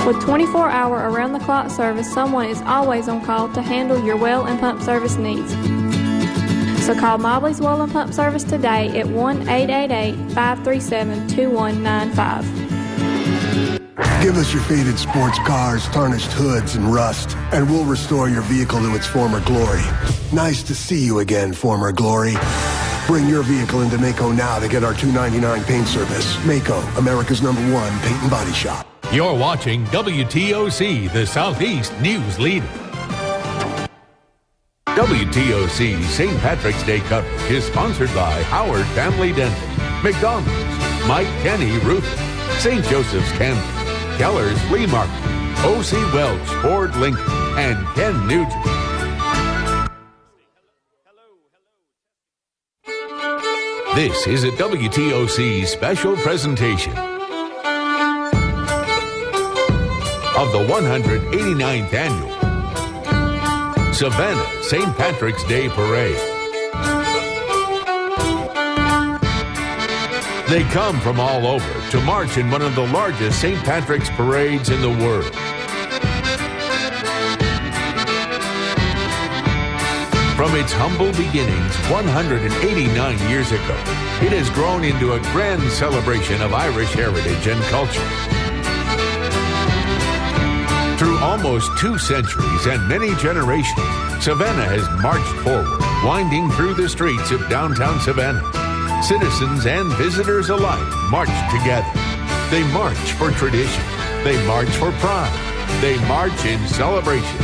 With 24-hour around-the-clock service, someone is always on call to handle your well and pump service needs. So call Mobley's Well and Pump Service today at 1-888-537-2195. Give us your faded sports cars, tarnished hoods, and rust, and we'll restore your vehicle to its former glory. Nice to see you again, former glory. Bring your vehicle into Mako now to get our $2.99 paint service. Mako, America's #1 paint and body shop. You're watching WTOC, the Southeast News Leader. WTOC St. Patrick's Day coverage is sponsored by Howard Family Dental, McDonald's, Mike Kenny Roofing, St. Joseph's Camden, Keller's Flea Market, O.C. Welch Ford Lincoln, and Ken Nugent. This is a WTOC special presentation of the 189th Annual Savannah St. Patrick's Day Parade. They come from all over to march in one of the largest St. Patrick's parades in the world. From its humble beginnings 189 years ago, it has grown into a grand celebration of Irish heritage and culture. Through almost 2 centuries and many generations, Savannah has marched forward, winding through the streets of downtown Savannah. Citizens and visitors alike march together. They march for tradition. They march for pride. They march in celebration.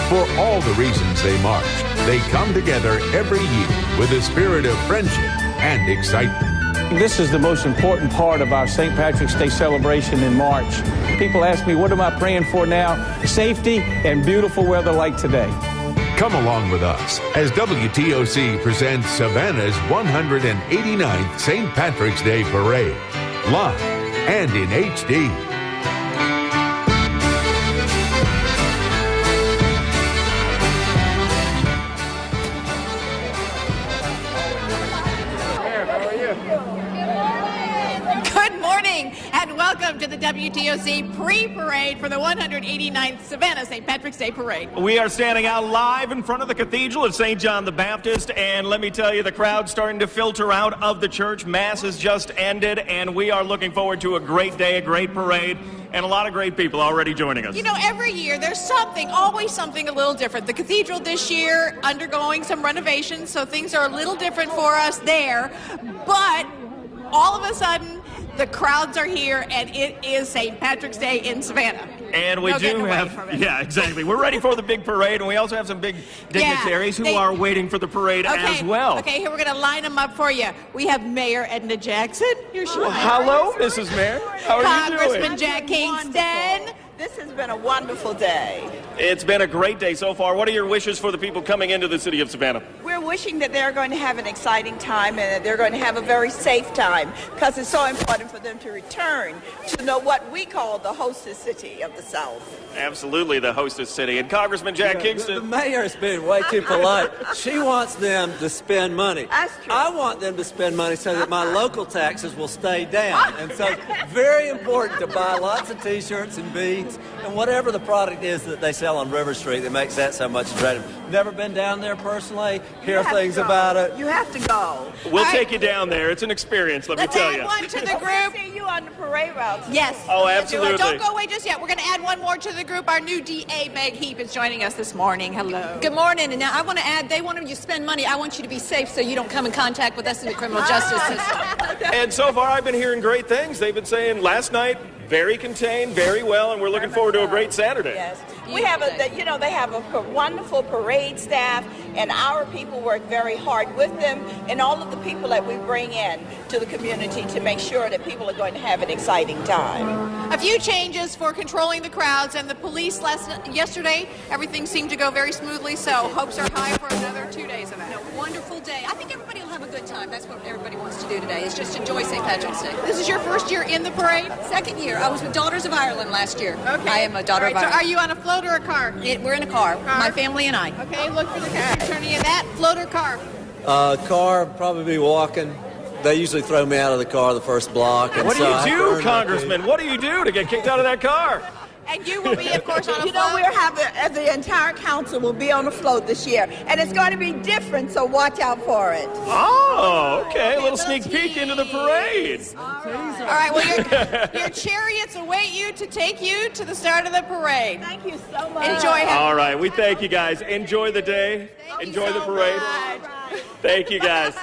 For all the reasons they march, they come together every year with a spirit of friendship and excitement. This is the most important part of our St. Patrick's Day celebration in March. People ask me, what am I praying for now? Safety and beautiful weather like today. Come along with us as WTOC presents Savannah's 189th St. Patrick's Day Parade, live and in HD. Welcome to the WTOC pre-parade for the 189th Savannah St. Patrick's Day Parade. We are standing out live in front of the Cathedral of St. John the Baptist, and let me tell you, the crowd's starting to filter out of the church. Mass has just ended, and we are looking forward to a great day, a great parade, and a lot of great people already joining us. You know, every year there's always something a little different. The Cathedral this year undergoing some renovations, so things are a little different for us there, but all of a sudden, the crowds are here, and it is St. Patrick's Day in Savannah. And we do have, yeah, exactly. We're ready for the big parade, and we also have some big dignitaries who are waiting for the parade as well. Okay, here we're going to line them up for you. We have Mayor Edna Jackson. Here she is. Hello, Mrs. Mayor. How are you doing? Congressman Jack Kingston. This has been a wonderful day. It's been a great day so far. What are your wishes for the people coming into the city of Savannah? We're wishing that they're going to have an exciting time and that they're going to have a very safe time, because it's so important for them to return to know what we call the hostess city of the South. Absolutely, the hostess city. And Congressman Jack Kingston. The mayor's been way too polite. She wants them to spend money. That's true. I want them to spend money so that my local taxes will stay down. And so very important to buy lots of T-shirts and beads and whatever the product is that they sell on River Street that makes that so much attractive. Never been down there personally, hear things about it. You have to go. We'll take you down there. It's an experience, let me tell you. Let's add one to the group. I see you on the parade route. Yes. Oh, absolutely. Don't go away just yet. We're going to add one more to the group. Our new DA, Meg Heap, is joining us this morning. Hello. Good morning. And now I want to add, they want you to spend money. I want you to be safe so you don't come in contact with us in the criminal justice system. And so far, I've been hearing great things. They've been saying last night, very contained, very well, and we're looking forward to a great Saturday. Yes. We have they have a wonderful parade staff, and our people work very hard with them, and all of the people that we bring in to the community to make sure that people are going to have an exciting time. A few changes for controlling the crowds, and the police yesterday, everything seemed to go very smoothly, so hopes are high for another 2 days of that. A wonderful day. I think everybody will have a good time. That's what everybody wants to do today, is just enjoy St. Patrick's Day. This is your first year in the parade? Second year. I was with Daughters of Ireland last year. Okay. I am a daughter of Ireland. So are you on a float or a car? We're in a car, my family and I. Okay, look for the car. Turning in that float or car? Car, probably be walking. They usually throw me out of the car the first block. And What do you do, Congressman? What do you do to get kicked out of that car? And you will be, of course, on a float. You know, we're having, the entire council will be on a float this year, and it's going to be different, so watch out for it. Oh, okay. A little sneak peek into the parade. All right, well, your chariots await you to take you to the start of the parade. Thank you so much. Enjoy. All right, we thank you guys. Enjoy the day. Enjoy the parade. Thank you guys.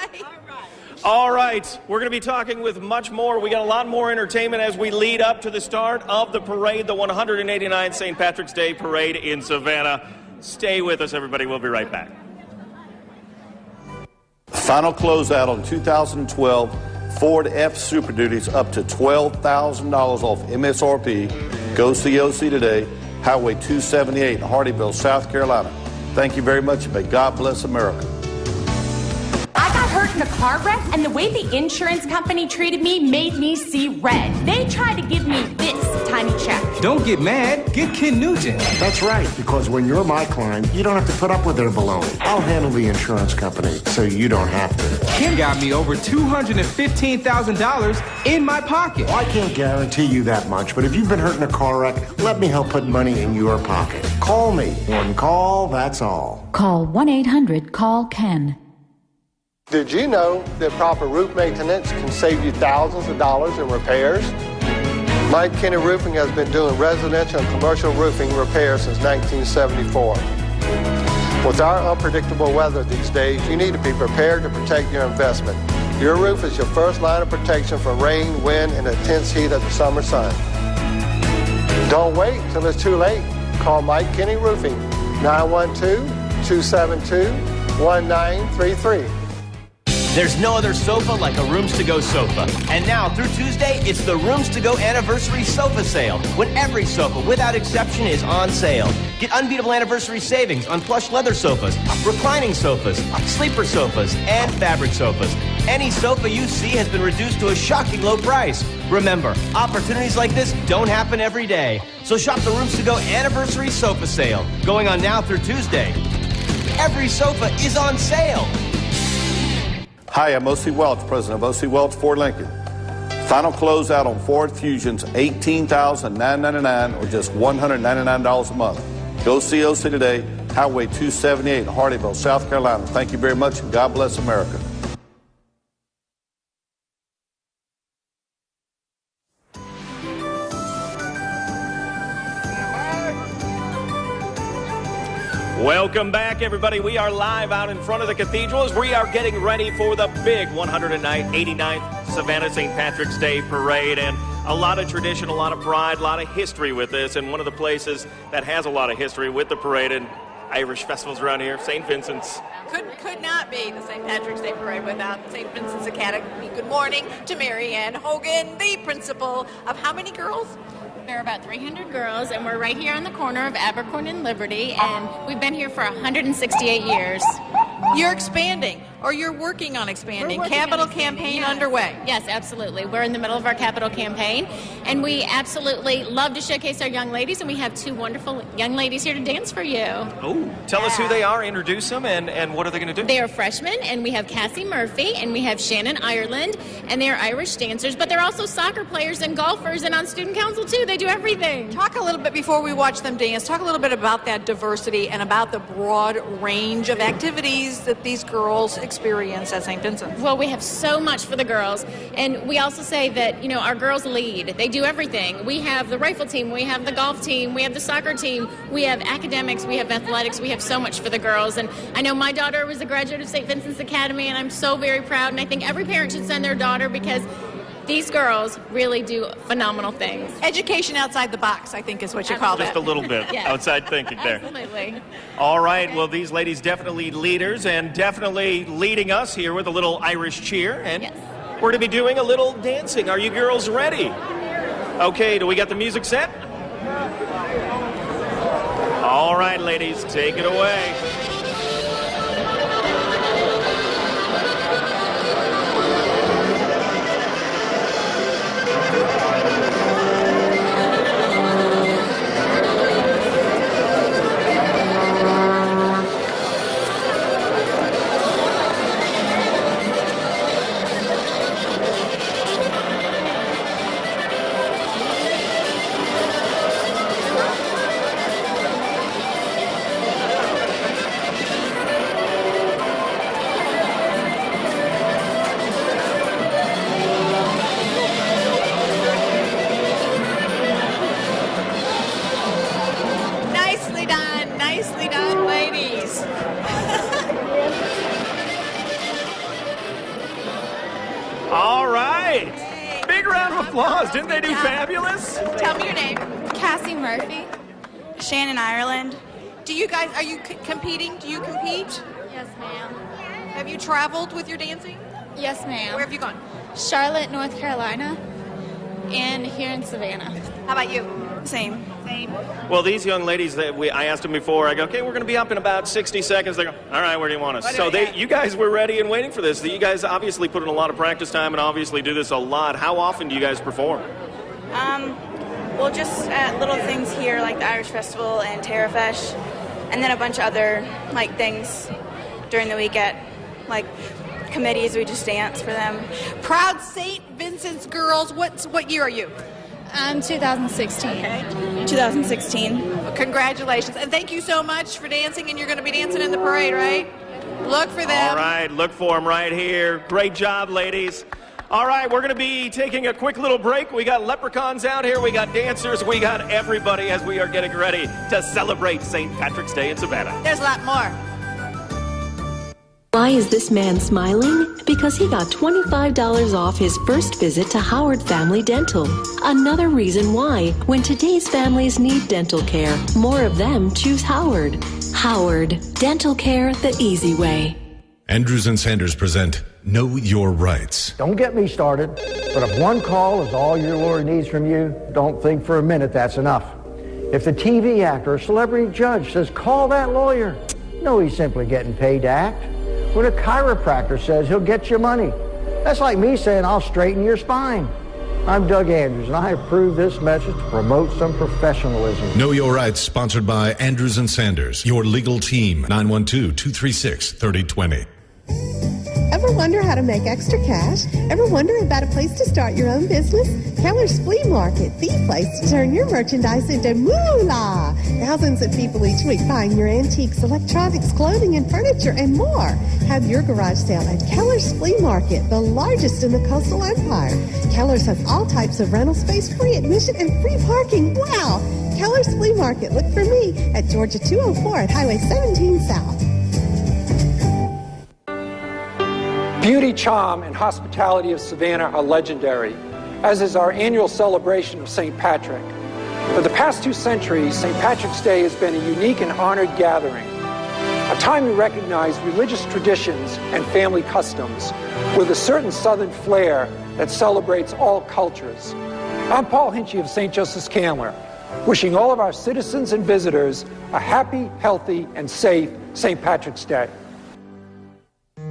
All right, we're going to be talking with much more. We got a lot more entertainment as we lead up to the start of the parade, the 189th St. Patrick's Day Parade in Savannah. Stay with us, everybody. We'll be right back. Final closeout on 2012 Ford F Super Duties up to $12,000 off MSRP. Go see OC today, Highway 278 in Hardyville, South Carolina. Thank you very much, and may God bless America. I got hurt in a car wreck, and the way the insurance company treated me made me see red. They tried to give me this tiny check. Don't get mad. Get Ken Nugent. That's right, because when you're my client, you don't have to put up with their baloney. I'll handle the insurance company, so you don't have to. Ken got me over $215,000 in my pocket. Well, I can't guarantee you that much, but if you've been hurt in a car wreck, let me help put money in your pocket. Call me. One call, that's all. Call 1-800-CALL-KEN. Did you know that proper roof maintenance can save you thousands of dollars in repairs? Mike Kinney Roofing has been doing residential and commercial roofing repairs since 1974. With our unpredictable weather these days, you need to be prepared to protect your investment. Your roof is your first line of protection from rain, wind, and the intense heat of the summer sun. Don't wait till it's too late. Call Mike Kinney Roofing, 912-272-1933. There's no other sofa like a Rooms to Go sofa. And now, through Tuesday, it's the Rooms to Go Anniversary Sofa Sale, when every sofa, without exception, is on sale. Get unbeatable anniversary savings on plush leather sofas, reclining sofas, sleeper sofas, and fabric sofas. Any sofa you see has been reduced to a shocking low price. Remember, opportunities like this don't happen every day. So shop the Rooms to Go Anniversary Sofa Sale, going on now through Tuesday. Every sofa is on sale. Hi, I'm O.C. Welch, president of O.C. Welch Ford Lincoln. Final closeout on Ford Fusions, $18,999 or just $199 a month. Go see O.C. today, Highway 278 in Hardyville, South Carolina. Thank you very much, and God bless America. Welcome back, everybody. We are live out in front of the cathedral as we are getting ready for the big 189th Savannah St. Patrick's Day Parade. And a lot of tradition, a lot of pride, a lot of history with this. And one of the places that has a lot of history with the parade and Irish festivals around here, St. Vincent's. Could not be the St. Patrick's Day Parade without St. Vincent's Academy. Good morning to Mary Ann Hogan, the principal of how many girls? There are about 300 girls, and we're right here on the corner of Abercorn and Liberty, and we've been here for 168 years. You're expanding, or you're working on expanding. Capital campaign underway. Yes, absolutely. We're in the middle of our capital campaign, and we absolutely love to showcase our young ladies, and we have two wonderful young ladies here to dance for you. Oh, tell us who they are, introduce them, and what are they going to do? They are freshmen, and we have Cassie Murphy, and we have Shannon Ireland, and they are Irish dancers, but they're also soccer players and golfers, and on student council, too. They do everything. Talk a little bit, before we watch them dance, talk a little bit about that diversity and about the broad range of activities that these girls experience at St. Vincent's. Well, we have so much for the girls, and we also say that, you know, our girls lead. They do everything. We have the rifle team, we have the golf team, we have the soccer team, we have academics, we have athletics, we have so much for the girls. And I know my daughter was a graduate of St. Vincent's Academy, and I'm so very proud, and I think every parent should send their daughter because these girls really do phenomenal things. Education outside the box, I think, is what you call that. Just a little bit Yes. outside thinking there. Absolutely. All right, well, these ladies definitely leaders and definitely leading us here with a little Irish cheer. And we're going to be doing a little dancing. Are you girls ready? Okay, do we got the music set? All right, ladies, take it away. Nicely done, ladies. All right. Big round of applause. Didn't they do fabulous? Tell me your name. Cassie Murphy. Shannon Ireland. Do you guys, are you competing? Do you compete? Yes, ma'am. Have you traveled with your dancing? Yes, ma'am. Where have you gone? Charlotte, North Carolina, and here in Savannah. How about you? Same. Well, these young ladies, I asked them before, I go, okay, we're going to be up in about 60 seconds. They go, all right, where do you want us? So you guys were ready and waiting for this. You guys obviously put in a lot of practice time and obviously do this a lot. How often do you guys perform? Well, just at little things here like the Irish Festival and Terrafesh, and then a bunch of other things during the week at committees. We just dance for them. Proud St. Vincent's girls. What year are you? 2016. Okay. 2016. Well, congratulations. And thank you so much for dancing, and you're going to be dancing in the parade, right? Look for them. All right, look for them right here. Great job, ladies. All right, we're going to be taking a quick little break. We got leprechauns out here. We got dancers. We got everybody as we are getting ready to celebrate St. Patrick's Day in Savannah. There's a lot more. Why is this man smiling? Because he got $25 off his first visit to Howard Family Dental. Another reason why, when today's families need dental care, more of them choose Howard. Howard, dental care the easy way. Andrews and Sanders present Know Your Rights. Don't get me started, but if one call is all your lawyer needs from you, don't think for a minute that's enough. If the TV actor or celebrity judge says, call that lawyer, no, he's simply getting paid to act. When a chiropractor says he'll get you money, that's like me saying I'll straighten your spine. I'm Doug Andrews, and I approve this message to promote some professionalism. Know Your Rights, sponsored by Andrews and Sanders, your legal team, 912-236-3020. Ever wonder how to make extra cash? Ever wonder about a place to start your own business? Keller's Flea Market, the place to turn your merchandise into moolah. Thousands of people each week buying your antiques, electronics, clothing, and furniture, and more. Have your garage sale at Keller's Flea Market, the largest in the coastal empire. Keller's has all types of rental space, free admission, and free parking. Wow! Keller's Flea Market. Look for me at Georgia 204 at Highway 17 South. Beauty, charm, and hospitality of Savannah are legendary, as is our annual celebration of St. Patrick. For the past 2 centuries, St. Patrick's Day has been a unique and honored gathering, a time to recognize religious traditions and family customs with a certain Southern flair that celebrates all cultures. I'm Paul Hinchy of St. Joseph's Candler, wishing all of our citizens and visitors a happy, healthy, and safe St. Patrick's Day.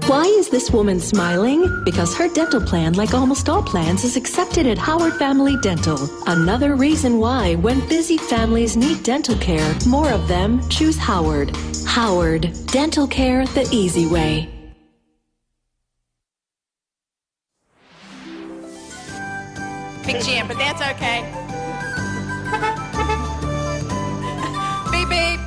Why is this woman smiling? Because her dental plan, like almost all plans, is accepted at Howard Family Dental. Another reason why, when busy families need dental care, more of them choose Howard. Howard, dental care the easy way. Big jam, but that's okay. Beep, beep.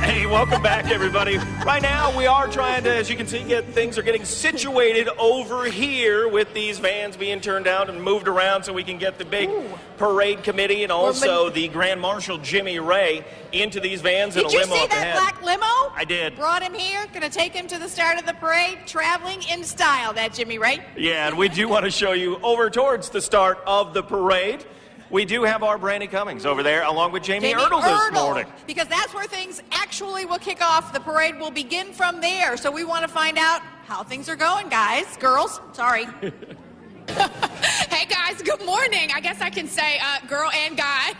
Hey, welcome back, everybody. Right now, we are trying to, as you can see, things are getting situated over here with these vans being turned out and moved around so we can get the big parade committee and also the Grand Marshal Jimmy Ray into these vans in a limo up ahead. Did you see that black limo? I did. Brought him here, going to take him to the start of the parade, traveling in style, that Jimmy Ray. Yeah, and we do want to show you over towards the start of the parade. We do have our Brandy Cummings over there, along with Jamie Ertl this morning. Because that's where things actually will kick off. The parade will begin from there. So we want to find out how things are going, guys. Girls, sorry. Hey guys, good morning. I guess I can say girl and guy.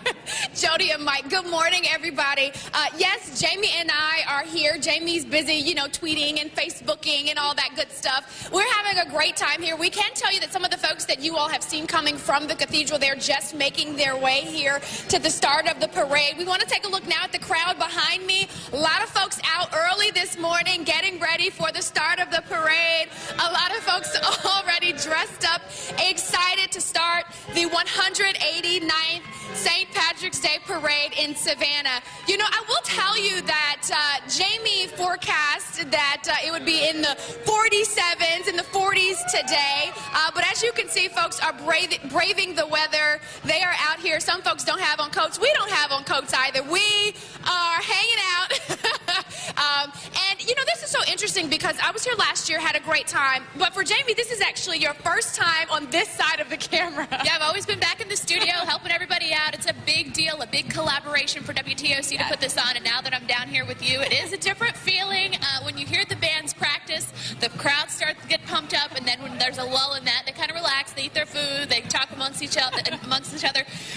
Jody and Mike, good morning everybody. Yes, Jamie and I are here. Jamie's busy, tweeting and Facebooking and all that good stuff. We're having a great time here. We can tell you that some of the folks that you all have seen coming from the cathedral, they're just making their way here to the start of the parade. We want to take a look now at the crowd behind me. A lot of folks out early this morning getting ready for the start of the parade. A lot of folks already dressed up, excited to start the 189th St. Patrick's Day Parade in Savannah. I will tell you that Jamie forecast that it would be in the 47s, in the 40s today. But as you can see, folks are braving the weather. They are out here. Some folks don't have on coats. We don't have on coats either. We are hanging out interesting because I was here last year, had a great time. But for Jamie, this is actually your first time on this side of the camera. Yeah, I've always been back in the studio helping everybody out. It's a big deal, a big collaboration for WTOC to put this on. And now that I'm down here with you, it is a different feeling. When you hear the bands practice, the crowd starts to get pumped up. And then when there's a lull in that, they kind of relax. They eat their food. They talk amongst each other.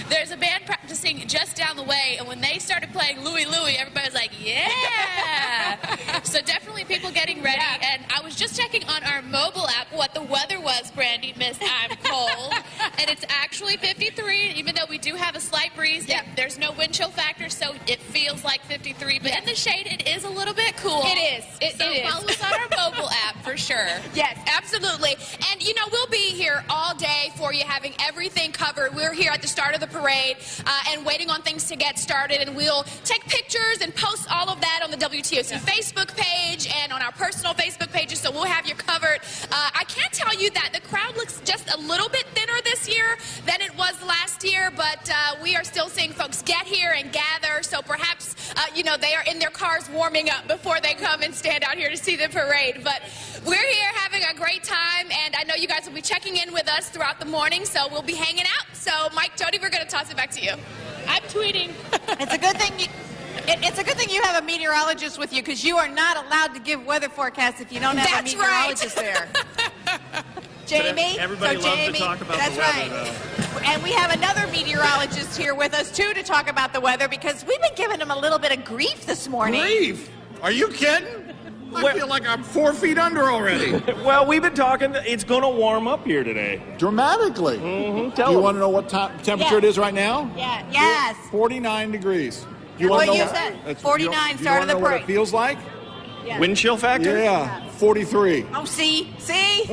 There's a band practicing just down the way. And when they started playing Louie Louie, everybody was like, yeah. So definitely people getting ready. And I was just checking on our mobile app what the weather was, Brandy, Miss I'm Cold. And it's actually 53, even though we do have a slight breeze. Yeah. There's no wind chill factor, so it feels like 53. But in the shade, it is a little bit cool. It is. It is. Follow us on our mobile app for sure. Yes, absolutely. And, you know, we'll be here all day for you, having everything covered. We're here at the start of the parade and waiting on things to get started. And we'll take pictures and post all of that on the WTOC Facebook page and on our personal Facebook pages, so we'll have you covered. I can tell you that the crowd looks just a little bit thinner this year than it was last year, but we are still seeing folks get here and gather, so perhaps, you know, they are in their cars warming up before they come and stand out here to see the parade. But we're here having a great time, and I know you guys will be checking in with us throughout the morning, so we'll be hanging out. So, Mike, Jody, we're going to toss it back to you. I'm tweeting. It's a good thing it's a good thing you have a meteorologist with you, because you are not allowed to give weather forecasts if you don't have a meteorologist there. Jamie? Everybody loves to talk about the weather, though. And we have another meteorologist here with us, too, to talk about the weather, because we've been giving him a little bit of grief this morning. Grief? Are you kidding? I feel like I'm 4 feet under already. Well, we've been talking. It's going to warm up here today. Dramatically. Mm-hmm. Do you want to know what temperature it is right now? Yeah. Yes. 49 degrees. You What want to you know said? 49, start of the know what parade. it feels like? Yeah. Wind chill factor? Yeah, 43. Oh, see? I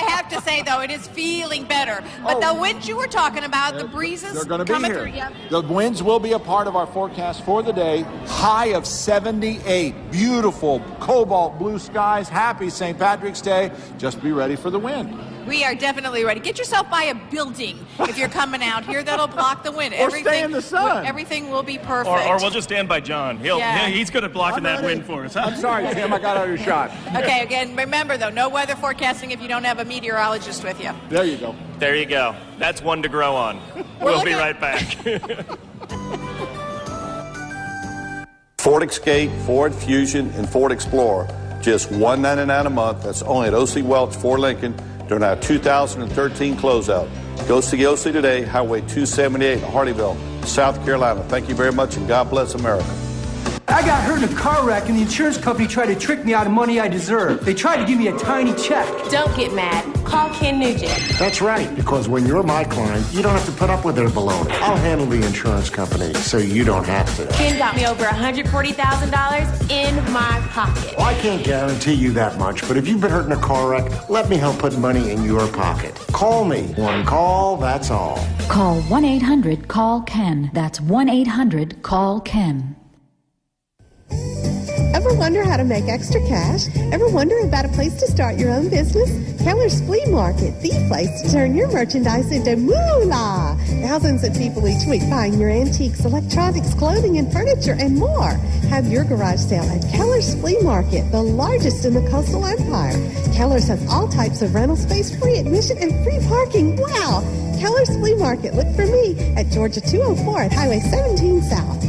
have to say, though, it is feeling better. But the winds you were talking about, the breezes They're going to be coming here. through. Yeah. The winds will be a part of our forecast for the day. High of 78. Beautiful cobalt blue skies. Happy St. Patrick's Day. Just be ready for the wind. We are definitely ready. Get yourself by a building if you're coming out here. That'll block the wind. Or stay in the sun. Everything will be perfect. Or we'll just stand by John. He's good at blocking that wind for us. Huh? I'm sorry, Tim. I got out of your shot. Okay, again, remember, though, no weather forecasting if you don't have a meteorologist with you. There you go. There you go. That's one to grow on. We'll be right back. Ford Escape, Ford Fusion, and Ford Explorer. Just $199 a month. That's only at O.C. Welch, Ford Lincoln, during our 2013 closeout. Go see OC today, Highway 278 in Hardyville, South Carolina. Thank you very much, and God bless America. I got hurt in a car wreck, and the insurance company tried to trick me out of money I deserved. They tried to give me a tiny check. Don't get mad. Call Ken Nugent. That's right, because when you're my client, you don't have to put up with their baloney. I'll handle the insurance company so you don't have to. Ken got me over $140,000 in my pocket. Well, I can't guarantee you that much, but if you've been hurt in a car wreck, let me help put money in your pocket. Call me. One call, that's all. Call 1-800-CALL-KEN. That's 1-800-CALL-KEN. Ever wonder how to make extra cash? Ever wonder about a place to start your own business? Keller's Flea Market, the place to turn your merchandise into moolah. Thousands of people each week buying your antiques, electronics, clothing, and furniture, and more. Have your garage sale at Keller's Flea Market, the largest in the coastal empire. Keller's has all types of rental space, free admission, and free parking. Wow! Keller's Flea Market. Look for me at Georgia 204 at Highway 17 South.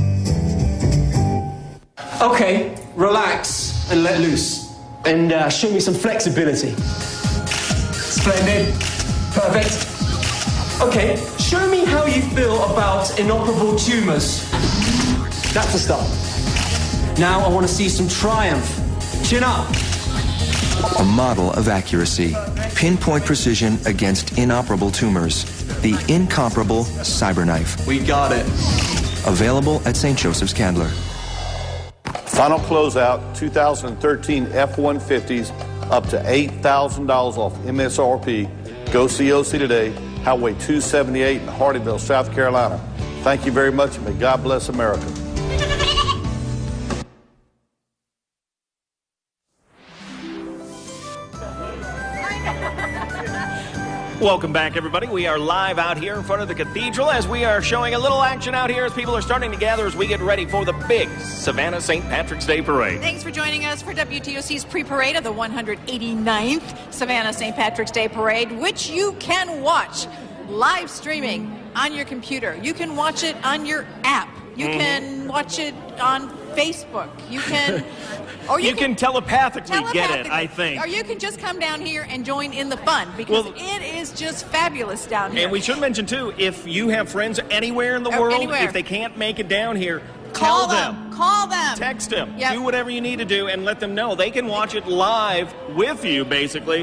Okay, relax and let loose. And show me some flexibility. Splendid. Perfect. Okay, show me how you feel about inoperable tumors. That's the start. Now I want to see some triumph. Chin up. A model of accuracy. Pinpoint precision against inoperable tumors. The incomparable CyberKnife. We got it. Available at St. Joseph's Candler. Final closeout, 2013 F-150s, up to $8,000 off MSRP. Go see OC today, Highway 278 in Hardyville, South Carolina. Thank you very much, and may God bless America. Welcome back, everybody. We are live out here in front of the cathedral as we are showing a little action out here as people are starting to gather as we get ready for the big Savannah St. Patrick's Day Parade. Thanks for joining us for WTOC's pre-parade of the 189th Savannah St. Patrick's Day Parade, which you can watch live streaming on your computer. You can watch it on your app. You can watch it on Facebook. You can... Or you can telepathically get it, I think. Or you can just come down here and join in the fun, because it is just fabulous down here. And we should mention, too, if you have friends anywhere in the world, if they can't make it down here, call them. Call them. Text them. Yep. Do whatever you need to do and let them know. They can watch it live with you, basically,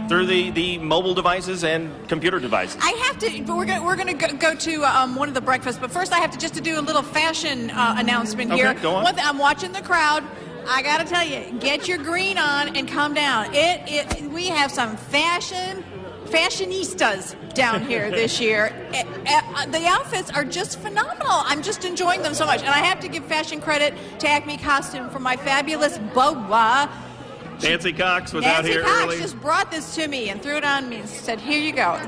through the mobile devices and computer devices. I have to, but we're going to go to one of the breakfasts, but first I have to just to do a little fashion announcement here. Okay, go on. I'm watching the crowd. I gotta tell you, get your green on and come down. We have some fashionistas down here this year. The outfits are just phenomenal. I'm just enjoying them so much. And I have to give fashion credit to Acme Costume for my fabulous boa. Nancy Cox was out here Nancy early. Cox just brought this to me and threw it on me and said, here you go. I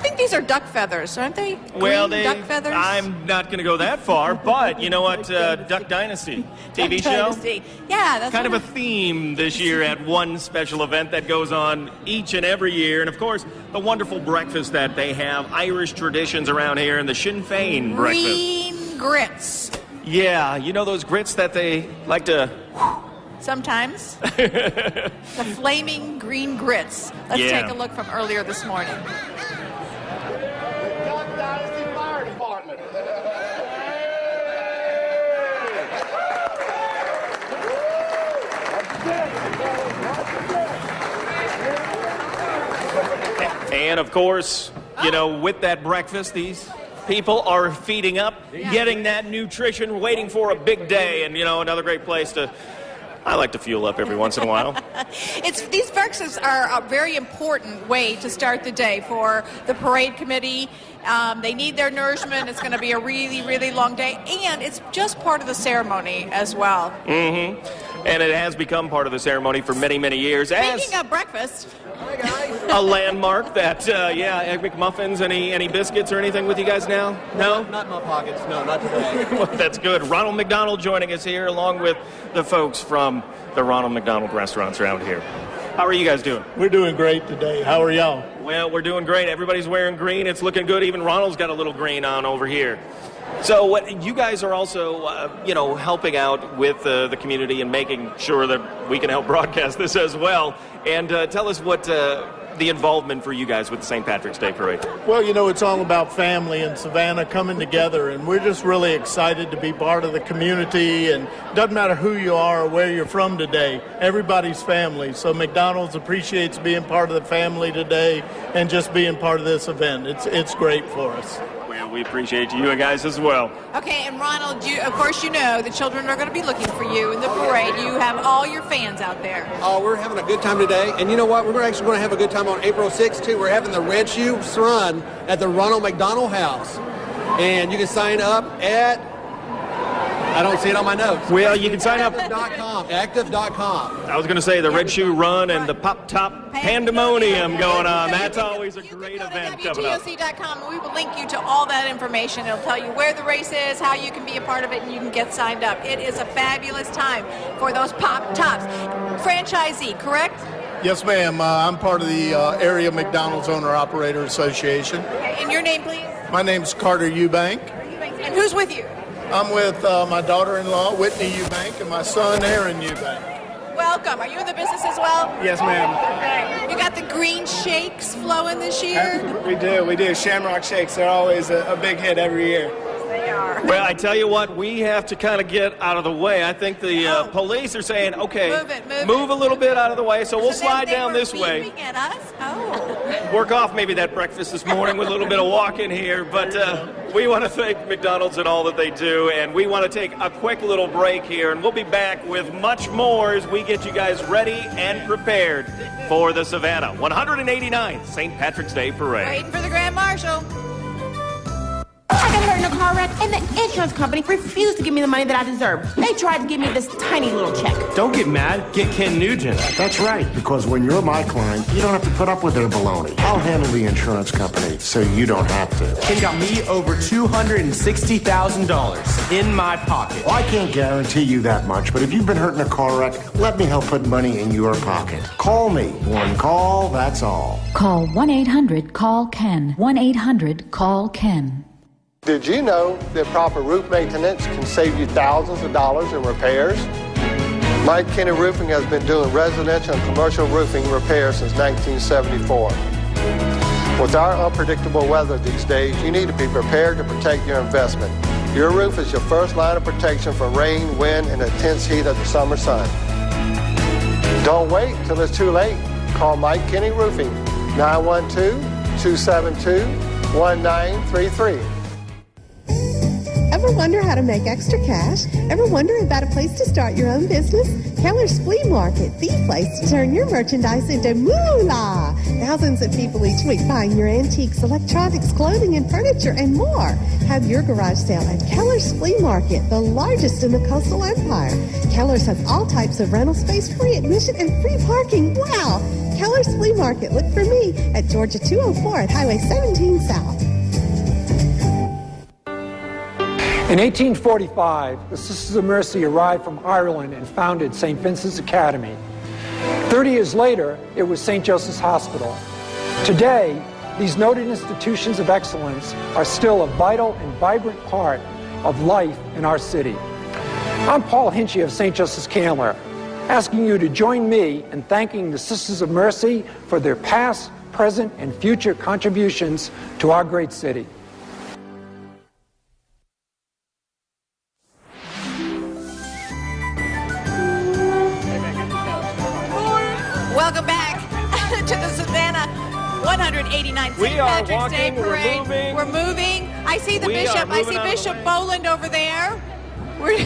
think these are duck feathers, aren't they? Well, Green duck feathers? I'm not going to go that far, but you know what? Duck Dynasty TV show? Dynasty. Yeah, that's kind of a theme this year at one special event that goes on each and every year. And, of course, the wonderful breakfast that they have, Irish traditions around here, and the Sinn Féin breakfast. Green grits. Yeah, you know those grits that they like to... Sometimes. The flaming green grits. Let's take a look from earlier this morning. And, of course, you know, with that breakfast, these people are feeding up, getting that nutrition, waiting for a big day, and, you know, another great place to... I like to fuel up every once in a while. These breakfasts are a very important way to start the day for the parade committee. They need their nourishment. It's going to be a really, really long day. And it's just part of the ceremony as well. Mm-hmm. And it has become part of the ceremony for many, many years. Speaking of breakfast. A landmark that, Egg McMuffins, any biscuits or anything with you guys now? No? Not in my pockets. No, not today. Well, that's good. Ronald McDonald joining us here along with the folks from the Ronald McDonald restaurants around here. How are you guys doing? We're doing great today. How are y'all? Well, we're doing great. Everybody's wearing green. It's looking good. Even Ronald's got a little green on over here. So what you guys are also, helping out with the community and making sure that we can help broadcast this as well. And tell us what the involvement for you guys with the St. Patrick's Day Parade. Well, you know, it's all about family and Savannah coming together, and we're just really excited to be part of the community. And doesn't matter who you are or where you're from today, everybody's family. So McDonald's appreciates being part of the family today and just being part of this event. It's great for us. Well, we appreciate you guys as well. Okay, and Ronald, of course you know the children are going to be looking for you in the parade. You have all your fans out there. Oh, we're having a good time today. And you know what? We're actually going to have a good time on April 6th, too. We're having the Red Shoes Run at the Ronald McDonald House. And you can sign up at... I don't see it on my notes. Well, you can sign up. Active.com. I was going to say the Red Shoe Run and the Pop Top Pandemonium going on. That's always a great event coming up. WTOC.com, and we will link you to all that information. It'll tell you where the race is, how you can be a part of it, and you can get signed up. It is a fabulous time for those Pop Tops. Franchisee, correct? Yes, ma'am. I'm part of the Area McDonald's Owner-Operator Association. Okay, and your name, please? My name's Carter Eubank. And who's with you? I'm with my daughter-in-law, Whitney Eubank, and my son, Aaron Eubank. Welcome. Are you in the business as well? Yes, ma'am. Okay. You got the green shakes flowing this year? We do. Shamrock Shakes. They're always a big hit every year. They are. Well, I tell you what, we have to kind of get out of the way. I think the police are saying, okay, move a little bit out of the way, so we'll slide down this way. At us? Oh. Work off maybe that breakfast this morning with a little bit of walking here, but we want to thank McDonald's and all that they do, and we want to take a quick little break here, and we'll be back with much more as we get you guys ready and prepared for the Savannah 189th St. Patrick's Day Parade. Waiting for the Grand Marshal. got hurt in a car wreck, and the insurance company refused to give me the money that I deserved. They tried to give me this tiny little check. Don't get mad. Get Ken Nugent. That's right, because when you're my client, you don't have to put up with their baloney. I'll handle the insurance company so you don't have to. Ken got me over $260,000 in my pocket. Well, I can't guarantee you that much, but if you've been hurt in a car wreck, let me help put money in your pocket. Call me. One call, that's all. Call 1-800-CALL-KEN. 1-800-CALL-KEN. Did you know that proper roof maintenance can save you thousands of dollars in repairs? Mike Kenny Roofing has been doing residential and commercial roofing repairs since 1974. With our unpredictable weather these days, you need to be prepared to protect your investment. Your roof is your first line of protection from rain, wind, and the intense heat of the summer sun. Don't wait till it's too late. Call Mike Kenny Roofing, 912-272-1933. Ever wonder how to make extra cash? Ever wonder about a place to start your own business? Keller's Flea Market, the place to turn your merchandise into moolah. Thousands of people each week buying your antiques, electronics, clothing, and furniture, and more. Have your garage sale at Keller's Flea Market, the largest in the coastal empire. Keller's has all types of rental space, free admission, and free parking. Wow! Keller's Flea Market. Look for me at Georgia 204 at Highway 17 South. In 1845, the Sisters of Mercy arrived from Ireland and founded St. Vincent's Academy. 30 years later, it was St. Joseph's Hospital. Today, these noted institutions of excellence are still a vital and vibrant part of life in our city. I'm Paul Hinchy of St. Joseph's Candler, asking you to join me in thanking the Sisters of Mercy for their past, present, and future contributions to our great city. Welcome back to the Savannah 189 St. Patrick's Day Parade. We're moving. I see the bishop. I see Bishop Boland over there. We're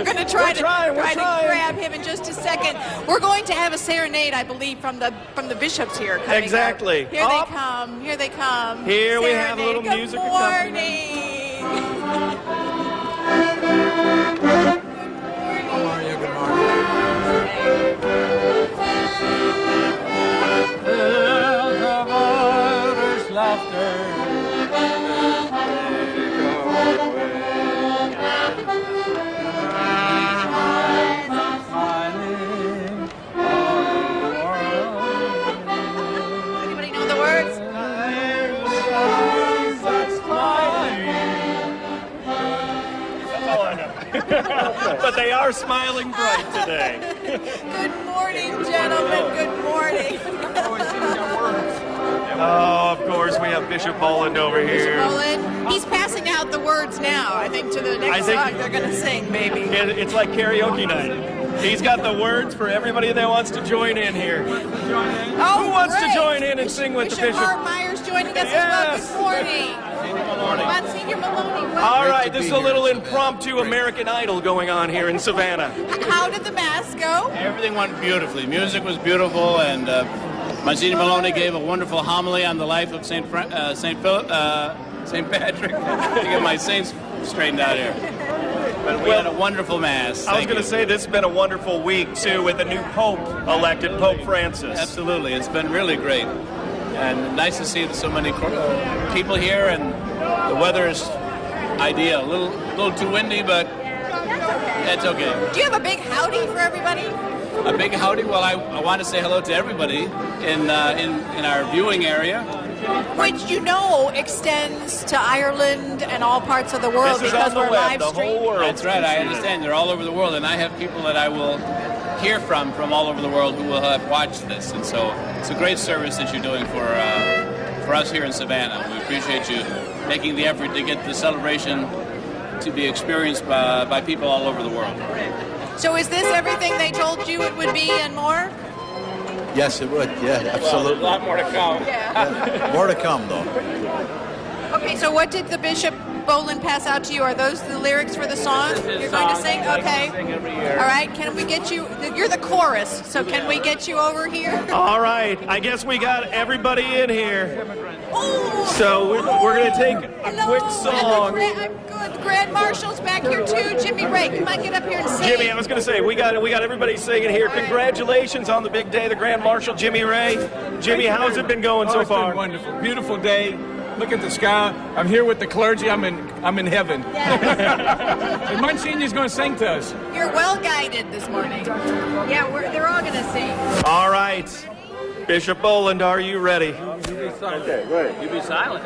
going to try to grab him in just a second. We're going to have a serenade, I believe, from the bishops here. Exactly. Here they come. Here they come. Here serenade. we have a little music. Good morning. How are you? Good morning. Bells of Irish laughter. Anybody know the words? That's all I know. But they are smiling bright today. Good morning, gentlemen. Good morning. Oh, of course, we have Bishop Boland over here. Bishop Boland, he's passing out the words now, I think, to the next song they're going to sing, maybe. It's like karaoke night. He's got the words for everybody that wants to join in here. Oh, who wants great. to join in and sing with Bishop the bishop? Mark Myers joining us as well. Good morning. Monsignor Maloney. Welcome. All right, this is a little impromptu American Idol going on here in Savannah. How did the Mass go? Everything went beautifully. Music was beautiful, and Monsignor Maloney gave a wonderful homily on the life of St. Patrick. To get my saints straightened out here. But we had a wonderful Mass. I was going to say, this has been a wonderful week, too, with a new Pope elected, Pope Francis. Absolutely. It's been really great. And nice to see so many people here, and the weather is ideal. A little too windy, but it's okay. Do you have a big howdy for everybody? A big howdy? Well, I want to say hello to everybody in our viewing area. Which you know extends to Ireland and all parts of the world because we're live streaming. That's right, I understand. They're all over the world, and I have people that I will hear from all over the world who will have watched this. And so it's a great service that you're doing for us here in Savannah. We appreciate you making the effort to get the celebration to be experienced by people all over the world. So is this everything they told you it would be and more? Yes, it would. Yeah, absolutely. Well, a lot more to come. Yeah. More to come, though. Okay, so what did the Bishop Boland pass out to you? Are those the lyrics for the song you're going to sing? Okay. All right. Can we get you? You're the chorus, so can we get you over here? All right. I guess we got everybody in here. Ooh. So we're going to take a quick song. I'm good. The Grand Marshal's back here too. Jimmy Ray, come on, get up here and sing. Jimmy, I was going to say, we got everybody singing here. Congratulations on the big day, the Grand Marshal, Jimmy Ray. Jimmy, how's it been going so far? It's been wonderful. Beautiful day. Look at the sky. I'm here with the clergy. I'm in heaven. And Monsignor going to sing to us. You're well guided this morning. Yeah, they're all going to sing. All right. Bishop Boland, are you ready? Okay, great. You be silent.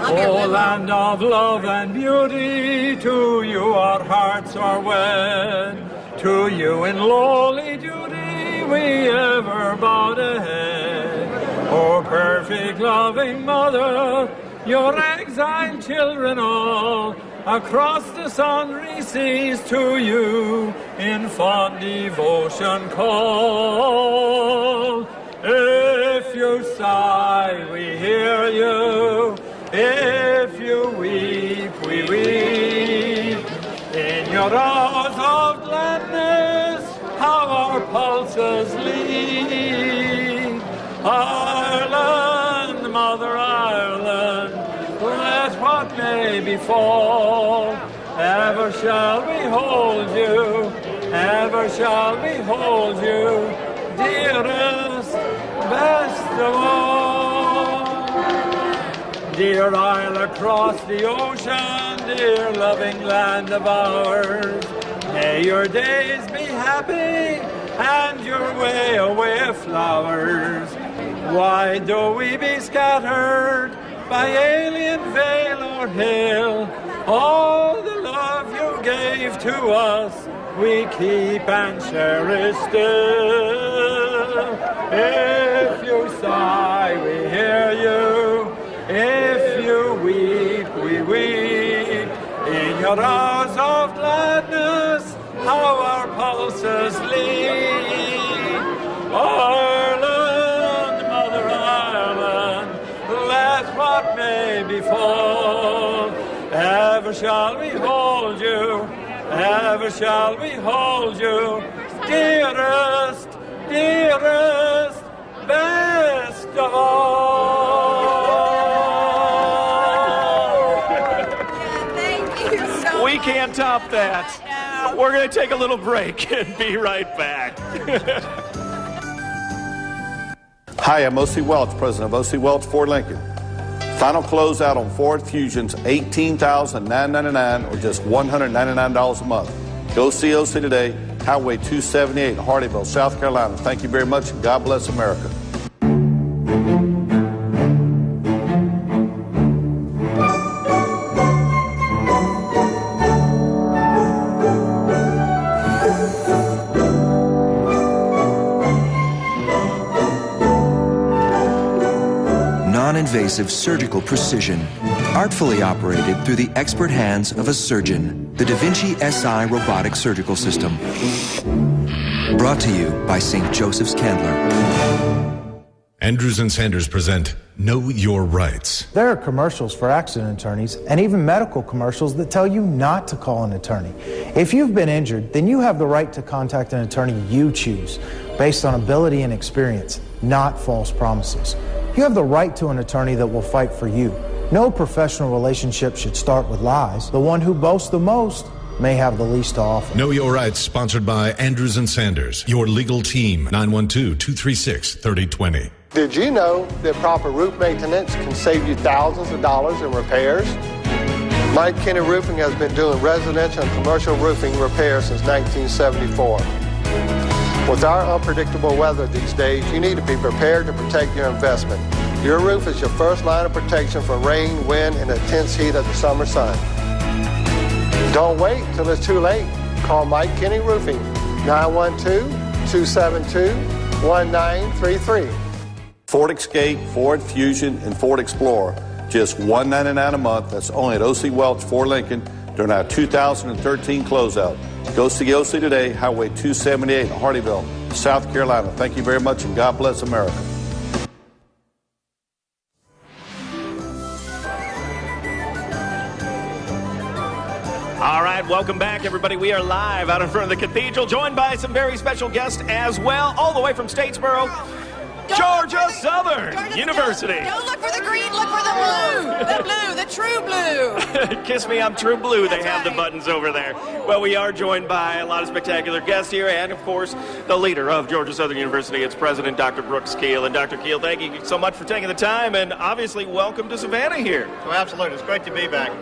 O land of love and beauty, to you our hearts are wed. To you in lowly duty we ever bow the head. O perfect loving mother, your exiled children all, across the sundry seas to you in fond devotion call. If you sigh, we hear you. If you weep, we weep. In your hours of gladness, how our pulses lead. Ireland, Mother Ireland, let what may befall, ever shall we hold you, ever shall we hold you, dearest, best of all. Dear Isle across the ocean, dear loving land of ours, may your days be happy and your way a way of flowers. Why do we be scattered by alien vale or hill? All the love you gave to us we keep and cherish still. If you sigh, we hear you. If you weep, we weep. In your hours of gladness, how our pulses lead. Ireland, Mother Ireland, let what may befall, ever shall we hold you, ever shall we hold you, dearest, dearest, best of all. We can't top that. We're going to take a little break and be right back. Hi, I'm O.C. Welch, president of O.C. Welch Ford Lincoln. Final closeout on Ford Fusions, $18,999 or just $199 a month. Go see O.C. today, Highway 278 in Hardyville, South Carolina. Thank you very much, and God bless America. Non-invasive surgical precision, artfully operated through the expert hands of a surgeon. The Da Vinci SI robotic surgical system. Brought to you by St. Joseph's Candler. Andrews and Sanders present Know Your Rights. There are commercials for accident attorneys and even medical commercials that tell you not to call an attorney. If you've been injured, then you have the right to contact an attorney you choose based on ability and experience, not false promises. You have the right to an attorney that will fight for you. No professional relationship should start with lies. The one who boasts the most may have the least to offer. Know Your Rights, sponsored by Andrews and Sanders, your legal team, 912-236-3020. Did you know that proper roof maintenance can save you thousands of dollars in repairs? Mike Kenny Roofing has been doing residential and commercial roofing repairs since 1974. With our unpredictable weather these days, you need to be prepared to protect your investment. Your roof is your first line of protection from rain, wind, and the intense heat of the summer sun. Don't wait till it's too late. Call Mike Kenny Roofing, 912-272-1933. Ford Escape, Ford Fusion, and Ford Explorer, just $199 a month. That's only at O.C. Welch Ford Lincoln during our 2013 closeout. Go see O.C. today, Highway 278 in Hardyville, South Carolina. Thank you very much, and God bless America. All right, welcome back, everybody. We are live out in front of the cathedral, joined by some very special guests as well, all the way from Statesboro, Georgia Southern University. Don't look for the green, look for the blue. The blue, the true blue. Kiss me, I'm true blue. They have the buttons over there. Well, we are joined by a lot of spectacular guests here, and of course, the leader of Georgia Southern University, its president, Dr. Brooks Keel. And Dr. Keel, thank you so much for taking the time, and obviously, welcome to Savannah here. Well, absolutely. It's great to be back.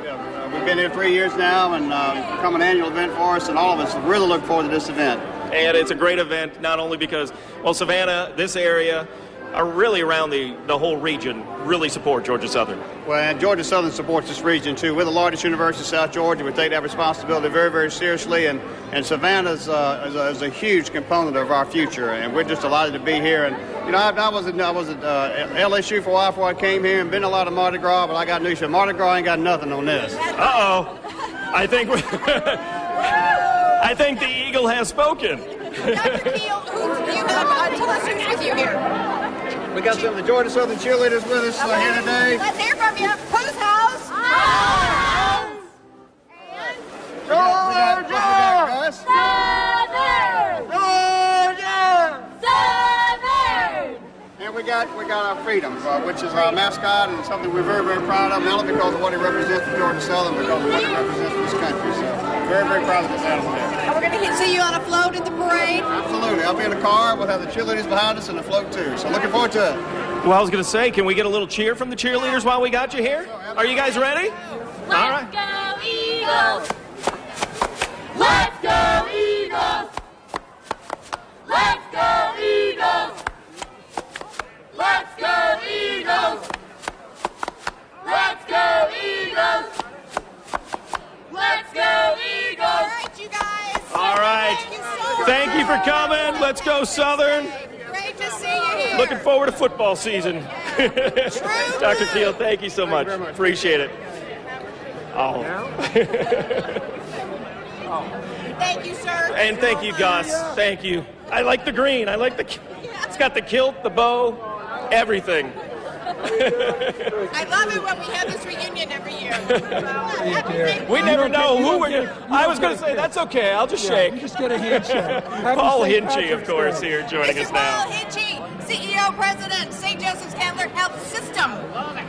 We've been here 3 years now, and it's become an annual event for us, and all of us really look forward to this event. And it's a great event, not only because, well, Savannah, this area, are really around the whole region, really support Georgia Southern. Well, and Georgia Southern supports this region, too. We're the largest university in South Georgia. We take that responsibility very, very seriously, and Savannah is a huge component of our future, and we're just delighted to be here. And, you know, I was at LSU for a while before I came here, and been a lot of Mardi Gras, but I got news for you. Mardi Gras ain't got nothing on this. Uh-oh. I think I think the eagle has spoken. Dr. Keel, who do you have? Tell us who's with you here. We got some of the Georgia Southern cheerleaders with us here today. Let's hear from you. Whose house? Georgia! Southern! Georgia! Southern! And we got our freedom, which is our mascot and something we're very, very proud of, not only because of what it represents for Georgia Southern, but because of what it represents for this country. So very, very proud of this animal here. And we're going to see you on a float at the parade? Absolutely. I'll be in the car. We'll have the cheerleaders behind us and the float too. So looking forward to it. Well, I was going to say, can we get a little cheer from the cheerleaders while we got you here? Are you guys ready? All right. Let's go, Eagles! Let's go, Eagles! Let's go, Eagles! Let's go, Eagles! Let's go, Eagles! Let's go, Eagles! All right, you guys. All right. Thank you for coming. Let's go, Southern. Great to see you here. Looking forward to football season. Dr. Keel, thank you so much. Appreciate it. Oh. Thank you, sir. And thank you, Gus. Thank you. I like the green. I like it's got the kilt, the bow, everything. I love it when we have this reunion every year. We never know who we're going to... I was going to say, that's okay. I'll just shake. Just get a handshake. Paul Hinchy, of course, here joining us now. Paul Hinchy, CEO, President, St. Joseph's Candler Health System.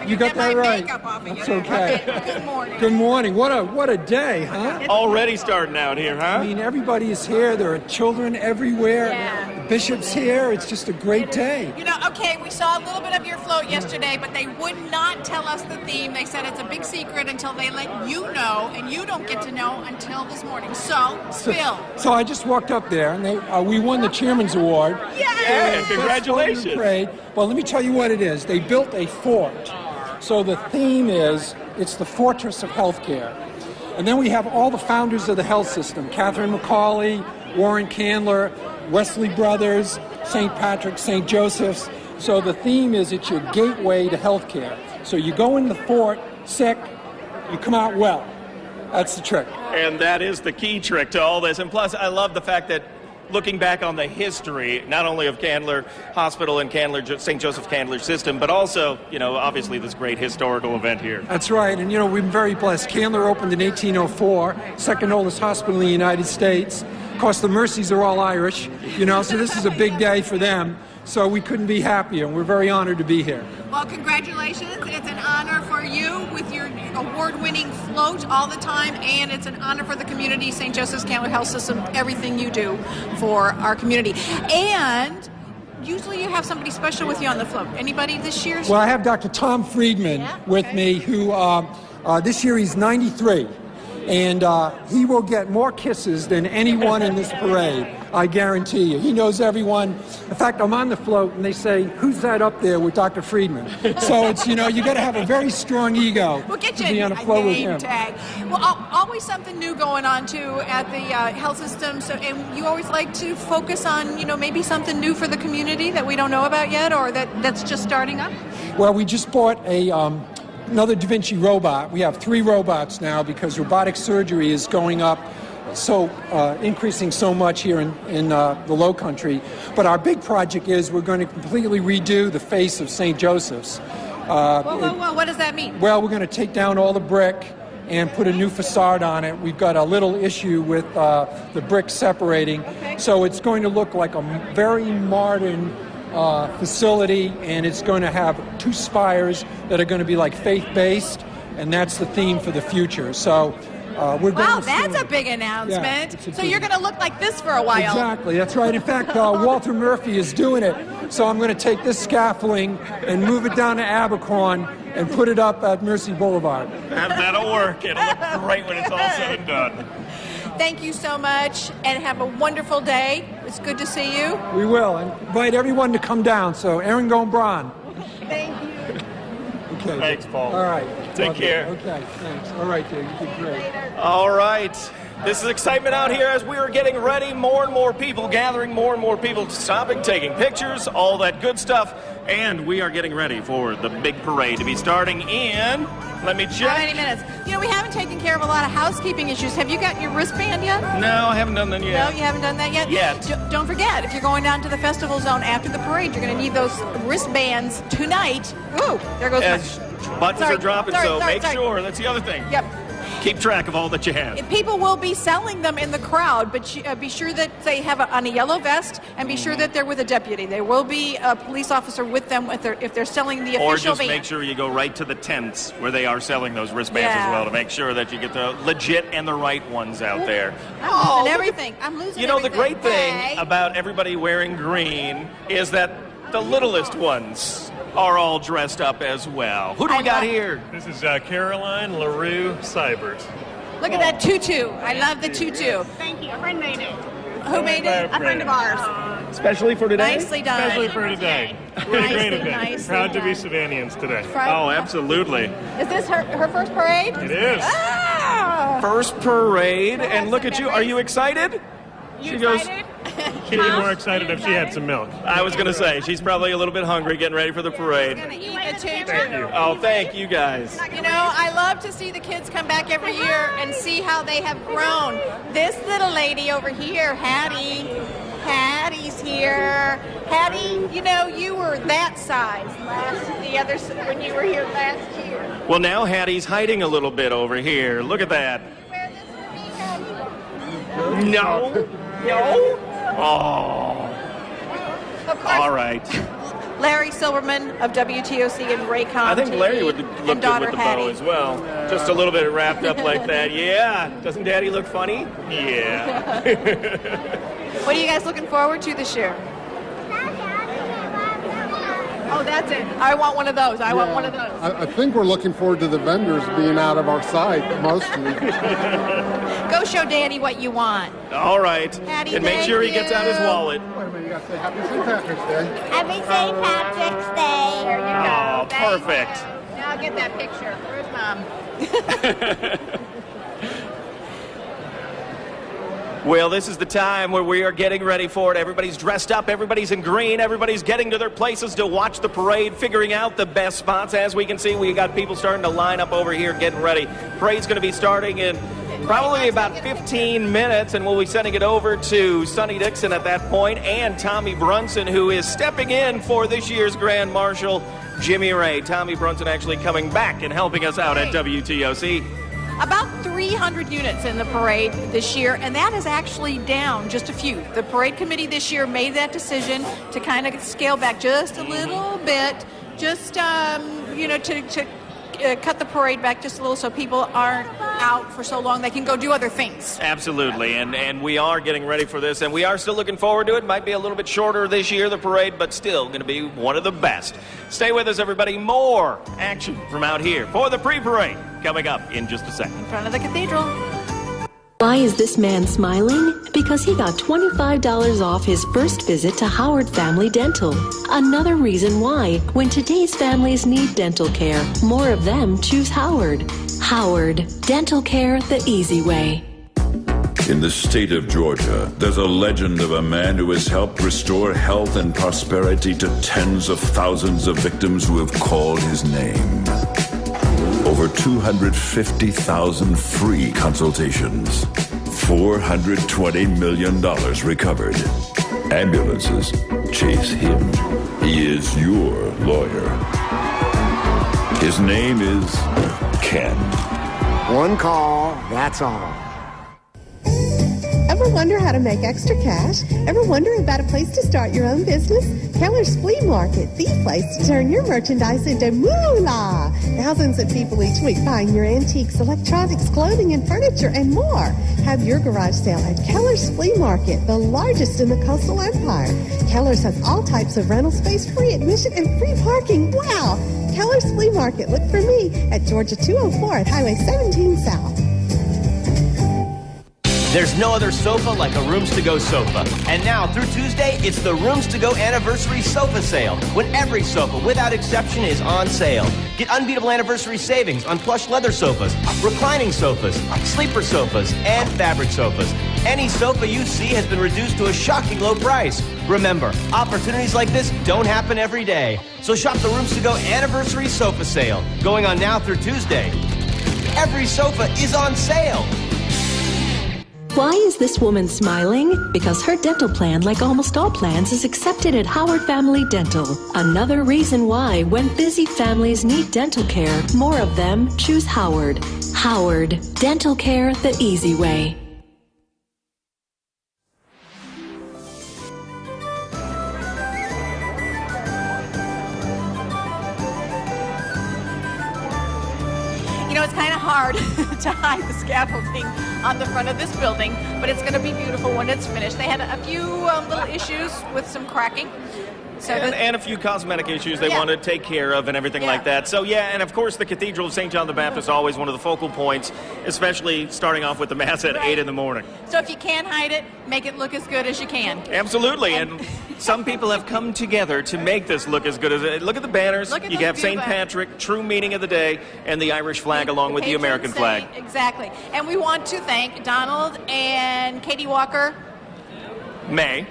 You got that right. That's okay. Good morning. Good morning. What a day, huh? Already starting out here, huh? I mean, everybody is here. There are children everywhere. Yeah. The bishop's here. It's just a great day. You know, okay, we saw a little bit of your float yesterday, but they would not tell us the theme. They said it's a big secret until they let you know, and you don't get to know until this morning. So, spill. So I just walked up there, and we won the Chairman's Award. Yeah, congratulations. Parade. Well, let me tell you what it is. They built a fort. So the theme is, it's the fortress of healthcare. And then we have all the founders of the health system, Catherine McCauley, Warren Candler, Wesley Brothers, St. Patrick, St. Joseph's. So the theme is it's your gateway to healthcare. So you go in the fort sick, you come out well. That's the trick. And that is the key trick to all this. And plus, I love the fact that looking back on the history, not only of Candler Hospital and Candler, St. Joseph Candler system, but also, you know, obviously this great historical event here. That's right. And, you know, we've been very blessed. Candler opened in 1804, second oldest hospital in the United States. Of course, the Mercies are all Irish, you know, so this is a big day for them. So we couldn't be happier, and we're very honored to be here. Well, congratulations. It's an honor for you with your award-winning float all the time, and it's an honor for the community, St. Joseph's Candler Health System, everything you do for our community. And usually you have somebody special with you on the float. Anybody this year? Well, I have Dr. Tom Friedman with me, who this year he's 93. And he will get more kisses than anyone in this parade, I guarantee you. He knows everyone. In fact, I'm on the float, and they say, who's that up there with Dr. Friedman? So it's, you know, you got to have a very strong ego to be on a float with him. Tag. Well, always something new going on, too, at the health system. So, and you always like to focus on, you know, maybe something new for the community that we don't know about yet, or that's just starting up? Well, we just bought another Da Vinci robot. We have 3 robots now because robotic surgery is going up, so increasing so much here in the Low Country. But our big project is we're going to completely redo the face of St. Joseph's. Whoa, what does that mean? Well, we're going to take down all the brick, and put a new facade on it. We've got a little issue with the bricks separating. So it's going to look like a very modern facility, and it's going to have 2 spires that are going to be like faith-based, and that's the theme for the future. So we're going Wow, to that's a big announcement. Yeah, So you're going to look like this for a while. Exactly, that's right. In fact, Walter Murphy is doing it. So I'm going to take this scaffolding and move it down to Abercorn and put it up at Mercy Boulevard. That'll work. It'll look great when it's all said and done. Thank you so much, and have a wonderful day. It's good to see you. We will. And invite everyone to come down. So Aaron Gombron. Thank you. Okay. Thanks, Paul. All right. Take care. Okay, thanks. All right, dear. You did great. All right. This is excitement out here as we are getting ready. More and more people gathering, more and more people stopping, taking pictures, all that good stuff. And we are getting ready for the big parade to be starting in, let me check. How many minutes? You know, we haven't taken care of a lot of housekeeping issues. Have you got your wristband yet? No, I haven't done that yet. No, you haven't done that yet? Yet. Don't forget, if you're going down to the festival zone after the parade, you're going to need those wristbands tonight. Ooh, there goes As buttons are dropping, so make sure. That's the other thing. Yep. Keep track of all that you have. People will be selling them in the crowd, but be sure that they have on a yellow vest, and be sure that they're with a deputy. There will be a police officer with them if they're selling the official Or just van. make sure you go right to the tents where they are selling those wristbands as well to make sure that you get the legit and the right ones out there. I'm losing everything. I'm losing You know, everything. the great thing Hey. about everybody wearing green is that the littlest ones are all dressed up as well. Who do we got here? This is Caroline LaRue Seibert. Look at that tutu. I love the tutu. Thank you. A friend made it. Who made it? A friend of ours. Especially for today? Nicely done. Especially for today. What a great event. Proud to be Savannahans today. Oh, absolutely. Is this her first parade? It is. Ah! First parade, and look at you. Are you excited? You She excited? She'd be more excited if she had some milk. I was going to say, she's probably a little bit hungry getting ready for the parade. Eat the tutu. Thank you. Oh, thank you guys. You know, I love to see the kids come back every year and see how they have grown. This little lady over here, Hattie's here. Hattie, you know, you were that size when you were here last year. Well, now Hattie's hiding a little bit over here. Look at that. No. No. Oh. Of course. All right. Larry Silverman of WTOC and Raycom I think TV, Larry would look and good daughter with the Hattie. bow as well. Just a little bit wrapped up like that. Yeah. Doesn't Daddy look funny? Yeah. What are you guys looking forward to this year? Oh, that's it. I want one of those. I want one of those. I think we're looking forward to the vendors being out of our sight, mostly. Go show Daddy what you want. All right. Hattie, And make thank sure he gets out his you. wallet. Wait a minute, you got to say Happy St. Patrick's Day. Happy St. Patrick's Day. There you go. Oh, Thank perfect. you. Now I'll get that picture. Where's Mom? Well, this is the time where we are getting ready for it. Everybody's dressed up. Everybody's in green. Everybody's getting to their places to watch the parade, figuring out the best spots. As we can see, we got people starting to line up over here getting ready. Parade's going to be starting in probably about 15 minutes, and we'll be sending it over to Sonny Dixon at that point and Tommy Brunson, who is stepping in for this year's Grand Marshal, Jimmy Ray. Tommy Brunson actually coming back and helping us out at WTOC. About 300 units in the parade this year, and that is actually down just a few. The parade committee this year made that decision to kind of scale back just a little bit, just, to cut the parade back just a little so people aren't out for so long. They can go do other things. Absolutely, and we are getting ready for this, and we are still looking forward to it. Might be a little bit shorter this year, the parade, but still going to be one of the best. Stay with us, everybody. More action from out here for the pre-parade coming up in just a second. In front of the cathedral. Why is this man smiling? Because he got $25 off his first visit to Howard Family Dental. Another reason why, when today's families need dental care, more of them choose Howard. Howard, dental care the easy way. In the state of Georgia, there's a legend of a man who has helped restore health and prosperity to tens of thousands of victims who have called his name. Over 250,000 free consultations. $420 million recovered. Ambulances chase him. He is your lawyer. His name is Ken. One call, that's all. Ever wonder how to make extra cash? Ever wonder about a place to start your own business? Keller's Flea Market, the place to turn your merchandise into moolah. Thousands of people each week buying your antiques, electronics, clothing, and furniture, and more. Have your garage sale at Keller's Flea Market, the largest in the coastal empire. Keller's has all types of rental space, free admission, and free parking. Wow! Keller's Flea Market. Look for me at Georgia 204 at Highway 17 South. There's no other sofa like a Rooms to Go sofa. And now, through Tuesday, it's the Rooms to Go Anniversary Sofa Sale, when every sofa, without exception, is on sale. Get unbeatable anniversary savings on plush leather sofas, reclining sofas, sleeper sofas, and fabric sofas. Any sofa you see has been reduced to a shocking low price. Remember, opportunities like this don't happen every day. So shop the Rooms to Go Anniversary Sofa Sale, going on now through Tuesday. Every sofa is on sale. Why is this woman smiling? Because her dental plan, like almost all plans, is accepted at Howard Family Dental. Another reason why, when busy families need dental care, more of them choose Howard. Howard, dental care the easy way. You know, it's kind of hard to hide the scaffolding on the front of this building, but it's going to be beautiful when it's finished. They had a few little issues with some cracking. So and a few cosmetic issues they want to take care of and everything like that. So, yeah, and of course the Cathedral of St. John the Baptist is always one of the focal points, especially starting off with the Mass at 8 in the morning. So if you can't hide it, make it look as good as you can. Absolutely, and some people have come together to make this look as good as it. Look at the banners. You have St. Patrick, true meaning of the day, and the Irish flag along with the American flag. Exactly. And we want to thank Donald and Katie Walker. May.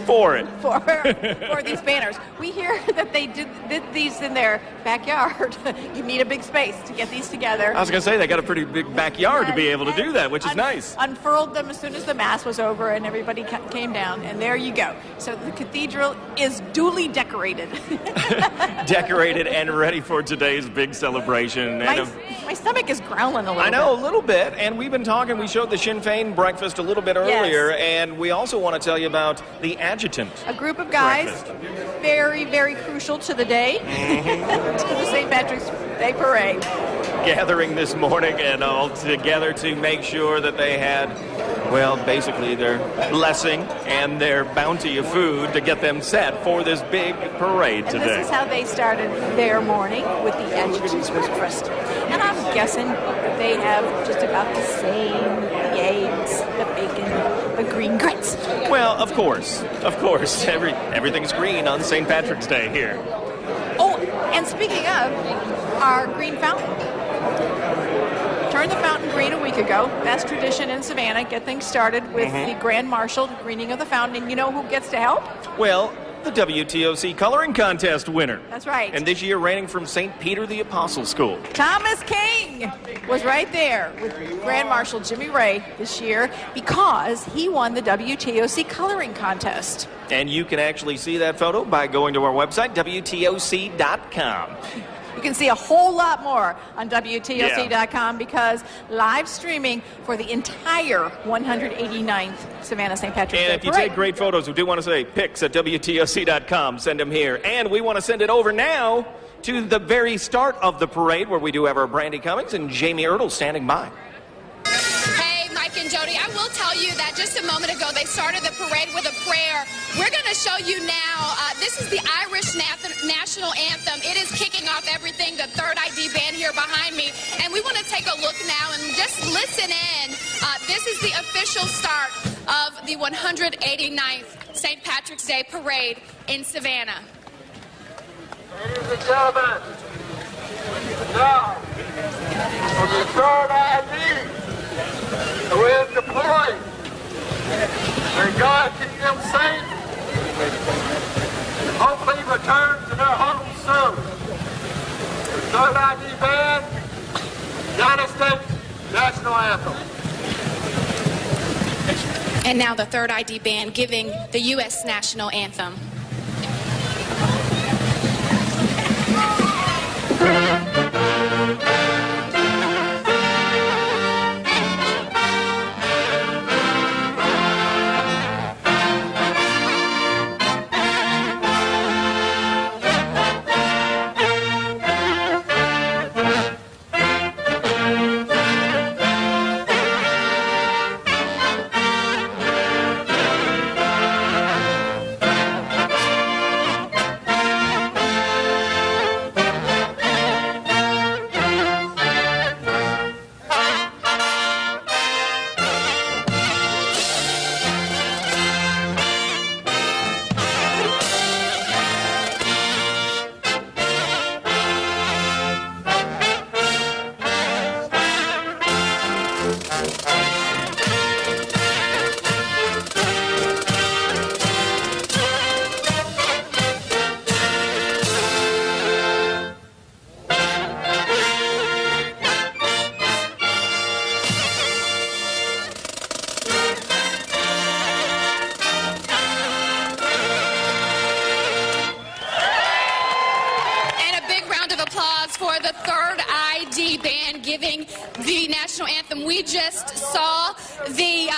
For it. For these banners. We hear that they did these in their backyard. You need a big space to get these together. I was going to say, they got a pretty big backyard to be able to do that, which is nice. Unfurled them as soon as the Mass was over and everybody came down, and there you go. So the cathedral is duly decorated. Decorated and ready for today's big celebration. My stomach is growling a little bit. I know, a little bit, and we've been talking, we showed the Sinn Féin breakfast a little bit earlier, and we also want to tell you about the adjutant. A group of guys, very, very crucial to the day, to the St. Patrick's Day Parade. Gathering this morning and all together to make sure that they had, well, basically their blessing and their bounty of food to get them set for this big parade today. And this is how they started their morning, with the adjutant's breakfast. And I'm guessing that they have just about the same, the eggs, the bacon, the green grits. Well, of course. Everything's green on St. Patrick's Day here. Oh, and speaking of our green fountain, turned the fountain green a week ago. That's tradition in Savannah. Get things started with the Grand Marshal greening of the fountain. And you know who gets to help? Well, the WTOC Coloring Contest winner. That's right. And this year reigning from St. Peter the Apostle School. Thomas King was right there with Grand Marshal Jimmy Ray this year because he won the WTOC Coloring Contest. And you can actually see that photo by going to our website, WTOC.com. You can see a whole lot more on WTOC.com because live streaming for the entire 189th Savannah St. Patrick's Day And if you Parade. take great photos, we do want to say pics at WTOC.com. Send them here. And we want to send it over now to the very start of the parade where we do have our Brandy Cummings and Jamie Ertl standing by. Hey, Mike and Jody, I will tell you that just a moment ago they started the parade with a prayer. We're going to show you now, this is the Irish National Anthem. It is kicking off everything, the Third ID band here behind me. And we want to take a look now and just listen in. This is the official start of the 189th St. Patrick's Day Parade in Savannah. Ladies and gentlemen, now, for the Third ID, we're deployed. May God keep them safe. Hopefully return to their homes soon. The Third ID Band, United States National Anthem. And now the Third ID band giving the U.S. National Anthem. for the Third ID Band giving the national anthem. We just saw the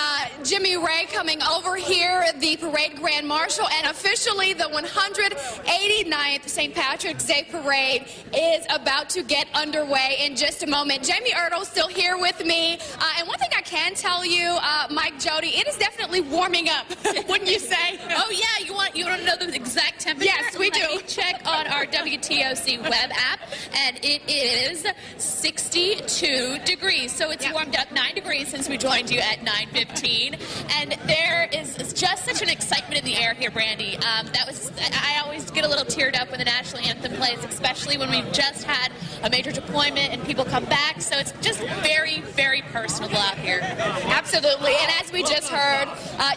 Jimmy Ray coming over here, the parade grand marshal, and officially the 189th St. Patrick's Day Parade is about to get underway in just a moment. Jamie Ertle's still here with me, and one thing I can tell you, Mike, Jody, it is definitely warming up, wouldn't you say? Oh yeah, you want to know the exact temperature? Yes, we do. Let me check on our WTOC web app, and it is 62 degrees. So it's warmed up 9 degrees since we joined you at 9:15, and there is just such an excitement in the air here, Brandy. I always get a little teared up when the national anthem plays, especially when we've just had a major deployment and people come back. So it's just very, very personable out here. Absolutely, and as we just heard,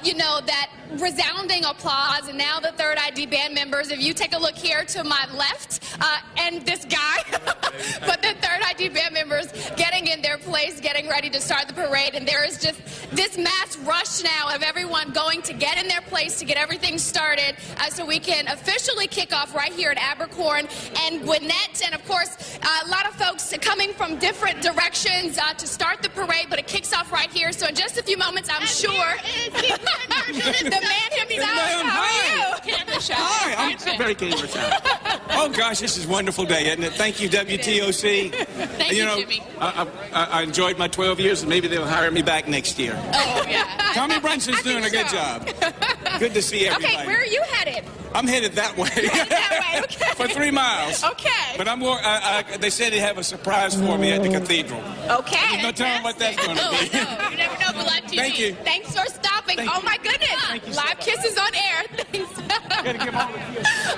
you know, that resounding applause, and now the Third ID Band members, if you take a look here to my left, and this guy, but the Third ID Band members getting in their place, getting ready to start the parade, and there is just this mass rush now of everyone going to get in their place to get everything started so we can officially kick off right here at Abercorn and Gwinnett, and of course a lot of folks coming from different directions to start the parade, but it kicks off right here, so in just a few moments I'm sure the man himself. How are you? Hi, I'm very keen for that. Oh gosh, this is a wonderful day, isn't it? Thank you, WTOC. Thank you, Jimmy. I enjoyed my 12 years, and maybe they'll hire me back next year. Oh yeah. Tommy Brunson's doing a good job. Good to see everybody. Okay, where are you headed? I'm headed that way. Okay. For 3 miles. Okay. But they said they have a surprise for me at the cathedral. Okay. No telling what that's going to be. No, you never know for live TV. Thank you. Thanks for stopping. Oh my goodness. Live kisses on air. Thanks.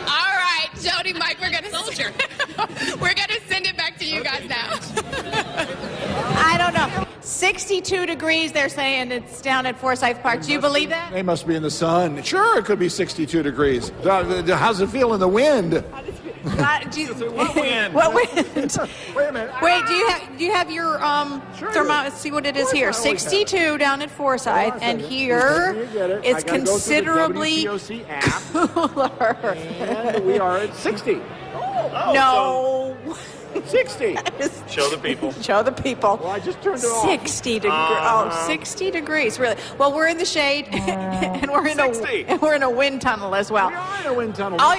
All right, Jody, Mike, we're gonna send it back to you guys now. I don't know. 62 degrees, they're saying it's down at Forsyth Park. Do you believe that? They must be in the sun. Sure, it could be 62 degrees. How's it feel in the wind? What wind? What wind? Wait a minute. Wait, do you have your thermometer? See what it is here. 62 down at Forsyth, and here it's considerably cooler. And we are at 60. No. 60. Show the people. Show the people. Well, I just turned it off. 60 degrees. Oh, 60 degrees, really. Well, we're in the shade, and we're in a wind tunnel as well. We are in a wind tunnel. All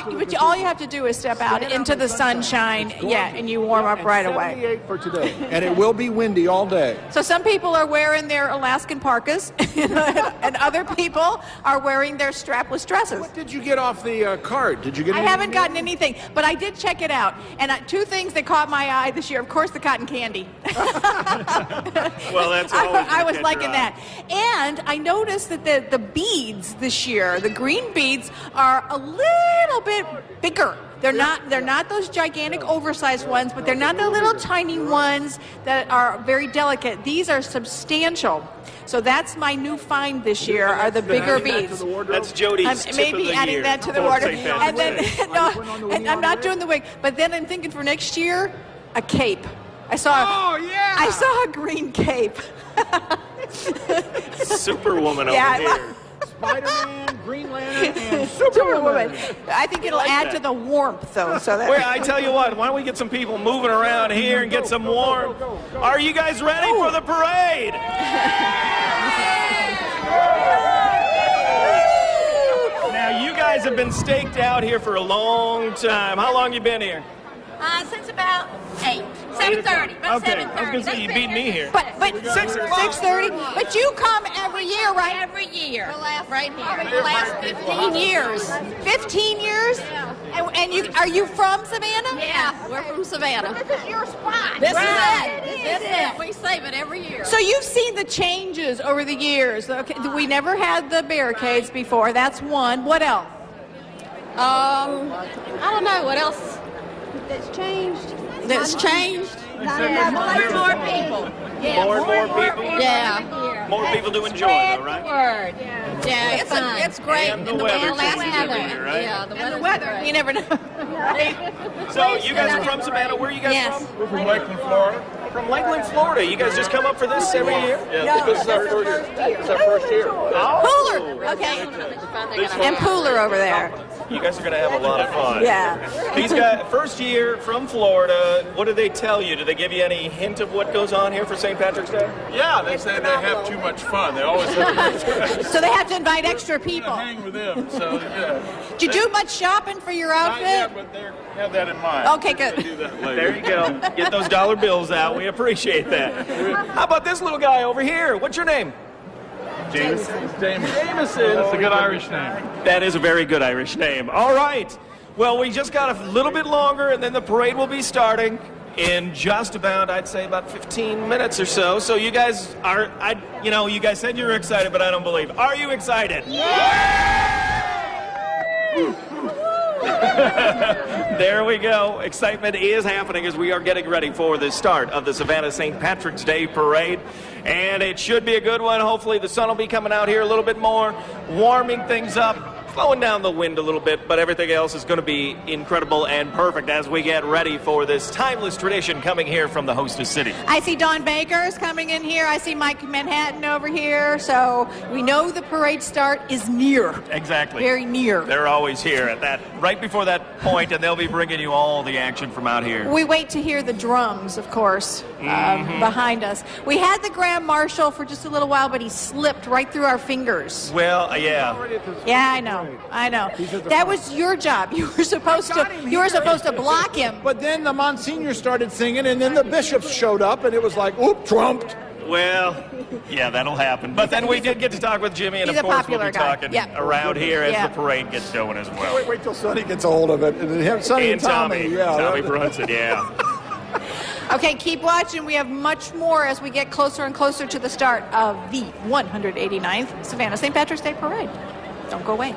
you have to do is step out into the sunshine, and you warm up right away. 78 for today, and it will be windy all day. So some people are wearing their Alaskan parkas, and other people are wearing their strapless dresses. What did you get off the cart? Did you get? I haven't gotten anything, but I did check it out, and two things that caught my eye this year. Of course, the cotton candy. Well, that's always I was liking that, and I noticed that the beads this year, the green beads, are a little bit bigger. They're not those gigantic oversized ones, but they're not the little tiny ones that are very delicate. These are substantial. So that's my new find this year, are the bigger beads. That's Jody's tip maybe of the adding year. that to the wardrobe. And then I'm not doing the wig, but then I'm thinking for next year, a cape. I saw a green cape. Superwoman over here. Spider-Man, Green Lantern, and Superwoman. I think it'll add to the warmth, though. So that. Well, I tell you what, why don't we get some people moving around here and get some warmth? Are you guys ready for the parade? Now, you guys have been staked out here for a long time. How long you been here? Since about 7:30. About Okay, 7:30. I was going to say, you beat me here. But 6:30. But you come every year, right? Every year. Right here. The last 15 years. 15 years? Yeah. And are you from Savannah? Yeah, we're from Savannah. This is your spot. This is it. This is it. We save it every year. So you've seen the changes over the years. Okay, we never had the barricades before. That's one. What else? I don't know. What else? That's changed. That's changed. More and more people. Yeah, More and more people? Yeah. More people to enjoy, though, right? Word. Yeah, it's great. And the weather last changes every year, right? Yeah, The weather. You never know. So you guys are from Savannah. Where are you guys from? We're from Lakeland, Florida. From Lakeland, Florida. You guys just come up for this every year? Yeah, this is our first year. Pooler. Okay. And Pooler over there. You guys are going to have a lot of fun. Yeah. These guys, first year from Florida, what do they tell you? Do they give you any hint of what goes on here for St. Patrick's Day? Yeah, they say they have too much fun. They always have a good time. So they have to invite extra people. Hang with them, so yeah. Did you do much shopping for your outfit? Not yet, but they have that in mind. Okay, good. We'll do that later. There you go. Get those dollar bills out. We appreciate that. How about this little guy over here? What's your name? Jameson. Jameson. That's a good Irish name. That is a very good Irish name. All right. Well, we just got a little bit longer, and then the parade will be starting in just about, I'd say, about 15 minutes or so. So you guys are, you guys said you were excited, but I don't believe. Are you excited? There we go. Excitement is happening as we are getting ready for the start of the Savannah St. Patrick's Day Parade. And it should be a good one. Hopefully the sun will be coming out here a little bit more, warming things up, slowing down the wind a little bit, but everything else is going to be incredible and perfect as we get ready for this timeless tradition coming here from the hostess city. I see Don Baker's coming in here. I see Mike Manhattan over here. So we know the parade start is near. Exactly. Very near. They're always here at that, right before that point, and they'll be bringing you all the action from out here. We wait to hear the drums, of course, behind us. We had the Grand Marshal for just a little while, but he slipped right through our fingers. Well, yeah. Yeah, I know. That was your job. You were supposed to block him. But then the Monsignor started singing, and then the bishops showed up, and it was like, oop, trumped. Well, yeah, that'll happen. But then we did get to talk with Jimmy, and He's of course we'll be guy. talking around here as the parade gets going as well. Wait till Sonny gets a hold of it. And him, Sonny and Tommy. Yeah. Tommy Brunson, yeah. Okay, keep watching. We have much more as we get closer and closer to the start of the 189th Savannah St. Patrick's Day Parade. Don't go away.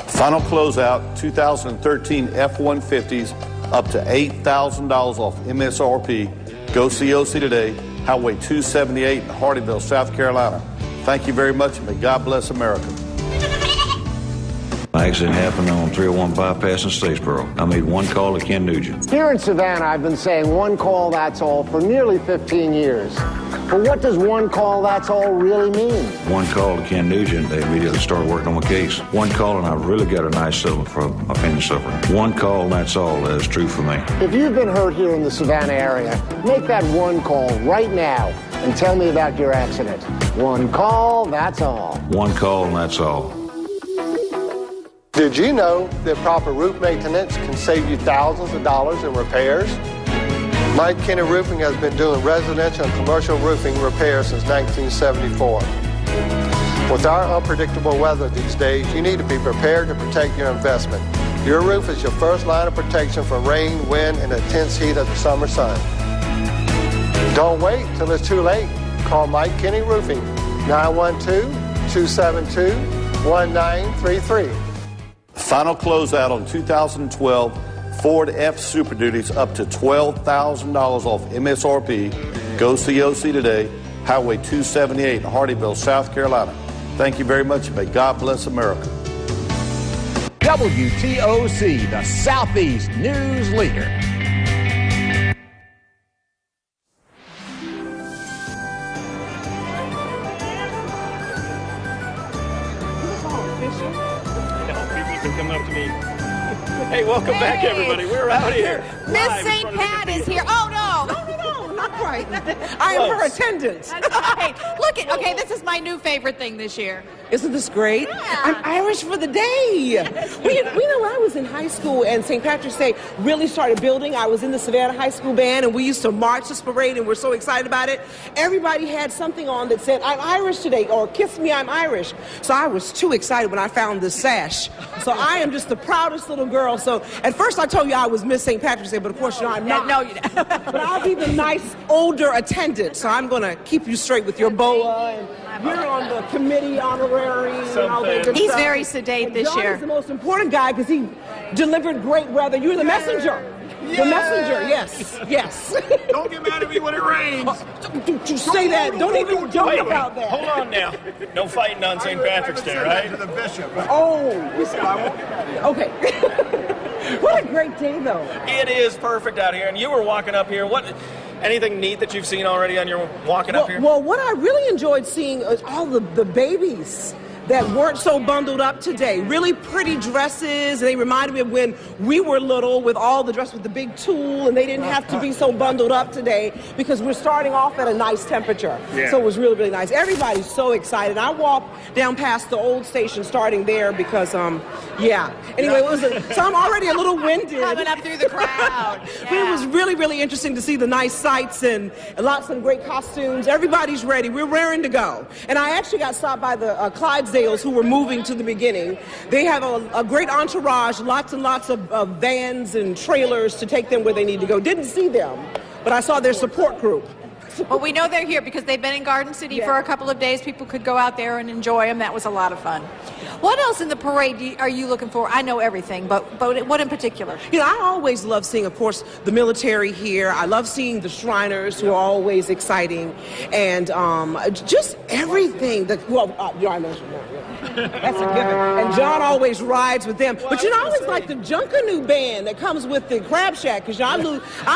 Final closeout, 2013 F-150s, up to $8,000 off MSRP. Go see OC today, Highway 278 in Hardyville, South Carolina. Thank you very much, and may God bless America. My accident happened on 301 bypass in Statesboro. I made one call to Ken Nugent. Here in Savannah, I've been saying one call, that's all for nearly 15 years. But what does one call, that's all really mean? One call to Ken Nugent, they immediately started working on my case. One call and I really got a nice settlement for my pain suffering. One call, and that's all that is true for me. If you've been hurt here in the Savannah area, make that one call right now and tell me about your accident. One call, that's all. One call, and that's all. Did you know that proper roof maintenance can save you thousands of dollars in repairs? Mike Kenny Roofing has been doing residential and commercial roofing repairs since 1974. With our unpredictable weather these days, you need to be prepared to protect your investment. Your roof is your first line of protection from rain, wind, and the intense heat of the summer sun. Don't wait till it's too late. Call Mike Kenny Roofing, 912-272-1933. Final closeout on 2012 Ford F Super Duties, up to $12,000 off MSRP. Go see OC today, Highway 278 in Hardyville, South Carolina. Thank you very much, and may God bless America. WTOC, the Southeast News Leader. Coming up to me. Hey, welcome back, everybody. We're out here. Miss St. Pat is here. Oh, no. No, not quite. I am her attendant. That's right. Look at, okay, this is my new favorite thing this year. Isn't this great? Yeah. I'm Irish for the day. We know when I was in high school and St. Patrick's Day really started building, I was in the Savannah High School band and we used to march this parade and we're so excited about it. Everybody had something on that said, I'm Irish today, or kiss me, I'm Irish. So I was too excited when I found this sash. So I am just the proudest little girl. So at first I told you I was Miss St. Patrick's Day, but of course you know I'm not. No, you don't. But I'll be the nice older attendant. So I'm going to keep you straight with your boa, and you're on the committee honorary. And all that good He's stuff. very sedate this John year. is the most important guy because he delivered great weather. You're the messenger. The messenger, yes. Don't get mad at me when it rains. Don't you say that. Don't even joke about that. Hold on now. No fighting on St. Patrick's Day, right? The bishop. Oh, okay. What a great day, though. It is perfect out here, and you were walking up here. What? Anything neat that you've seen already on your walking up here? Well, what I really enjoyed seeing is all the babies that weren't so bundled up today. Really pretty dresses. They reminded me of when we were little with all the dress with the big tulle, and they didn't have to be so bundled up today because we're starting off at a nice temperature. Yeah. So it was really, really nice. Everybody's so excited. I walked down past the old station starting there because, yeah. Anyway, so I'm already a little winded. Coming up through the crowd. But it was really, really interesting to see the nice sights and lots of great costumes. Everybody's ready. We're raring to go. And I actually got stopped by the Clydesdales who were moving to the beginning. They have a great entourage, lots and lots of vans and trailers to take them where they need to go. Didn't see them, but I saw their support group. Well, we know they're here because they've been in Garden City for a couple of days. People could go out there and enjoy them. That was a lot of fun. What else in the parade are you looking for? I know everything, but what in particular? You know, I always love seeing, of course, the military here. I love seeing the Shriners, who are always exciting, and just everything. I mentioned that. Yeah. That's a given. And John always rides with them. But you know, I always like the Junkanoo band that comes with the Crab Shack, because I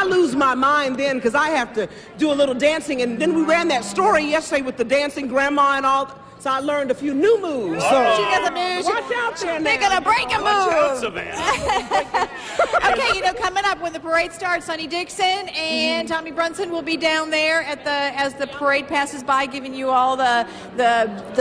lose my mind then because I have to do a little dancing. And then we ran that story yesterday with the dancing grandma and all. So I learned a few new moves. So she doesn't move. Watch out there. They're going to break a move. Watch out, Savannah. Okay, you know, coming up when the parade starts, Sonny Dixon and Tommy Brunson will be down there as the parade passes by, giving you all the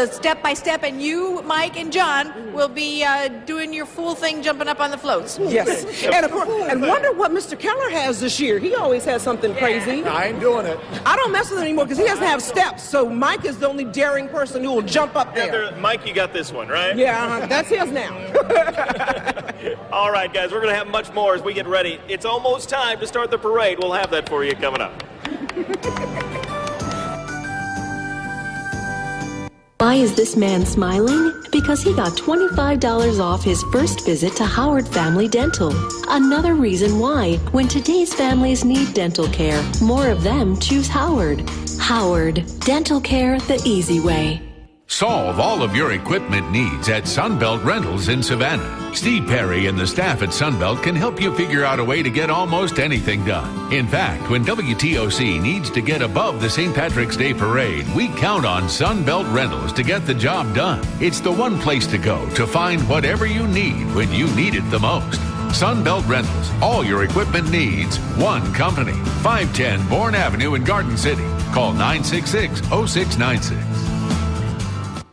step by step, and you, Mike, and John will be doing your full thing, jumping up on the floats. Yes, and of course, and wonder what Mr. Keller has this year. He always has something crazy. I ain't doing it. I don't mess with him anymore because he doesn't have steps. So Mike is the only daring person who will jump up there. Mike, you got this one, right? Yeah, that's his now. All right, guys, we're going to have much more as we get ready. It's almost time to start the parade. We'll have that for you coming up. Why is this man smiling? Because he got $25 off his first visit to Howard Family Dental. Another reason why, when today's families need dental care, more of them choose Howard. Howard, dental care the easy way. Solve all of your equipment needs at Sunbelt Rentals in Savannah. Steve Perry and the staff at Sunbelt can help you figure out a way to get almost anything done. In fact, when WTOC needs to get above the St. Patrick's Day Parade, we count on Sunbelt Rentals to get the job done. It's the one place to go to find whatever you need when you need it the most. Sunbelt Rentals, all your equipment needs, one company. 510 Bourne Avenue in Garden City. Call 966-0696.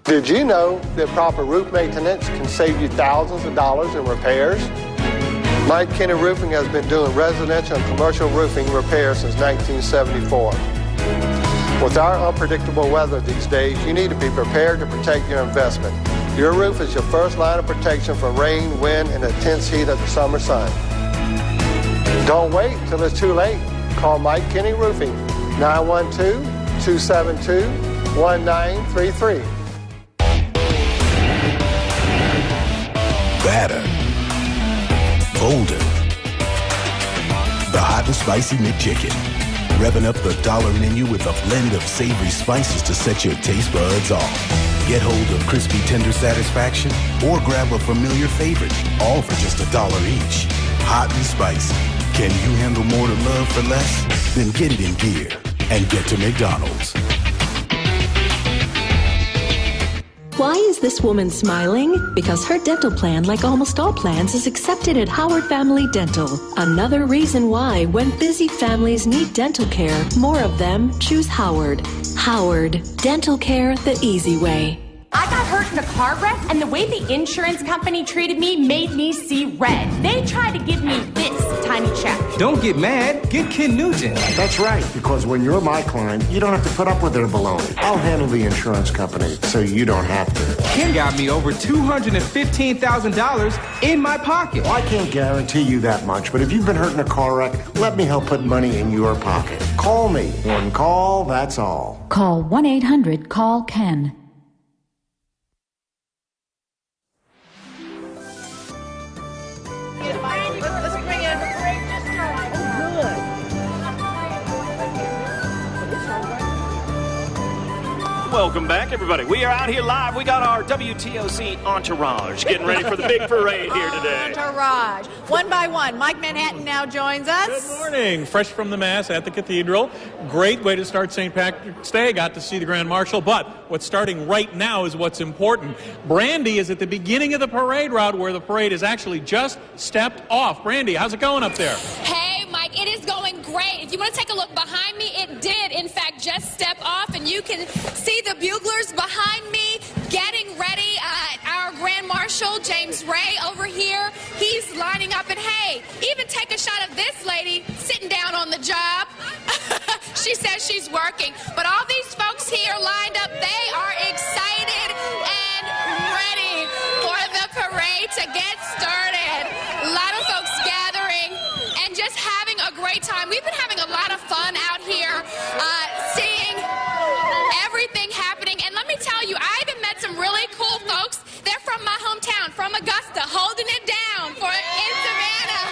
Did you know that proper roof maintenance can save you thousands of dollars in repairs? Mike Kenny Roofing has been doing residential and commercial roofing repairs since 1974. With our unpredictable weather these days, you need to be prepared to protect your investment. Your roof is your first line of protection from rain, wind, and the intense heat of the summer sun. Don't wait till it's too late. Call Mike Kenny Roofing, 912-272-1933. Better, bolder, the hot and spicy McChicken. Revving up the dollar menu with a blend of savory spices to set your taste buds off. Get hold of crispy tender satisfaction or grab a familiar favorite, all for just $1 each. Hot and spicy. Can you handle more to love for less? Then get it in gear and get to McDonald's. Why is this woman smiling? Because her dental plan, like almost all plans, is accepted at Howard Family Dental. Another reason why, when busy families need dental care, more of them choose Howard. Howard, dental care the easy way. I got hurt in a car wreck, and the way the insurance company treated me made me see red. They tried to give me this tiny check. Don't get mad. Get Ken Nugent. That's right, because when you're my client, you don't have to put up with their baloney. I'll handle the insurance company, so you don't have to. Ken got me over $215,000 in my pocket. Well, I can't guarantee you that much, but if you've been hurt in a car wreck, let me help put money in your pocket. Call me. One call, that's all. Call 1-800-CALL-KEN. Let's bring in. Welcome back, everybody. We are out here live. We got our WTOC entourage getting ready for the big parade here today. Entourage. One by one, Mike Manhattan now joins us. Good morning. Fresh from the Mass at the Cathedral. Great way to start St. Patrick's Day. Got to see the Grand Marshal, but what's starting right now is what's important. Brandy is at the beginning of the parade route where the parade is actually just stepped off. Brandy, how's it going up there? Hey, Mike, it is going great. If you want to take a look behind me, it did, in fact, just step off, and you can see the buglers behind me getting ready. Our Grand Marshal, James Ray, over here, he's lining up, and hey, even take a shot of this lady sitting down on the job. She says she's working, but all these folks here lined up, they are excited and ready for the parade to get started. A lot of folks gathering and just having a great time. We've been having a lot of fun out here, seeing everything happening. And let me tell you, I even met some really cool folks. They're from my hometown, from Augusta, holding it down in Savannah.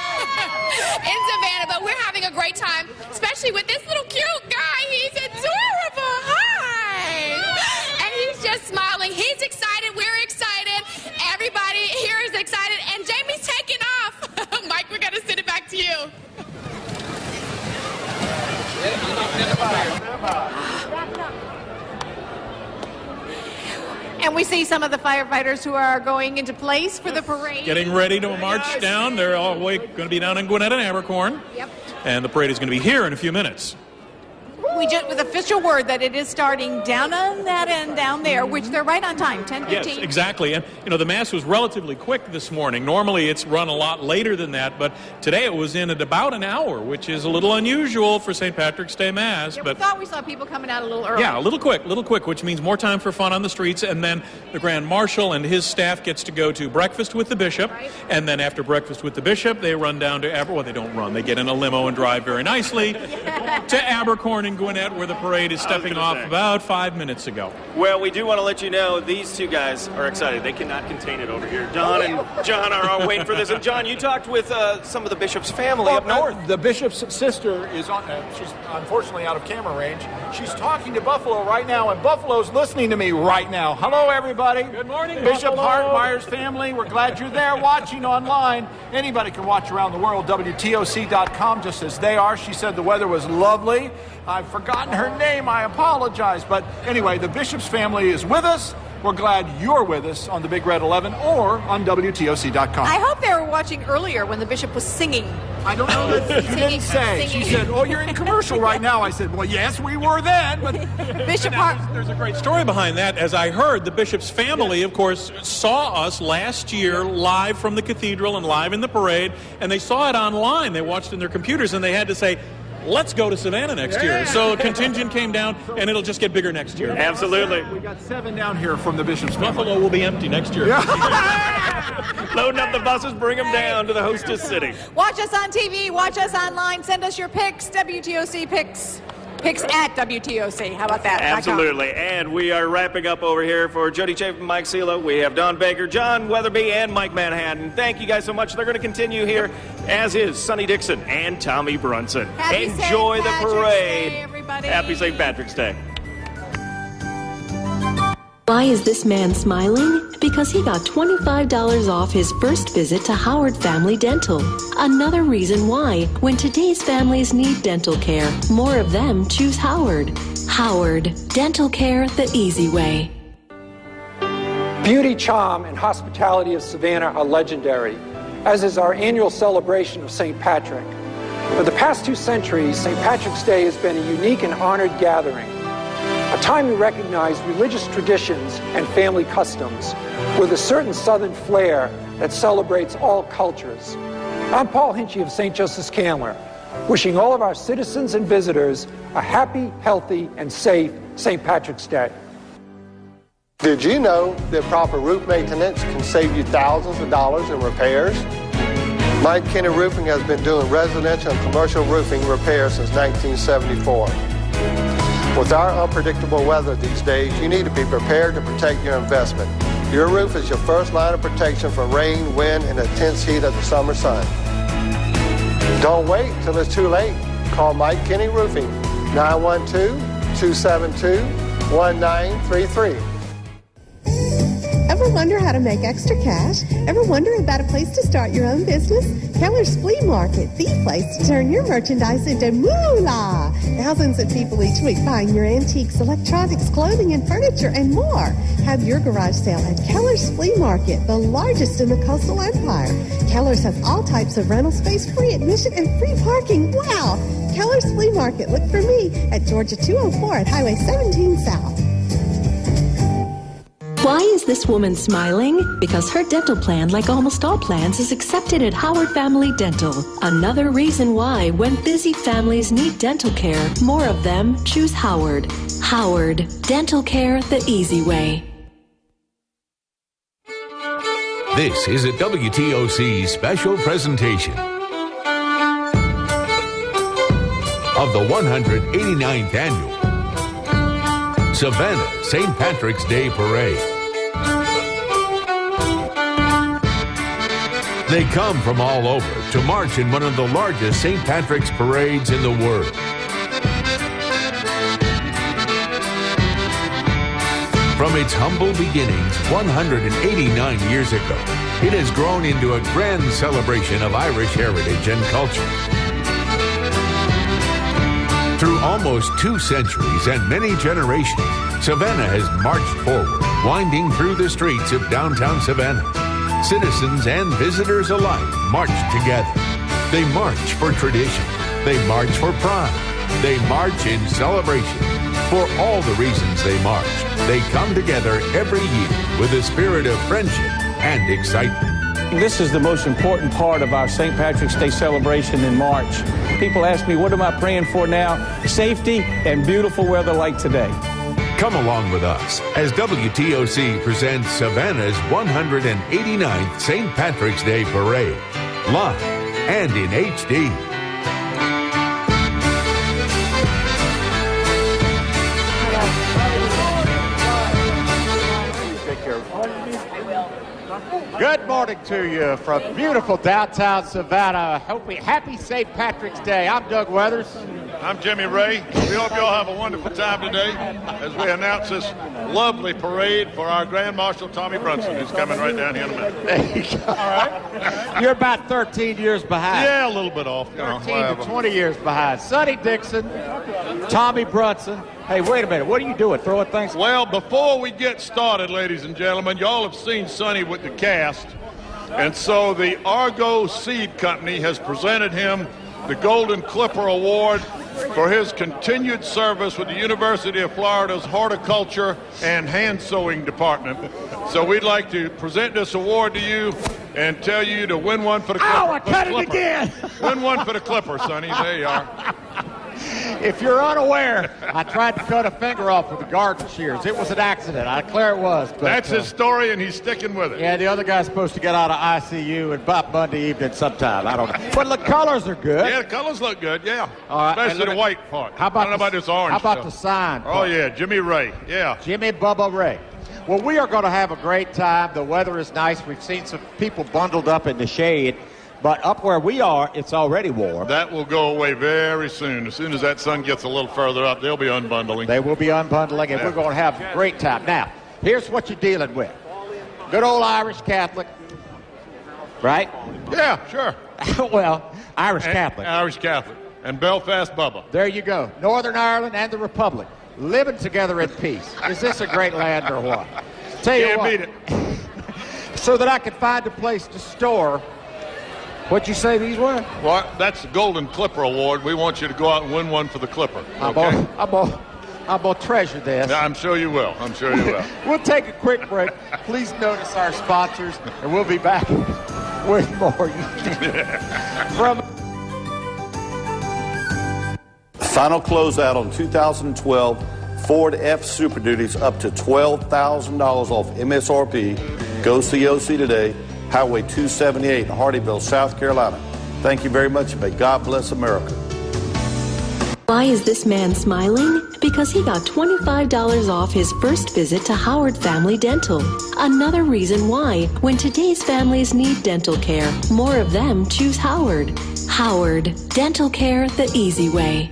In Savannah, but we're having a great time, especially with this little cute guy. He's adorable. Hi. And he's just smiling. He's excited. We're excited. Everybody here is excited. And Jamie's taking off. Mike, we're going to send it back to you. And we see some of the firefighters who are going into place for the parade. Getting ready to march down. They're all going to be down in Gwinnett and Abercorn. Yep. And the parade is going to be here in a few minutes. We just, with official word that it is starting down on that end down there, which they're right on time, 10:15. Yes, exactly. And, you know, the Mass was relatively quick this morning. Normally it's run a lot later than that, but today it was in at about an hour, which is a little unusual for St. Patrick's Day Mass. Yeah, but we thought we saw people coming out a little early. Yeah, a little quick, which means more time for fun on the streets. And then the Grand Marshal and his staff gets to go to breakfast with the bishop. Right. And then after breakfast with the bishop, they run down to well, they don't run. They get in a limo and drive very nicely to Abercorn and Gwinnett, where the parade is stepping off about 5 minutes ago. Well, we do want to let you know these two guys are excited. They cannot contain it over here. Don and John are waiting for this. And John, you talked with some of the bishop's family up north. The bishop's sister is on. She's unfortunately out of camera range. She's talking to Buffalo right now, and Buffalo's listening to me right now. Hello, everybody. Good morning, Bishop Buffalo. Hartmeyer's family. We're glad you're there watching online. Anybody can watch around the world. WTOC.com, just as they are. She said the weather was lovely. I've forgotten her name. I apologize. But anyway, the bishop's family is with us. We're glad you're with us on the Big Red 11 or on WTOC.com. I hope they were watching earlier when the bishop was singing. I don't know that she didn't say. She said, "Oh, you're in commercial right now." I said, "Well, yes, we were then." But Bishop there's a great story behind that. As I heard, the bishop's family, of course, saw us last year live from the cathedral and live in the parade, and they saw it online. They watched in their computers, and they had to say, let's go to Savannah next year. So a contingent came down, and it'll just get bigger next year. Absolutely. We got 7 down here from the bishop's family. Buffalo will be empty next year. Loading up the buses, bring them down to the hostess city. Watch us on TV, watch us online, send us your pics, WTOC pics. Pics at WTOC. How about that? Absolutely. And we are wrapping up over here for Jody Chapin, Mike Silo. We have Don Baker, John Weatherby, and Mike Manhattan. Thank you guys so much. They're going to continue here, as is Sonny Dixon and Tommy Brunson. Enjoy the parade. Happy St. Patrick's Day. Why is this man smiling? Because he got $25 off his first visit to Howard Family Dental. Another reason why, when today's families need dental care, more of them choose Howard. Howard, dental care the easy way. Beauty, charm, and hospitality of Savannah are legendary, as is our annual celebration of St. Patrick. For the past 2 centuries, St. Patrick's Day has been a unique and honored gathering, a time to recognize religious traditions and family customs with a certain Southern flair that celebrates all cultures. I'm Paul Hinchy of St. Joseph's Candler, wishing all of our citizens and visitors a happy, healthy, and safe St. Patrick's Day. Did you know that proper roof maintenance can save you thousands of dollars in repairs? Mike Kenny Roofing has been doing residential and commercial roofing repairs since 1974. With our unpredictable weather these days, you need to be prepared to protect your investment. Your roof is your first line of protection from rain, wind, and the intense heat of the summer sun. Don't wait till it's too late. Call Mike Kenny Roofing, 912-272 1933. Ever wonder how to make extra cash? Ever wonder about a place to start your own business? Keller's Flea Market, the place to turn your merchandise into moolah. Thousands of people each week buying your antiques, electronics, clothing, and furniture, and more. Have your garage sale at Keller's Flea Market, the largest in the coastal empire. Keller's has all types of rental space, free admission, and free parking. Wow! Keller's Flea Market. Look for me at Georgia 204 at Highway 17 South. Why is this woman smiling? Because her dental plan, like almost all plans, is accepted at Howard Family Dental. Another reason why, when busy families need dental care, more of them choose Howard. Howard, dental care the easy way. This is a WTOC special presentation of the 189th Annual Savannah St. Patrick's Day Parade. They come from all over to march in one of the largest St. Patrick's parades in the world. From its humble beginnings 189 years ago, it has grown into a grand celebration of Irish heritage and culture. Through almost 2 centuries and many generations, Savannah has marched forward, winding through the streets of downtown Savannah. Citizens and visitors alike march together. They march for tradition. They march for pride. They march in celebration. For all the reasons they march, they come together every year with a spirit of friendship and excitement. This is the most important part of our St. Patrick's Day celebration in March. People ask me, what am I praying for now? Safety and beautiful weather like today. Come along with us as WTOC presents Savannah's 189th St. Patrick's Day Parade, live and in HD. Good morning to you from beautiful downtown Savannah. Happy St. Patrick's Day. I'm Doug Weathers. I'm Jimmy Ray. We hope you all have a wonderful time today as we announce this lovely parade for our Grand Marshal Tommy Brunson, who's coming right down here in a minute. There you go. All right. You're about 13 years behind. Yeah, a little bit off. 13 to 20 years behind. Sonny Dixon, Tommy Brunson. Hey, wait a minute. What are you doing? Throwing things? Well, before we get started, ladies and gentlemen, y'all have seen Sonny with the cast. And so the Argo Seed Company has presented him the Golden Clipper Award for his continued service with the University of Florida's Horticulture and Hand Sewing Department. So we'd like to present this award to you and tell you to win one for the Clipper. Oh, I cut it again! Win one for the Clipper, Sonny. There you are. If you're unaware, I tried to cut a finger off with the garden shears. It was an accident. I declare it was. But, that's his story, and he's sticking with it. Yeah, the other guy's supposed to get out of ICU and Bob Monday evening sometime. I don't know. But the colors are good. Yeah, the colors look good, yeah. All right, especially the white part. How about I don't know about this orange How about stuff. the sign part? Oh, yeah, Jimmy Ray, yeah. Jimmy Bubba Ray. Well, we are going to have a great time. The weather is nice. We've seen some people bundled up in the shade. But up where we are, it's already warm. That will go away very soon. As soon as that sun gets a little further up, they'll be unbundling. They will be unbundling, and we're going to have a great time. Now, here's what you're dealing with. Good old Irish Catholic, right? Yeah, sure. Well, Irish Catholic. Irish Catholic. And Belfast Bubba. There you go. Northern Ireland and the Republic living together in peace. Is this a great land or what? Tell you Can't what. beat it. So that I can find a place to store. What'd you say these were? Well, that's the Golden Clipper Award. We want you to go out and win one for the Clipper. Okay? I'm going to treasure this. Yeah, I'm sure you will. I'm sure you will. We'll take a quick break. Please notice our sponsors, and we'll be back with more. From Final closeout on 2012 Ford F Super Duties up to $12,000 off MSRP. Go see OC today. Highway 278 in Hardyville, South Carolina. Thank you very much, and may God bless America. Why is this man smiling? Because he got $25 off his first visit to Howard Family Dental. Another reason why, when today's families need dental care, more of them choose Howard. Howard, dental care the easy way.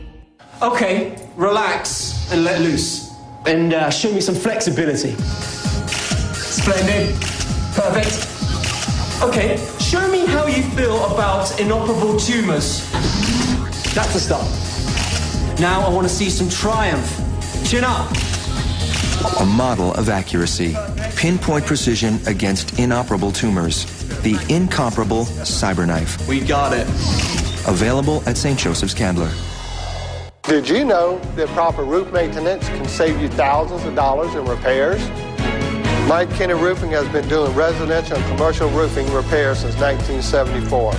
Okay, relax and let loose. and show me some flexibility. Splendid. Perfect. Okay, show me how you feel about inoperable tumors. That's a start. Now I want to see some triumph. Chin up. A model of accuracy. Pinpoint precision against inoperable tumors. The incomparable CyberKnife. We got it. Available at St. Joseph's Candler. Did you know that proper roof maintenance can save you thousands of dollars in repairs? Mike Kenny Roofing has been doing residential and commercial roofing repairs since 1974.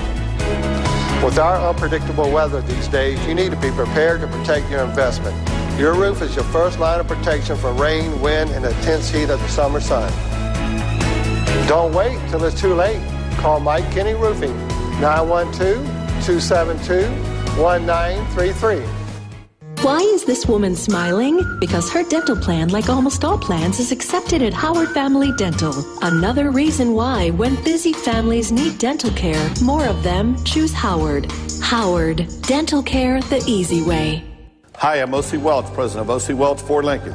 With our unpredictable weather these days, you need to be prepared to protect your investment. Your roof is your first line of protection from rain, wind, and the intense heat of the summer sun. Don't wait till it's too late. Call Mike Kenny Roofing, 912-272-1933. Why is this woman smiling? Because her dental plan, like almost all plans, is accepted at Howard Family Dental. Another reason why, when busy families need dental care, more of them choose Howard. Howard, dental care the easy way. Hi, I'm O.C. Welch, president of O.C. Welch Ford Lincoln.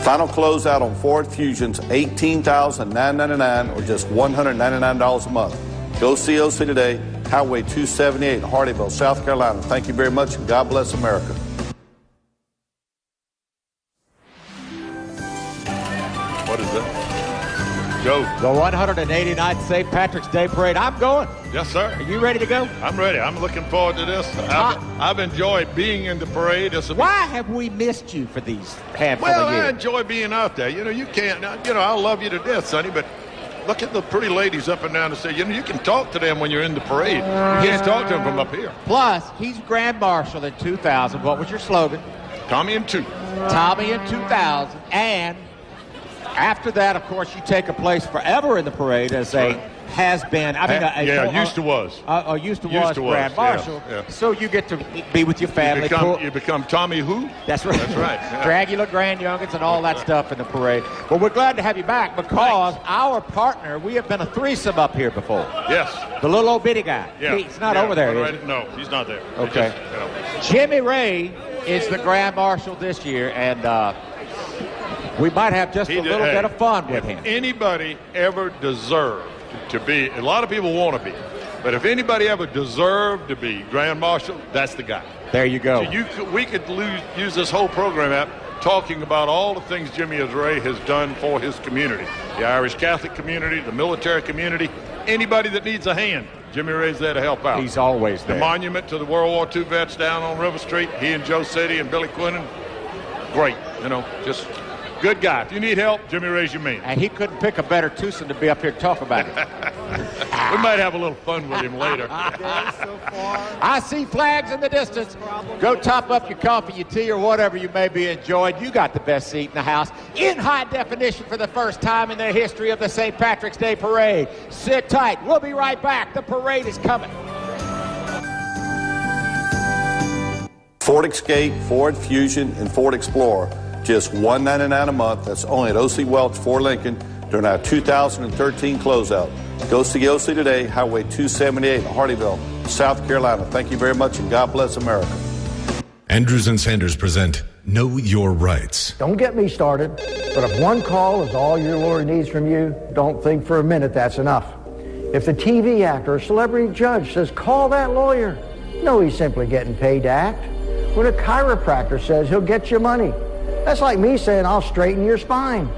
Final closeout on Ford Fusions, $18,999 or just $199 a month. Go see O.C. today, Highway 278 in Hardyville, South Carolina. Thank you very much, and God bless America. What is that? Joe. The 189th St. Patrick's Day Parade. I'm going. Yes, sir. Are you ready to go? I'm ready. I'm looking forward to this. I've enjoyed being in the parade. Why have we missed you for these handful of years? I enjoy being out there. You know, you can't, I love you to death, Sonny, but look at the pretty ladies up and down the stage. You can talk to them when you're in the parade. You can't talk to them from up here. Plus, he's Grand Marshal in 2000. What was your slogan? Tommy in 2. Tommy in 2000. And after that, of course, you take a place forever in the parade as a has-been. Used to was Grand Marshal. Yeah. So you get to be with your family. You become Tommy who? That's right. That's right. Yeah. Dragula, Grand Youngins, and all that stuff in the parade. Well, we're glad to have you back because our partner, we have been a threesome up here before. Yes. The little old bitty guy. Yeah. He's not over there, is he? No, he's not there. Okay. Jimmy Ray is the Grand Marshal this year, and we might have just a little bit of fun with him. Anybody ever deserved to be, a lot of people want to be, but if anybody ever deserved to be Grand Marshal, that's the guy. There you go. So we could use this whole program out talking about all the things Jimmy Ray has done for his community, the Irish Catholic community, the military community, anybody that needs a hand. Jimmy Ray's there to help out. He's always there. The monument to the World War II vets down on River Street, he and Joe City and Billy Quinnen, great, just good guy. If you need help, Jimmy Ray's your man. And he couldn't pick a better twosome to be up here to talk about it. We might have a little fun with him later. I see flags in the distance. Go top up your coffee, your tea, or whatever you may be enjoying. You got the best seat in the house in high definition for the first time in the history of the St. Patrick's Day Parade. Sit tight. We'll be right back. The parade is coming. Ford Escape, Ford Fusion, and Ford Explorer. Just $199 a month. That's only at O.C. Welch Ford Lincoln during our 2013 closeout. Go see O.C. today, Highway 278 in Hardyville, South Carolina. Thank you very much, and God bless America. Andrews and Sanders present Know Your Rights. Don't get me started, but if one call is all your lawyer needs from you, don't think for a minute that's enough. If the TV actor or celebrity judge says, call that lawyer, no, he's simply getting paid to act. When a chiropractor says he'll get you money, that's like me saying I'll straighten your spine.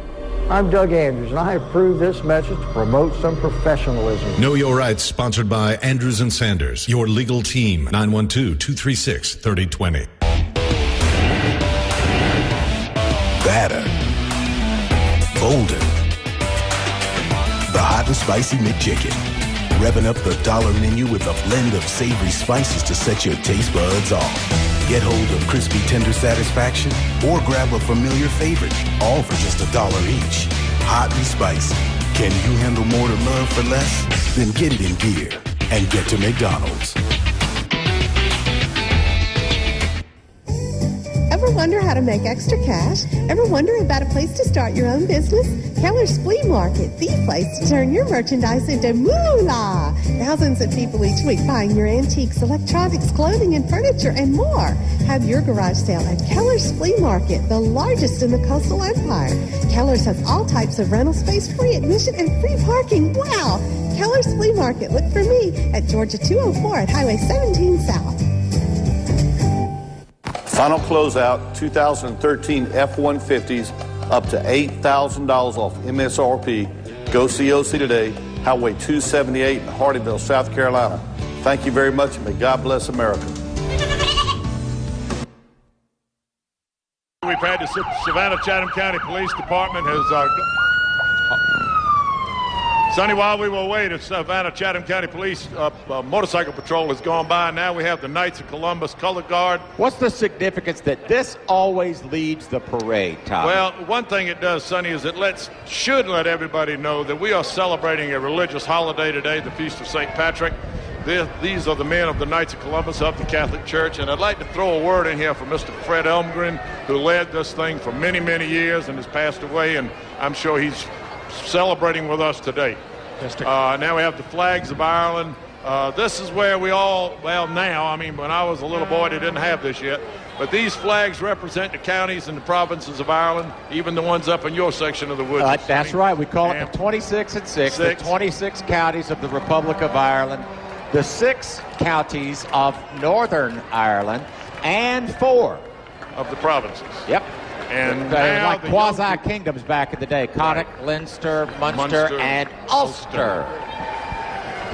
I'm Doug Andrews, and I approve this message to promote some professionalism. Know Your Rights, sponsored by Andrews and Sanders, your legal team, 912-236-3020. Batter. Bolder. The hot and spicy McChicken. Revving up the dollar menu with a blend of savory spices to set your taste buds off. Get hold of crispy tender satisfaction or grab a familiar favorite, all for just $1 each. Hot and spicy. Can you handle more to love for less? Then get it in gear and get to McDonald's. Ever wonder how to make extra cash? Ever wonder about a place to start your own business? Keller's Flea Market, the place to turn your merchandise into moolah. Thousands of people each week buying your antiques, electronics, clothing, and furniture, and more. Have your garage sale at Keller's Flea Market, the largest in the coastal empire. Keller's has all types of rental space, free admission, and free parking. Wow! Keller's Flea Market. Look for me at Georgia 204 at Highway 17 South. Final closeout 2013 F-150s up to $8,000 off MSRP. Go see OC today, Highway 278 in Hardyville, South Carolina. Thank you very much, and may God bless America. We've had the Savannah Chatham County Police Department has Sonny, while we were away, the Savannah Chatham County Police motorcycle patrol has gone by. Now we have the Knights of Columbus Color Guard. What's the significance that this always leads the parade, Tom? Well, one thing it does, Sonny, is it should let everybody know that we are celebrating a religious holiday today, the Feast of St. Patrick. These are the men of the Knights of Columbus of the Catholic Church, and I'd like to throw a word in here for Mr. Fred Elmgren, who led this thing for many, many years and has passed away, and I'm sure he's celebrating with us today. Now we have the flags of Ireland. This is where we all, now, I mean, when I was a little boy, they didn't have this yet, but these flags represent the counties and the provinces of Ireland, even the ones up in your section of the woods. That's right. We call it the 26 and 6, the 26 counties of the Republic of Ireland, the 6 counties of Northern Ireland, and 4 of the provinces. Yep. And like quasi-kingdoms back in the day. Connacht, Leinster, Munster, and Ulster.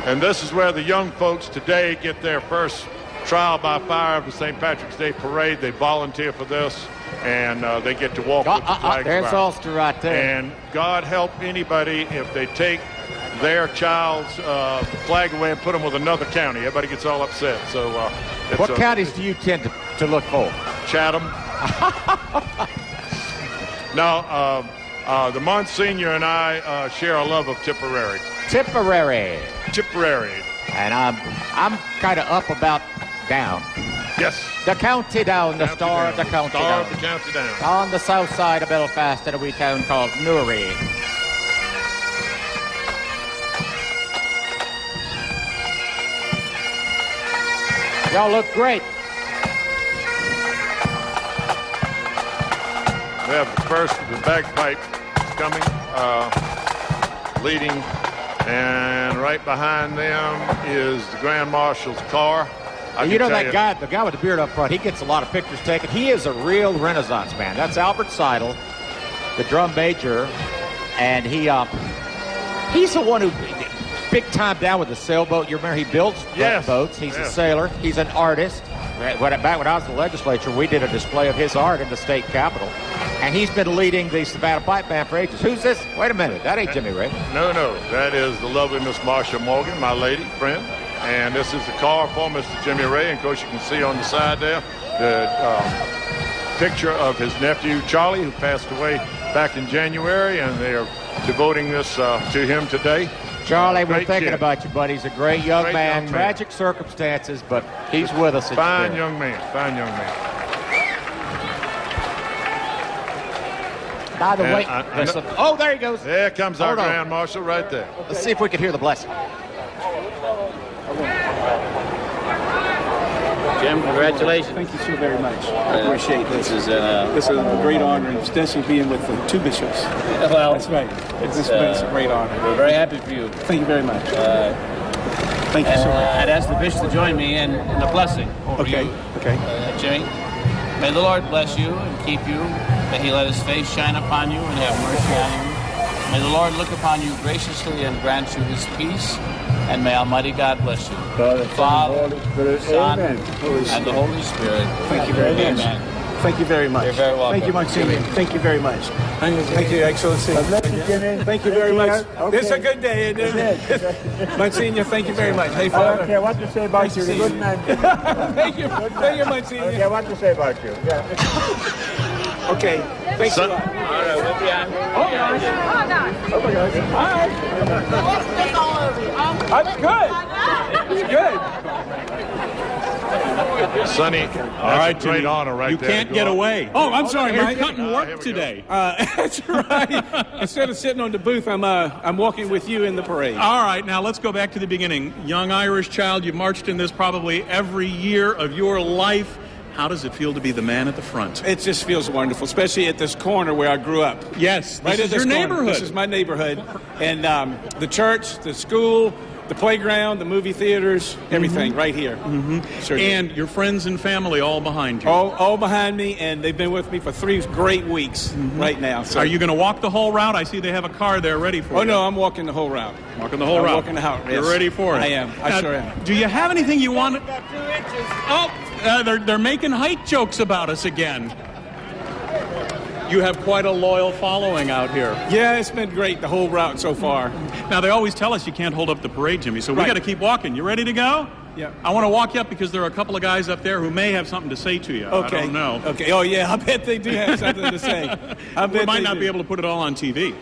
And this is where the young folks today get their first trial by fire of the St. Patrick's Day Parade. They volunteer for this, and they get to walk with the flag. There's Ulster right there. And God help anybody if they take their child's flag away and put them with another county. Everybody gets all upset. So, what counties do you tend to look for? Chatham. Now, the Monsignor and I share a love of Tipperary. Tipperary. And I'm kind of up about down. Yes. The county down, the star of the county down. Star of the county down. On the south side of Belfast in a wee town called Newry. Y'all look great. We have the first of the bagpipe coming, leading, and right behind them is the Grand Marshal's car. You know that guy, the guy with the beard up front, he gets a lot of pictures taken. He is a real Renaissance man. That's Albert Seidel, the drum major, and he's the one who big time down with the sailboat. You remember he builds boats. He's a sailor. He's an artist. Back when I was in the legislature, we did a display of his art in the state capitol. And he's been leading the Savannah Pipe Band for ages. Who's this? Wait a minute. That ain't Jimmy Ray. No. That is the lovely Miss Marsha Morgan, my lady friend. And this is the car for Mr. Jimmy Ray. And, of course, you can see on the side there the picture of his nephew, Charlie, who passed away back in January. And they are devoting this to him today. Charlie, we're thinking about you, buddy. He's a great young man. Tragic circumstances, but he's with us. Fine young man. By the way, oh, there he goes. There comes our Grand Marshal right there. Let's see if we can hear the blessing. Jim, congratulations. Thank you so very much. I appreciate this. This is a great honor, and especially being with the 2 bishops. Well, that's right. It's a great honor. We're very happy for you. Thank you very much. Thank you so much. I'd ask the bishop to join me in the blessing over you. Okay. Jimmy, may the Lord bless you and keep you. May he let his face shine upon you and have mercy on you. May the Lord look upon you graciously and grant you his peace. And may Almighty God bless you. Father, Son, Amen. and the Holy Spirit. Thank you very much. Amen. Thank you very much. You're very welcome. Thank you, Monsignor. Thank you very much. Thank you, Excellency. Thank you very much. Okay. It's a good day, isn't it? Monsignor, thank you very much. Hey, Father. I don't care what to say about you. You're a good man. Thank you, Monsignor. I don't care what to say about you. Yeah. Okay. Thanks a lot. All right, we'll be on. Oh, my gosh. Hi. I'm good. It's good. Sonny, All right, great Jimmy. honor right you there. You can't get away. Oh, I'm sorry, You're Mike. cutting work today. That's right. Instead of sitting on the booth, I'm walking with you in the parade. All right, now let's go back to the beginning. Young Irish child, you've marched in this probably every year of your life. How does it feel to be the man at the front? It just feels wonderful, especially at this corner where I grew up. Yes, right this is your neighborhood. This is my neighborhood. And the church, the school, the playground, the movie theaters, everything right here. Sure and your friends and family all behind you. All behind me, and they've been with me for 3 great weeks right now. So. Are you going to walk the whole route? I see they have a car there ready for you. Oh, no, I'm walking the whole route. Walking the whole route. Walking the route, yes. You're ready for it. I am. I sure am. Do you have anything you want? Oh, they're making height jokes about us again. You have quite a loyal following out here. Yeah, it's been great, the whole route so far. Now, they always tell us you can't hold up the parade, Jimmy, so we got to keep walking. You ready to go? Yeah. I want to walk you up because there are a couple of guys up there who may have something to say to you. Okay. I don't know. Okay. Oh, yeah, I bet they do have something to say. We might not be able to put it all on TV.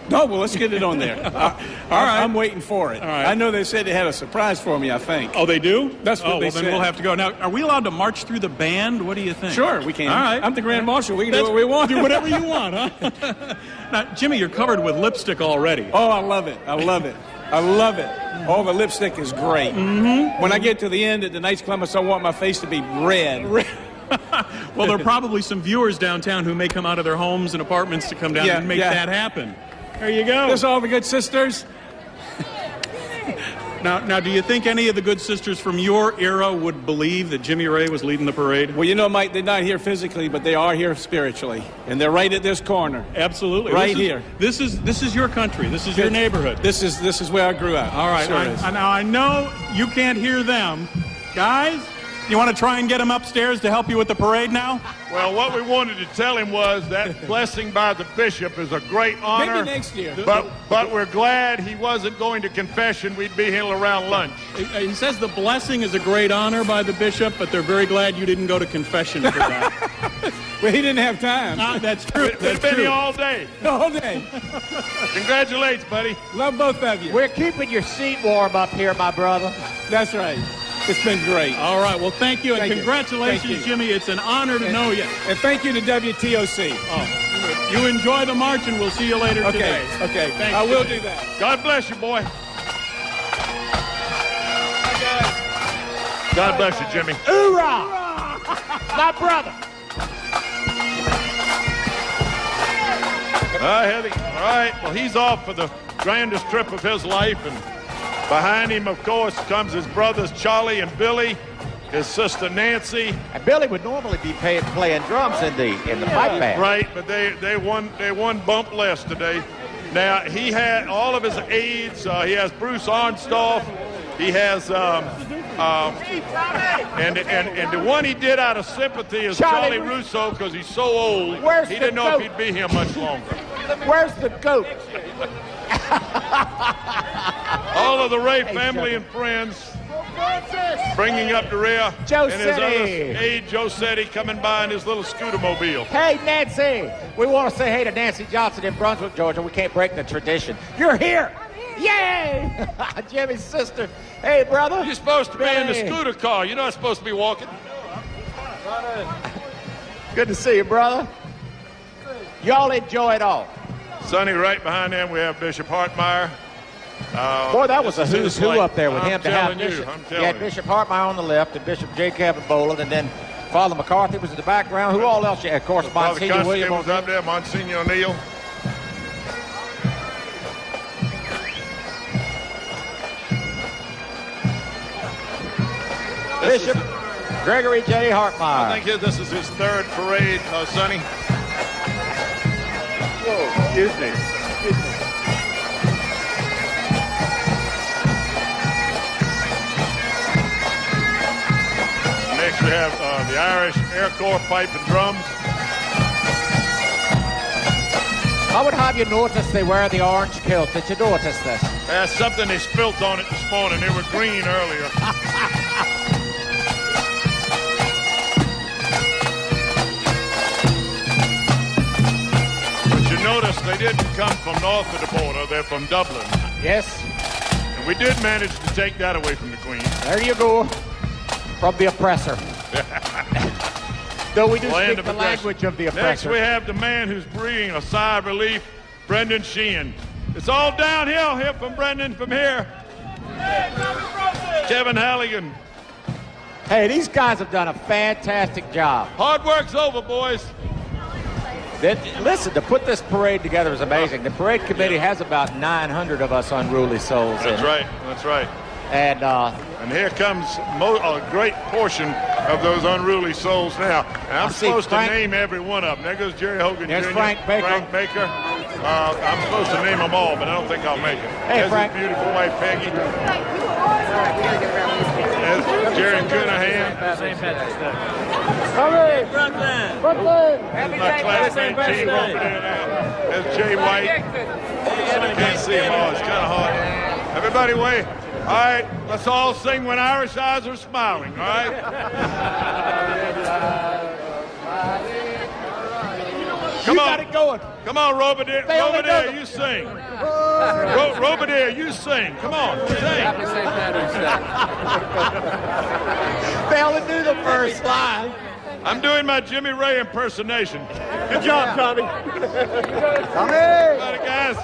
No, well, let's get it on there. All right. I'm waiting for it. All right. I know they said they had a surprise for me, I think. Oh, they do? That's what they said. Then we'll have to go. Now, are we allowed to march through the band? What do you think? Sure, we can. All right. I'm the Grand Marshal. We can do what we want. Do whatever you want, huh? Now, Jimmy, you're covered with lipstick already. Oh, I love it. I love it. I love it. All the lipstick is great. When I get to the end at the Knights Columbus, I want my face to be red. Well, there are probably some viewers downtown who may come out of their homes and apartments to come down and make that happen. There you go. There's all the good sisters. Now, do you think any of the good sisters from your era would believe that Jimmy Ray was leading the parade? Well, you know, Mike, they're not here physically, but they are here spiritually, and they're right at this corner. Absolutely, right here. This is your country. This is your neighborhood. This is where I grew up. All right. Sure Now I know you can't hear them, guys. You want to try and get him upstairs to help you with the parade now? Well, what we wanted to tell him was that blessing by the bishop is a great honor. Maybe next year. But we're glad he wasn't going to confession. We'd be here around lunch. He says the blessing is a great honor by the bishop, but they're very glad you didn't go to confession for that. Well, he didn't have time. That's true. We've been here all day. All day. Congratulations, buddy. Love both of you. We're keeping your seat warm up here, my brother. That's right. It's been great. All right. Well, thank you, and congratulations, Jimmy. It's an honor to know you. And thank you to WTOC. Oh, you enjoy the march, and we'll see you later today. Okay. Thanks, I will Jimmy. do that. God bless you, boy. God bless you, Jimmy. Hoorah! My brother. Heavy. All right. Well, he's off for the grandest trip of his life, and behind him, of course, comes his brothers Charlie and Billy, his sister Nancy. And Billy would normally be playing drums in the pipe band. Right, but they won bump less today. Now he had all of his aides. He has Bruce Arnstoff. He has and the one he did out of sympathy is Charlie Russo, because he's so old. He didn't know if he'd be here much longer. Where's the goat? All of the Ray family and friends bringing up the rear. Joe and his Setti. other aide, Joe Setti, coming by in his little scooter-mobile. Hey, Nancy. We want to say hey to Nancy Johnson in Brunswick, Georgia. We can't break the tradition. You're here. Yay! Jimmy's sister. Hey, brother. You're supposed to be in the scooter car. You're not supposed to be walking. Good to see you, brother. Y'all enjoy it all. Sonny, right behind them, we have Bishop Hartmeyer. Boy, that was a who's who up there with I'm him to have telling you, Bishop. I'm You telling had you. Bishop Hartmeyer on the left and Bishop J. Kevin Boland, and then Father McCarthy was in the background. Who all else? You had? Of course, Father Monsignor Custody William was up there, Monsignor O'Neill. Bishop Gregory J. Hartmeyer. I think this is his third parade, Sonny. Whoa, excuse me. Next we have the Irish Air Corps pipe and drums. I would have you notice they wear the orange kilt. Did you notice this? That's something they spilt on it this morning. They were green earlier. But you notice they didn't come from north of the border. They're from Dublin. Yes. And we did manage to take that away from the Queen. There you go. from the oppressor. Though we do Land speak of the aggression. language of the oppressor. Next, we have the man who's breathing a sigh of relief, Brendan Sheehan. It's all downhill here from Brendan from here. Kevin Halligan. Hey, these guys have done a fantastic job. Hard work's over, boys. Listen, to put this parade together is amazing. The parade committee has about 900 of us unruly souls. That's right. That's right. And here comes a great portion of those unruly souls now. And I'm supposed to name every one of them. There goes Jerry Hogan There's Jr. Frank Baker. I'm supposed to name them all, but I don't think I'll make it. Hey, There's Frank. his beautiful wife, Peggy. There's Jerry Cunahan. Brooklyn! There's my classmate, Gene over there now. There's Jay White. I can't see them all. It's kind of hard. Everybody wait. All right, let's all sing When Irish Eyes Are Smiling, all right? Come on. Got it going. Come on, Robadier. Robadier, you sing. Robadier, you sing. Come on, sing. They only do the first line. I'm doing my Jimmy Ray impersonation. Good job, Tommy. Everybody, guys.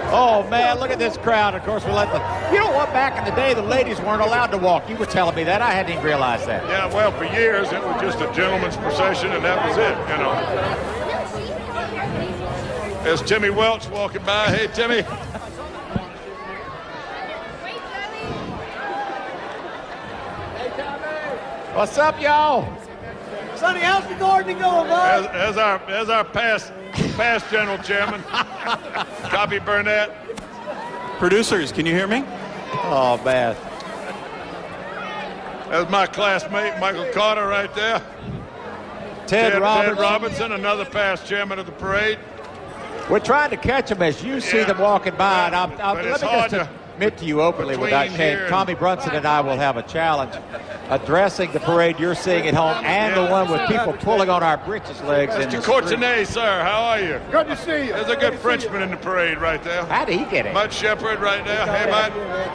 Oh, man, look at this crowd. Of course, we let the... You know what? Back in the day, the ladies weren't allowed to walk. You were telling me that. I hadn't even realized that. Yeah, well, for years, it was just a gentleman's procession, and that was it, you know. There's Timmy Welch walking by. Hey, Timmy. What's up, y'all? Sonny, how's the gardening going, bud? As our past general chairman, Copy Burnett. Producers, can you hear me? Oh, man. That's my classmate, Michael Carter, right there. Ted Robinson, another past chairman of the parade. We're trying to catch them as you see them walking by. And let me just admit to you openly without shame, Tommy Brunson and I will have a challenge addressing the parade you're seeing at home and the one with people pulling on our britches legs. Mr. Courtenay, sir, how are you? Good to see you. There's a good Frenchman in the parade right there. How did he get it? Mud Shepherd right there. Hey, Mud.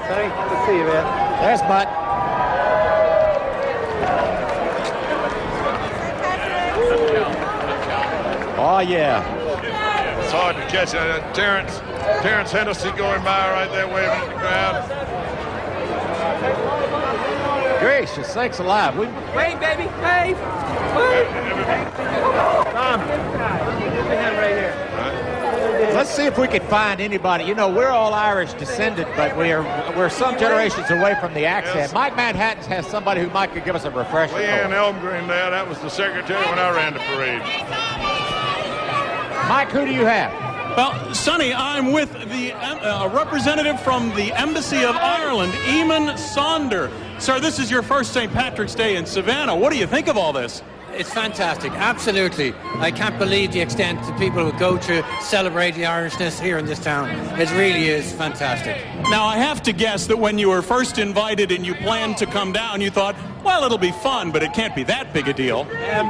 Thanks. Good to see you, man. There's Mud. Oh, yeah. It's hard to catch. Terrence Hennessy going by right there waving at the crowd. Gracious sakes alive. Wait, baby. Wait. Tom, get your hand right here. Let's see if we can find anybody. You know, we're all Irish descended, but we're some generations away from the accent. Yes. Mike Manhattan has somebody who might could give us a refresher. Leanne Elmgreen there. That was the secretary when I ran the parade. Mike, who do you have? Well, Sonny, I'm with the representative from the Embassy of Ireland, Eamon Sonder. Sir, this is your first St. Patrick's Day in Savannah. What do you think of all this? It's fantastic, absolutely. I can't believe the extent that people would go to celebrate the Irishness here in this town. It really is fantastic. Now, I have to guess that when you were first invited and you planned to come down, you thought, well, it'll be fun, but it can't be that big a deal. In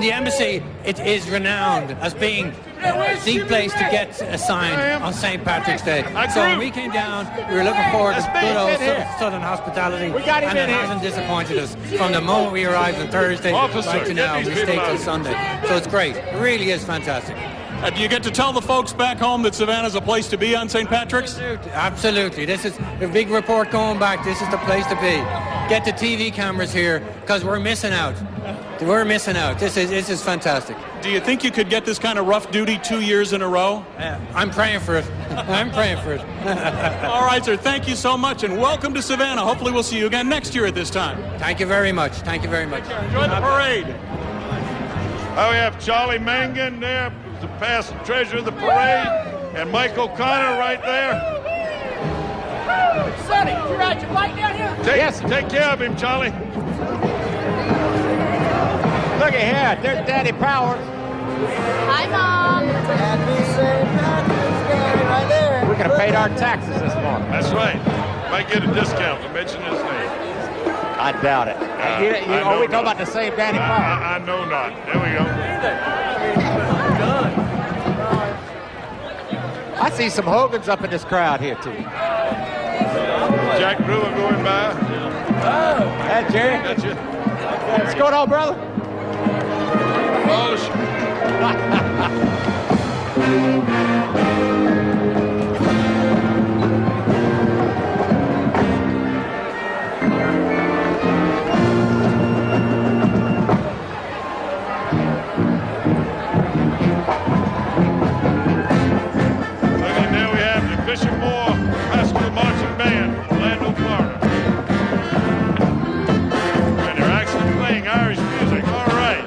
the embassy, it is renowned as being the place to get a sign on St. Patrick's Day. So when we came down, we were looking forward to good old Southern hospitality, and it hasn't disappointed us. From the moment we arrived on Thursday right to now, we stayed till Sunday. So it's great. It really is fantastic. Do you get to tell the folks back home that Savannah's a place to be on St. Patrick's? Absolutely. This is a big report going back. This is the place to be. Get the TV cameras here because we're missing out. We're missing out. This is fantastic. Do you think you could get this kind of rough duty 2 years in a row? I'm praying for it. I'm praying for it. All right, sir. Thank you so much, and welcome to Savannah. Hopefully we'll see you again next year at this time. Thank you very much. Thank you very much. Enjoy the parade. Oh, we have Charlie Mangan there, the past treasurer of the parade, and Mike O'Connor right there. Sonny, you ride your bike down here? Take care of him, Charlie. Look at here. There's Daddy Powers. Hi, Mom. Happy St. Patrick's Day right there. We could have paid our taxes this morning. That's right. Might get a discount for mentioning his name. I doubt it. Are we talking about the same Daddy Powers? I know not. There we go. I see some Hogans up in this crowd here, too. Jack Brewer going by. Jerry. That's it. What's going on, brother? Now we have the Bishop Moore High School Marching Band, Orlando, Florida. And they're actually playing Irish music. All right.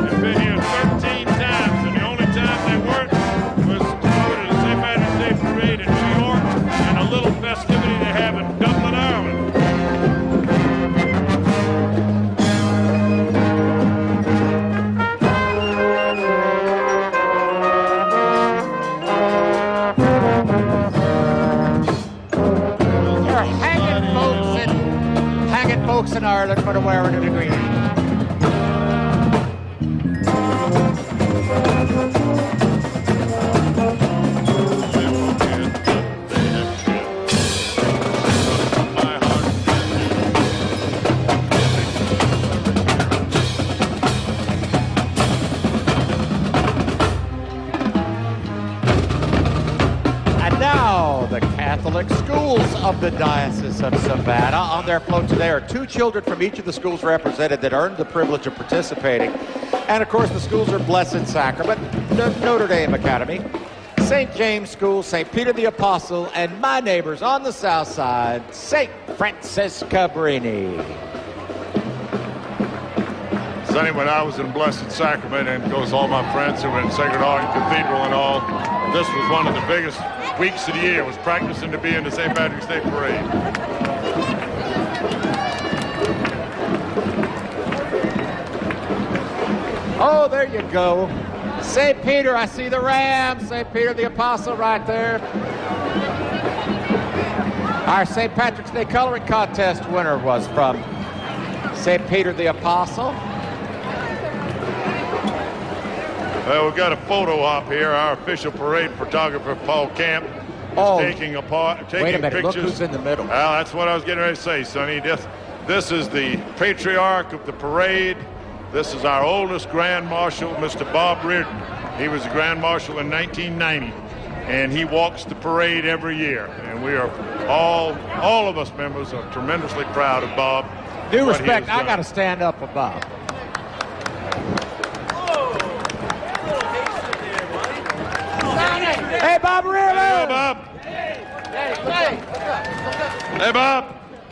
They've been here 13 times, and the only time they weren't was to go to the St. Patrick's Day Parade in New York and a little festivity they have in Dublin, Ireland. They're hanging folks in Ireland for the wearing of the green. And now the Catholic schools of the Diocese of Savannah. On their float today are 2 children from each of the schools represented that earned the privilege of participating. And of course the schools are Blessed Sacrament, Notre Dame Academy, St. James School, St. Peter the Apostle, and my neighbors on the south side, St. Francis Cabrini. Sonny, when I was in Blessed Sacrament, and goes all my friends who were in Sacred Heart Cathedral and all, this was one of the biggest weeks of the year, was practicing to be in the St. Patrick's Day Parade. Oh, there you go. St. Peter, I see the Ram. St. Peter the Apostle right there. Our St. Patrick's Day coloring contest winner was from St. Peter the Apostle. Well, we've got a photo op here. Our official parade photographer, Paul Camp, is taking wait a minute, pictures. look who's in the middle. Well, that's what I was getting ready to say, Sonny. This is the patriarch of the parade. This is our oldest Grand Marshal, Mr. Bob Reardon. He was the Grand Marshal in 1990, and he walks the parade every year. And we are all of us members are tremendously proud of Bob. Due respect, I got to stand up for Bob. Hey, Bob Reardon! Hey, Bob. Hey, Bob.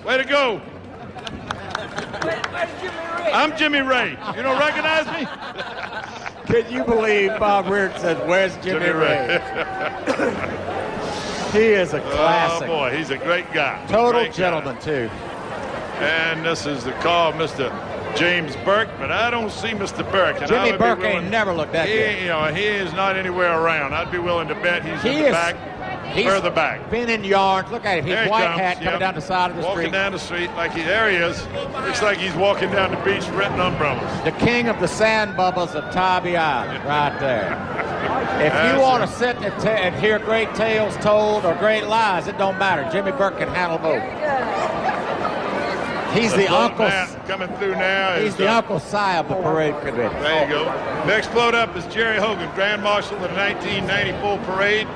Way to go. I'm Jimmy Ray. You don't recognize me? Can you believe Bob Reardon said, "Where's Jimmy Ray?" He is a classic. Oh, boy, he's a great guy. Total great gentleman, too. And this is the call of Mr. James Burke, but I don't see Mr. Burke. And Jimmy Burke ain't never looked that good. You know, he is not anywhere around. I'd be willing to bet he's in the back, further back. Been in yards. Look at him. His white hat coming down the side of the street. Walking down the street there he is. Looks like he's walking down the beach renting umbrellas. The king of the sand bubbles of Tybee Island, right there. If you want to sit and hear great tales told or great lies, it don't matter. Jimmy Burke can handle both. He's the uncle. Coming through now. He's the Uncle Si of the parade committee. There you go. Next float up is Jerry Hogan, Grand Marshal of the 1994 parade.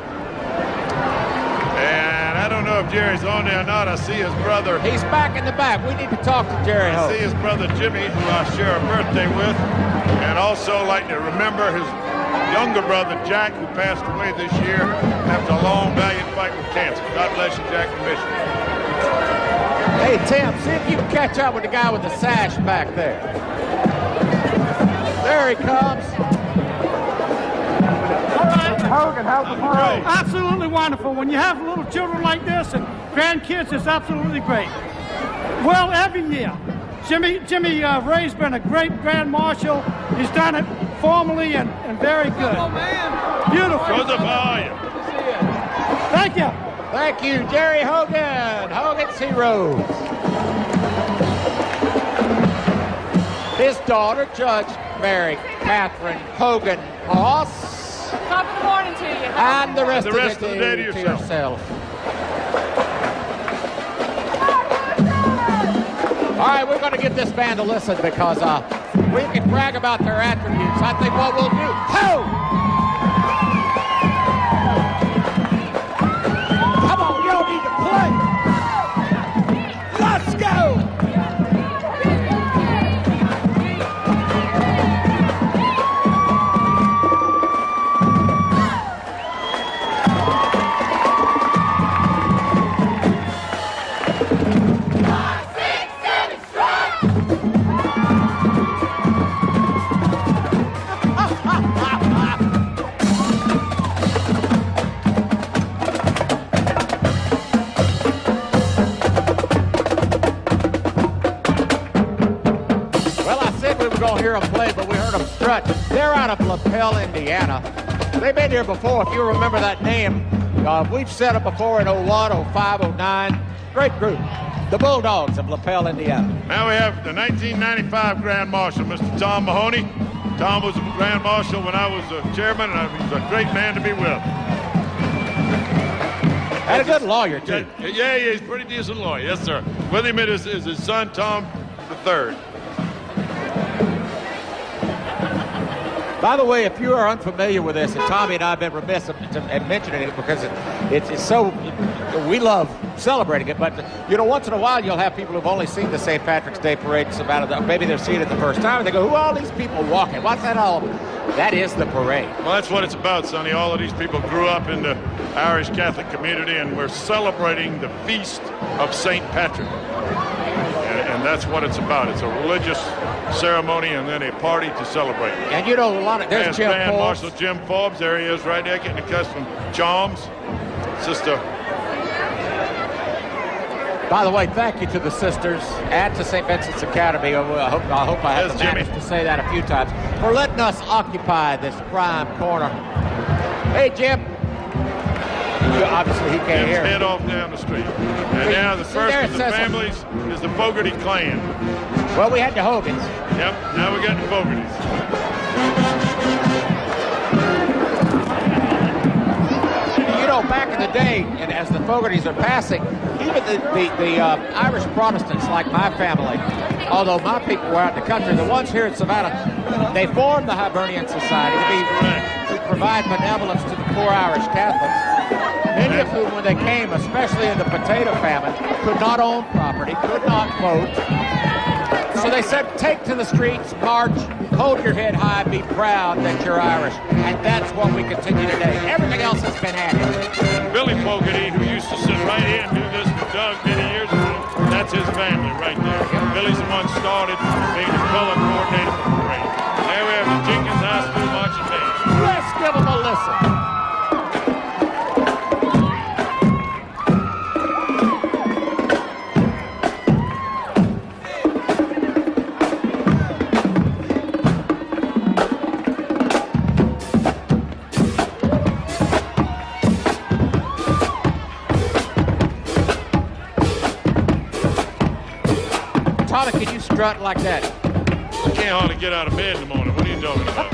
And I don't know if Jerry's on there or not. I see his brother. He's back in the back. We need to talk to Jerry Hogan. I see his brother Jimmy, who I share a birthday with. And also like to remember his younger brother Jack, who passed away this year after a long, valiant fight with cancer. God bless you, Jack from Michigan. Hey, Tim, see if you can catch up with the guy with the sash back there. There he comes. All right, Hogan, how's the parade? Absolutely wonderful. When you have little children like this and grandkids, it's absolutely great. Well, every year. Jimmy Ray's been a great Grand Marshal. He's done it formally and very good. Oh, man. Beautiful. Joseph, how are you? Thank you. Thank you, Jerry Hogan. Hogan's Heroes. his daughter, Judge Mary Catherine Hogan Moss. Top of the morning to you. And the rest, of the day to yourself. All right, we're going to give this band a listen because we can brag about their attributes. I think what we'll do. Ho! Come on, you don't need to play. Let's go! Hear them play, but we heard them strut. They're out of LaPel, Indiana. They've been here before, if you remember that name. We've set up before in 01, 05, 09. Great group. The Bulldogs of LaPel, Indiana. Now we have the 1995 Grand Marshal, Mr. Tom Mahoney. Tom was a Grand Marshal when I was a chairman, and he's a great man to be with. And a good lawyer, too. Yeah, he's a pretty decent lawyer. Yes, sir. With him is his son, Tom III. By the way, if you are unfamiliar with this, and Tommy and I have been remiss in mentioning it because it's so, we love celebrating it, but, once in a while you'll have people who've only seen the St. Patrick's Day Parade in Savannah. Maybe they've seen it the first time, and they go, who are all these people walking? What's that all about? That is the parade. Well, that's what it's about, Sonny. All of these people grew up in the Irish Catholic community, and we're celebrating the feast of St. Patrick. And that's what it's about. It's a religious ceremony and then a party to celebrate. And a lot of there's Jim Band Forbes. Marshal Jim Forbes. There he is right there getting a cuss from Chalms. Sister. By the way, thank you to the sisters and to St. Vincent's Academy. I hope I have managed to say that a few times for letting us occupy this prime corner. Hey, Jim. Obviously, he can't hear. Head off down the street. And now the first of the families is the Fogarty clan. Well, we had the Hogans. Yep, now we got the Fogartys. Back in the day, and as the Fogartys are passing, even the Irish Protestants, like my family, although my people were out in the country, the ones here in Savannah, they formed the Hibernian Society to provide benevolence to the poor Irish Catholics. Many of whom, when they came, especially in the potato famine, could not own property, could not vote. So they said, take to the streets, march, hold your head high, be proud that you're Irish. And that's what we continue today. Everything else has been added. Billy Fogarty, who used to sit right here and do this with Doug many years ago, that's his family right there. Billy's the one started being the color coordinator for the parade. There we have the Jenkins High School marching band. Let's give them a listen. Can you strut like that? I can't hardly get out of bed in the morning. What are you talking about?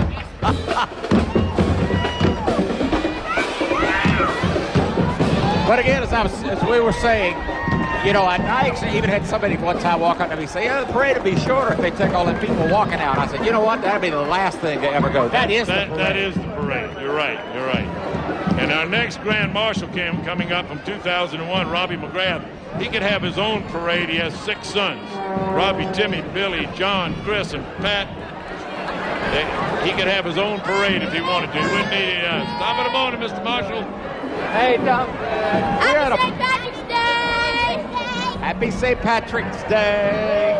But again, as we were saying, I even had somebody one time walk up to me and say, the parade would be shorter if they took all them people walking out. I said, you know what? That'd be the last thing to ever go. That is the parade. That is the parade. You're right. And our next Grand Marshal coming up from 2001, Robbie McGrath, he could have his own parade. He has 6 sons. Robbie, Timmy, Billy, John, Chris, and Pat. He could have his own parade if he wanted to. He wouldn't need any others. Top of the morning, Mr. Marshall. Hey, Tom. Happy St. Patrick's Day! Happy St. Patrick's Day!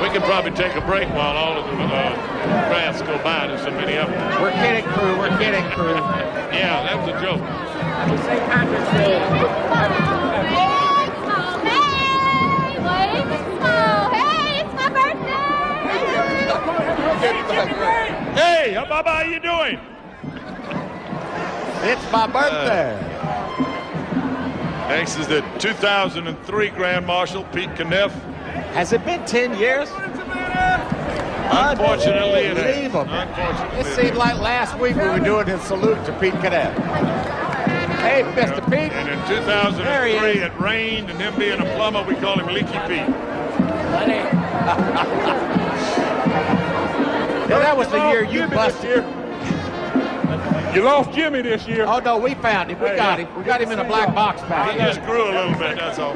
We can probably take a break while all of the grass go by. There's so many of them. We're kidding, crew. Yeah, that was a joke. Happy St. Patrick's Day! Hey, Baba, how you doing? It's my birthday. Next is the 2003 Grand Marshal, Pete Kniff. Has it been 10 years? Unfortunately, it is. Unfortunately, it seemed like last week we were doing a salute to Pete Cadet. Hey, Mr. Pete. And in 2003, it rained, and him being a plumber, we call him Leaky Pete. Yeah, that was the year you busted. You lost Jimmy this year. Oh, no, we found him. We got him. We got him in a black box pack. He just grew a little bit, that's all.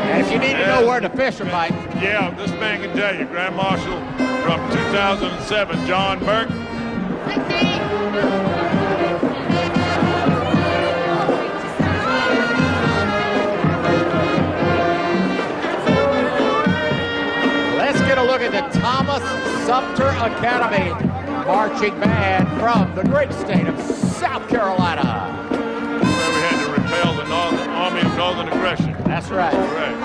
And if you need to know where to fish them, Mike. Yeah, this man can tell you. Grand Marshal from 2007, John Burke. Let's get a look at the Thomas Sumter Academy marching band from the great state of South Carolina. Where we had to repel the Army of Northern Aggression. That's right. Correct.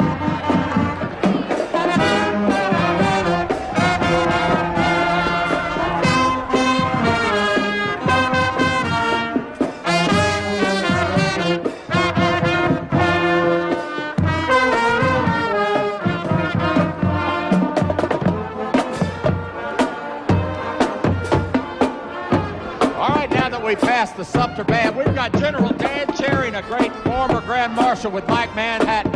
We passed the Sumter Band. We've got General Dan Cherry, a great former Grand Marshal with Mike Manhattan.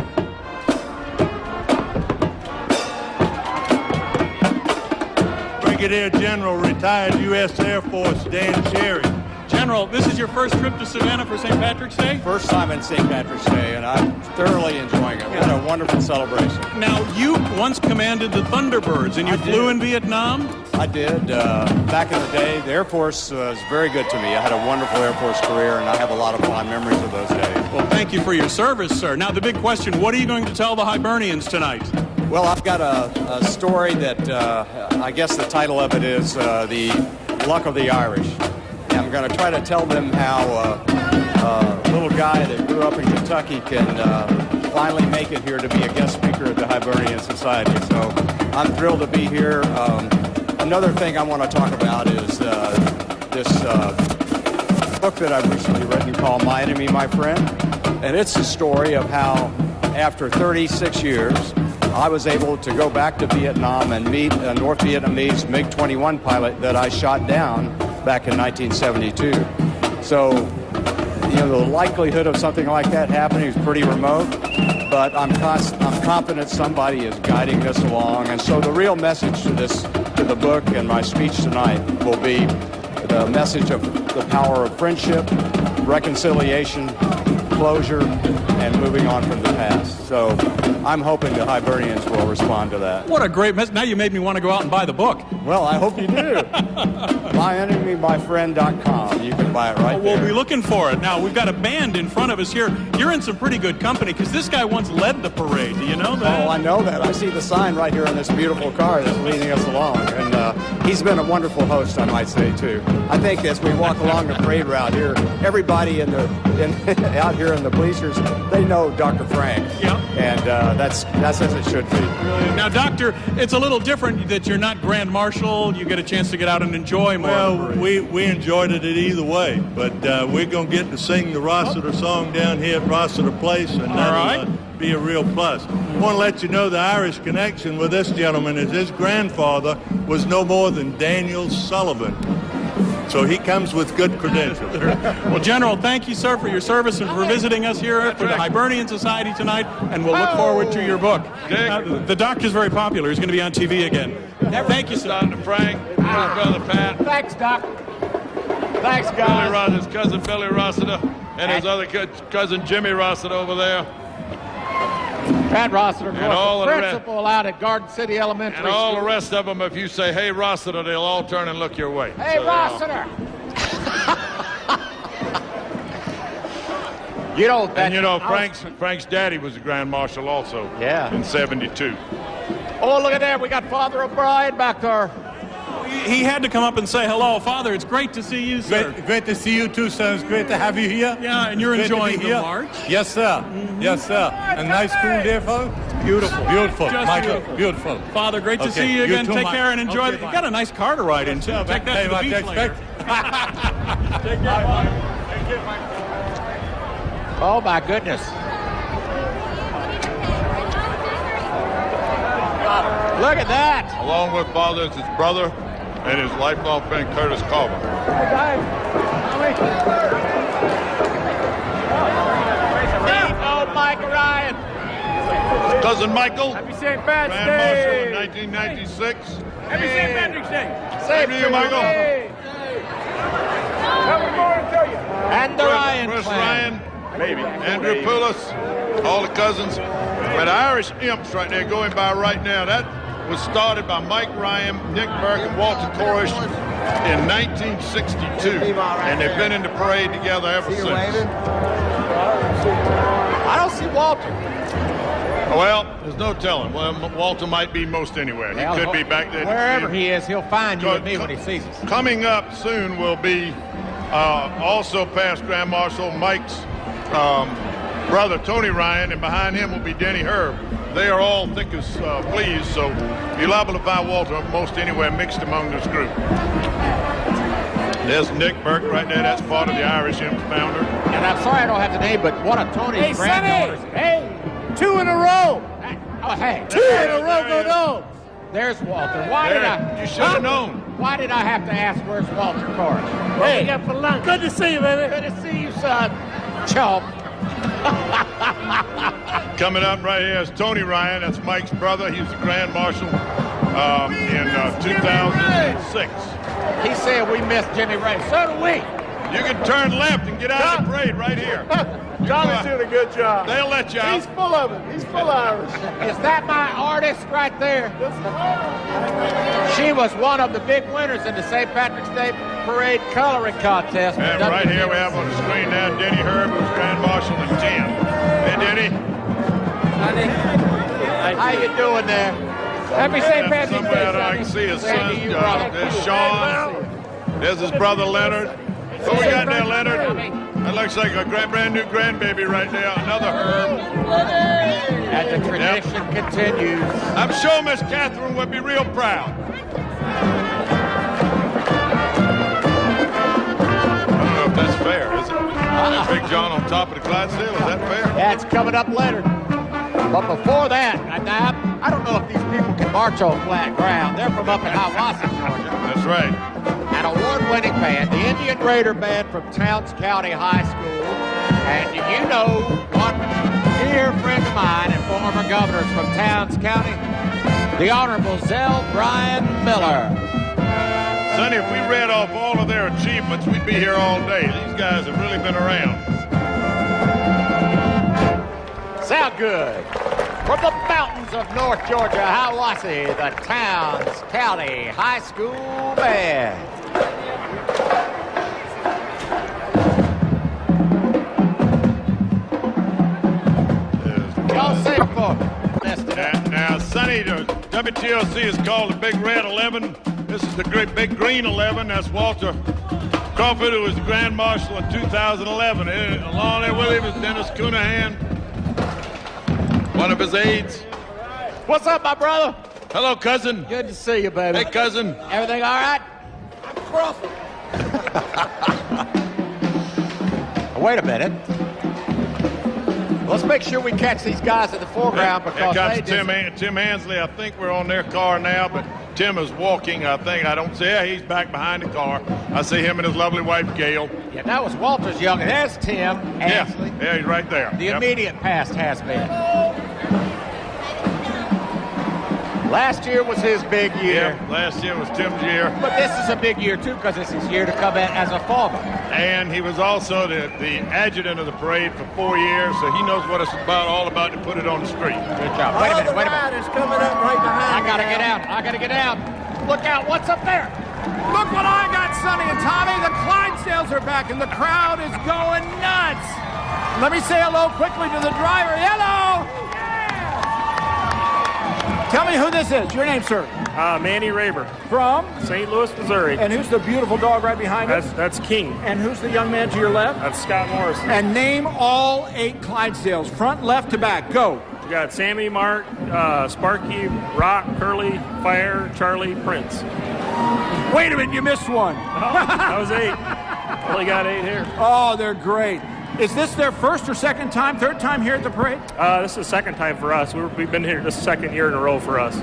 Brigadier General, retired U.S. Air Force, Dan Cherry. General, this is your first trip to Savannah for St. Patrick's Day? First time in St. Patrick's Day, and I'm thoroughly enjoying it. What a wonderful celebration. Now, you once commanded the Thunderbirds, and you flew in Vietnam? I did. Back in the day, the Air Force was very good to me. I had a wonderful Air Force career, and I have a lot of fond memories of those days. Well, thank you for your service, sir. Now, the big question, what are you going to tell the Hibernians tonight? Well, I've got a story that I guess the title of it is The Luck of the Irish. And I'm going to try to tell them how a little guy that grew up in Kentucky can finally make it here to be a guest speaker at the Hibernian Society. So I'm thrilled to be here. Another thing I want to talk about is this book that I've recently written called My Enemy, My Friend. And it's a story of how, after 36 years, I was able to go back to Vietnam and meet a North Vietnamese MiG-21 pilot that I shot down back in 1972. So, you know, the likelihood of something like that happening is pretty remote, but I'm confident somebody is guiding this along. And so the real message to the book and my speech tonight will be the message of the power of friendship, reconciliation, closure, and moving on from the past. So I'm hoping the Hibernians will respond to that. What a great message. Now you made me want to go out and buy the book. Well, I hope you do. MyEnemyMyFriend.com. You can buy it right there. We'll be looking for it. Now, we've got a band in front of us here. You're in some pretty good company because this guy once led the parade. Do you know that? Oh, I know that. I see the sign right here on this beautiful car that's leading us along. And he's been a wonderful host, I might say, too. I think as we walk along the parade route here, everybody out here in the bleachers, they know Dr. Frank. Yeah. And that's as it should be. Now, Doctor, it's a little different that you're not Grand Marshal. You get a chance to get out and enjoy more. Well, we enjoyed it either way, but we're going to get to sing the Rossiter song down here at Rossiter Place, and that'll be a real plus. I want to let you know the Irish connection with this gentleman is his grandfather was no more than Daniel Sullivan. So he comes with good credentials. Well, General, thank you, sir, for your service and for visiting us here for the Hibernian Society tonight, and we'll look forward to your book. The doctor's very popular. He's going to be on TV again. Thank you, sir. Dr. Frank, Brother Pat. Thanks, Doc. Thanks, Billy guys. His cousin Billy Rossiter and his other cousin Jimmy Rossiter over there. Pat Rossiter, And all the the principal out at Garden City Elementary And all School. the rest of them, if you say, hey, Rossiter, they'll all turn and look your way. Hey, So, Rossiter! You know, Frank's daddy was a Grand Marshal also. Yeah. In 72. Oh, look at that. We got Father O'Brien back there. He had to come up and say hello. Father, it's great to see you, sir. Great to see you too, son. It's great to have you here. Yeah, and you're Great to enjoying be the here. march. Yes, sir. Yes, sir. And nice cool day, folks. Beautiful. Beautiful. Just Michael, beautiful. Father, great to see you You again. too, Take Mike. care and enjoy. Okay, You got a nice car to ride in, too. Take that to the beach later. Take care, Mike. Oh, my goodness. Look at that. Along with father is his brother and his lifelong friend, Curtis Carver. Oh, Mike Ryan. Cousin Michael. Happy St. Patrick's Grand Marshal in Day. 1996. Happy St. Patrick's Day. Same to you, Michael. And the Ryan Chris clan. Ryan. Maybe. Andrew Poulos. All the cousins. But Irish Imps right there going by right now. That was started by Mike Ryan, Nick Burke, and Walter Korish in 1962. And they've been in the parade together ever since. I don't see Walter. Well, there's no telling. Well, Walter might be most anywhere. He could be back there. Wherever he is, he'll find you and me when he sees us. Coming up soon will be also past Grand Marshal Mike's brother, Tony Ryan, and behind him will be Denny Herb. They are all thick as fleas, so you're liable to find Walter most anywhere mixed among this group. There's Nick Burke right there. That's part of the Irish Imps founder. And I'm sorry I don't have the name, but one of Tony's granddaughters. Hey, 2 in a row. Oh, hey. 2 in a row, go Dogs. There's Walter. You should have known. Why did I have to ask where's Walter Korish? Hey, we got for lunch. Good to see you, baby. Good to see you, son. Chump. Coming up right here is Tony Ryan. That's Mike's brother. He was the Grand Marshal in 2006. He said we missed Jimmy Ray. So do we. You can turn left and get out of the parade right here. Johnny's doing a good job. They'll let you out. He's full of it. He's full Irish. Is that my artist right there? She was one of the big winners in the St. Patrick's Day Parade coloring contest. And right here we have on the screen now Denny Herb, who's Grand Marshal in 10. Hey, Denny. How you doing there? Happy St. Patrick's Day, Somewhere I can see his son. There's Sean. There's his brother Leonard. What we got there, Leonard? That looks like a brand new grandbaby right there. Another Herb. And the tradition continues. I'm sure Miss Catherine would be real proud. I don't know if that's fair, is it? Big John on top of the Clydesdale, is that fair? That's coming up later. But before that, I don't know if these people can march on flat ground. They're from up in Hiawassee, Georgia. That's right. An award-winning band, the Indian Raider Band from Towns County High School. And do you know one dear friend of mine and former governors from Towns County? The Honorable Zell Brian Miller. Sonny, if we read off all of their achievements, we'd be here all day. These guys have really been around. Sound good. From the mountains of North Georgia, Hiawassee, the Towns County High School Band. Y'all sing for me. Now, Sonny, the WTLC is called the Big Red 11. This is the great Big Green 11. That's Walter Crawford, who was the Grand Marshal in 2011. Along there with him is Dennis Coonahan, one of his aides. What's up, my brother? Hello, cousin. Good to see you, baby. Hey, cousin. Everything all right? Crawford. Wait a minute. Let's make sure we catch these guys in the foreground because Here comes Tim Hansley. I think we're on their car now, but Tim is walking, I think. I don't see he's back behind the car. I see him and his lovely wife, Gail. Yeah, that was Walter's young. There's Tim Hansley. Yeah, he's right there. The immediate past has been. Last year was his big year. Yeah, last year was Tim's year. But this is a big year, too, because it's his year to come in as a farmer. And he was also the adjutant of the parade for 4 years, so he knows what it's all about to put it on the street. Good job. Wait a minute. Is coming up right behind I got to get out. I got to get out. Look out. What's up there? Look what I got, Sonny and Tommy. The Clydesdales are back, and the crowd is going nuts. Let me say hello quickly to the driver. Hello. Tell me who this is. Your name, sir? Manny Raber. From? St. Louis, Missouri. And who's the beautiful dog right behind us? That's King. And who's the young man to your left? That's Scott Morrison. And name all 8 Clydesdales, front, left to back. Go. We got Sammy, Mark, Sparky, Rock, Curly, Fire, Charlie, Prince. Wait a minute, you missed one. Oh, that was 8. Only got 8 here. Oh, they're great. Is this their first or second time, third time here at the parade? This is the second time for us. We've been here this second year in a row for us.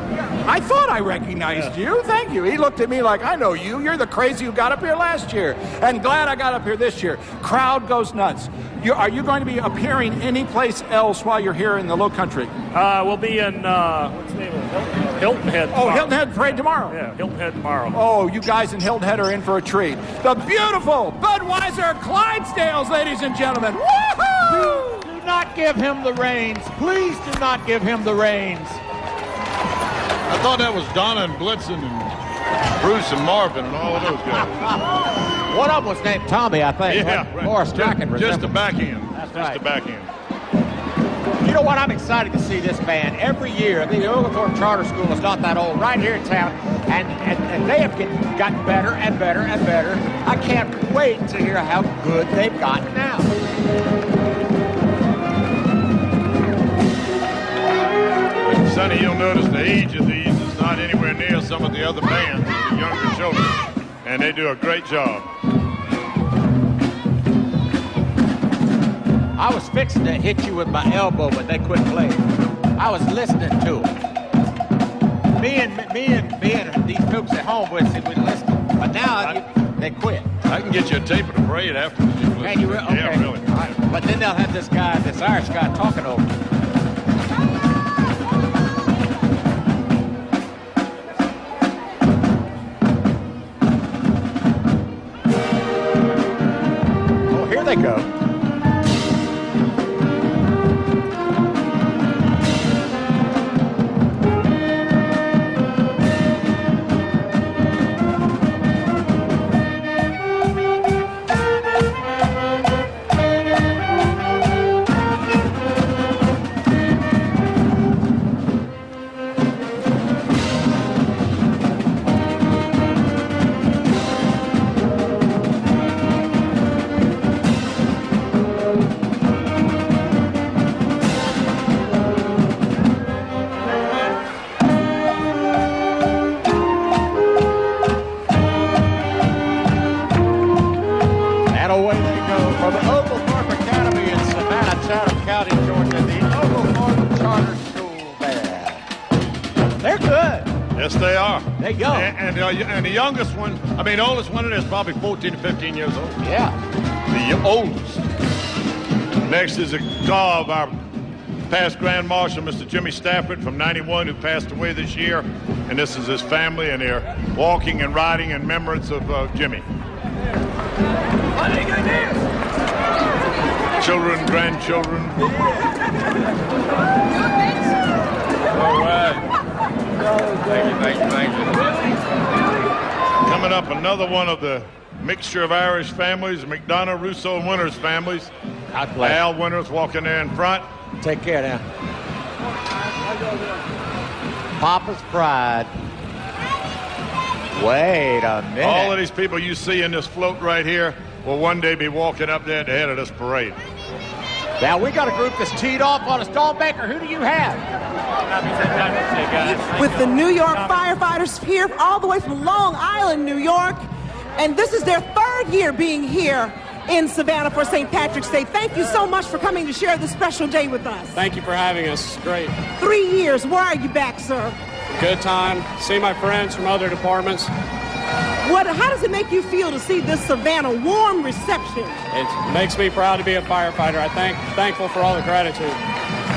I thought I recognized you. Thank you. He looked at me like, I know you. You're the crazy who got up here last year. And glad I got up here this year. Crowd goes nuts. Are you going to be appearing anyplace else while you're here in the Low Country? We'll be in, what's the name of it? Hilton Head tomorrow. Oh, Hilton Head Parade tomorrow? Yeah, Hilton Head tomorrow. Oh, you guys in Hilton Head are in for a treat. The beautiful Budweiser Clydesdales, ladies and gentlemen. Woohoo! Do not give him the reins. Please do not give him the reins. I thought that was Donna and Blitzen and Bruce and Marvin and all of those guys. One of them was named Tommy, I think. Yeah, right. Morris Strachan. Just the back end. That's just right. the back end. You know what? I'm excited to see this band every year. The Oglethorpe Charter School is not that old, right here in town, and they have gotten better and better and better. I can't wait to hear how good they've gotten now. And Sonny, you'll notice the age of these is not anywhere near some of the other bands, the younger children, and they do a great job. I was fixing to hit you with my elbow, but they quit playing. I was listening to them. Me and these folks at home would listen, but now they quit. I can get you a tape of the parade after you listen. And you okay. Yeah, really. Right. But then they'll have this Irish guy talking over you. Oh, here they go. And the youngest one, the oldest one is probably 14 to 15 years old. Yeah. The oldest. Next is a car of our past Grand Marshal, Mr. Jimmy Stafford from 91, who passed away this year. And this is his family, and they're walking and riding in remembrance of Jimmy. Children, grandchildren. All right. Thank you. Coming up, another one of the mixture of Irish families, McDonough, Russo, and Winters families. Al Winters walking there in front. Take care now. Papa's Pride. Wait a minute. All of these people you see in this float right here will one day be walking up there at the head of this parade. Now we got a group that's teed off on us. Dawn Baker, who do you have? With the New York firefighters here all the way from Long Island, New York. And this is their third year being here in Savannah for St. Patrick's Day. Thank you so much for coming to share this special day with us. Thank you for having us. Great. 3 years. Why are you back, sir? Good time. See my friends from other departments. How does it make you feel to see this Savannah warm reception? It makes me proud to be a firefighter. Thankful for all the gratitude.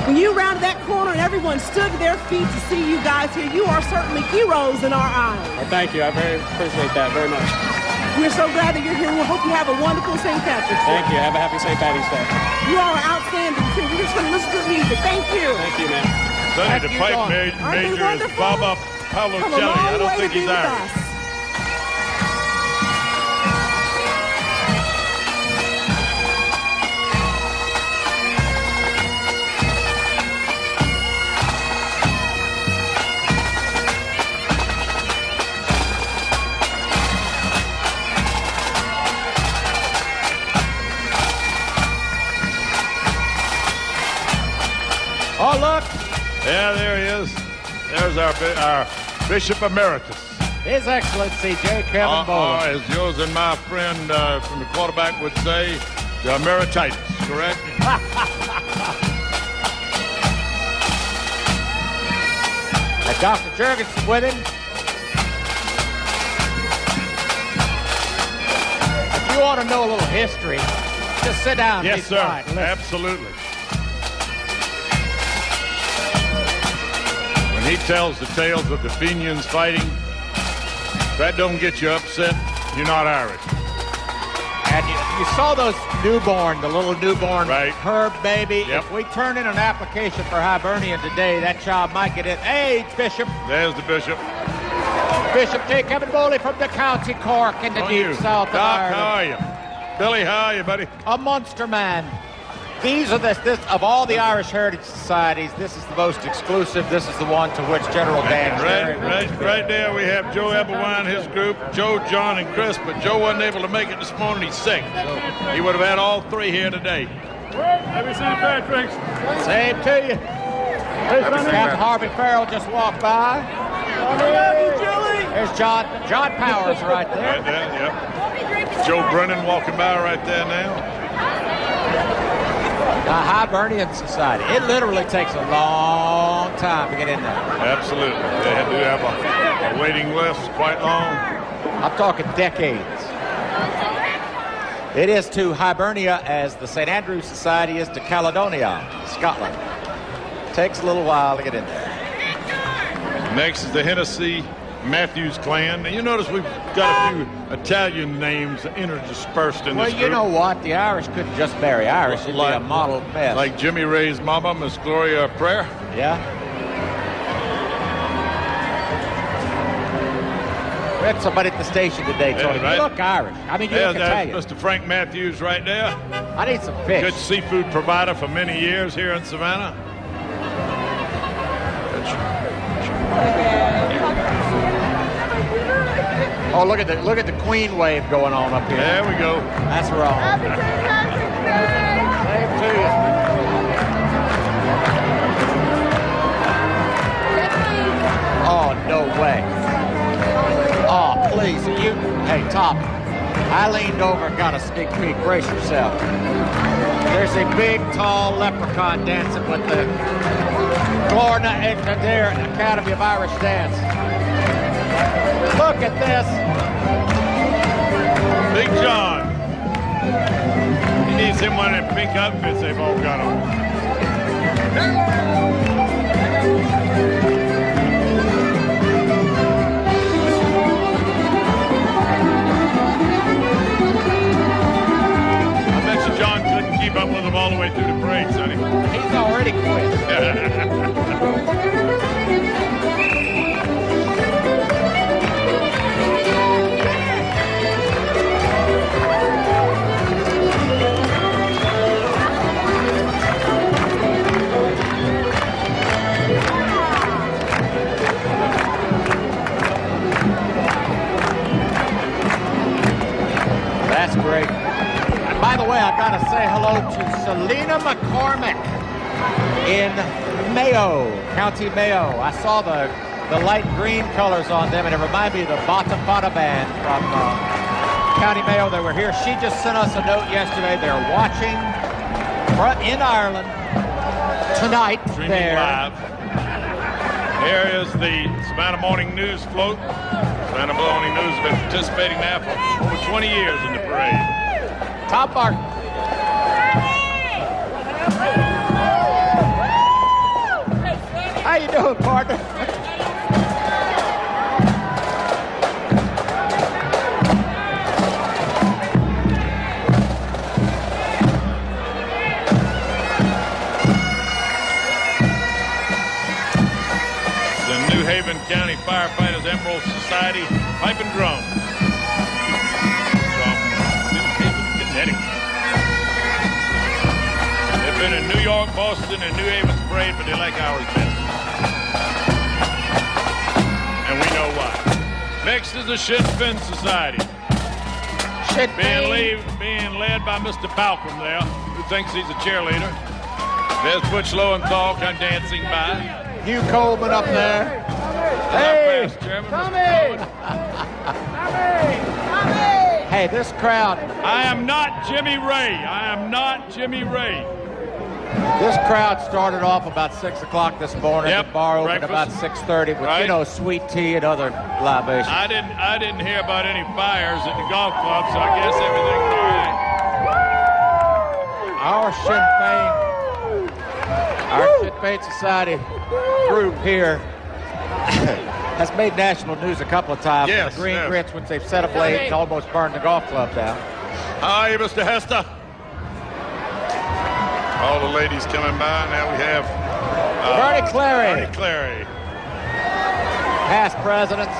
When you rounded that corner and everyone stood to their feet to see you guys here, you are certainly heroes in our eyes. Well, thank you. I very appreciate that very much. We're so glad that you're here. We hope you have a wonderful St. Patrick's Day. Thank you. Have a happy St. Patty's Day. You all are outstanding, too. We're just going to listen to the music. Thank you. Thank you, man. Sonny, the pipe major is Baba Paolocelli. I don't think he's Irish. Oh, look. Yeah, there he is. There's our Bishop Emeritus. His Excellency J. Kevin Bowler. As yours and my friend from the quarterback would say, the Emeritus. correct? And Dr. Jurgensen with him. If you want to know a little history, just sit down. Yes, sir. Quiet, listen. Absolutely. When he tells the tales of the Fenians fighting, if that don't get you upset, you're not Irish. And you saw those newborn, the little newborn Herb baby. Yep. If we turn in an application for Hibernian today, that child might get in. Hey, Bishop. There's the Bishop. Bishop J. Kevin Bowley from the County Cork in the deep south of Doc, Ireland. how are you? Billy, how are you, buddy? A monster man. These are this of all the Irish Heritage Societies, this is the most exclusive. This is the one to which General Dan Right there we have Joe Eberwine, his group, Joe, John, and Chris, but Joe wasn't able to make it this morning. He's sick. He would have had all three here today. Happy St. Patrick's. Same to you. Captain Harvey Farrell just walked by. There's John Powers right there. Right there, yep. Joe Brennan walking by right there now. The Hibernian Society. It literally takes a long time to get in there. Absolutely. They do have a waiting list, quite long. I'm talking decades. It is to Hibernia as the St. Andrews Society is to Caledonia, Scotland. Takes a little while to get in there. Next is the Hennessy Matthews clan. Now, you notice we've got a few Italian names interspersed in this group. Well, you know what? The Irish couldn't just marry Irish. It'd be a model mess. Like Jimmy Ray's mama, Miss Gloria Prayer. Yeah. We had somebody at the station today told me, right? you look Irish. I mean, you look Italian. Mr. Frank Matthews right there. I need some fish. Good seafood provider for many years here in Savannah. Oh, look at the Queen wave going on up here. There we go. That's wrong. Same to you. Oh, no way. Oh, please. Hey, Top. I leaned over and got a sneak peek. Brace yourself. There's a big, tall leprechaun dancing with the Glorna and Kildare Academy of Irish Dance. Look at this. Big John. He needs him one of them pink outfits they've all got on. I bet you John couldn't keep up with them all the way through the parade, Sonny. He's already quit. That's great. And by the way, I got to say hello to Selena McCormick in Mayo, County Mayo. I saw the light green colors on them, and it reminded me of the Bata Bata band from County Mayo. They were here. She just sent us a note yesterday. They're watching in Ireland tonight. Streaming live. Here is the Savannah Morning News float. Savannah Morning News has been participating now for over 20 years in the parade. Tom Martin. How you doing, partner? The New Haven County Firefighters Emerald Society Pipe and Drum from New Haven, Connecticut. They've been in New York, Boston, and New Haven's parade, but they like ours best. And we know why. Next is the Sinn Fin Society. Being led by Mr. Balcom there, who thinks he's a cheerleader. There's Butch Lowenthal kind of dancing by. Hugh Coleman up there. Hey, Chairman, Tommy! Hey, Hey, this crowd. I am not Jimmy Ray. I am not Jimmy Ray. This crowd started off about 6 o'clock this morning. Yep, The bar opened breakfast. about 6:30 with, you know, sweet tea and other libations. I didn't hear about any fires at the golf club, so I guess everything's all right. Our Sinn Féin Society group here has made national news a couple of times. Yes, The Green yes. Grits, when they've set ablaze and almost burned the golf club down. How are you, Mr. Hester? All the ladies coming by. Now we have Bernie Clary. Bernie Clary. Past presidents.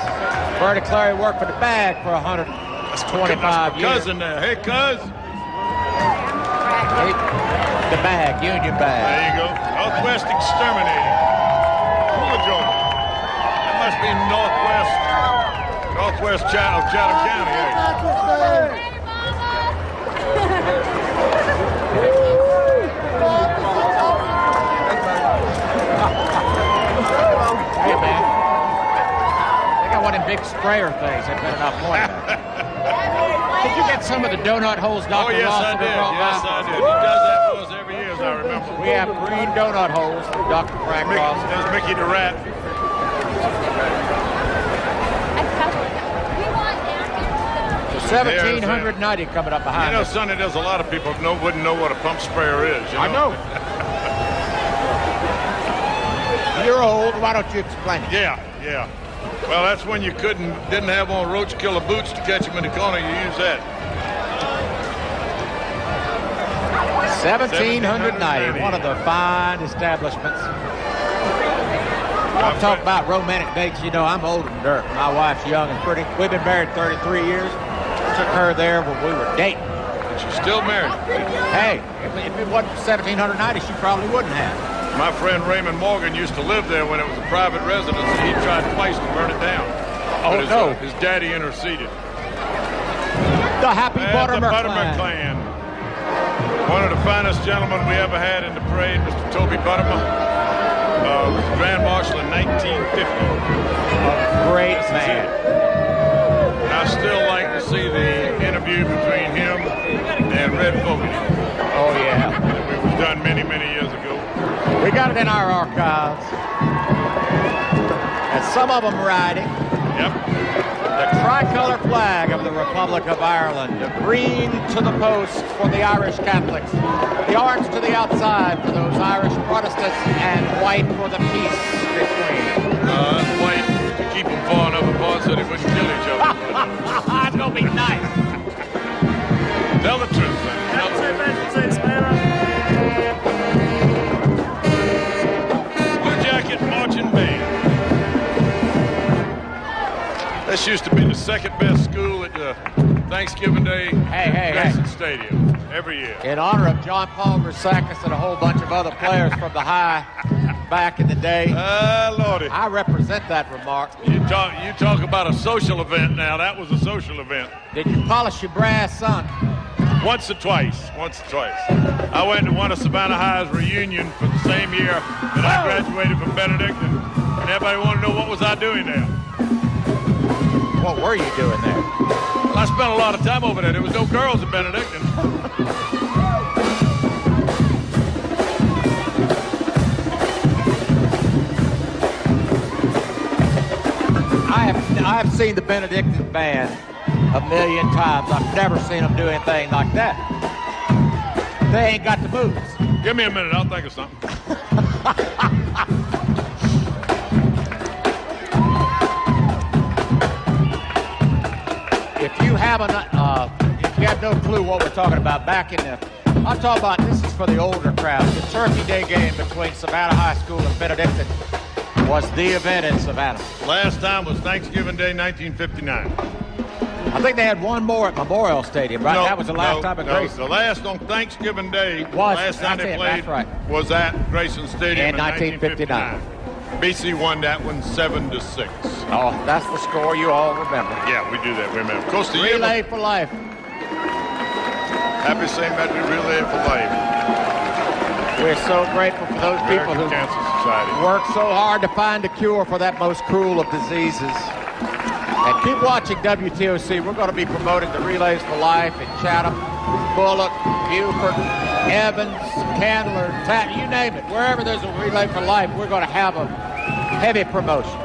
Bernie Clary worked for the bag for 125 years. Cousin there. Hey, cuz. The bag, Union bag. There you go. Northwest Exterminating. Cool, Georgia. That must be Northwest Chatham County. Hey. Hey, man. They got one of them big sprayer things. They better not point at. Did you get some of the donut holes, Dr. Oh, yes, Ross? I did. Yes, I did. He does that for us every year, as I remember. We have green donut holes from Dr. Frank Ross. There's Mickey the Rat. The 1790 coming up behind You know, us. Sonny, there's a lot of people wouldn't know what a pump sprayer is. You know? I know. You're old. Why don't you explain it? Yeah. Well, that's when you didn't have on roach killer boots to catch them in the corner. You use that. 1790, one of the fine establishments. I'm talking about romantic dates. You know, I'm older than dirt. My wife's young and pretty. We've been married 33 years. Took her there when we were dating. And she's still married. Hey, if it wasn't 1790, she probably wouldn't have. My friend Raymond Morgan used to live there when it was a private residence, and he tried twice to burn it down. Oh, But no. His daddy interceded. The Happy And Buttermilk the Buttermilk Clan. One of the finest gentlemen we ever had in the parade, Mr. Toby Buttermilk, was Grand Marshal in 1950. A great man. And I still like to see the interview between him and Red Fogarty. Oh, yeah. It was done many, many years ago. We got it in our archives. And some of them riding. Yep. The tricolor flag of the Republic of Ireland. Green to the post for the Irish Catholics. The orange to the outside for those Irish Protestants. And white for the peace between. White to keep them far enough apart so they wouldn't kill each other. It's going to be nice. Tell the truth, son. Tell the truth. Blue Jacket Marching Band. This used to be the second best school at Thanksgiving Day Grayson Stadium every year. In honor of John Paul Rusakis and a whole bunch of other players from the high back in the day. Lordy. I represent that remark. You talk about a social event now. That was a social event. Did you polish your brass, son? Once or twice. I went to one of Savannah High's reunion for the same year that I graduated from Benedictine, and everybody wanted to know what was I doing there. What were you doing there? Well, I spent a lot of time over there. There was no girls at Benedictine. I have seen the Benedictine band a million times. I've never seen them do anything like that. They ain't got the moves. Give me a minute. I'll think of something. If you have no clue what we're talking about, I'm talking about, this is for the older crowd. The Turkey Day game between Savannah High School and Benedictine was the event in Savannah. Last time was Thanksgiving Day, 1959. I think they had one more at Memorial Stadium, right? That was the last time at Grayson. The last on Thanksgiving Day, last time they played was at Grayson Stadium in 1959. BC won that one 7-6. Oh, that's the score you all remember. Yeah, we do that. We remember. Coast of Relay for life. Happy St. Patrick's Relay for life. We're so grateful for those people who Cancer Society work so hard to find a cure for that most cruel of diseases. And keep watching WTOC. We're going to be promoting the Relays for Life in Chatham, Bullock, Buford, Evans, Candler, you name it. Wherever there's a Relay for Life, we're going to have a heavy promotion.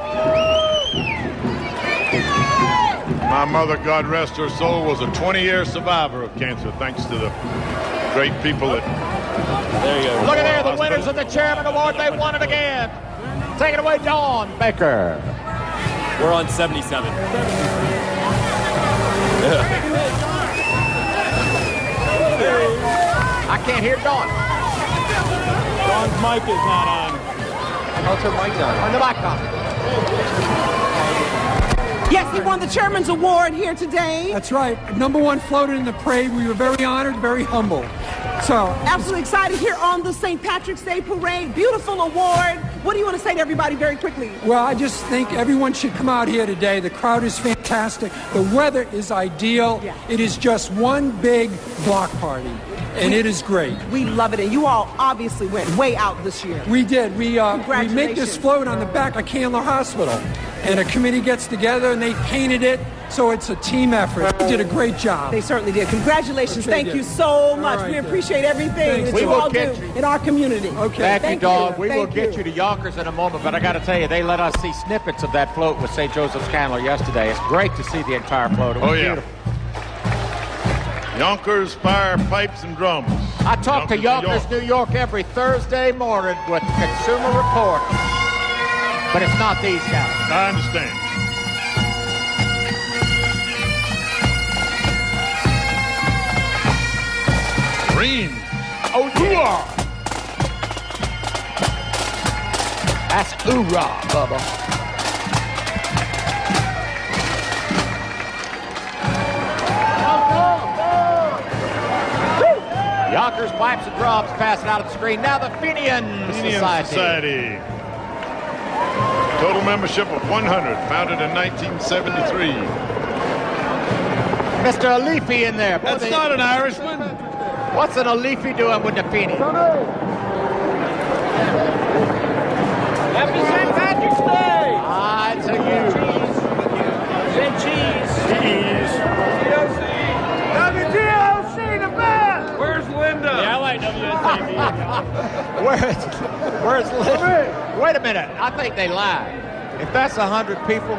My mother, God rest her soul, was a 20-year survivor of cancer, thanks to the great people that... There you go. Look at there, the winners of the Chairman Award. They won it again. Take it away, Dawn Baker. We're on 77. I can't hear Dawn. Dawn's mic is not on. How's her mic on? On the mic on. Yes, he won the Chairman's Award here today. That's right. #1 floated in the parade. We were very honored, very humble. So absolutely excited here on the St. Patrick's Day Parade. Beautiful award. What do you want to say to everybody very quickly? Well, I just think everyone should come out here today. The crowd is fantastic. The weather is ideal. Yeah. It is just one big block party. And it is great. We love it. And you all obviously went way out this year. We did. We make this float on the back of Candler Hospital. And a committee gets together and they painted it. So it's a team effort. They did a great job. They certainly did. Congratulations. Thank you so much. Right, we appreciate everything that you all do in our community. Okay. Thank you, Dawn. We will get you to Yonkers in a moment, but I got to tell you, they let us see snippets of that float with St. Joseph's Candler yesterday. It's great to see the entire float. It was beautiful. Yonkers, fire, pipes, and drums. I talk to Yonkers, New York every Thursday morning with Consumer Report. But it's not these guys. I understand. Green. Oh, yeah. That's oorah, Bubba. Yonkers, pipes, and drums passing out of the screen. Now the Fenian Society. Total membership of 100, founded in 1973. Mr. Alifi in there. That's not an Irishman. What's an Alifi doing with the Fenian? Happy St. Patrick's Day! Ah, to you. Say cheese. Cheese. WTOC, the best! Where's Linda? Yeah, I like WTOC. Where's Linda? Wait a minute. I think they lied. If that's 100 people.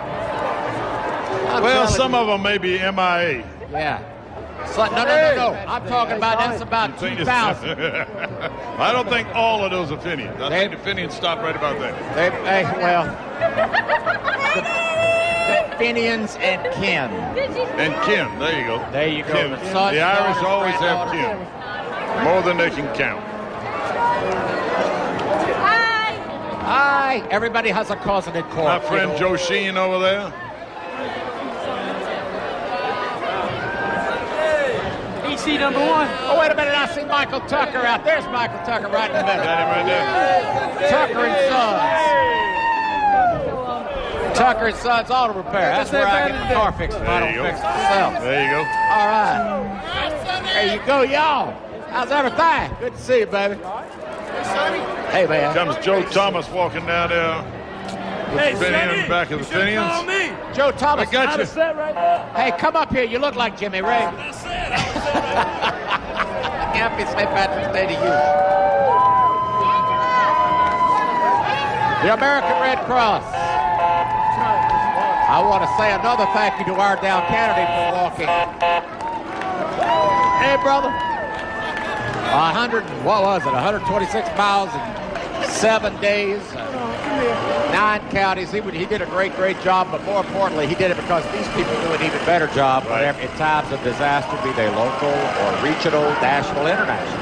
Well, some of them may be MIA. Yeah. No. I'm talking about that's about 2,000. I don't think all of those are Fenians. I think the Fenians stop right about there. The Fenians and kin. And kin, there you go. There you go. Kin. The Irish always have kin. More than they can count. Hi. Everybody has a cousin in court. My friend Joe Sheen over there. EC #1. Oh, wait a minute. I see Michael Tucker out. There's Michael Tucker right in the middle. Got him right there. Tucker and Sons. Tucker and Sons Auto Repair. That's where I get the car fixed. I don't fix it myself. There you go. All right. There you go, y'all. How's everything? Good to see you, baby. Hey, man. Comes Joe Thomas walking down there with the Fenians, back of the Fenians. Joe Thomas. I got you. Hey, come up here. You look like Jimmy Ray. Happy St. Patrick's Day to you. The American Red Cross. I want to say another thank you to our Dow Kennedy for walking. Hey, brother. 126 miles in 7 days, 9 counties. He did a great job, but more importantly, he did it because these people do an even better job in times of disaster, be they local or regional, national, international.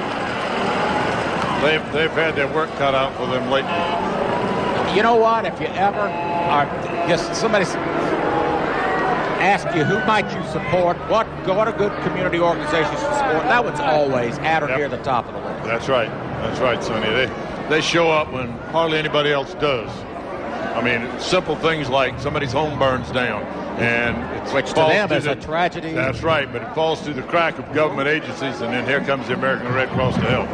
They've had their work cut out for them lately. You know what? If you ever somebody ask you who might you support, what a good community organization to support, that one's always at or near the top of the list. That's right, Sonny. They show up when hardly anybody else does. I mean, simple things like somebody's home burns down, and which to them is a tragedy. That's right, but it falls through the crack of government agencies, and then here comes the American Red Cross to help.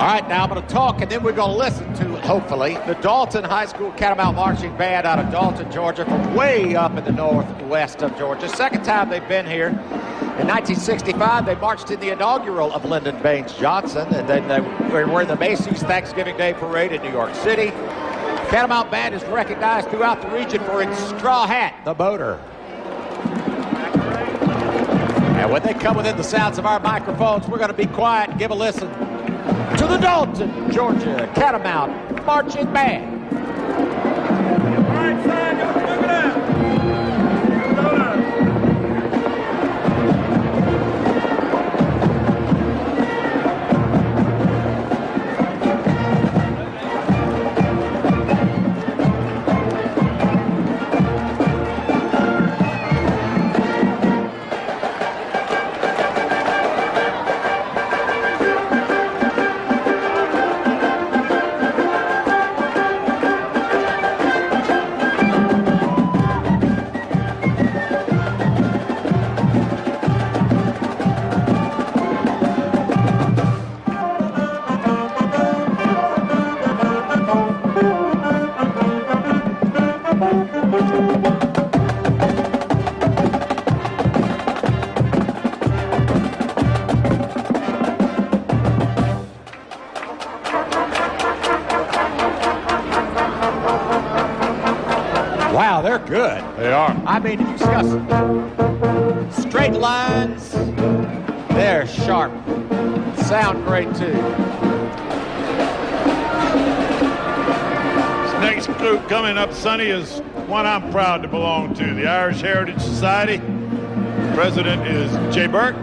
All right, now I'm going to talk, and then we're going to listen to, hopefully, the Dalton High School Catamount Marching Band out of Dalton, Georgia, from way up in the northwest of Georgia. Second time they've been here. In 1965, they marched in the inaugural of Lyndon Baines Johnson, and then they were in the Macy's Thanksgiving Day Parade in New York City. Catamount Band is recognized throughout the region for its straw hat, the boater. And when they come within the sounds of our microphones, we're going to be quiet and give a listen to the Dalton, Georgia Catamount Marching Band. All right, son, don't look it up. Wow, they're good. They are. I mean, you got straight lines. They're sharp. Sound great, too. This next group coming up, Sonny, is one I'm proud to belong to, the Irish Heritage Society. President is Jay Burke.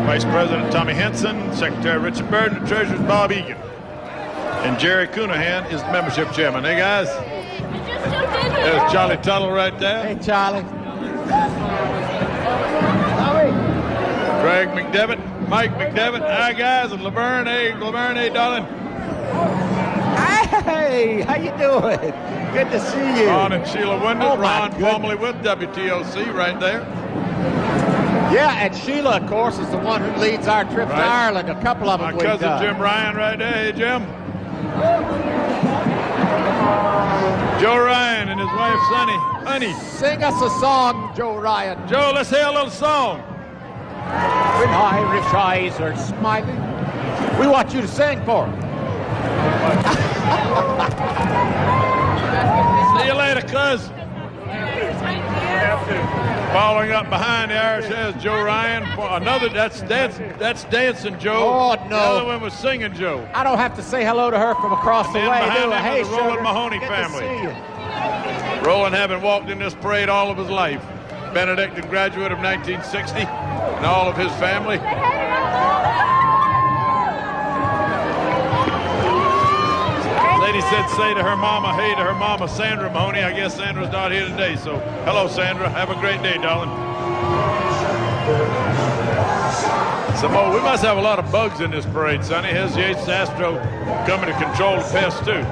Vice President Tommy Henson. Secretary Richard Bird. And the Treasurer is Bob Egan. And Jerry Coonahan is the membership chairman. Hey, guys. There's Charlie Tuttle right there. Hey, Charlie. Greg McDevitt, Mike McDevitt. Hi, guys. And Laverne. Hey, Laverne. Hey, darling. Hey, how you doing? Good to see you. Ron and Sheila Winded. Oh, Ron formerly with WTOC right there. Yeah, and Sheila, of course, is the one who leads our trip to Ireland. A couple of them My cousin Jim Ryan right there. Hey, Jim. Joe Ryan and his wife, Sonny. Honey. Sing us a song, Joe Ryan. Joe, let's hear a little song. When Irish eyes are smiling, we want you to sing for them. See you later, cuz. Following up behind the Irish has Joe Ryan. Another, that's Dancing Joe. Oh, no. The other one was Singing Joe. I don't have to say hello to her from across the way, do I? Hey, the Roland Mahoney family. Roland having walked in this parade all of his life. Benedictine graduate of 1960 and all of his family. Lady said say to her mama, hey to her mama, Sandra Mahoney. I guess Sandra's not here today, so hello, Sandra. Have a great day, darling. We must have a lot of bugs in this parade, Sonny. Here's Yates Astro coming to control the pest, too.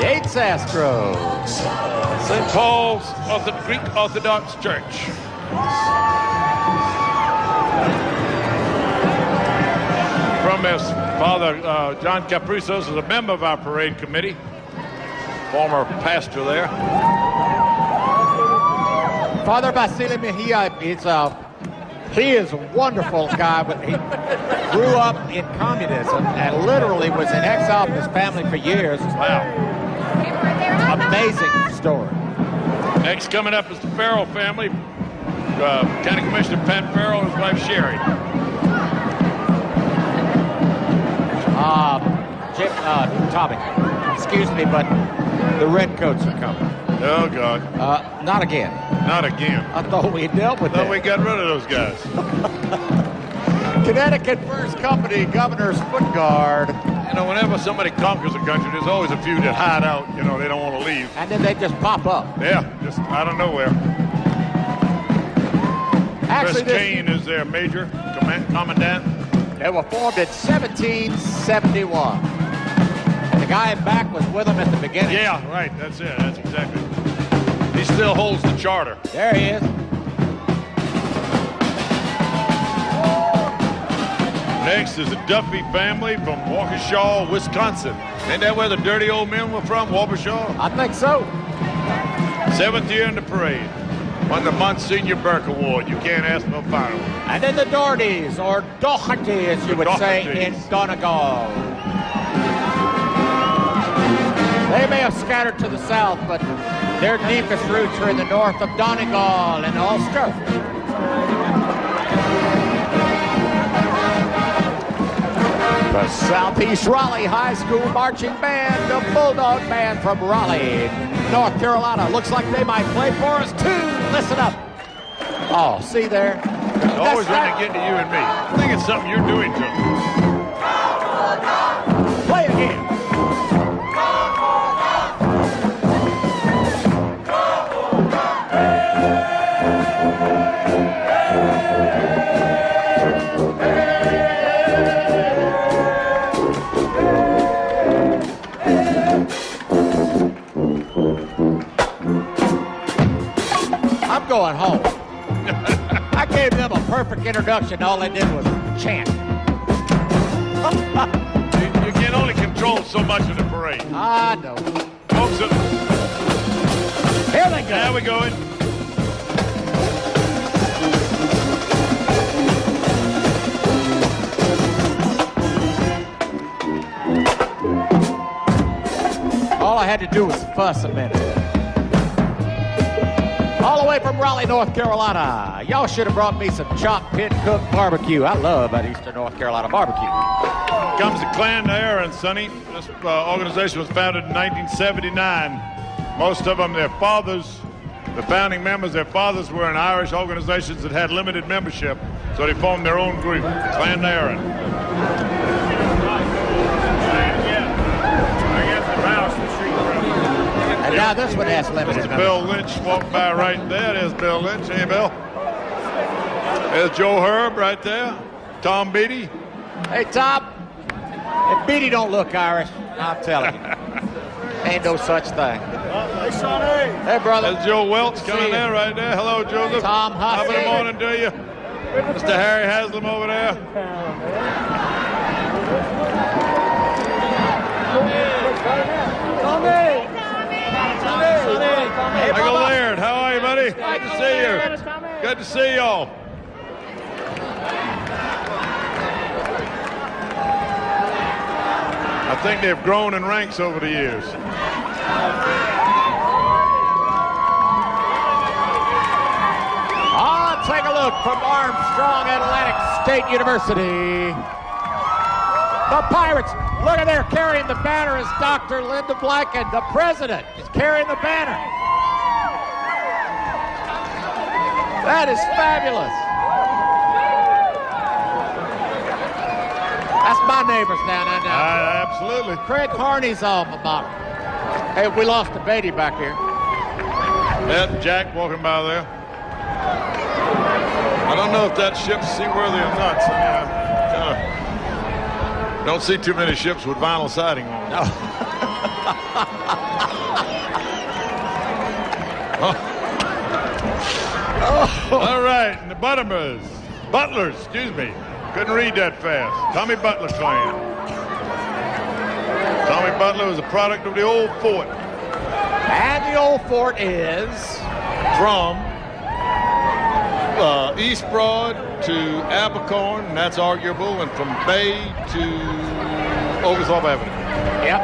Yates Astro. St. Paul's Greek Orthodox Church. From his father, John Caprisos, is a member of our parade committee, former pastor there. Father Vasily Mejia, he is a wonderful guy, but he grew up in communism and literally was in exile from his family for years. Wow. Amazing story. Next coming up is the Farrell family. County Commissioner Pat Farrell and his wife Sherry. Tommy, excuse me, but the Redcoats are coming. Oh, God. Not again. Not again. I thought we dealt with that. We got rid of those guys. Connecticut First Company Governor's Foot Guard. You know, whenever somebody conquers a country, there's always a few that hide out. You know, they don't want to leave. And then they just pop up. Yeah, just out of nowhere. Actually, Chris Kane is their major commandant. They were formed in 1771. And the guy in back was with them at the beginning. Yeah, right. That's it. That's exactly. He still holds the charter. There he is. Next is the Duffy family from Waukesha, Wisconsin. Ain't that where the dirty old men were from, Waukesha? I think so. 7th year in the parade. Won the Monsignor Burke Award. You can't ask for a final. And then the Dohertys, or Doherty, as you would say in Donegal. They may have scattered to the south, but their deepest roots are in the north of Donegal and Ulster. The Southeast Raleigh High School Marching Band, the Bulldog Band from Raleigh, North Carolina. Looks like they might play for us too. Listen up. Oh, see there? It's always trying to get to you and me. I think it's something you're doing to them. Play again. I'm going home. I gave them a perfect introduction. All they did was chant. You can only control so much of the parade. I know. Folks, here they go. There we go. All I had to do was fuss a minute. All the way from Raleigh, North Carolina. Y'all should have brought me some chopped pit cooked barbecue. I love that Eastern North Carolina barbecue. Comes the Clan Aaron, Sonny. This organization was founded in 1979. Most of them, their fathers, the founding members, their fathers were in Irish organizations that had limited membership, so they formed their own group, the Clan Aaron. And now this one has limited Mr. Bill Lynch walked by right there. There's Bill Lynch. Hey, Bill. There's Joe Herb right there. Tom Beatty. Hey, Tom. If Beatty don't look Irish, I'm telling you. Ain't no such thing. Hey, Sonny. Hey, brother. There's Joe Welts coming there right there. Hello, Joseph. Tom Hussey. Top of the morning to you. Mr. Harry Haslam over there. Hey, Michael Laird, how are you, buddy? Good to see you. Good to see y'all. I think they've grown in ranks over the years. Take a look from Armstrong Atlantic State University. The Pirates, look at there, carrying the banner is Dr. Linda Blanken. The president is carrying the banner. That is fabulous. That's my neighbors down there now. Absolutely. Craig Harney's alma mater. Hey, we lost a Beatty back here. Yeah, Jack walking by there. I don't know if that ship's seaworthy or not. So, don't see too many ships with vinyl siding on them. All right, and the Butlers, excuse me. Couldn't read that fast. Tommy Butler clan. Tommy Butler was a product of the old fort. And the old fort is from East Broad to Abercorn, and that's arguable, and from Bay to Oglethorpe Avenue. Yep.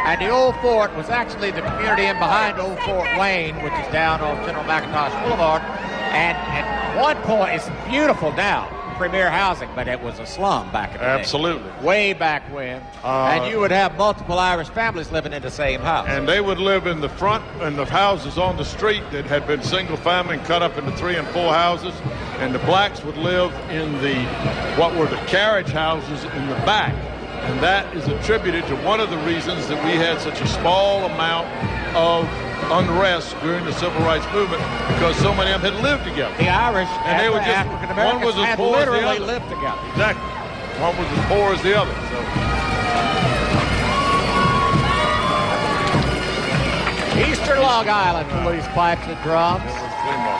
And the old fort was actually the community in behind Old Fort Wayne, which is down on General McIntosh Boulevard. And at one point, it's beautiful now, premier housing, but it was a slum back in the day. Absolutely. Way back when. And you would have multiple Irish families living in the same house. And they would live in the front and the houses on the street that had been single family and cut up into 3 and 4 houses. And the blacks would live in what were the carriage houses in the back. And that is attributed to one of the reasons that we had such a small amount of unrest during the Civil Rights Movement, because so many of them had lived together. The Irish and they were just African Americans one was as had poor literally as the other. lived together. Exactly. One was as poor as the other. So. Eastern Long Island police pipes and drums.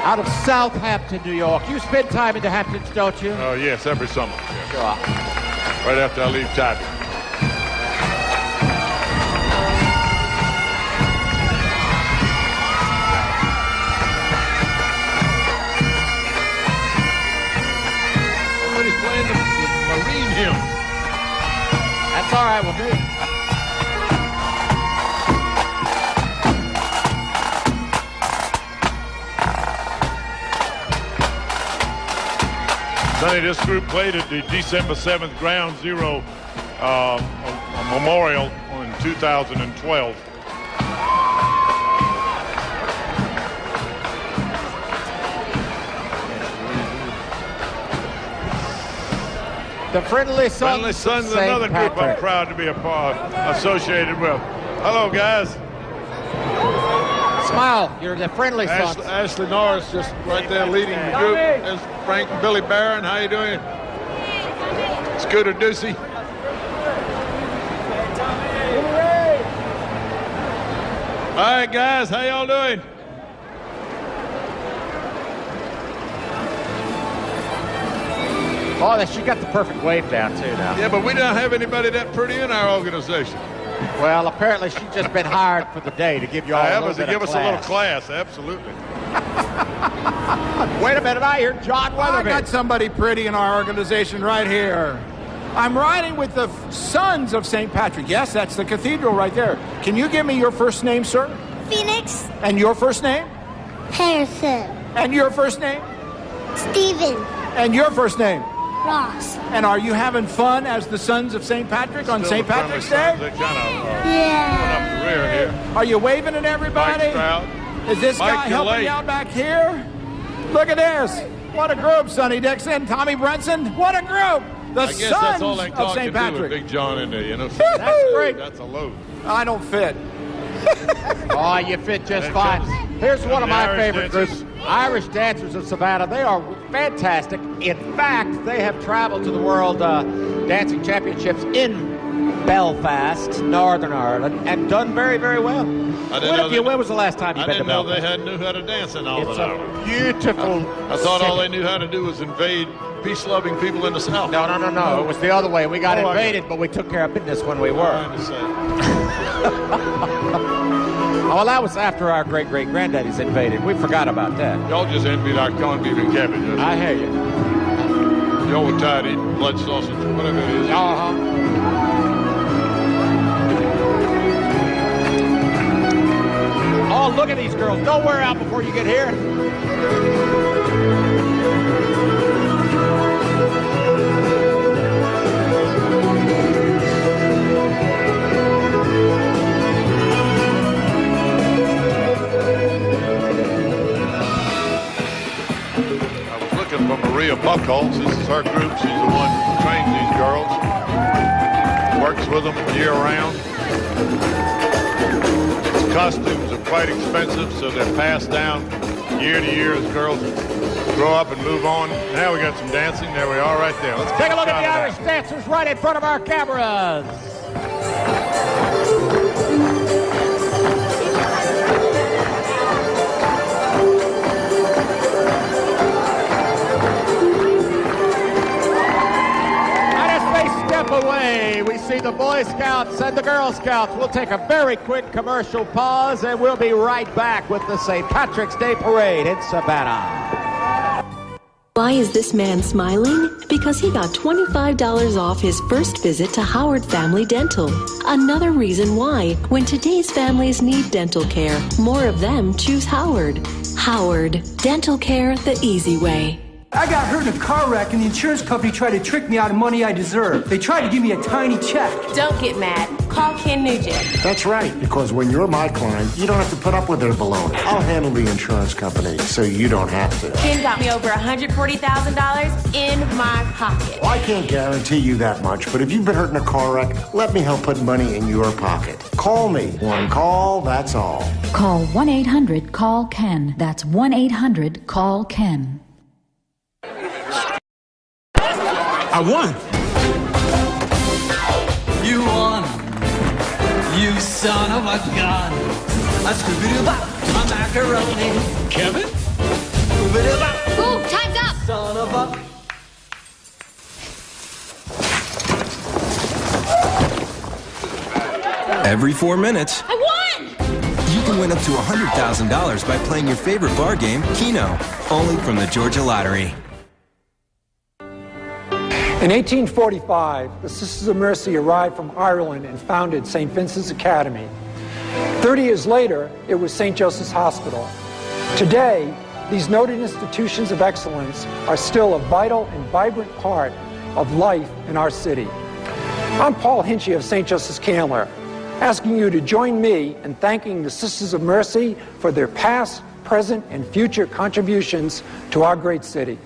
Out of Southampton, New York. You spend time in the Hamptons, don't you? Oh, yes, every summer. Yes. Sure. Right after I leave Titan. Somebody's playing the Marine hymn. That's all right with me. Sonny, this group played at the December 7th Ground Zero Memorial in 2012. The Friendly Sons. Friendly Sons, another group I'm proud to be associated with. Hello, guys. Smile, you're the Friendly Sons. Ashley Norris just right there leading the group. There's Frank and Billy Barron. How you doing? Scooter Ducey. All right, guys, how y'all doing? Oh, she got the perfect wave down, too, now. Yeah, but we don't have anybody that pretty in our organization. Well, apparently she's just been hired for the day to give you all a little bit to give of us a little class, absolutely. Wait a minute, I hear John Weatherby. I got somebody pretty in our organization right here. I'm riding with the Sons of St. Patrick. Yes, that's the cathedral right there. Can you give me your first name, sir? Phoenix. And your first name? Harrison. And your first name? Steven. And your first name? Ross. And are you having fun as the Sons of St. Patrick on St. Patrick's Day? Yeah. The rear here. Are you waving at everybody? Mike Stroud. Is this Mike guy helping you out back here? Look at this. What a group, Sonny Dixon, Tommy Brunson. What a group. The I guess Sons that's all that of talk St. can do with Patrick. Big John in there, you know. That's great. That's a load. I don't fit. Oh, you fit just fine. Here's one of my favorite groups, Irish Dancers of Savannah. They are fantastic. In fact, they have traveled to the World Dancing Championships in Belfast, Northern Ireland, and done very, very well. When was the last time you've been to Belfast? I didn't know they knew how to dance in all It's that. a beautiful I thought all city. they knew how to do was invade peace-loving people in the South. No. It was the other way. We got invaded, but we took care of business when we were. I understand. Oh, well, that was after our great-great-granddaddies invaded. We forgot about that. Y'all just envied our corned beef and cabbage. I hear you. Y'all were tired of eating blood sausage, whatever it is. Oh, look at these girls. Don't wear out before you get here. For Maria Buckholz. This is her group. She's the one who trains these girls. Works with them year round. Its costumes are quite expensive, so they're passed down year to year as girls grow up and move on. Now we got some dancing. There we are right there. Let's take a look at the Irish dancers right in front of our cameras. Away, we see the Boy Scouts and the Girl Scouts. We'll take a very quick commercial pause and we'll be right back with the St. Patrick's Day Parade in Savannah. Why is this man smiling? Because he got $25 off his first visit to Howard Family Dental. Another reason why, when today's families need dental care, more of them choose Howard. Howard, dental care the easy way. I got hurt in a car wreck and the insurance company tried to trick me out of money I deserved. They tried to give me a tiny check. Don't get mad. Call Ken Nugent. That's right, because when you're my client, you don't have to put up with their baloney. I'll handle the insurance company so you don't have to. Ken got me over $140,000 in my pocket. Well, I can't guarantee you that much, but if you've been hurt in a car wreck, let me help put money in your pocket. Call me. One call, that's all. Call 1-800-CALL-KEN. That's 1-800-CALL-KEN. I won. You won. You son of a gun. My macaroni. Kevin? Ooh, time's up. Son of a... Every 4 minutes, I won! you can win up to $100,000 by playing your favorite bar game, Keno, only from the Georgia Lottery. In 1845, the Sisters of Mercy arrived from Ireland and founded St. Vincent's Academy. 30 years later, it was St. Joseph's Hospital. Today, these noted institutions of excellence are still a vital and vibrant part of life in our city. I'm Paul Hinchy of St. Joseph's Candler, asking you to join me in thanking the Sisters of Mercy for their past, present, and future contributions to our great city.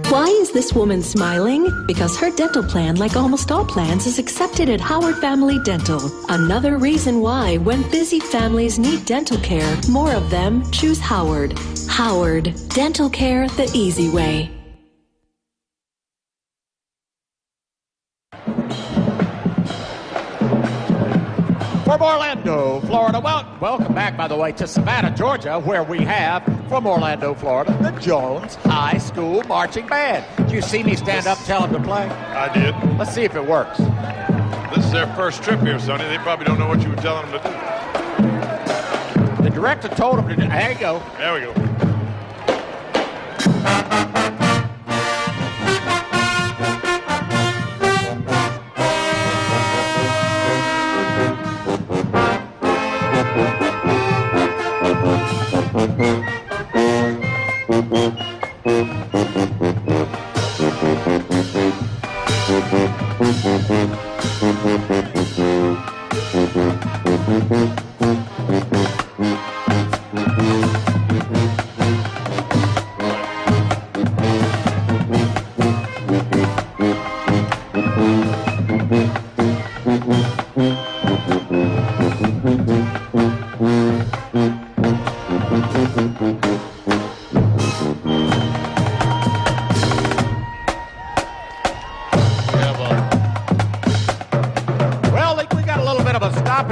Why is this woman smiling? Because her dental plan, like almost all plans, is accepted at Howard Family Dental. Another reason why, when busy families need dental care, more of them choose Howard. Howard, dental care the easy way. From Orlando, Florida. Welcome back, by the way, to Savannah, Georgia, where we have, from Orlando, Florida, the Jones High School Marching Band. Did you see me stand up and tell them to play? I did. Let's see if it works. This is their first trip here, Sonny. They probably don't know what you were telling them to do. The director told them to do. There you go. There we go.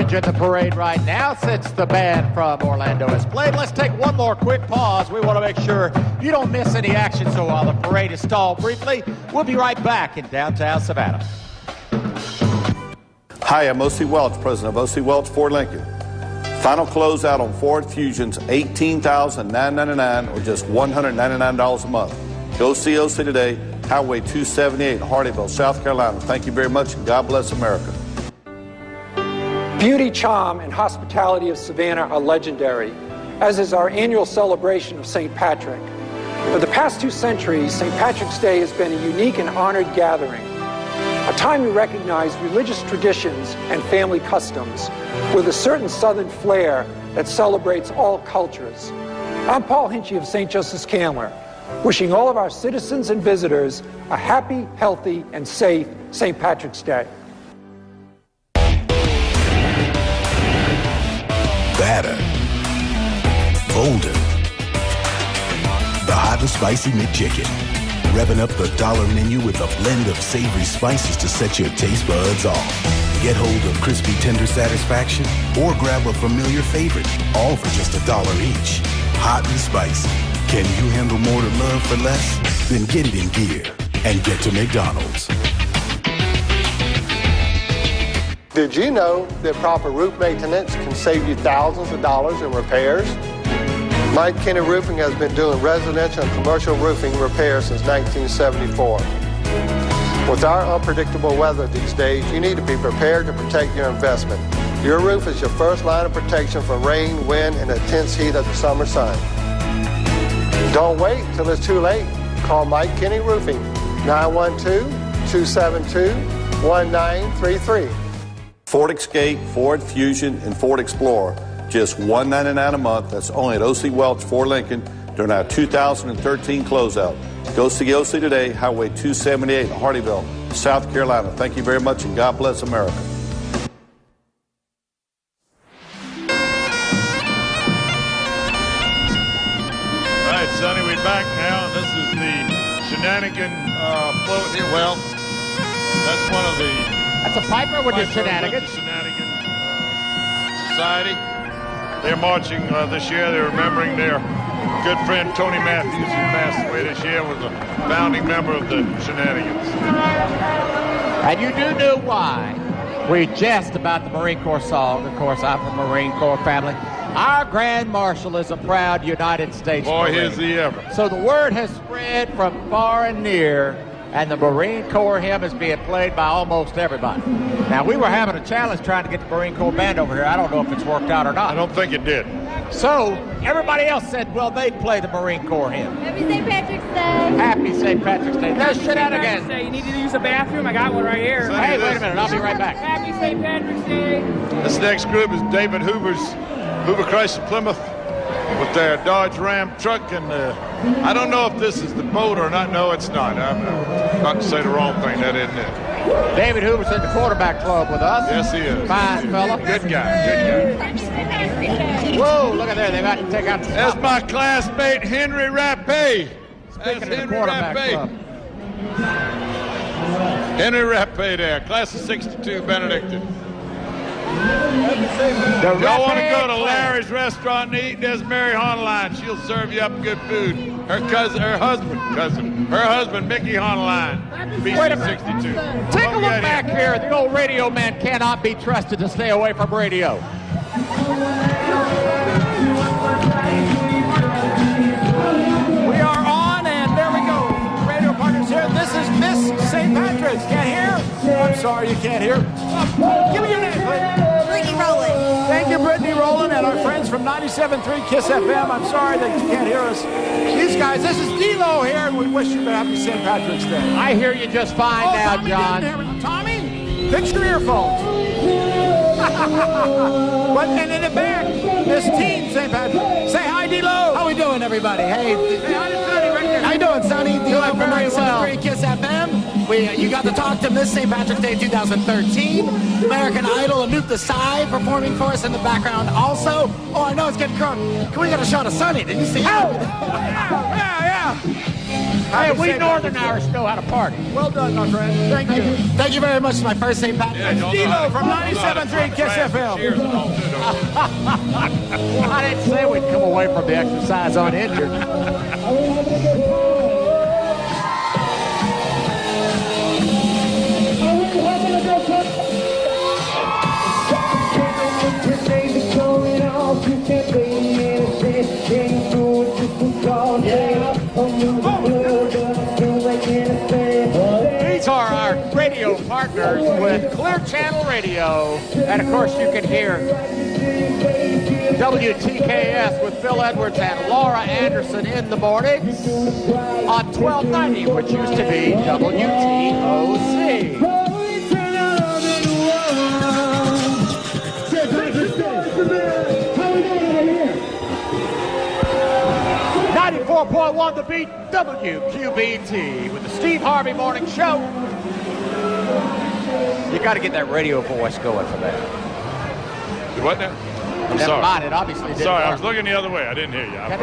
In the parade right now, since the band from Orlando has played. Let's take one more quick pause. We want to make sure you don't miss any action, so while the parade is stalled briefly, we'll be right back in downtown Savannah. Hi, I'm O.C. Welch, president of O.C. Welch Ford Lincoln. Final closeout on Ford Fusions, $18,999 or just $199 a month. Go see O.C. today, Highway 278, Hardyville, South Carolina. Thank you very much, and God bless America. Beauty, charm, and hospitality of Savannah are legendary, as is our annual celebration of St. Patrick. For the past 2 centuries, St. Patrick's Day has been a unique and honored gathering, a time to recognize religious traditions and family customs with a certain Southern flair that celebrates all cultures. I'm Paul Hinchy of St. Joseph's Candler, wishing all of our citizens and visitors a happy, healthy, and safe St. Patrick's Day. Batter, bolder, the hot and spicy McChicken, revving up the dollar menu with a blend of savory spices to set your taste buds off. Get hold of crispy tender satisfaction or grab a familiar favorite, all for just $1 each. Hot and spicy. Can you handle more to love for less? Then get it in gear and get to McDonald's. Did you know that proper roof maintenance can save you thousands of dollars in repairs? Mike Kinney Roofing has been doing residential and commercial roofing repairs since 1974. With our unpredictable weather these days, you need to be prepared to protect your investment. Your roof is your first line of protection from rain, wind, and the intense heat of the summer sun. Don't wait till it's too late. Call Mike Kinney Roofing, 912-272-1933. Ford Escape, Ford Fusion, and Ford Explorer. Just $199 a month. That's only at O.C. Welch Ford Lincoln during our 2013 closeout. Go see O.C. today, Highway 278, Hardyville, South Carolina. Thank you very much, and God bless America. All right, Sonny, we're back now, and this is the shenanigan float here. Well, that's one of the... That's a piper with the shenanigans. Society. They're marching this year. They're remembering their good friend Tony Matthews, who passed away this year, was a founding member of the Shenanigans. And you do know why we jest about the Marine Corps song. Of course, I'm from a Marine Corps family. Our Grand Marshal is a proud United States Boy, Marine. is he ever. So the word has spread from far and near, and the Marine Corps hymn is being played by almost everybody. Now, we were having a challenge trying to get the Marine Corps band over here. I don't know if it's worked out or not. I don't think it did. So everybody else said, well, they'd play the Marine Corps hymn. Happy St. Patrick's Day. Happy St. Patrick's Day. There's shenanigans. You need to use a bathroom? I got one right here. Hey, wait a minute. I'll be right back. Happy St. Patrick's Day. This next group is David Hoover's Hoover Chrysler Plymouth with their Dodge Ram truck, and I don't know if this is the boat or not. No, it's not. I'm not to say the wrong thing. That isn't it. David Hoover's in the quarterback club with us. Yes, he is. Fine fella. Good guy. Good guy. Whoa, look at there. They've got to take out the That's my classmate, Henry Rappé. Speaking of the quarterback club. Henry Rappé there, class of 62, Benedictine. Y'all want to go to Larry's restaurant and eat? There's Mary Honline. She'll serve you up good food. Her husband, Mickey Honline. Wait a minute. 62. Take a look back here. The old radio man cannot be trusted to stay away from radio. We are on, and there we go. Radio partners here. This is Miss St. Patrick's. Can't hear? I'm sorry you can't hear. Give me your name, please. Brittany Rowland. Thank you, Brittany Rowland, and our friends from 97.3 KISS FM. I'm sorry that you can't hear us. These guys, this is D-Lo here, and we wish you a happy St. Patrick's Day. I hear you just fine now, Tommy John. Tommy, fix your earphones. But and in the back, this team, St. Patrick. Say hi, D-Lo. How we doing, everybody? Hey. Say hi to Sonny right there. How you doing, Sonny? Doing very well. KISS FM. You got to talk to Miss St. Patrick's Day 2013. American Idol, Anoop Desai performing for us in the background also. Oh, I know it's getting crunk. Can we get a shot of Sonny? Did you see it? Yeah. Hey, we Northern Irish know how to party. Well done, my friend. Thank you. Thank you very much. It's my first St. Patrick's Day. D-Lo from 97.3 KISS FM. I didn't say we'd come away from the exercise uninjured. These are our radio partners with Clear Channel Radio. And of course you can hear WTKS with Phil Edwards and Laura Anderson in the mornings on 1290, which used to be WTOC. 94.1 The Beat, WQBT, with the Steve Harvey Morning Show. You got to get that radio voice going for that. What now? I'm Never sorry. mind, it obviously didn't Sorry, I work. was looking the other way. I didn't hear you. I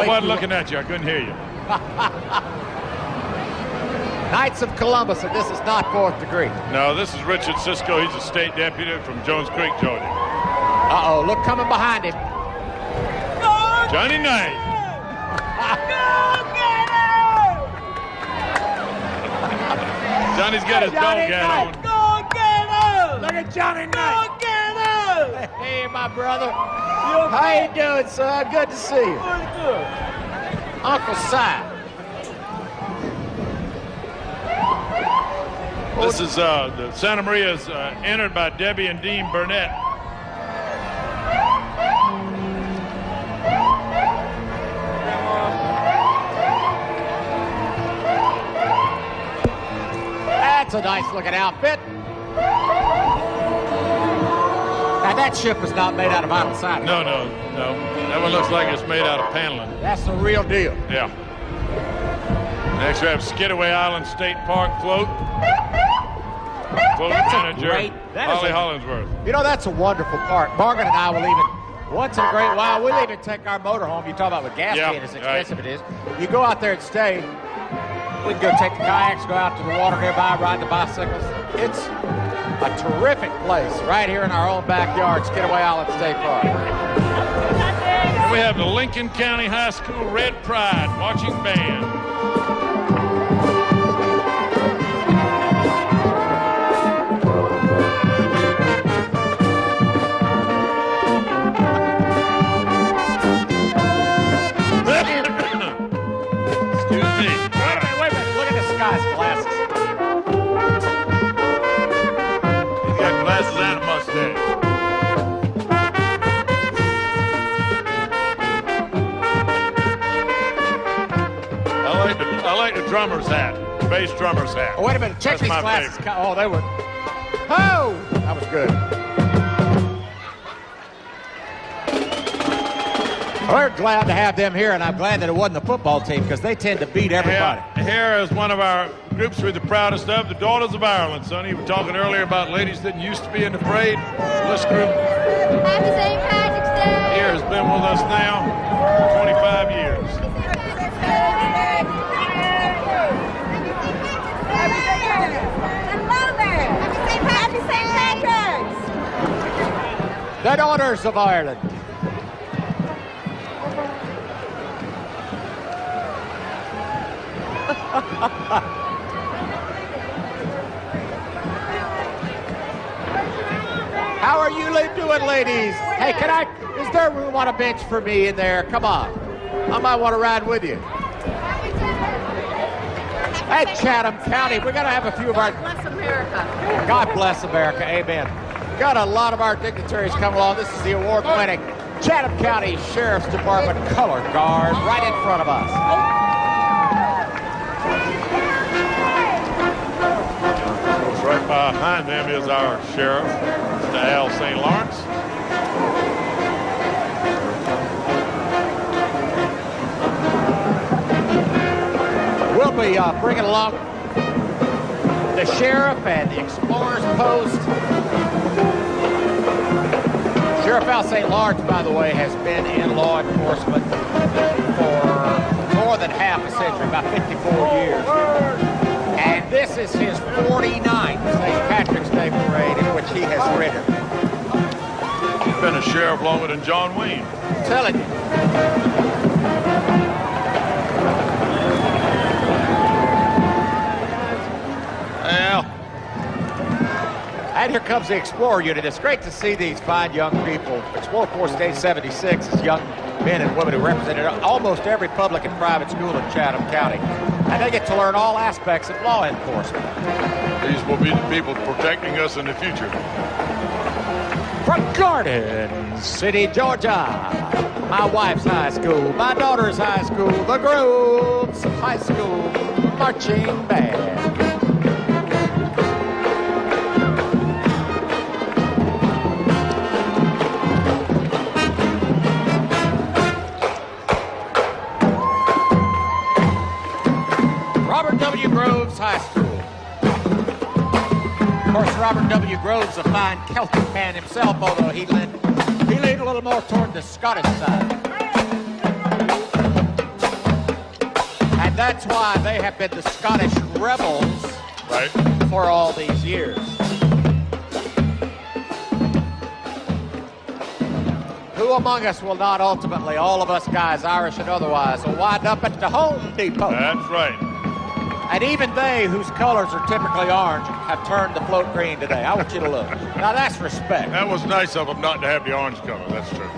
wasn't looking at you. I couldn't hear you. Knights of Columbus, and this is not 4th degree. No, this is Richard Cisco. He's a state deputy from Jones Creek, Georgia. Uh-oh, look coming behind him. Johnny Knight. Johnny's got his dog hat on. Go get him! Look at Johnny Knight. Go get him! Hey, my brother. How you doing, son? Good to see you. Good. Uncle Si. This is the Santa Maria is entered by Debbie and Dean Burnett. That's a nice looking outfit. Now that ship is not made out of vinyl siding. No. That one looks like it's made out of paneling. That's the real deal. Yeah. Next we have Skidaway Island State Park float. Float manager Holly Hollingsworth. You know, that's a wonderful park. Morgan and I will even, once in a great while, we'll even take our motor home. You talk about with gas being as expensive it is. You go out there and stay. We can go take the kayaks, go out to the water nearby, ride the bicycles. It's A terrific place right here in our own backyard, Skidaway Island State Park. We have the Lincoln County High School Red Pride marching band. Excuse me. Wait a minute. Look at this guy's glasses. He's got glasses and a mustache. I like the drummer's hat, bass drummer's hat. Oh, wait a minute. Check That's these my glasses. favorite. Oh, they were. Oh! That was good. We're glad to have them here, and I'm glad that it wasn't the football team because they tend to beat everybody. Here is one of our groups we're the proudest of, the Daughters of Ireland. Sonny, you were talking earlier about ladies that used to be in the parade. This group Happy St. Patrick's Day! here has been with us now 25 years. Happy St. Patrick's! The Daughters of Ireland. How are you doing, ladies? Hey, is there room on a bench for me in there? Come on. I might want to ride with you. Hey, Chatham County, we're going to have a few of our... God bless America. God bless America, amen. Got a lot of our dignitaries coming along. This is the award-winning Chatham County Sheriff's Department Color Guard right in front of us. Right behind them is our sheriff, Mr. Al St. Lawrence. We'll be bringing along the sheriff and the explorer's post. Sheriff Al St. Lawrence, by the way, has been in law enforcement for more than half a century, about 54 years. And this is his 49th St. Patrick's Day parade in which he has ridden. He's been a sheriff longer than John Wayne. I'm telling you. Well. And here comes the Explorer unit. It's great to see these fine young people. Explorer Force Day 76 is young men and women who represented almost every public and private school in Chatham County. And they get to learn all aspects of law enforcement. These will be the people protecting us in the future. From Garden City, Georgia, my wife's high school, my daughter's high school, the Groves High School Marching Band. Robert W. Groves High School. Of course, Robert W. Groves, a fine Celtic man himself, although he leaned a little more toward the Scottish side. And that's why they have been the Scottish rebels for all these years. Who among us will not ultimately, all of us guys, Irish and otherwise, will wind up at the Home Depot? That's right. And even they, whose colors are typically orange, have turned the float green today. I want you to look. Now, that's respect. That was nice of them not to have the orange color. That's true.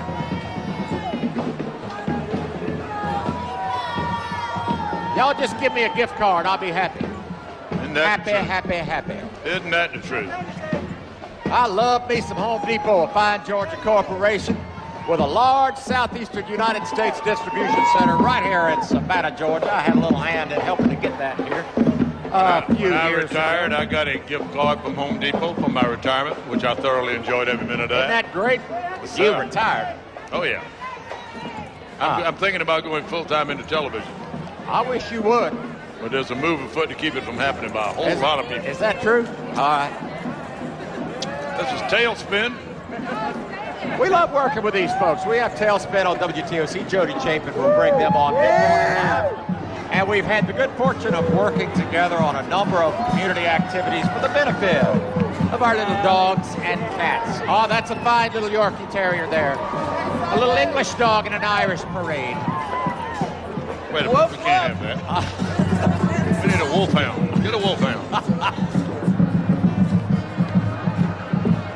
Y'all just give me a gift card. I'll be happy. Isn't that Happy. Isn't that the truth? I love me some Home Depot, a fine Georgia corporation with a large southeastern United States distribution center right here in Savannah, Georgia. I had a little hand in helping to get that here When I retired, I got a gift card from Home Depot for my retirement, which I thoroughly enjoyed every minute of that. Isn't that great? You retired. Oh, yeah. I'm thinking about going full-time into television. I wish you would. But there's a move afoot to keep it from happening by a whole lot of people. Is that true? All right. This is Tailspin. We love working with these folks. We have Tailspin on WTOC. Jody Chapin will bring them on. And we've had the good fortune of working together on a number of community activities for the benefit of our little dogs and cats. Oh, that's a fine little Yorkie Terrier there. A little English dog in an Irish parade. Wait a minute, we can't have that. We need a wolfhound. Get a wolfhound.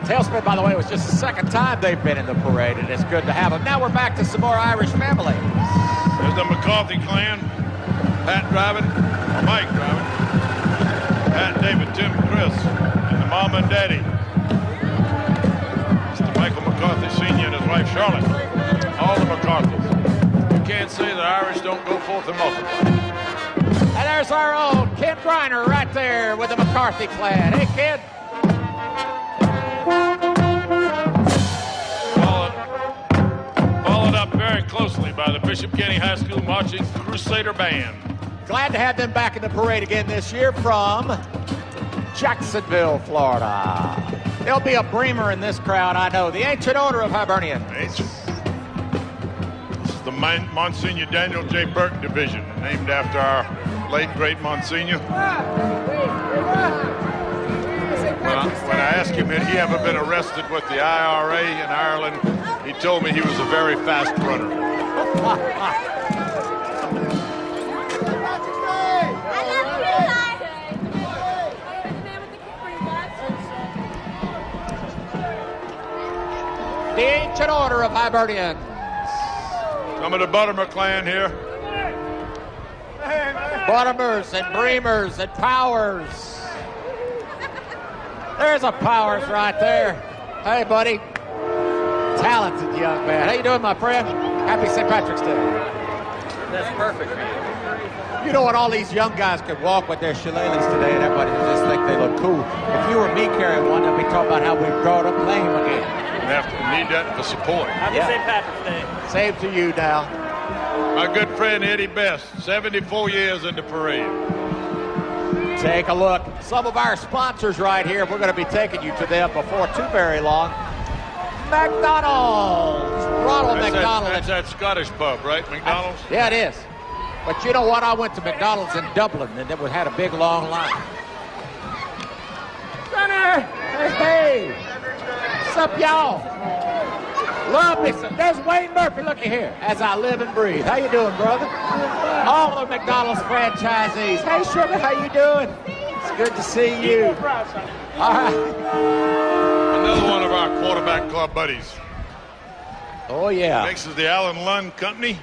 Tailspin, by the way, was just the second time they've been in the parade, and it's good to have them. Now we're back to some more Irish families. There's the McCarthy clan. Pat driving, Mike driving. Pat, David, Tim, Chris, and the mom and daddy. Mr. Michael McCarthy Sr. and his wife Charlotte. All the McCarthys. You can't say the Irish don't go forth and multiply. And there's our own Ken Griner right there with the McCarthy clan. Hey, Ken. Followed up very closely by the Bishop Kenny High School Marching Crusader Band. Glad to have them back in the parade again this year from Jacksonville, Florida. There'll be a Bremer in this crowd, I know. The Ancient Order of Hibernians. This is the Monsignor Daniel J. Burke Division, named after our late, great Monsignor. When I asked him had he ever been arrested with the IRA in Ireland, he told me he was a very fast runner. The Ancient Order of Hibernians. Some of the Buttermer clan here. Buttermers and Bremers and Powers. There's a Powers right there. Hey, buddy. Talented young man. How you doing, my friend? Happy St. Patrick's Day. That's perfect, man. You know what? All these young guys could walk with their shillelaghs today, and everybody would just think they look cool. If you were me carrying one, they'd be talking about how we brought up lame again. We have to need that for support. Happy St. Patrick's Day. Same to you now. My good friend Eddie Best, 74 years in the parade. Take a look. Some of our sponsors right here. We're going to be taking you to them before too very long. McDonald's. Ronald McDonald. That's that Scottish pub, right? McDonald's? Yeah, it is. But you know what? I went to McDonald's in Dublin, and it had a big, long line. Gunner! Hey! What's up, y'all? Love me some. There's Wayne Murphy. Looky here. As I live and breathe. How you doing, brother? All the McDonald's franchisees. Hey, Sugar, how you doing? It's good to see you. All right. Another one of our quarterback club buddies. Oh, yeah. Next is the Allen Lund Company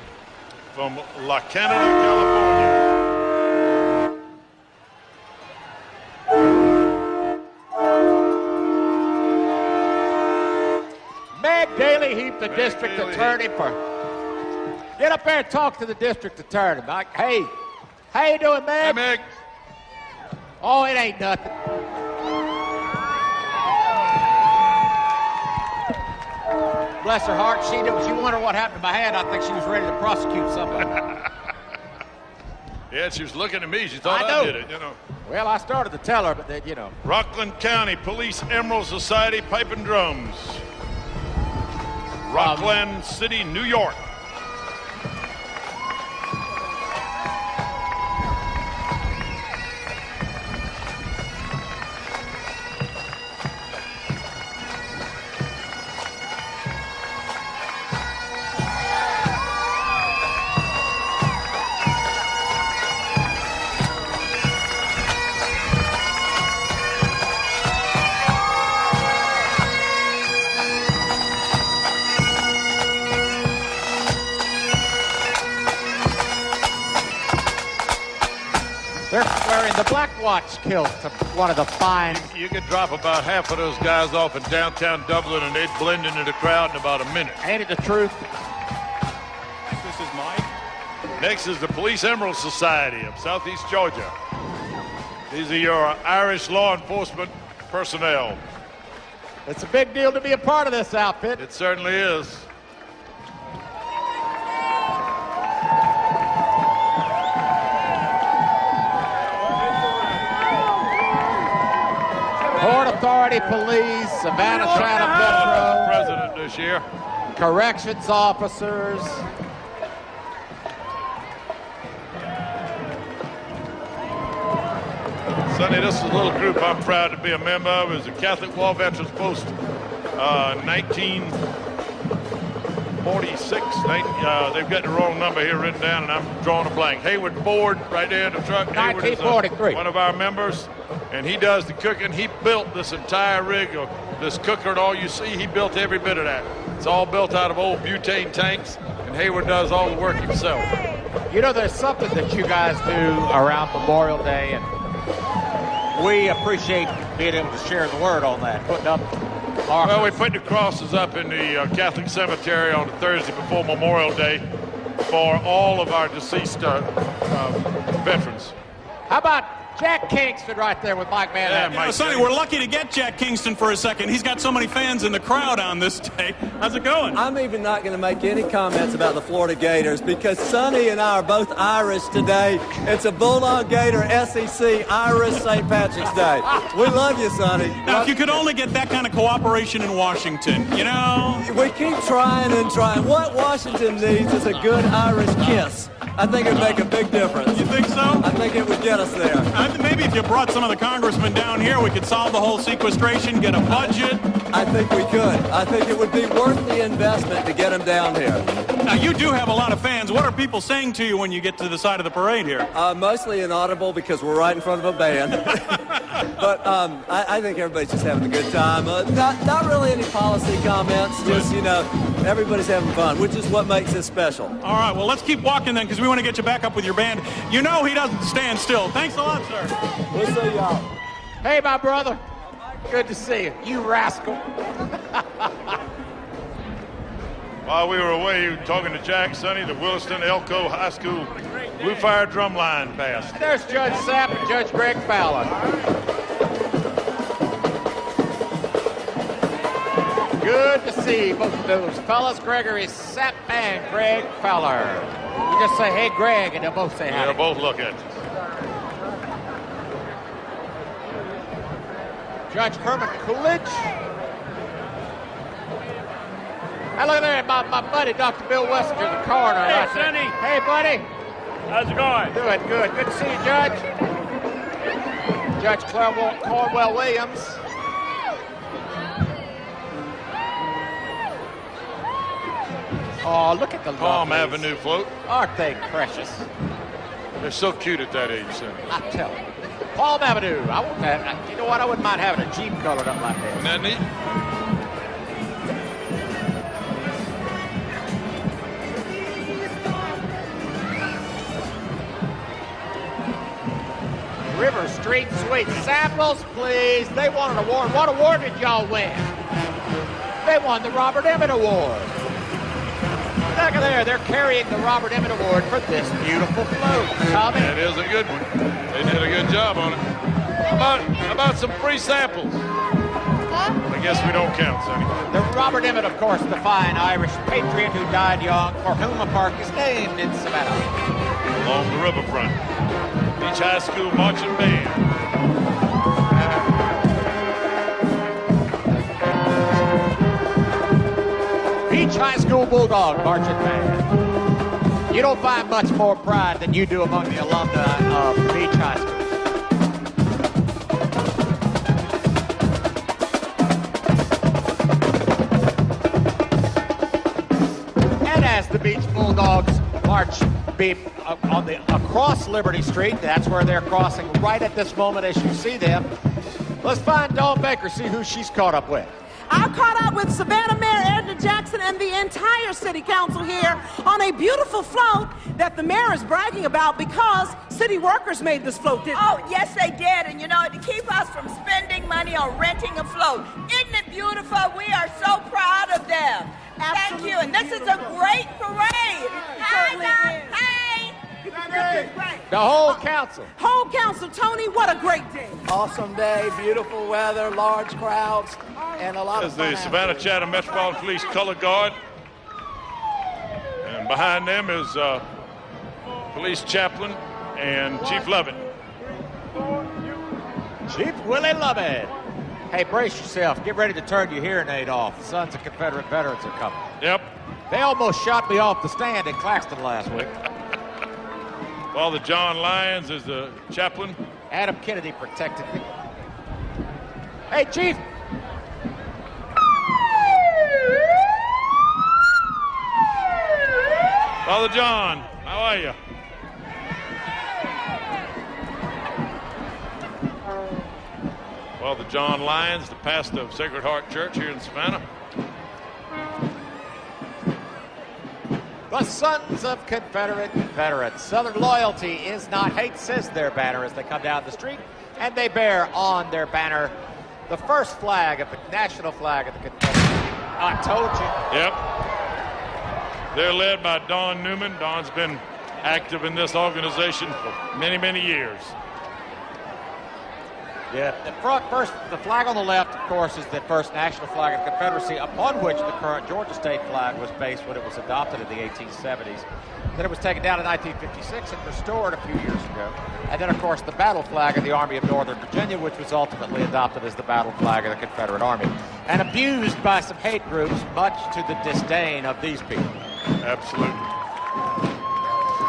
from La Canada, California. Meg Daly Heap, the district attorney for... Get up there and talk to the district attorney, Mike. Hey, how you doing, Meg? Hey, Meg. Oh, it ain't nothing. Bless her heart, she wondered what happened to my hand. I think she was ready to prosecute somebody. Yeah, she was looking at me. She thought I did it, you know. Well, I started to tell her, but then, you know. Rockland County Police Emerald Society Pipe and Drums. Rockland City, New York. They're wearing the Black Watch kilt, one of the fine. You could drop about half of those guys off in downtown Dublin and they'd blend into the crowd in about a minute. Ain't it the truth? This is Mike. Next is the Police Emerald Society of Southeast Georgia. These are your Irish law enforcement personnel. It's a big deal to be a part of this outfit. It certainly is. Port Authority Police, Savannah Shannon Metro. President this year. Corrections officers. Sonny, this is a little group I'm proud to be a member of. It's the Catholic War Veterans Post 1946. They've got the wrong number here written down, and I'm drawing a blank. Hayward Ford, right there in the truck. 1943. One of our members, and he does the cooking. He built this entire rig of this cooker, and all you see, he built every bit of that. It's all built out of old butane tanks, and Hayward does all the work himself. You know, there's something that you guys do around Memorial Day, and we appreciate being able to share the word on that, putting up markers. Well, we put the crosses up in the Catholic Cemetery on the Thursday before Memorial Day for all of our deceased veterans. How about Jack Kingston right there with Mike Manhattan? Sonny, we're lucky to get Jack Kingston for a second. He's got so many fans in the crowd on this day. How's it going? I'm even not going to make any comments about the Florida Gators because Sonny and I are both Irish today. It's a Bulldog Gator SEC Irish St. Patrick's Day. We love you, Sonny. Now, if you could only get that kind of cooperation in Washington, you know? We keep trying and trying. What Washington needs is a good Irish kiss. I think it would make a big difference. You think so? I think it would get us there. Maybe if you brought some of the congressmen down here, we could solve the whole sequestration, get a budget. I think we could. I think it would be worth the investment to get them down here. Now, you do have a lot of fans. What are people saying to you when you get to the side of the parade here? Mostly inaudible because we're right in front of a band. But I think everybody's just having a good time. Not really any policy comments. Just, you know, everybody's having fun, which is what makes it special. All right, well, let's keep walking then because we want to get you back up with your band. You know he doesn't stand still. Thanks a lot, sir. We'll see y'all. Hey, my brother. Good to see you. You rascal. While we were away talking to Jack, Sonny, the Williston Elko High School Blue Fire drum line passed. There's Judge Sapp and Judge Greg Fowler. Good to see both of those fellas, Gregory Sapp and Greg Fowler. You just say, hey, Greg, and they'll both say hi. They'll both look at you. Judge Herman Coolidge. Hey, look there, my buddy, Dr. Bill Wessinger, the coroner. Hey, Sonny. Hey, buddy. How's it going? Doing good. Good to see you, Judge. Judge Cornwell Williams. Oh, look at the Palm Avenue float. Aren't they precious? They're so cute at that age, Sonny. I tell you. Palm Avenue. I wouldn't have, you know what? I wouldn't mind having a Jeep colored up like that. Isn't that neat? River Street Sweet Samples, please. They won an award. What award did y'all win? They won the Robert Emmett Award. Look at there. They're carrying the Robert Emmett Award for this beautiful float. Tommy? That is a good one. They did a good job on it. How about some free samples? I guess we don't count, Sonny. The Robert Emmett, of course, the fine Irish patriot who died young, for whom a park is named in Savannah. Along the riverfront. Beach High School Marching Band. Beach High School Bulldog Marching Band. You don't find much more pride than you do among the alumni of Beach High School. And as the Beach Bulldogs march across Liberty Street, that's where they're crossing right at this moment as you see them. Let's find Dawn Baker, see who she's caught up with. I'm caught up with Savannah Mayor Edna Jackson and the entire city council here on a beautiful float that the mayor is bragging about because city workers made this float, didn't they? Oh, yes, they did. And, you know, to keep us from spending money on renting a float. Isn't it beautiful? We are so proud of them. Thank you. And this is a great parade. Hi, Doc. Hey. The whole council. Whole council. Tony, what a great day. Awesome day, beautiful weather, large crowds, and a lot of fun. There's the Savannah Chatham Metropolitan Police Color Guard. And behind them is Police Chaplain and Chief Lovett. Chief Willie Lovett. Hey, brace yourself. Get ready to turn your hearing aid off. The Sons of Confederate Veterans are coming. Yep. They almost shot me off the stand in Claxton last week. Father John Lyons is the chaplain. Adam Kennedy protected me. Hey, Chief. Father John, how are you? Father John Lyons, the pastor of Sacred Heart Church here in Savannah. The Sons of Confederates. Southern loyalty is not hate, says their banner as they come down the street, and they bear on their banner the first flag of the national flag of the Confederacy. I told you. Yep. They're led by Don Newman. Don's been active in this organization for many, many years. Yeah, the flag on the left, of course, is the first national flag of the Confederacy, upon which the current Georgia state flag was based when it was adopted in the 1870s. Then it was taken down in 1956 and restored a few years ago. And then, of course, the battle flag of the Army of Northern Virginia, which was ultimately adopted as the battle flag of the Confederate Army, and abused by some hate groups, much to the disdain of these people. Absolutely.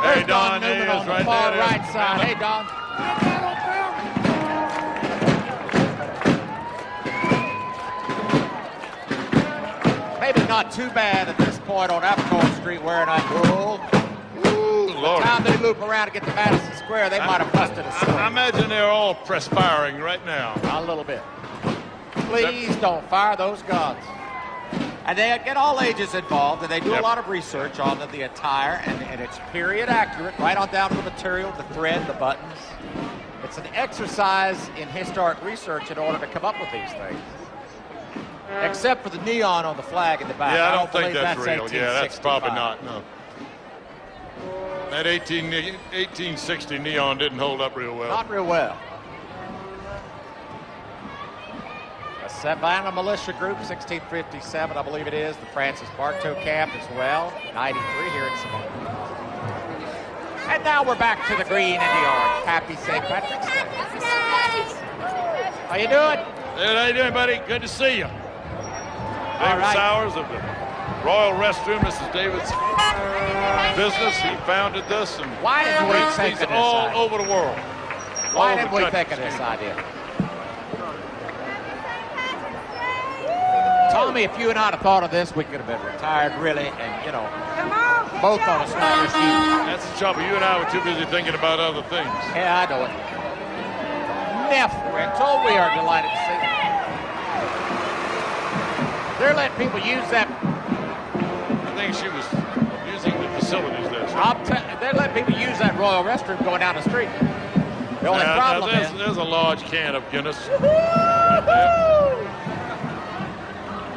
There's Hey, Don Newman is on the right far there. right side. Hey, Don. Maybe not too bad at this point on Abercorn Street wearing that wool. Ooh, Lord. By the time they loop around to get to Madison Square, they might have busted a swing. I imagine they're all perspiring right now. A little bit. Please don't fire those guns. And they get all ages involved, and they do a lot of research on the attire, and it's period accurate, right on down to the material, the thread, the buttons. It's an exercise in historic research in order to come up with these things. Except for the neon on the flag in the back. Yeah, I don't don't think believe that's real. Yeah, that's 1865. probably not, no. That 1860 neon didn't hold up real well. Not real well. The Savannah Militia Group, 1657, I believe it is. The Francis Bartow Camp as well, 93 here in Savannah. And now we're back to the green and the orange. Happy St. Patrick's Day. How you doing? Hey, how you doing, buddy? Good to see you. David right. Sowers of the Royal Restroom. This is David's business. He founded this, and Why didn't we he's think of this all idea? over the world. Why All didn't over we the think of country. this idea? Tommy, if you and I had thought of this, we could have been retired, really, and, you know, both of us not just you. That's the trouble. You and I were too busy thinking about other things. Yeah, I know it. Neff Rental, we are delighted to see you. They're letting people use that. I think she was using the facilities there. They're letting people use that Royal Restroom going down the street. The only problem is there's a large can of Guinness.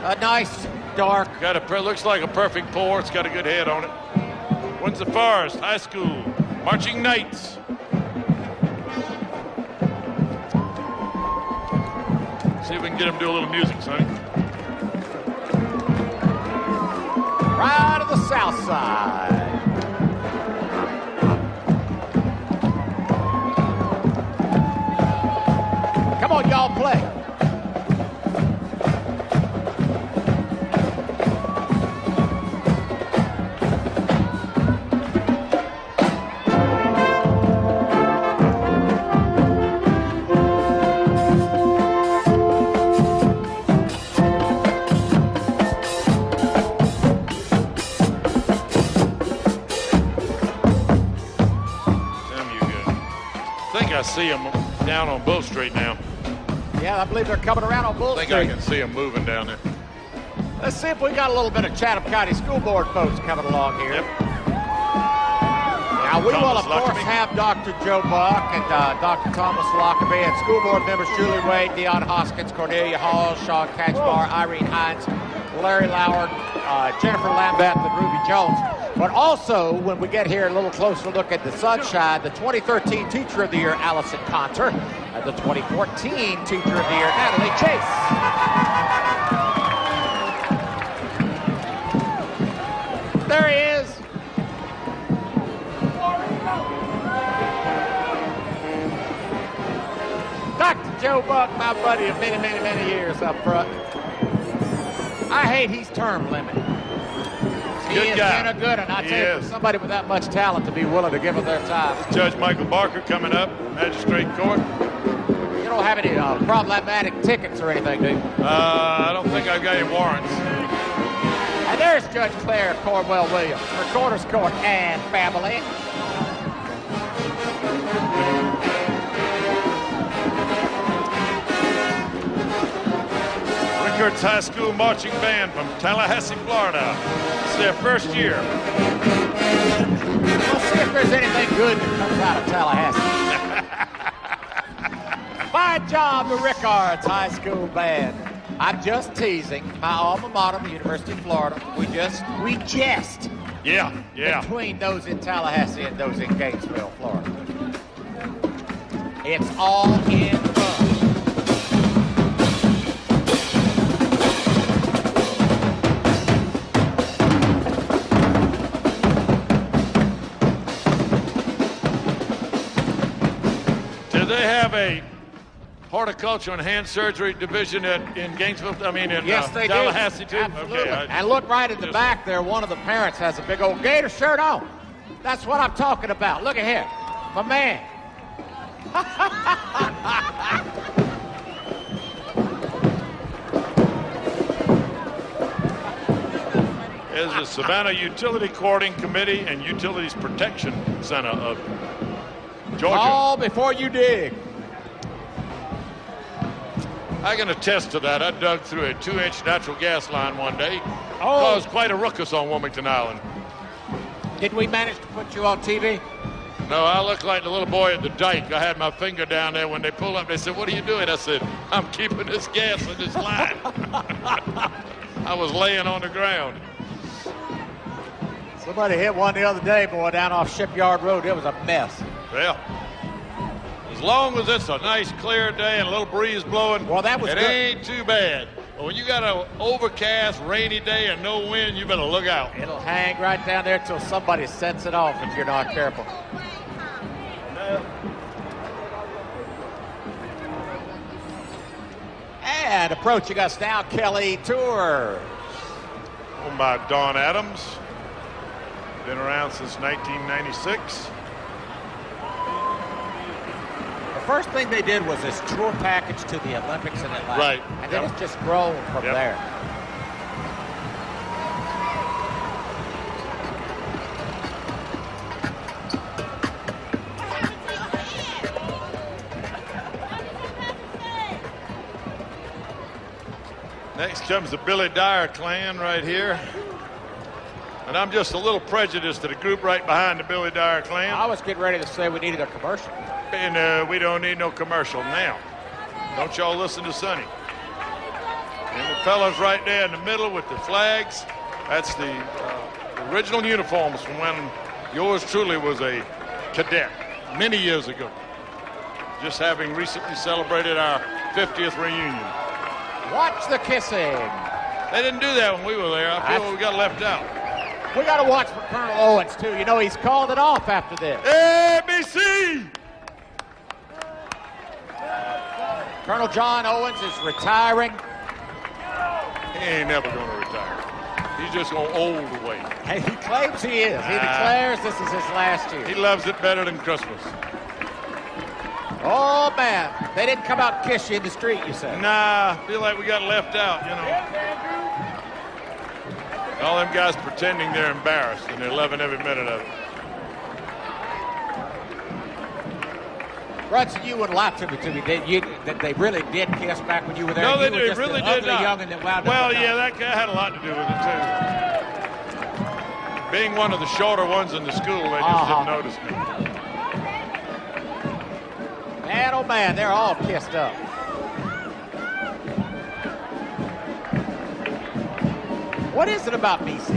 a nice dark. Looks like a perfect pour. It's got a good head on it. Windsor Forest High School Marching Knights. See if we can get them to do a little music, Sonny. Right to the south side. Come on, y'all, play. I see them down on Bull Street now. Yeah, I believe they're coming around on Bull Street. I think I can see them moving down there. Let's see if we got a little bit of Chatham County School Board folks coming along here. Yep. Now, we will, of Thomas course, Lockerbie. have Dr. Joe Buck and Dr. Thomas Lockerbie and school board members Julie Wade, Deion Hoskins, Cornelia Hall, Sean Catchbar, Irene Hines, Larry Lauer, Jennifer Lambeth, and Ruby Jones. But also, when we get here, a little closer look at the sunshine, the 2013 Teacher of the Year, Allison Conter, and the 2014 Teacher of the Year, Natalie Chase. There he is. Dr. Joe Buck, my buddy of many, many, many years up front. I hate he's term limited. He has guy. been a good one. I tell you, for somebody with that much talent to be willing to give them their time. Judge Michael Barker coming up, Magistrate Court. You don't have any problematic tickets or anything, do you? I don't think I've got any warrants. And there's Judge Claire Cornwell Williams, Recorder's Court and family. Rickards High School Marching Band from Tallahassee, Florida. It's their first year. We'll see if there's anything good that comes out of Tallahassee. Fine job, the Rickards High School Band. I'm just teasing my alma mater, the University of Florida. We jest. Yeah. Between those in Tallahassee and those in Gainesville, Florida. It's all in fun. Do they have a horticulture and hand surgery division in Gainesville? I mean, in yes, they Tallahassee do. too. Absolutely. Okay, and look right at the back there. One of the parents has a big old Gator shirt on. That's what I'm talking about. Look at here, my man. Is the Savannah Utility Courting Committee and Utilities Protection Center of Georgia. All before you dig. I can attest to that. I dug through a 2-inch natural gas line one day. Caused quite a ruckus on Wilmington Island. Did we manage to put you on TV? No, I look like the little boy at the dike. I had my finger down there. When they pulled up, they said, "What are you doing?" I said, "I'm keeping this gas in this line." I was laying on the ground. Somebody hit one the other day, boy, down off Shipyard Road. It was a mess. Well, as long as it's a nice clear day and a little breeze blowing, well, that was it good. ain't too bad. But when you got an overcast, rainy day and no wind, you better look out. It'll hang right down there till somebody sets it off if you're not careful. And approaching us now, Kelly Tours. Owned by Don Adams. Been around since 1996. The first thing they did was this tour package to the Olympics in Atlanta. Right. And then it's just grown from there. Next comes the Billy Dyer clan right here. And I'm just a little prejudiced to the group right behind the Billy Dyer clan. I was getting ready to say we needed a commercial. And we don't need no commercial now. Don't y'all listen to Sonny. And the fellas right there in the middle with the flags, that's the original uniforms from when yours truly was a cadet many years ago. Just having recently celebrated our 50th reunion. Watch the kissing. They didn't do that when we were there. I feel we got left out. We got to watch for Colonel Owens, too. You know, he's called it off after this. ABC! Colonel John Owens is retiring. He ain't never going to retire. He's just going to old away. Hey, he claims he is. He declares this is his last year. He loves it better than Christmas. Oh, man. They didn't come out and kiss you in the street, you said. Nah, I feel like we got left out, you know. All them guys pretending they're embarrassed, and they're loving every minute of it. Brunson, you wouldn't lie to me that they really did kiss back when you were there. No, they really did not. Youngin that wound well, up yeah, that guy had a lot to do with it, too. Being one of the shorter ones in the school, they just didn't notice me. Man, oh, man, they're all kissed up. What is it about BC?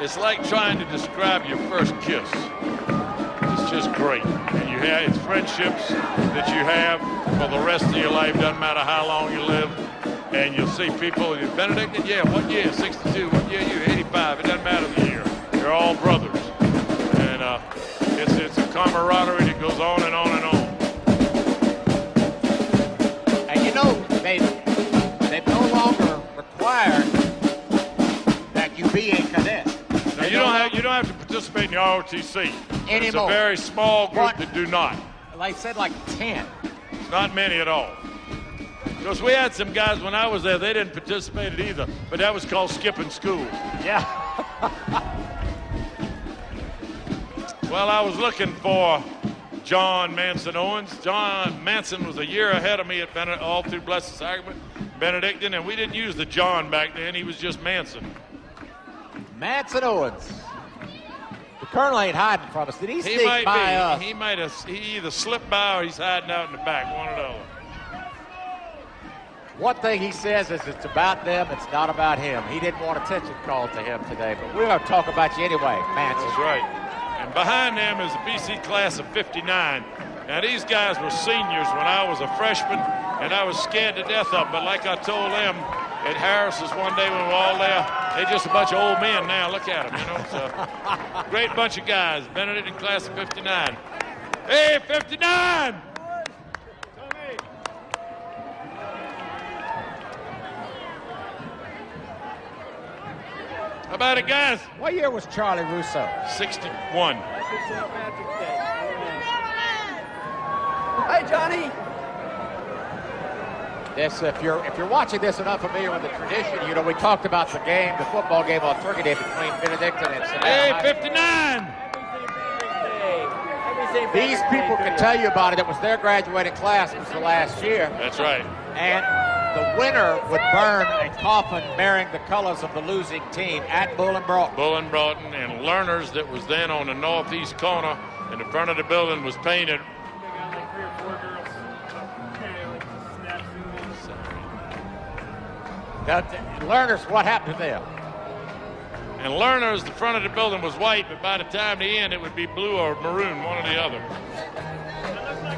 It's like trying to describe your first kiss. It's just great. And you have it's friendships that you have for the rest of your life. Doesn't matter how long you live. And you'll see people. Benedict, yeah, what year? 62. What year? You 85. It doesn't matter the year. They're all brothers. And it's a camaraderie that goes on and on and on. And you know, they've no longer required participate in the ROTC. It's a Anymore. very small group What? that do not. They said like 10. Not many at all. Because we had some guys when I was there, they didn't participate in either, but that was called skipping school. Yeah. Well, I was looking for John Manson Owens. John Manson was a year ahead of me at all through Blessed Sacrament, Benedictine, and we didn't use the John back then. He was just Manson. Manson Owens. The Colonel ain't hiding from us. Did he sneak might by be. us? He either slipped by or he's hiding out in the back, one or the other. One thing he says is it's about them, it's not about him. He didn't want attention called to him today, but we're going to talk about you anyway, Manson. That's right. And behind them is the BC class of 59. Now, these guys were seniors when I was a freshman, and I was scared to death of them. But like I told them at Harris's one day when we were all there, they're just a bunch of old men now. Look at them, you know. So, great bunch of guys. Benedict class of 59. Hey, 59! How about it, guys? What year was Charlie Russo? 61. Hey, Johnny. This, if you're watching this and unfamiliar with the tradition, you know, we talked about the game, the football game on Turkey Day between Benedictine and Savannah. Hey, 59! These people can tell you about it. It was their graduating class. It was the last year. That's right. And the winner would burn a coffin bearing the colors of the losing team at Bull and Broughton. Bull and Broughton, and Learners that was then on the northeast corner in the front of the building was painted. Learners, what happened to them? And Learners, the front of the building was white, but by the time they end, it would be blue or maroon, one or the other.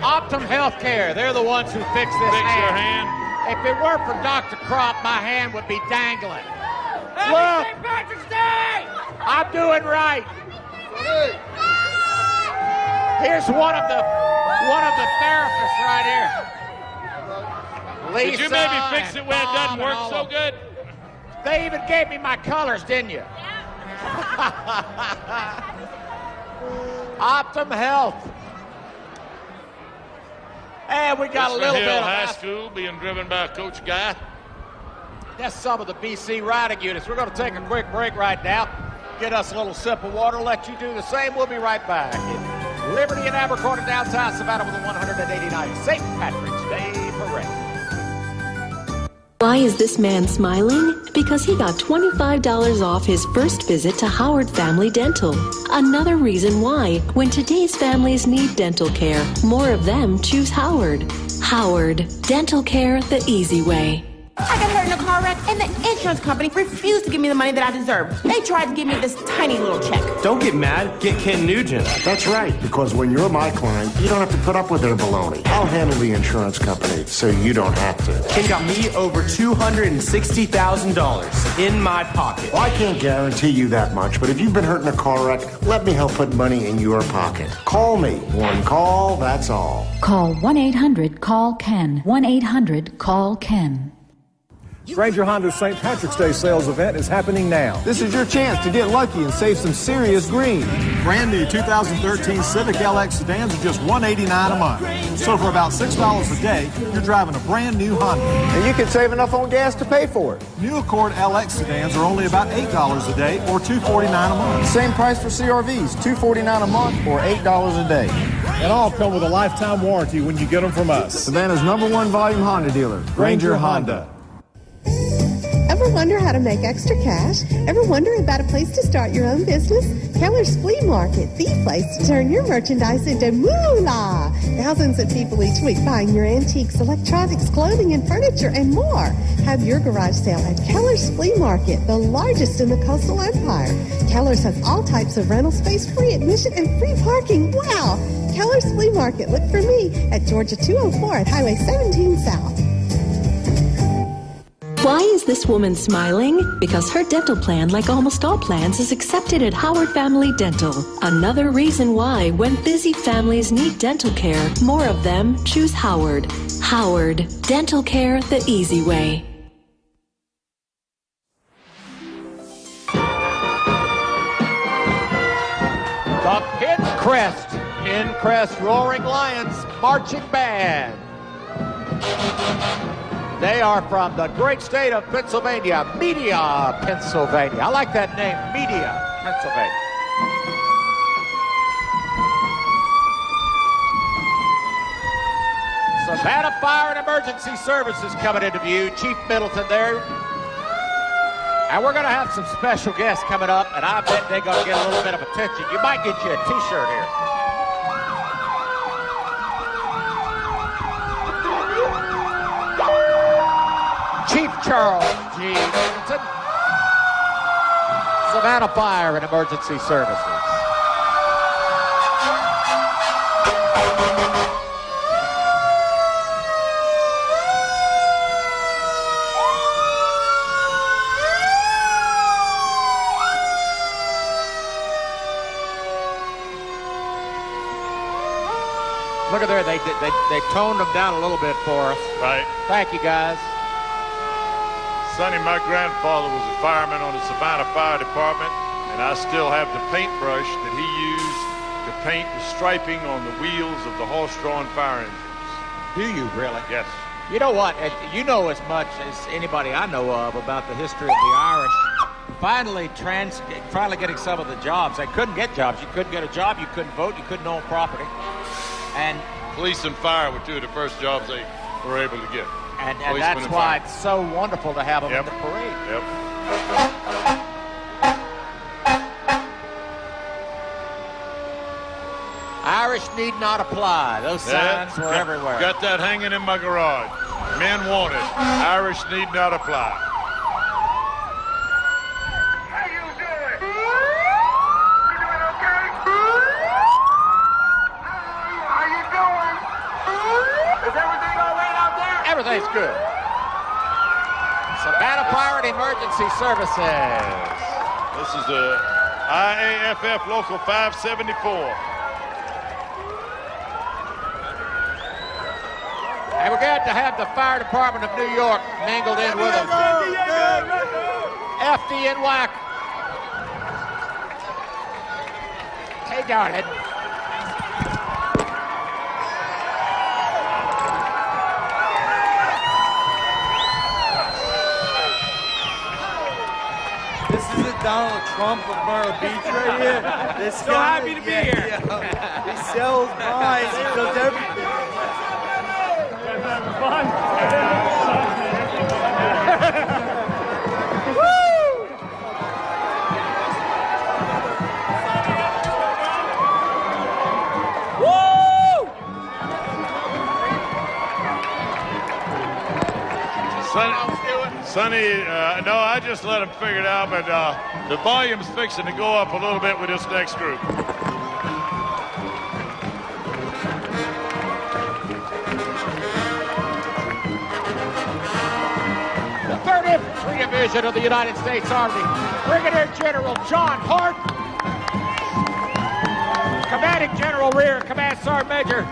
Optum Healthcare, they're the ones who fix this Fix hand. your hand. If it weren't for Dr. Crop, my hand would be dangling. Happy Look, St. Patrick's Day! I'm doing right. Here's one of the therapists right here. Lisa. Did you maybe fix it when it doesn't work so good? They even gave me my colors, didn't you? Optum Health. And we got a little bit of High School being driven by Coach Guy. That's some of the BC riding units. We're going to take a quick break right now. Get us a little sip of water. Let you do the same. We'll be right back. In Liberty and Abercorn in downtown Savannah with the 189th St. Patrick's Day Parade. Why is this man smiling? Because he got $25 off his first visit to Howard Family Dental. Another reason why, when today's families need dental care, more of them choose Howard. Howard, dental care the easy way. I got hurt in a car wreck, and the insurance company refused to give me the money that I deserved. They tried to give me this tiny little check. Don't get mad. Get Ken Nugent. That's right, because when you're my client, you don't have to put up with their baloney. I'll handle the insurance company, so you don't have to. Ken got me over $260,000 in my pocket. Well, I can't guarantee you that much, but if you've been hurt in a car wreck, let me help put money in your pocket. Call me. One call, that's all. Call 1-800-CALL-KEN. 1-800-CALL-KEN. Ranger Honda's St. Patrick's Day sales event is happening now. This is your chance to get lucky and save some serious green. Brand new 2013 Civic LX sedans are just $189 a month. So for about $6 a day, you're driving a brand new Honda. And you can save enough on gas to pay for it. New Accord LX sedans are only about $8 a day or $249 a month. Same price for CRVs, $249 a month or $8 a day. And all come with a lifetime warranty when you get them from us. Savannah's #1 volume Honda dealer, Ranger Honda. Ever wonder how to make extra cash? Ever wonder about a place to start your own business? Keller's Flea Market, the place to turn your merchandise into moolah. Thousands of people each week buying your antiques, electronics, clothing, and furniture, and more. Have your garage sale at Keller's Flea Market, the largest in the coastal empire. Keller's has all types of rental space, free admission, and free parking. Wow! Keller's Flea Market. Look for me at Georgia 204 at Highway 17 South. Why is this woman smiling? Because her dental plan, like almost all plans, is accepted at Howard Family Dental. Another reason why, when busy families need dental care, more of them choose Howard. Howard, dental care the easy way. Crest, in Crest, Roaring Lions Marching Band. They are from the great state of Pennsylvania, Media, Pennsylvania. I like that name, Media, Pennsylvania. Savannah Fire and Emergency Services coming into view. Chief Middleton there. And we're going to have some special guests coming up, and I bet they're going to get a little bit of attention. You might get you a T-shirt here. Chief Charles G. Middleton. Savannah Fire and Emergency Services. Look at there, they toned them down a little bit for us. Right. Thank you, guys. Sonny, my grandfather was a fireman on the Savannah Fire Department, and I still have the paintbrush that he used to paint the striping on the wheels of the horse-drawn fire engines. Do you really? Yes. You know what? You know as much as anybody I know of about the history of the Irish. Finally getting some of the jobs. They couldn't get jobs. You couldn't get a job. You couldn't vote. You couldn't own property. And police and fire were two of the first jobs they were able to get. And that's why it's so wonderful to have them in the parade. Yep. Irish need not apply. Those signs were everywhere. Got that hanging in my garage. Men wanted. Irish need not apply. Everything's good. Savannah Fire and Emergency Services. This is the IAFF Local 574. And we're glad to have the Fire Department of New York mingled in with us. FDNY. Hey, darling. Donald Trump of Myrtle Beach right here. This so happy to be here. He sells pies. He does everything. Sonny, no, I just let him figure it out, but the volume's fixing to go up a little bit with this next group. The 3rd Infantry Division of the United States Army, Brigadier General John Hart, Commanding General Rear Command Sergeant Major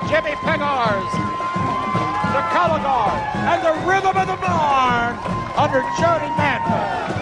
Jimmy Pegars, the Color Guard, and the Rhythm of the Barn under Jody Mantle.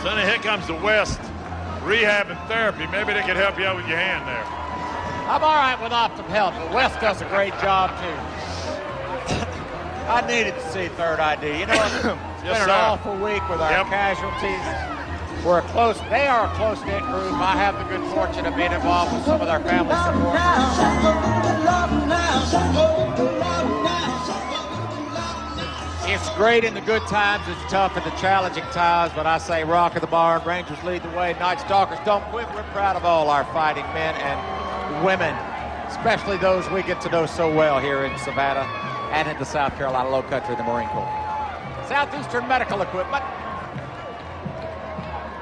Sonny, here comes the West. Rehab and therapy. Maybe they could help you out with your hand there. I'm all right without some help, but West does a great job, too. I needed to see Third ID. You know, it's been an awful week with our casualties. They are a close-knit group. I have the good fortune of being involved with some of their family support. It's great in the good times, it's tough in the challenging times, but I say rock of the barn, Rangers lead the way, Night Stalkers don't quit. We're proud of all our fighting men and women, especially those we get to know so well here in Savannah and in the South Carolina Low Country of the Marine Corps. Southeastern Medical Equipment.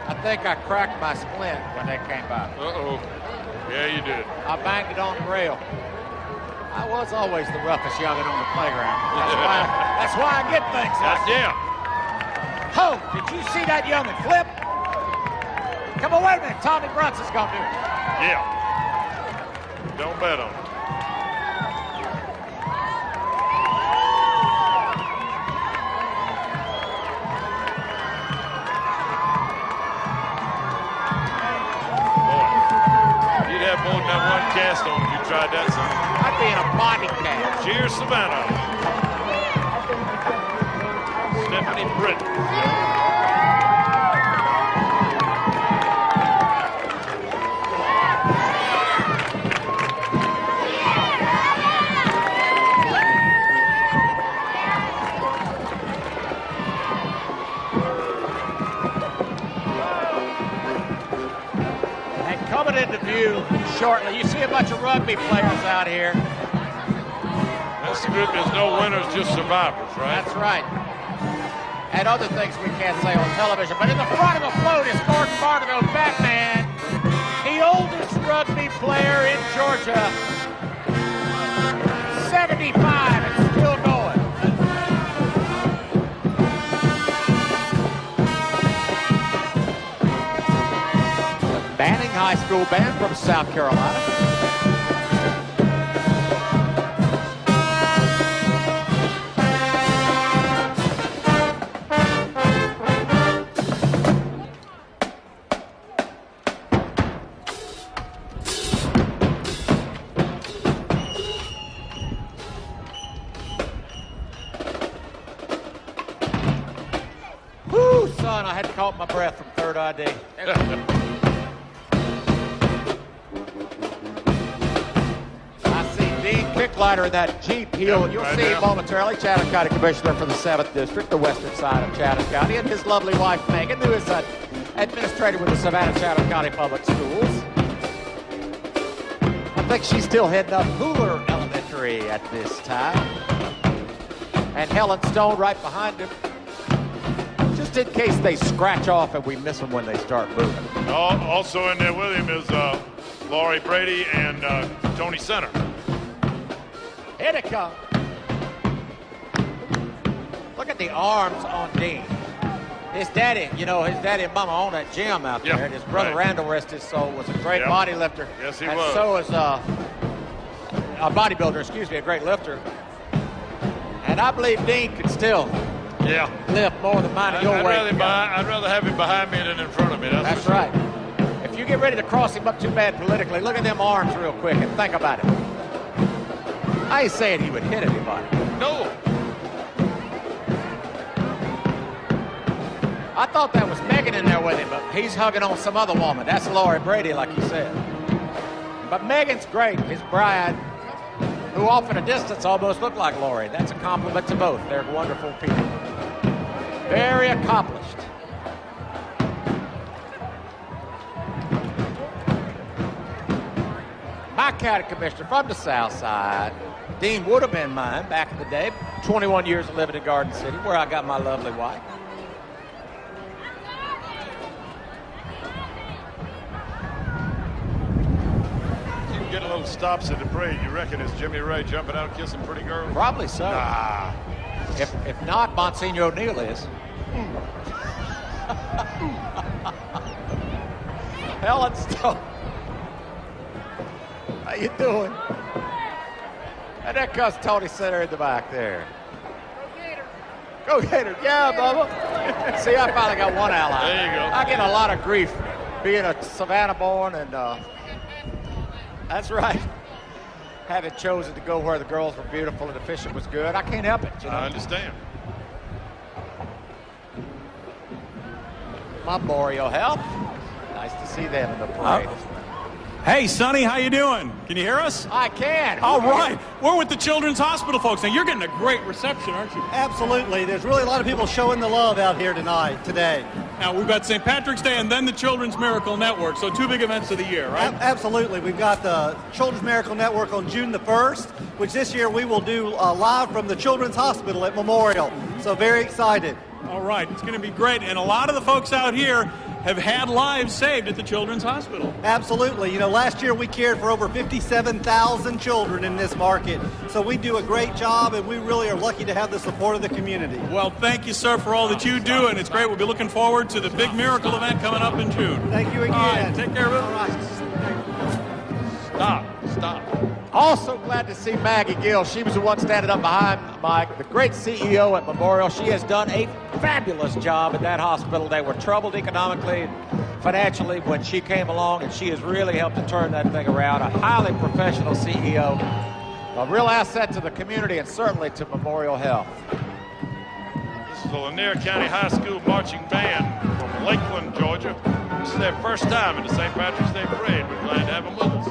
I think I cracked my splint when they came by. Uh-oh. Yeah, you did. I banged it on the rail. I was always the roughest youngin' on the playground. That's why I get things like yeah. Ho, did you see that youngin' flip? Come on, wait a minute. Tommy Brunson's gonna do it. Yeah. Don't bet on it. You'd have more than that one cast on if you tried that something. I'd be in a body cast. Cheers, Savannah. Stephanie Britton. Coming into view shortly, you see a bunch of rugby players out here. That's the group. There's no winners, just survivors, right? That's right. And other things we can't say on television. But in the front of the float is Gordon Barneville, Batman, the oldest rugby player in Georgia. 75 and still going. Banning High School band from South Carolina. Whew, son, I had caught my breath from third ID. Kicklighter in that Jeep heel. You'll see momentarily Chatham County Commissioner for the 7th District, the western side of Chatham County, and his lovely wife, Megan, who is an administrator with the Savannah Chatham County Public Schools. I think she's still heading up Hooler Elementary at this time. And Helen Stone right behind him. Just in case they scratch off and we miss them when they start moving. Also in there with him is Laurie Brady and Tony Center. Here it comes. Look at the arms on Dean. His daddy, his daddy and mama own that gym out there. And his brother Randall, rest his soul, was a great body lifter. Yes, he and was. So is a bodybuilder, a great lifter. And I believe Dean could still lift more than mine your weight. I'd rather have him behind me than in front of me. That's right. If you get ready to cross him up too bad politically, look at them arms real quick and think about it. I ain't saying he would hit anybody. No. I thought that was Megan in there with him, but he's hugging on some other woman. That's Laurie Brady, like you said. But Megan's great. His bride, who off in a distance almost looked like Laurie. That's a compliment to both. They're wonderful people. Very accomplished. My county commissioner from the South Side. Dean would have been mine back in the day. 21 years of living in Garden City, where I got my lovely wife. You can get a little stops at the parade. You reckon is Jimmy Ray jumping out kissing pretty girls? Probably so. Nah. If not, Monsignor O'Neill is. Helen Stone. How you doing? And there comes Tony Center in the back there. Go Gators. Yeah, Bubba. See, I finally got one ally. There you go. I get a lot of grief being a Savannah born, and that's right. Having chosen to go where the girls were beautiful and the fishing was good. I can't help it. I understand. My Boreal Health. Nice to see them in the parade as well. Hey, Sonny, how you doing? Can you hear us? I can. All right. We're with the Children's Hospital folks. Now, you're getting a great reception, aren't you? Absolutely. There's really a lot of people showing the love out here today. Now, we've got St. Patrick's Day and then the Children's Miracle Network, so 2 big events of the year, right? Absolutely. We've got the Children's Miracle Network on June the 1st, which this year we will do live from the Children's Hospital at Memorial. So very excited. All right. It's going to be great. And a lot of the folks out here have had lives saved at the Children's Hospital. Absolutely. You know, last year we cared for over 57,000 children in this market. So we do a great job, and we really are lucky to have the support of the community. Well, thank you, sir, for all that you do, and it's great. We'll be looking forward to the big miracle event coming up in June. Thank you again. All right, take care of it. All right. Stop. Also glad to see Maggie Gill. She was the one standing up behind Mike, the great CEO at Memorial. She has done a fabulous job at that hospital. They were troubled economically, financially when she came along, and she has really helped to turn that thing around. A highly professional CEO, a real asset to the community and certainly to Memorial Health. This is the Lanier County High School Marching Band from Lakeland, Georgia. This is their first time in the St. Patrick's Day Parade. We're glad to have them with us.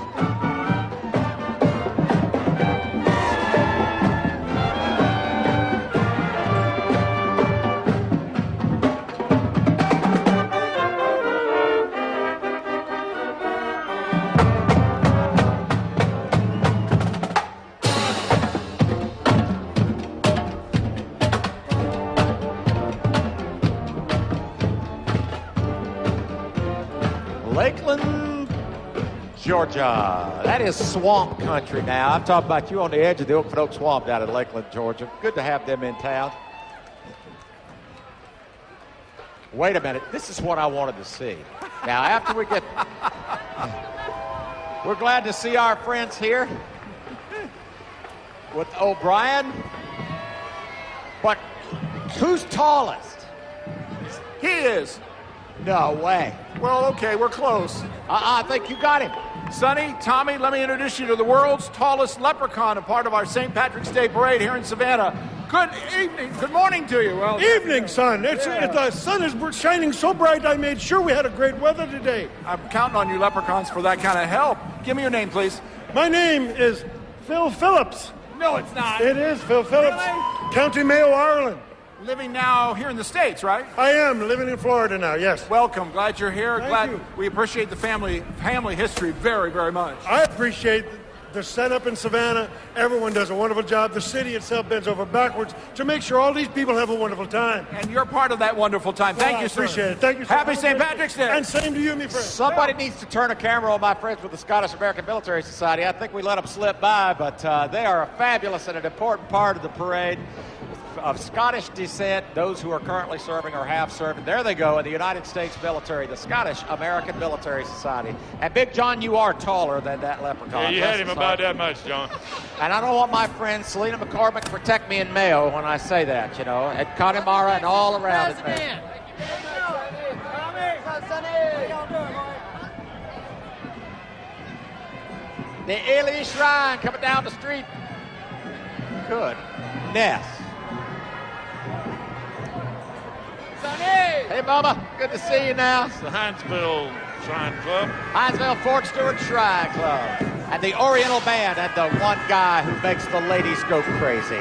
Lakeland, Georgia. That is swamp country now. I'm talking about you on the edge of the Oak Swamp down in Lakeland, Georgia. Good to have them in town. Wait a minute. This is what I wanted to see. Now, after we get... We're glad to see our friends here with O'Brien. But who's tallest? He is. No way. Well, okay, we're close. I think you got him. Sonny, Tommy, let me introduce you to the world's tallest leprechaun, a part of our St. Patrick's Day Parade here in Savannah. Good evening. Good morning to you. Well, evening, son. The sun is shining so bright, I made sure we had a great weather today. I'm counting on you leprechauns for that kind of help. Give me your name, please. My name is Phil Phillips. No, it's not. It is Phil Phillips. Really? County Mayo, Ireland. Living now here in the States, right? I am living in Florida now, yes. Welcome. Glad you're here. Thank you. We appreciate the family history very, very much. I appreciate the setup in Savannah. Everyone does a wonderful job. The city itself bends over backwards to make sure all these people have a wonderful time. And you're part of that wonderful time. Thank you, sir. I appreciate it. Thank you, sir. Happy St. Patrick's Day. And same to you, my friend. Somebody needs to turn a camera on my friends with the Scottish American Military Society. I think we let them slip by, but they are a fabulous and an important part of the parade. Of Scottish descent, those who are currently serving or have served. And there they go in the United States military, the Scottish American Military Society. And Big John, you are taller than that leprechaun. Yeah, you had him about that much, John. And I don't want my friend Selena McCormick protect me in Mayo when I say that, you know, at Connemara and all around it. The Ely Shrine coming down the street. Goodness. Hey, Mama. Good to see you now. It's the Hinesville Shrine Club. Hinesville Fort Stewart Shrine Club. And the Oriental Band and the one guy who makes the ladies go crazy.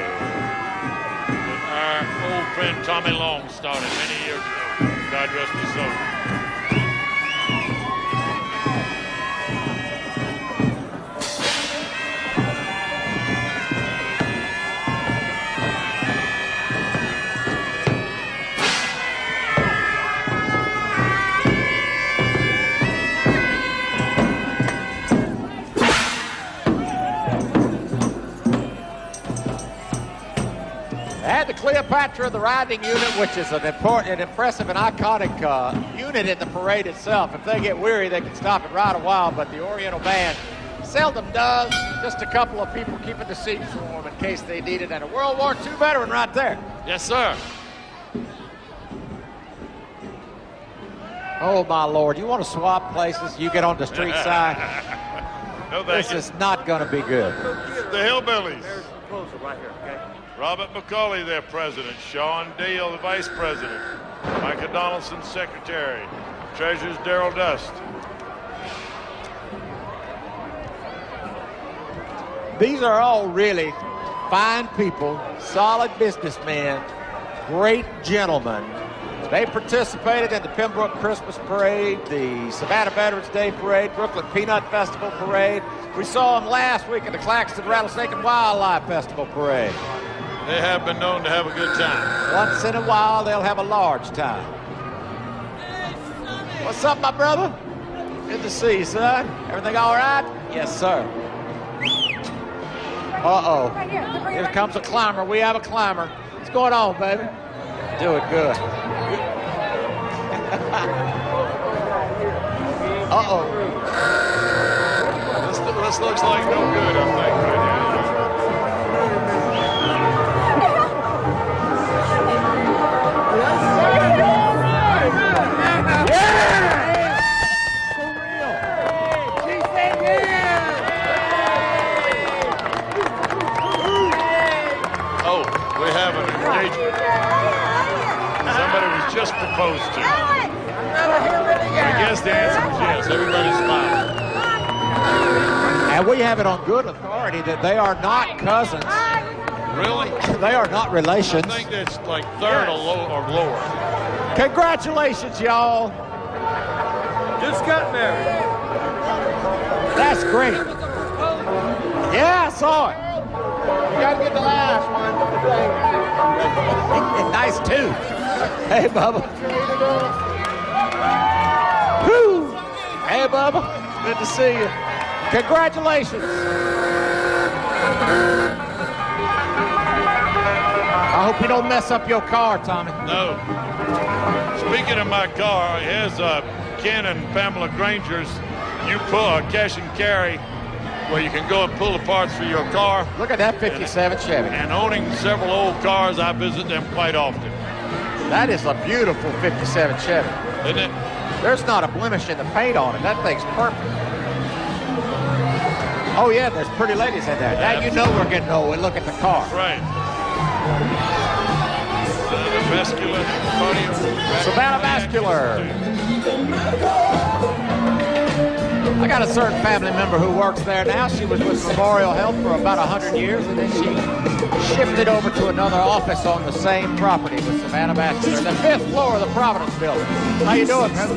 Our old friend Tommy Long started many years ago. God rest his soul. And the Cleopatra, the riding unit, which is an important, impressive, and iconic unit in the parade itself. If they get weary, they can stop and ride a while, but the Oriental Band seldom does. Just a couple of people keeping the seats warm in case they need it, and a World War II veteran right there. Yes, sir. Oh, my Lord. You want to swap places? You get on the street side. No, thank you. This is not going to be good. The Hillbillies. There's the proposal right here, okay? Robert McCauley, their president. Sean Dale, the vice president. Micah Donaldson, secretary. Treasurer's Darrell Dust. These are all really fine people, solid businessmen, great gentlemen. They participated in the Pembroke Christmas Parade, the Savannah Veterans Day Parade, Brooklyn Peanut Festival Parade. We saw them last week at the Claxton Rattlesnake and Wildlife Festival Parade. They have been known to have a good time. Once in a while, they'll have a large time. What's up, my brother? Good to see you, son. Everything all right? Yes, sir. Uh-oh. Here comes a climber. We have a climber. What's going on, baby? Doing good. Uh-oh. This looks like no good, I think, right just proposed to. I guess the answer is yes. Everybody's smiling. And we have it on good authority that they are not cousins. Really? They are not relations. I think that's like third or lower. Congratulations, y'all. Just got married. That's great. Yeah, I saw it. You got to get the last one. Nice, too. Hey, Bubba. Woo! Hey, Bubba. Good to see you. Congratulations. I hope you don't mess up your car, Tommy. No. Speaking of my car, here's Ken and Pamela Granger's cash and carry, where you can go and pull the parts for your car. Look at that 57 Chevy. And owning several old cars, I visit them quite often. That is a beautiful 57 Chevy. Isn't it? There's not a blemish in the paint on it. That thing's perfect. Oh, yeah, there's pretty ladies in there. Now you know we're getting old. Look at the car. Right. The Vascular Cardio. Savannah Vascular. I got a certain family member who works there now. She was with Memorial Health for about 100 years, and then she shifted over to another office on the same property with Savannah Vascular, the 5th floor of the Providence Building. How you doing, brother?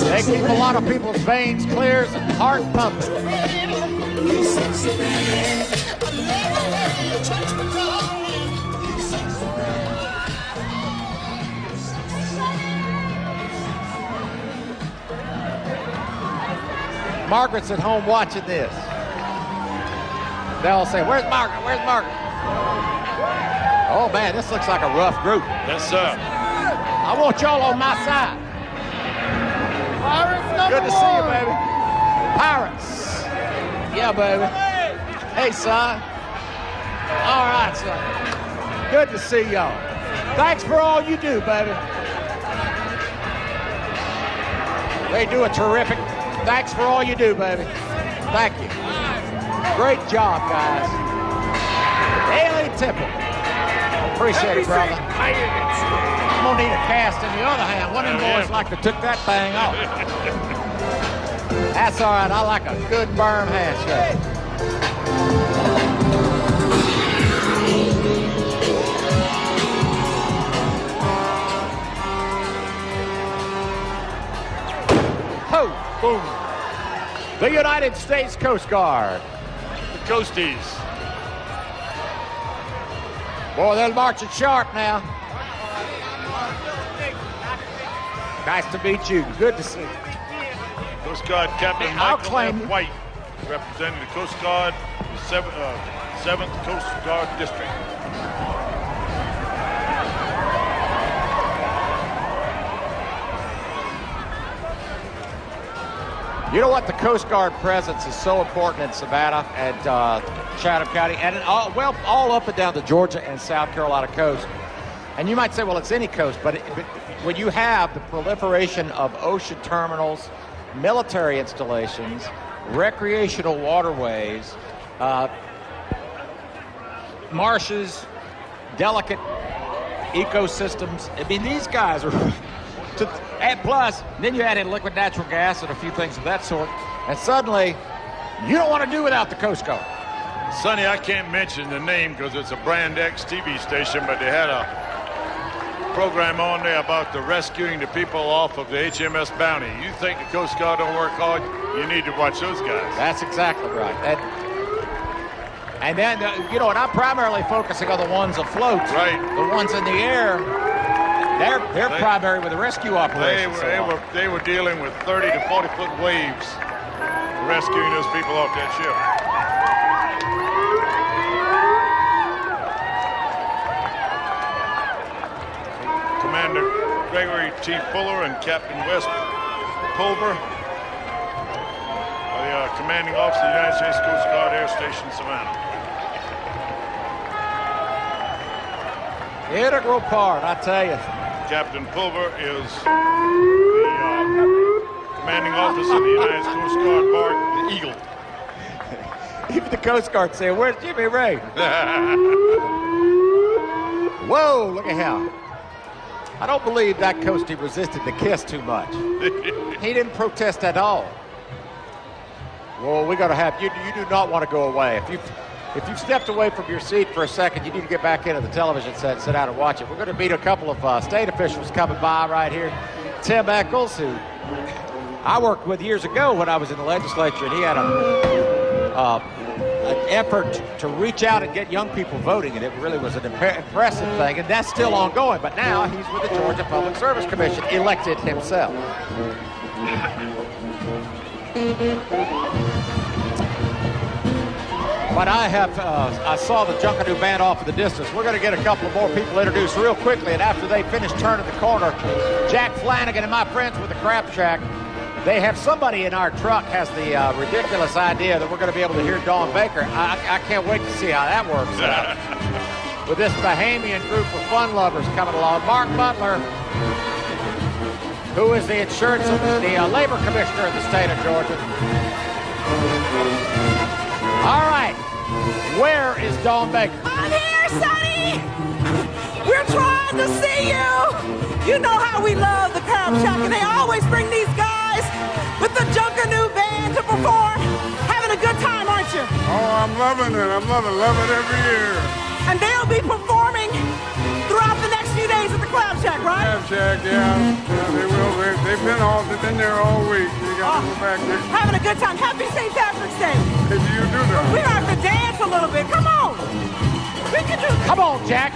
They keep a lot of people's veins clear and heart pumping. Margaret's at home watching this. They'll say, "Where's Margaret? Where's Margaret?" Oh, man, this looks like a rough group. Yes, sir. I want y'all on my side. Pirates number Good to see you, baby. Pirates. Yeah, baby. Hey, son. All right, son. Good to see y'all. Thanks for all you do, baby. They do a terrific. Thanks for all you do, baby. Thank you. Great job, guys. Haley Temple. Appreciate it, brother. I'm going to need a cast in the other hand. One of them boys like to took that thing off. That's all right. I like a good firm handshake. Ho! Boom. The United States Coast Guard. The Coasties. Boy, they're marching sharp now. Nice to meet you. Good to see you. Coast Guard Captain I'll Michael claim F. White, representing the Coast Guard, the 7th Coast Guard District. You know what? The Coast Guard presence is so important in Savannah and Chatham County, and all up and down the Georgia and South Carolina coast. And you might say, well, it's any coast, but when you have the proliferation of ocean terminals, military installations, recreational waterways, marshes, delicate ecosystems. I mean, these guys are... And plus, then you add in liquid natural gas and a few things of that sort. And suddenly, you don't want to do without the Coast Guard. Sonny, I can't mention the name because it's a Brand X TV station, but they had a program on there about the rescuing the people off of the HMS Bounty. You think the Coast Guard don't work hard? You need to watch those guys. That's exactly right. And then, and I'm primarily focusing on the ones afloat. Right. The ones in the air, they're primary with the rescue operations. They were dealing with 30 to 40-foot waves, rescuing those people off that ship. Commander Gregory T. Fuller and Captain West Pulver, the commanding officer of the United States Coast Guard Air Station, Savannah. Integral part, I tell you. Captain Pulver is the commanding officer of the United States Coast Guard bark, the Eagle. Even the Coast Guard saying, "Where's Jimmy Ray?" Whoa, look at him. I don't believe that Coastie resisted the kiss too much. He didn't protest at all. Well, we got to have you. You do not want to go away. If you've stepped away from your seat for a second, you need to get back into the television set, sit down and watch it. We're going to meet a couple of state officials coming by right here. Tim Eccles, who I worked with years ago when I was in the legislature, and he had an effort to reach out and get young people voting, and it really was an impressive thing, and that's still ongoing. But now he's with the Georgia Public Service Commission, elected himself. But I saw the Junkanoo band off in the distance. We're going to get a couple of more people introduced real quickly, and after they finish turning the corner, Jack Flanagan and my friends with the Crab Shack, they have somebody in our truck has the ridiculous idea that we're going to be able to hear Dawn Baker. I can't wait to see how that works out. With this Bahamian group of fun lovers coming along. Mark Butler, who is the insurance and the labor commissioner in the state of Georgia. All right, where is Dawn Baker? I'm here, Sonny. We're trying to see you. You know how we love the Crab Shack, and they always bring these guys with the Junkanoo band to perform. Having a good time, aren't you? Oh, I'm loving it. Love it every year. And they'll be performing throughout the next few days at the Crab Shack, right? Crab Shack, yeah, they will. They've been there all week. You got to go back there. Having a good time. Happy St. Patrick's Day. Hey, you do that. We have to dance a little bit. Come on. We can do. Come on, Jack.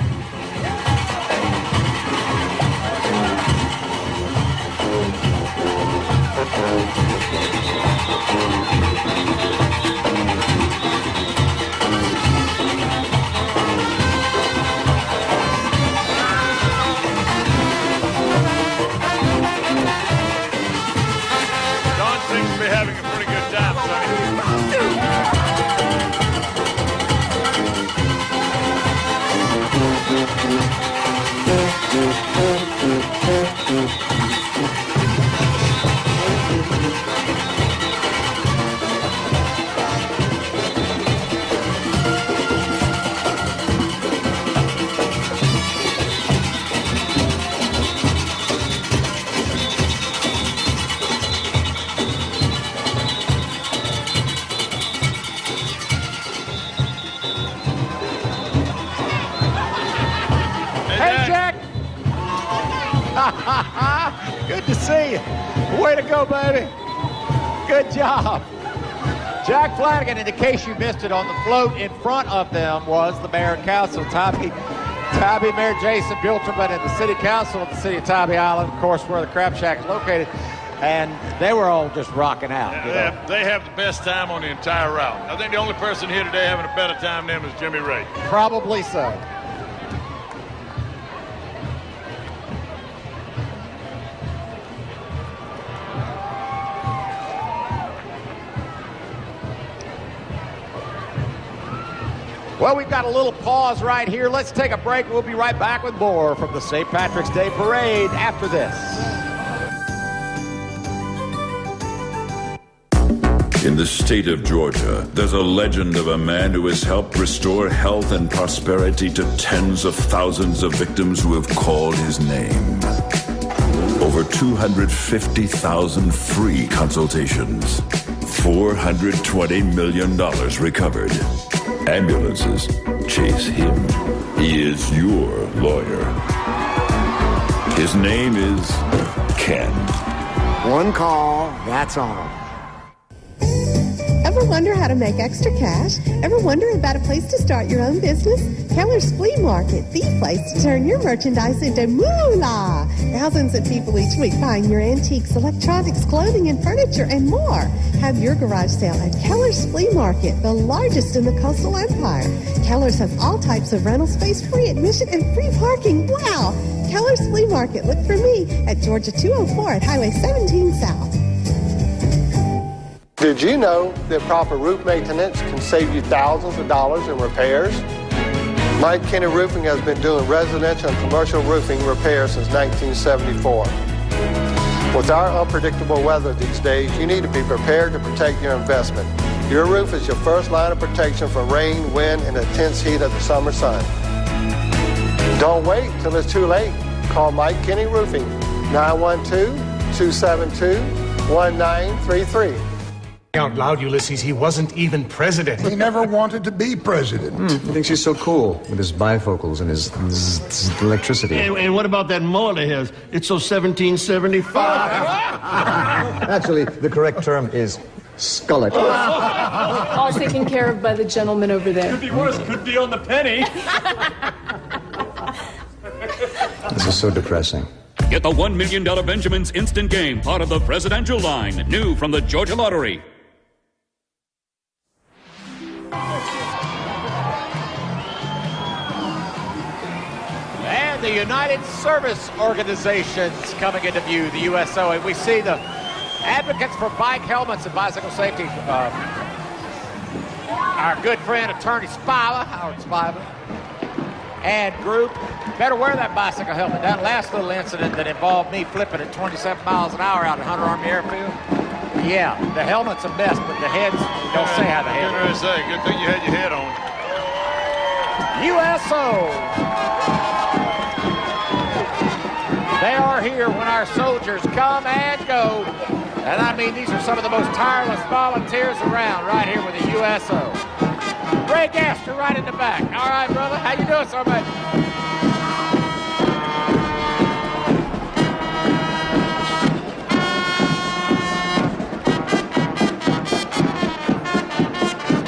Don seems to be having a pretty good time, Good to see you. Way to go, baby. Good job. Jack Flanagan, in case you missed it, on the float in front of them was the mayor and council, Tybee, Mayor Jason Bilterman, and the city council of the city of Tybee Island, of course, where the Crab Shack is located. And they were all just rocking out. Yeah, they have the best time on the entire route. I think the only person here today having a better time than them is Jimmy Ray. Probably so. Well, we've got a little pause right here. Let's take a break. We'll be right back with more from the St. Patrick's Day Parade after this. In the state of Georgia, there's a legend of a man who has helped restore health and prosperity to tens of thousands of victims who have called his name. Over 250,000 free consultations, $420 million recovered. Ambulances chase him. He is your lawyer. His name is Ken. One call, that's all. Ever wonder how to make extra cash? Ever wonder about a place to start your own business? Keller's Flea Market, the place to turn your merchandise into moolah. Thousands of people each week buying your antiques, electronics, clothing, and furniture, and more. Have your garage sale at Keller's Flea Market, the largest in the coastal empire. Keller's has all types of rental space, free admission, and free parking. Wow! Keller's Flea Market. Look for me at Georgia 204 at Highway 17 South. Did you know that proper roof maintenance can save you thousands of dollars in repairs? Mike Kenny Roofing has been doing residential and commercial roofing repairs since 1974. With our unpredictable weather these days, you need to be prepared to protect your investment. Your roof is your first line of protection from rain, wind, and the intense heat of the summer sun. Don't wait till it's too late. Call Mike Kenny Roofing, 912-272-1933. Out loud, Ulysses, he wasn't even president. He never wanted to be president. He thinks he's so cool with his bifocals and his electricity. And what about that mullet of his? It's so 1775. Actually, the correct term is skullet. All taken care of by the gentleman over there. Could be worse. Could be on the penny. This is so depressing. Get the $1 million Benjamin's Instant Game, part of the presidential line, new from the Georgia Lottery. And the United Service Organizations coming into view, the USO. And we see the advocates for bike helmets and bicycle safety. Our good friend, Attorney Spiva, Howard Spiva, and group. Better wear that bicycle helmet. That last little incident that involved me flipping at 27 miles an hour out at Hunter Army Airfield. Yeah, the helmet's a mess, but the heads, don't say how the head is. Good thing you had your head on. USO. They are here when our soldiers come and go. And I mean, these are some of the most tireless volunteers around right here with the USO. Ray Gaster right in the back. All right, brother. How you doing, sir, mate?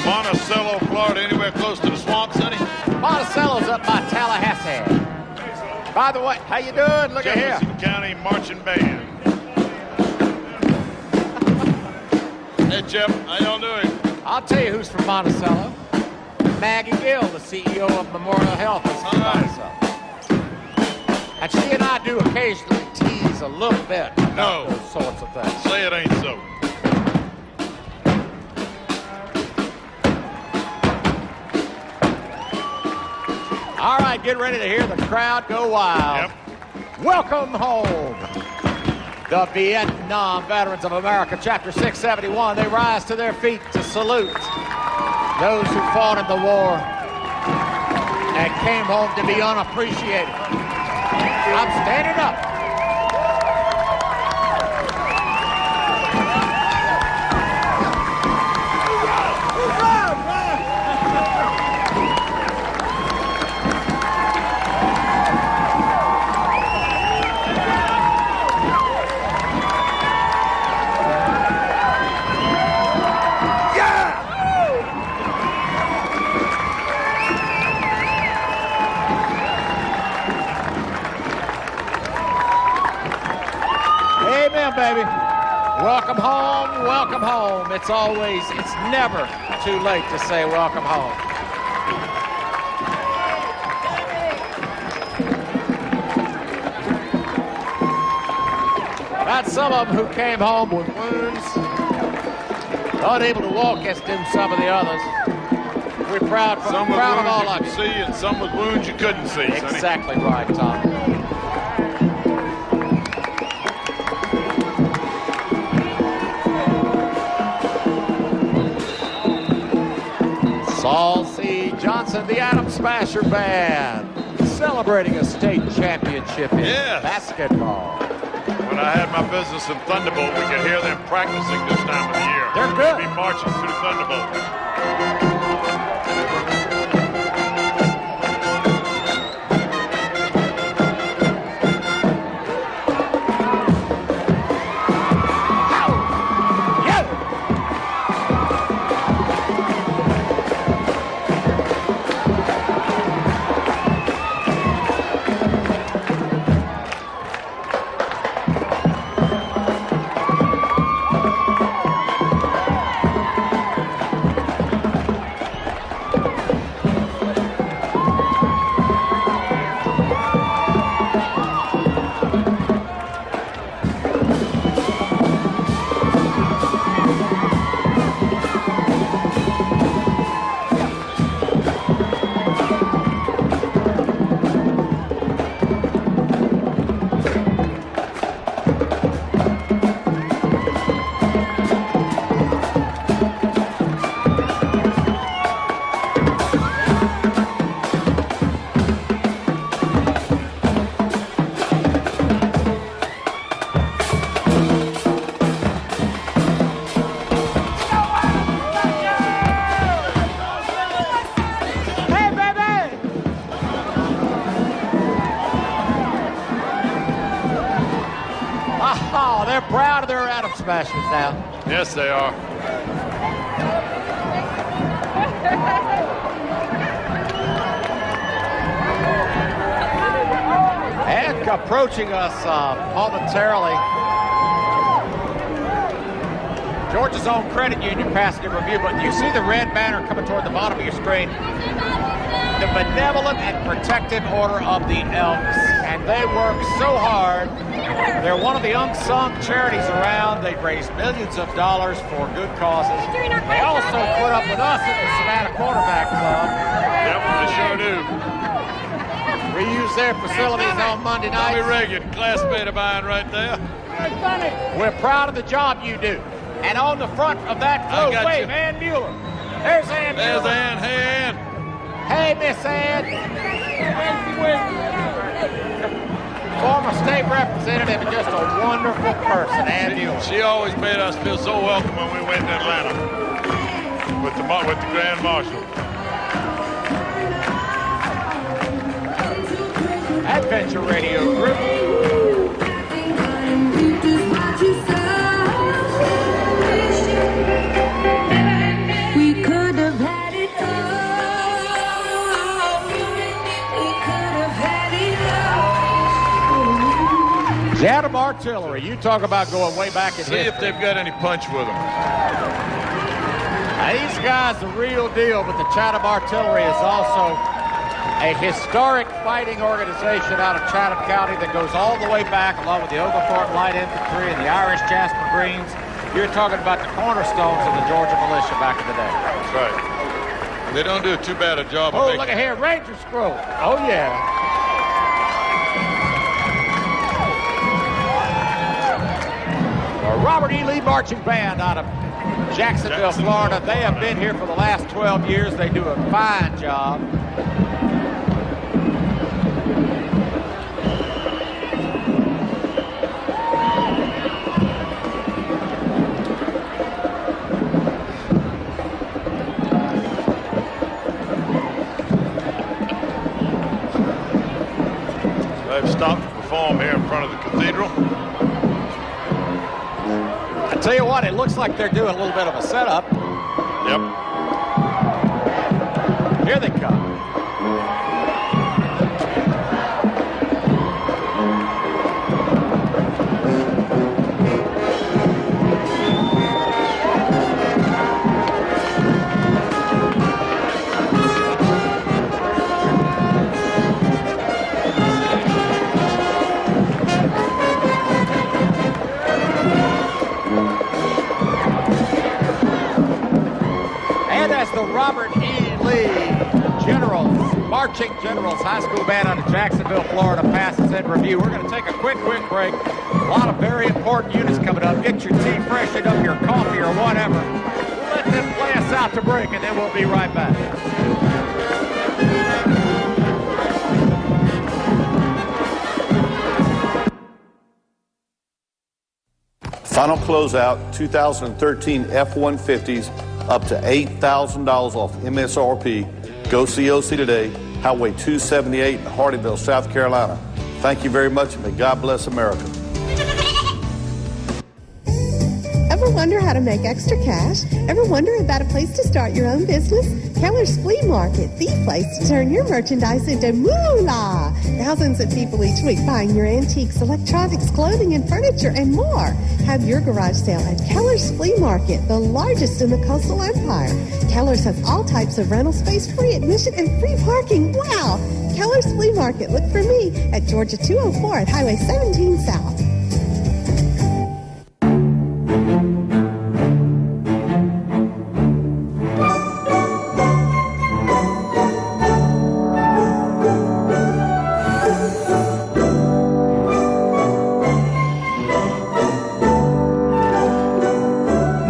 Monticello, Florida, anywhere close to the swamp, sonny? Monticello's up by Tallahassee. By the way, how you doing? Look at here. Jefferson County Marching Band. Hey, Jeff, how y'all doing? I'll tell you who's from Monticello. Maggie Gill, the CEO of Memorial Health, is from Monticello. And she and I do occasionally tease a little bit about those sorts of things. Say it ain't so. All right, get ready to hear the crowd go wild. Yep. Welcome home. The Vietnam Veterans of America, Chapter 671, they rise to their feet to salute those who fought in the war and came home to be unappreciated. I'm standing up. Amen, baby. Welcome home, welcome home. It's never too late to say welcome home. Got some of them who came home with wounds, unable to walk as do some of the others. We're proud of all of you. Some with wounds you could see and some with wounds you couldn't see, sonny. Exactly right, Tom. Saul C. Johnson, the Adam Smasher Band, celebrating a state championship in basketball. When I had my business in Thunderbolt, we could hear them practicing this time of the year. They're good. They'd be marching through Thunderbolt. Oh, they're proud of their Atom Smashers now. Yes, they are. And approaching us momentarily, Georgia's own credit union passing a review, but you see the red banner coming toward the bottom of your screen. The Benevolent and Protective Order of the Elks. And they work so hard. They're one of the unsung charities around. They've raised millions of dollars for good causes. They also put up with us at the Savannah Quarterback Club. Yep, they sure do. We use their facilities on Monday nights. Bobby Reagan, classmate of mine right there. We're proud of the job you do. And on the front of that float, wave, Ann Mueller. There's Ann Mueller. There's Ann. Hey, Ann. Hey, Miss Ann. Former state representative and just a wonderful person, Ann Mueller. She always made us feel so welcome when we went to Atlanta with the Grand Marshal. Adventure Radio Group. We could have had it all. We could have had it all. Chatham Artillery. You talk about going way back in history. See if they've got any punch with them. Now, these guys the real deal, but the Chatham Artillery is also a historic fighting organization out of Chatham County that goes all the way back, along with the Oglethorpe Light Infantry and the Irish Jasper Greens. You're talking about the cornerstones of the Georgia militia back in the day. That's right. They don't do too bad a job of Oh, look at here, Ranger Scroll. Oh, yeah. Robert E. Lee Marching Band out of Jacksonville, Florida. They have been here for the last 12 years. They do a fine job. They've stopped to perform here in front of the cathedral. I tell you what, it looks like they're doing a little bit of a setup. Yep. Here they come. The Robert E. Lee Marching Generals High School Band out of Jacksonville, Florida passes in review. We're going to take a quick break. A lot of very important units coming up. Get your tea, freshen up your coffee or whatever. We'll let them play us out to break, and then we'll be right back. Final closeout, 2013 F-150s up to $8,000 off MSRP. Go see OC today, Highway 278 in Hardyville, South Carolina. Thank you very much, and may God bless America. Ever wonder how to make extra cash? Ever wonder about a place to start your own business? Keller's Flea Market, the place to turn your merchandise into moolah. Thousands of people each week buying your antiques, electronics, clothing, and furniture, and more. Have your garage sale at Keller's Flea Market, the largest in the coastal empire. Keller's has all types of rental space, free admission, and free parking. Wow! Keller's Flea Market. Look for me at Georgia 204 at Highway 17 South.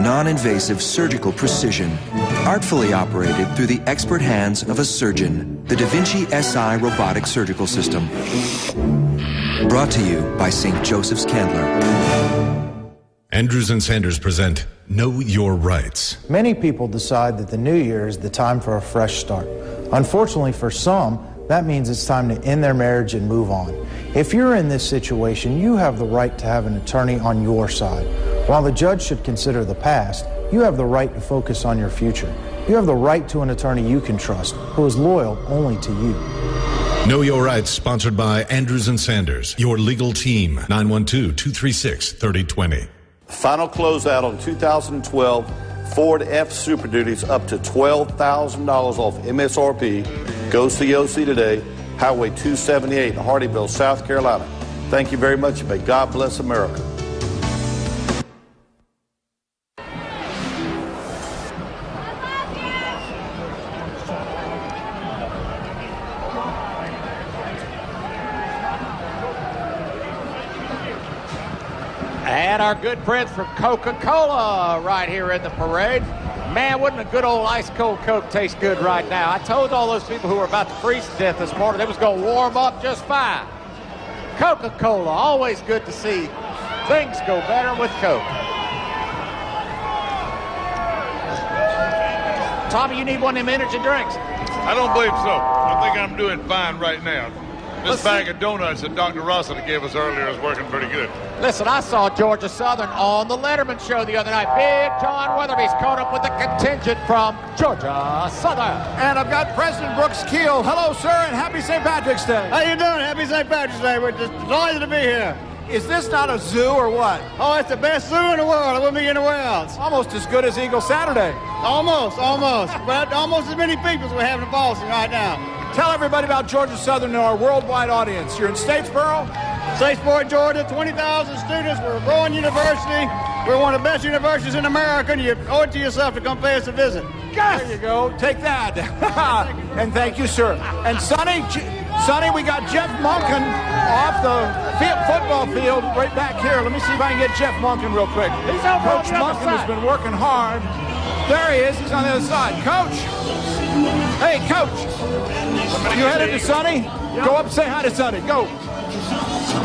Non-invasive surgical precision, artfully operated through the expert hands of a surgeon. The Da Vinci SI robotic surgical system. Brought to you by St. Joseph's Candler. Andrews and Sanders present Know Your Rights. Many people decide that the new year is the time for a fresh start. Unfortunately for some, that means it's time to end their marriage and move on. If you're in this situation, you have the right to have an attorney on your side. While the judge should consider the past, you have the right to focus on your future. You have the right to an attorney you can trust, who is loyal only to you. Know Your Rights, sponsored by Andrews and Sanders, your legal team, 912-236-3020. Final closeout on 2012 Ford F Super Duties up to $12,000 off MSRP. Go see OC today, Highway 278 in Hardyville, South Carolina. Thank you very much, and may God bless America. And our good friends from Coca-Cola right here in the parade. Man, wouldn't a good old ice-cold Coke taste good right now? I told all those people who were about to freeze to death this morning they was going to warm up just fine. Coca-Cola, always good to see things go better with Coke. Tommy, you need one of them energy drinks? I don't believe so. I think I'm doing fine right now. This bag of donuts that Dr. Russell gave us earlier is working pretty good. Listen, I saw Georgia Southern on the Letterman show the other night. Big John Weatherby's caught up with the contingent from Georgia Southern. And I've got President Brooks Keel. Hello, sir, and happy St. Patrick's Day. How you doing? Happy St. Patrick's Day. We're just delighted to be here. Is this not a zoo or what? Oh, it's the best zoo in the world. It wouldn't be anywhere else. Almost as good as Eagle Saturday. Almost. But almost as many people as we have in Boston right now. Tell everybody about Georgia Southern and our worldwide audience. You're in Statesboro? Statesboro, Georgia, 20,000 students. We're a growing university. We're one of the best universities in America, and you owe it to yourself to come pay us a visit. Yes! There you go. Take that. And thank you, sir. And Sonny, we got Jeff Monken off the football field right back here. Let me see if I can get Jeff Monken real quick. Coach Monken has been working hard. There he is. He's on the other side. Coach. Hey, Coach. You headed to Sonny? Go up and say hi to Sonny. Go.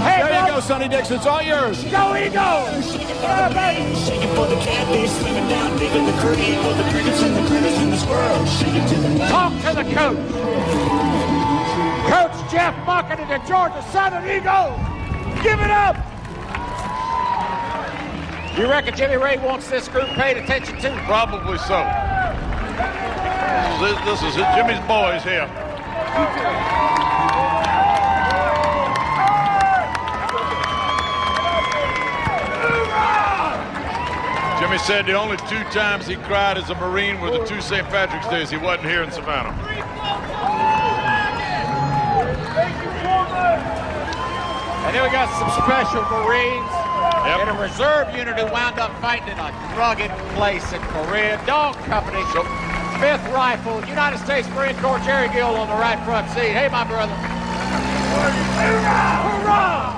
Hey, there you go, Sonny Dixon. It's all yours. Go, Eagles! Talk to the coach. Coach Jeff Monken of the Georgia Southern Eagles. Give it up. You reckon Jimmy Ray wants this group paid attention to? Probably so. This is Jimmy's boys here. Jimmy said the only 2 times he cried as a Marine were the 2 St. Patrick's Days he wasn't here in Savannah. And then we got some special Marines in a reserve unit who wound up fighting in a rugged place in Korea. Dog Company, 5th Rifle, United States Marine Corps, Jerry Gill on the right front seat. Hey, my brother. Hoorah!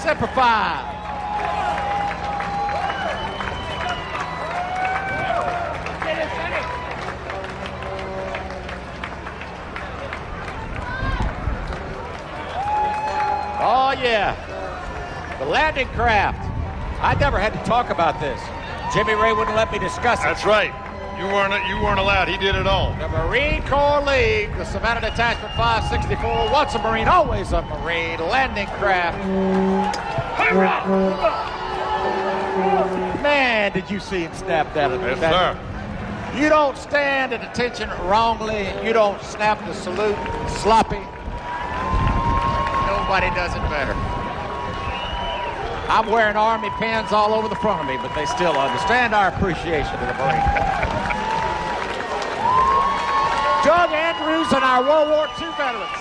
Semper Fi. The landing craft. I never had to talk about this. Jimmy Ray wouldn't let me discuss it. That's right. You weren't allowed. He did it all. The Marine Corps League, the Savannah Detachment 564, once a Marine, always a Marine, landing craft. Man, did you see him snap that? Yes, sir. You don't stand at attention wrongly. You don't snap the salute sloppy. Nobody does it better. I'm wearing Army pins all over the front of me, but they still understand our appreciation of the Marine Corps. Doug Andrews and our World War II veterans.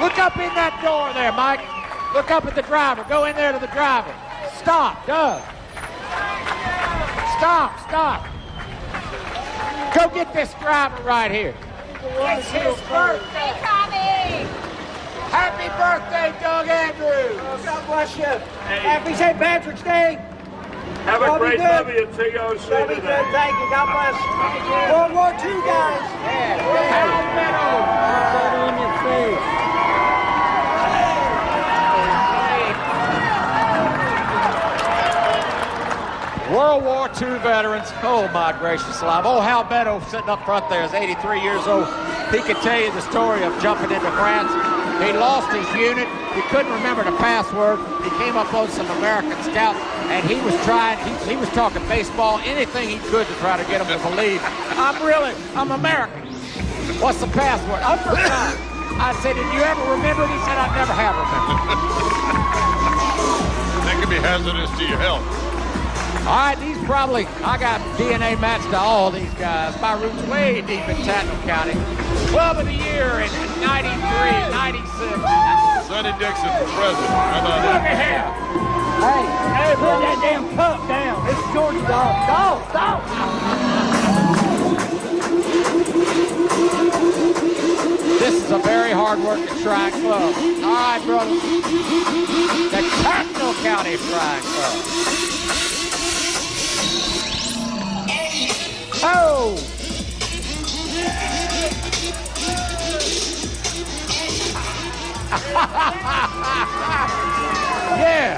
Look up in that door there, Mike. Look up at the driver. Go in there to the driver. Stop, Doug. Stop. Go get this driver right here. It's his birthday. Happy birthday, Doug Andrews. God bless you. Happy St. Patrick's Day. Have a great TOC TOC today. today. Thank you. God bless. World War II, guys. Hal Meadow. In your face. World War II veterans. Oh, my gracious alive. Oh, Hal Meadow sitting up front there is 83 years old. He could tell you the story of jumping into France. He lost his unit. He couldn't remember the password. He came up on some American scouts, and he was trying, he was talking baseball, anything he could to try to get them to believe, I'm American. What's the password? I forgot. I said, did you ever remember it? He said, I never have remembered. That could be hazardous to your health. All right, I got DNA matched to all these guys. My roots way deep in Tattnall County. Club of the Year in 93, 96. Sonny Dixon for president. How about that? Look at him. Hey, put that damn pup down. This is Georgia dog. Dog. This is a very hard-working Shrine Club. All right, brother. The Tattnall County Shrine Club. Oh! Yeah!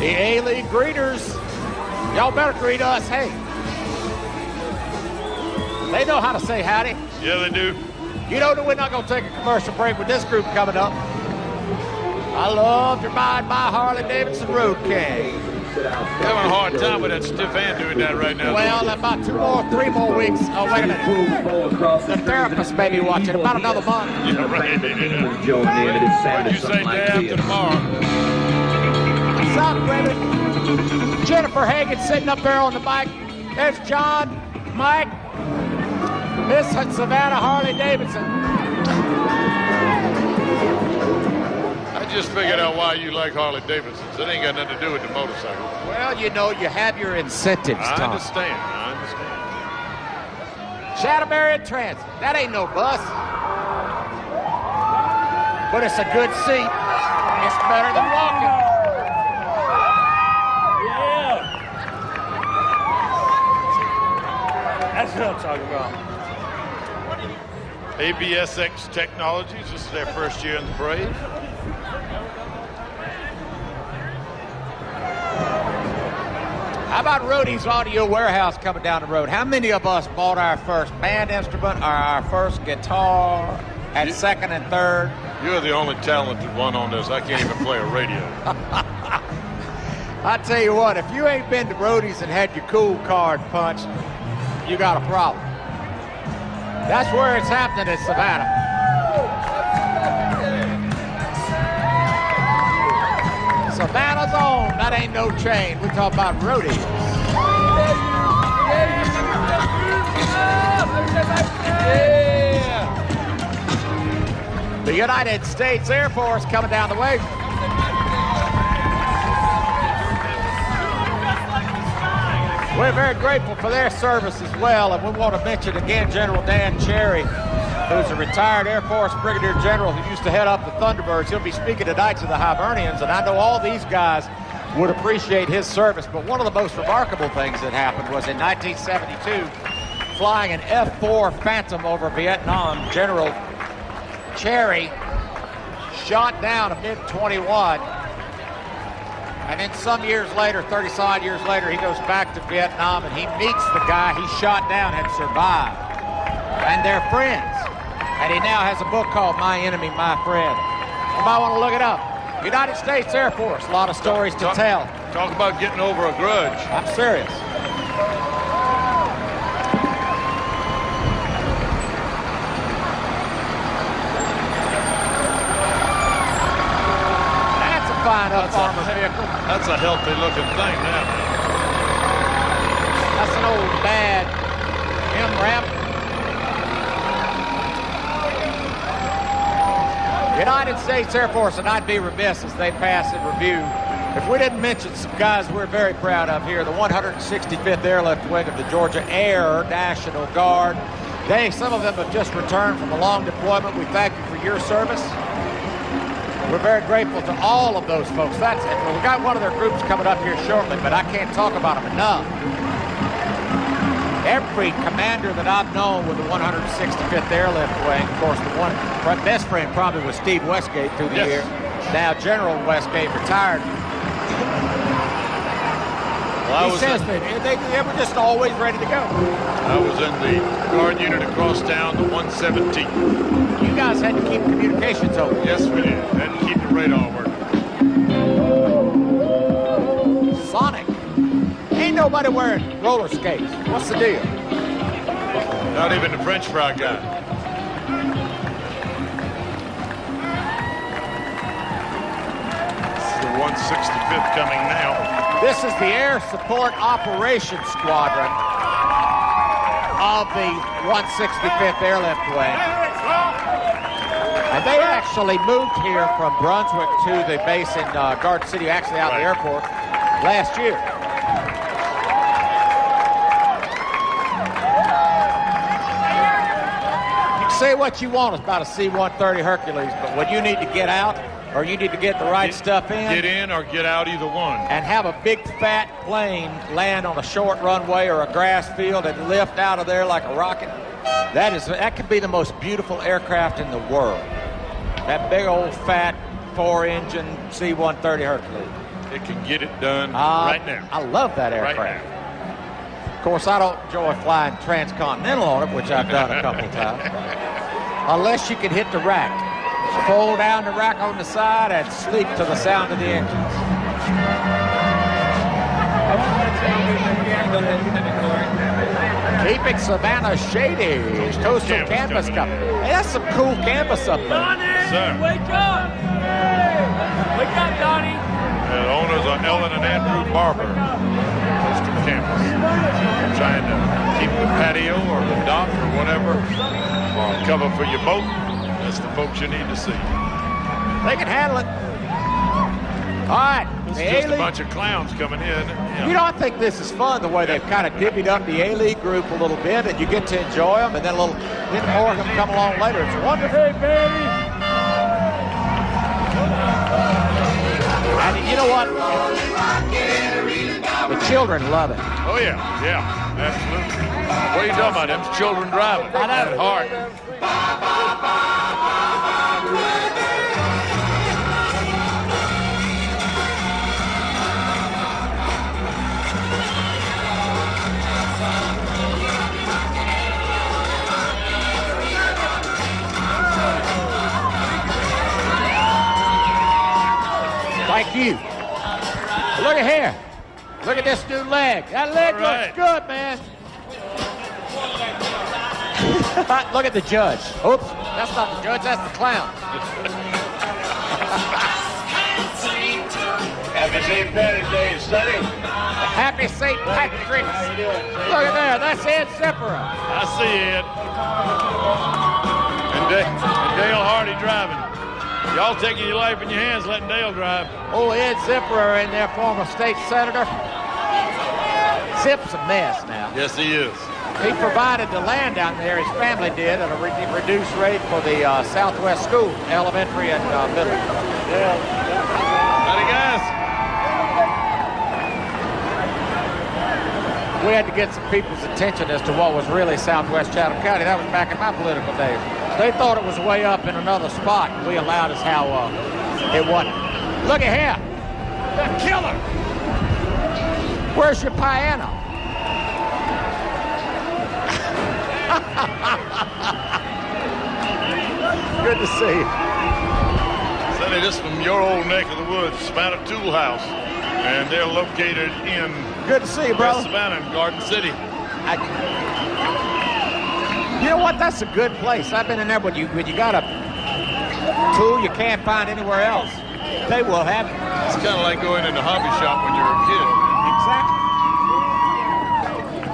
The A-League greeters. Y'all better greet us. Hey. They know how to say howdy. Yeah, they do. You know that we're not going to take a commercial break with this group coming up. I love to ride my Harley-Davidson Road King. You're having a hard time with that stiff hand doing that right now. Well, about 3 more weeks. Oh, wait a minute. The therapist may be watching. About another month. Yeah, right. What'd you say day after tomorrow? What's up, baby? Jennifer Hagan sitting up there on the bike. There's John, Mike, Miss Savannah Harley-Davidson. I just figured out why you like Harley-Davidsons. It ain't got nothing to do with the motorcycle. Well, you know, you have your incentives, Tom. I understand. Chatham Transit. That ain't no bus. But it's a good seat. It's better than walking. Yeah. That's what I'm talking about. ABSX Technologies. This is their first year in the parade. How about Rudy's Audio Warehouse coming down the road? How many of us bought our first band instrument or our first guitar at second and third? You're the only talented one on this. I can't even play a radio. I tell you what, if you ain't been to Rudy's and had your cool card punched, you got a problem. That's where it's happening in Savannah. Savannah's own. That ain't no chain. We talk about Rudy's. Yeah. The United States Air Force coming down the way. We're very grateful for their service as well, and we want to mention again General Dan Cherry, who's a retired Air Force Brigadier General who used to head up the Thunderbirds. He'll be speaking tonight to the Hibernians, and I know all these guys would appreciate his service, but one of the most remarkable things that happened was in 1972, flying an F-4 Phantom over Vietnam, General Cherry shot down a mid-21. And then some years later, 30-some years later, he goes back to Vietnam and he meets the guy he shot down and survived. And they're friends. And he now has a book called My Enemy, My Friend. You might want to look it up. United States Air Force, a lot of stories to tell. Talk about getting over a grudge. I'm serious. That's a fine up-armored vehicle. That's a healthy looking thing now. That's an old bad MRAP. United States Air Force, and I'd be remiss as they pass in review if we didn't mention some guys we're very proud of here, the 165th Airlift Wing of the Georgia Air National Guard. Some of them have just returned from a long deployment. We thank you for your service. We're very grateful to all of those folks. That's it. We've got one of their groups coming up here shortly, but I can't talk about them enough. Every commander that I've known with the 165th Airlift Wing, of course, my best friend probably was Steve Westgate through the year. Now General Westgate retired. Well, he says that they were just always ready to go. I was in the guard unit across town, the 117. You guys had to keep communications open. Yes, we did. Had to keep the radar working. Sonic. Ain't nobody wearing roller skates. What's the deal? Not even the French fry guy. This is the 165th coming now. This is the Air Support Operations Squadron of the 165th Airlift Wing. And they actually moved here from Brunswick to the base in Garden City, actually out of the airport, last year. Say what you want about a C-130 Hercules, but when you need to get out or you need to get the right stuff in. Get in or get out, either one. And have a big fat plane land on a short runway or a grass field and lift out of there like a rocket. That could be the most beautiful aircraft in the world. That big old fat 4-engine C-130 Hercules. It can get it done right now. I love that aircraft. Right now. Of course, I don't enjoy flying transcontinental on it, which I've done a couple of times. Unless you can hit the rack. Just fold down the rack on the side and sleep to the sound of the engines. Keeping Savannah shady. Coastal Canvas Company. Hey, that's some cool canvas up there. Donnie, wake up! Wake up, Donnie! The owners are Ellen and Andrew Barber. Coastal Canvas. Trying to keep the patio or the dock or whatever, or cover for your boat. That's the folks you need to see. They can handle it. All right. It's just a bunch of clowns coming in. Yeah. You know, I think this is fun, the way they've kind of divvied up the A-League group a little bit, and you get to enjoy them, and then more of them come along later. It's wonderful. Hey, baby. And you know what? The children love it. Oh, yeah, absolutely. What are you talking about? Them's children driving. I know. At heart. Thank you. Look at here. Look at this new leg. That leg looks good, man. Look at the judge. Oops, that's not the judge, that's the clown. Happy St. Patrick's Day, Sonny. Happy St. Patrick's. Look at there, that's Ed Zipper. I see Ed. And Dale Hardy driving. Y'all taking your life in your hands, letting Dale drive. Oh, Ed Zipper in there, former state senator. Zip's a mess now. Yes, he is. He provided the land down there, his family did, at a reduced rate for the Southwest School, elementary and middle. Yeah. Howdy, guys. We had to get some people's attention as to what was really Southwest Chatham County. That was back in my political days. They thought it was way up in another spot. We allowed us how it wasn't. Look at here. The killer. Where's your piano? Good to see you. Sonny, this from your old neck of the woods, Savannah Tool House. And they're located in Good to see you, brother. Savannah and Garden City. You know what? That's a good place. I've been in there when you got a tool you can't find anywhere else. They will have it. It's kind of like going into a hobby shop when you're a kid.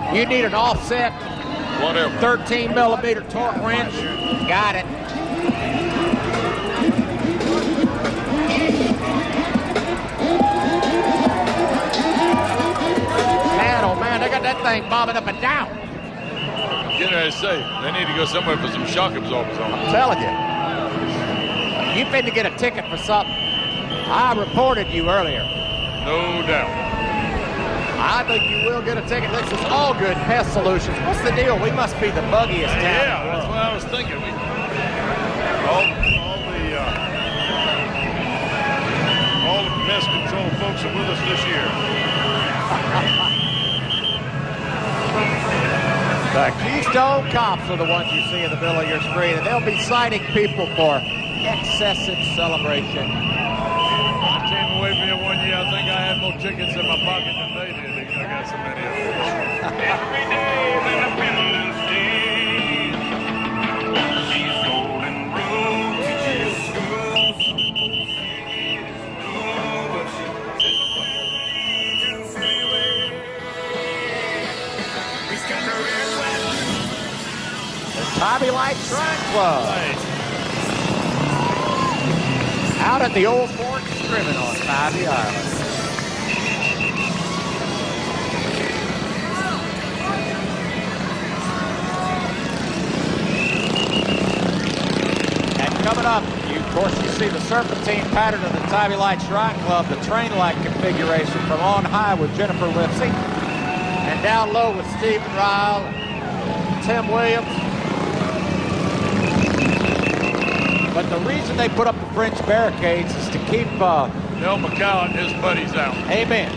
Exactly. You need an offset. Whatever. 13 millimeter torque wrench. Got it. Man, oh man, they got that thing bobbing up and down. Get ready to say, they need to go somewhere for some shock absorbers on. I'm telling you. You finna get a ticket for something. I reported you earlier. No doubt. I think you will get a ticket. This is All Good Pest Solutions. What's the deal? We must be the buggiest town. Yeah, that's what I was thinking. All the pest control folks are with us this year. The Keystone Cops are the ones you see in the middle of your screen, and they'll be citing people for excessive celebration. I came away from here one year. I think I had more tickets in my pocket than they did. I got so many of them. Every day when the women's day, she's golden road teaches schools. Tommy Light Shrine Club. Out at the old Fort Scriven on Tybee Island. And coming up, of course, you see the serpentine pattern of the Tybee Light Shrine Club, the train-like configuration from on high with Jennifer Lipsy, and down low with Stephen Ryle, Tim Williams. But the reason they put up the French barricades is to keep Del McCow and his buddies out. Amen.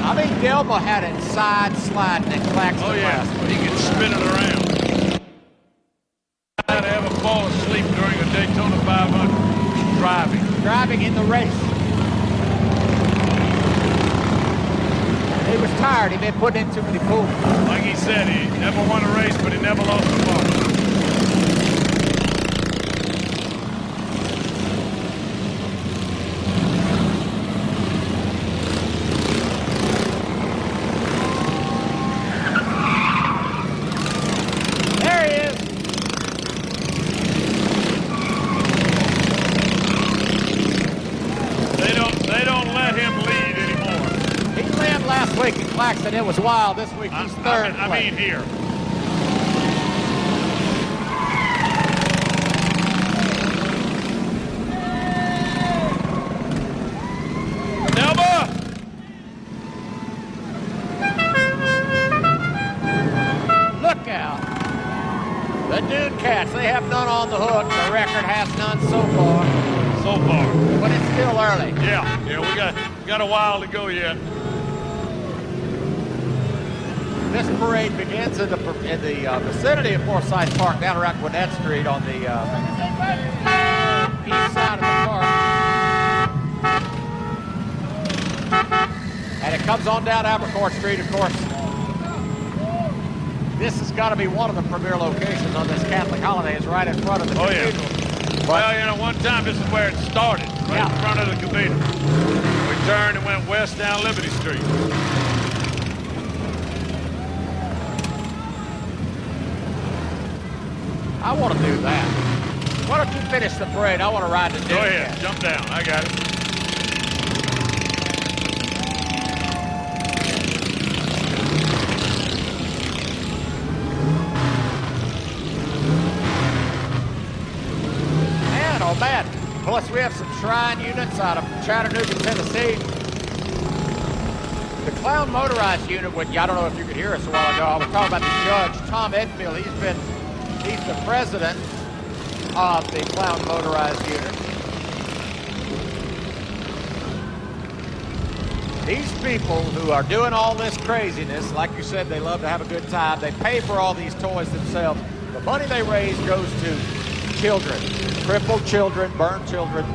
I mean, Delma had it side sliding and Claxton. Oh, yeah. He can spin it around. I had to have a fall asleep during a Daytona 500 driving in the race. He was tired. He'd been putting in too many pools. Like he said, he never won a race, but he never lost a bar. There he is. They don't let him lead anymore. He led last week in Claxton. It was wild. This week he's third. I mean here. Delma! Look out. The Dude Cats, they have none on the hook. The record has none so far. But it's still early. Yeah, we got a while to go yet. This parade begins in the vicinity of Forsyth Park, down around Gwinnett Street on the east side of the park. And it comes on down Abercorn Street, of course. This has got to be one of the premier locations on this Catholic holiday. It's right in front of the cathedral. Yeah. Well, one time this is where it started, right in front of the cathedral. We turned and went west down Liberty Street. I want to do that. Why don't you finish the parade? I want to ride the Dude. Go ahead, jump down. I got it. Man, oh man. Plus we have some shrine units out of Chattanooga, Tennessee. The Clown Motorized Unit, I don't know if you could hear us a while ago. I was talking about the judge, Tom Edfield. He's the president of the Clown Motorized Unit. These people who are doing all this craziness, like you said, they love to have a good time. They pay for all these toys themselves. The money they raise goes to children, crippled children, burned children,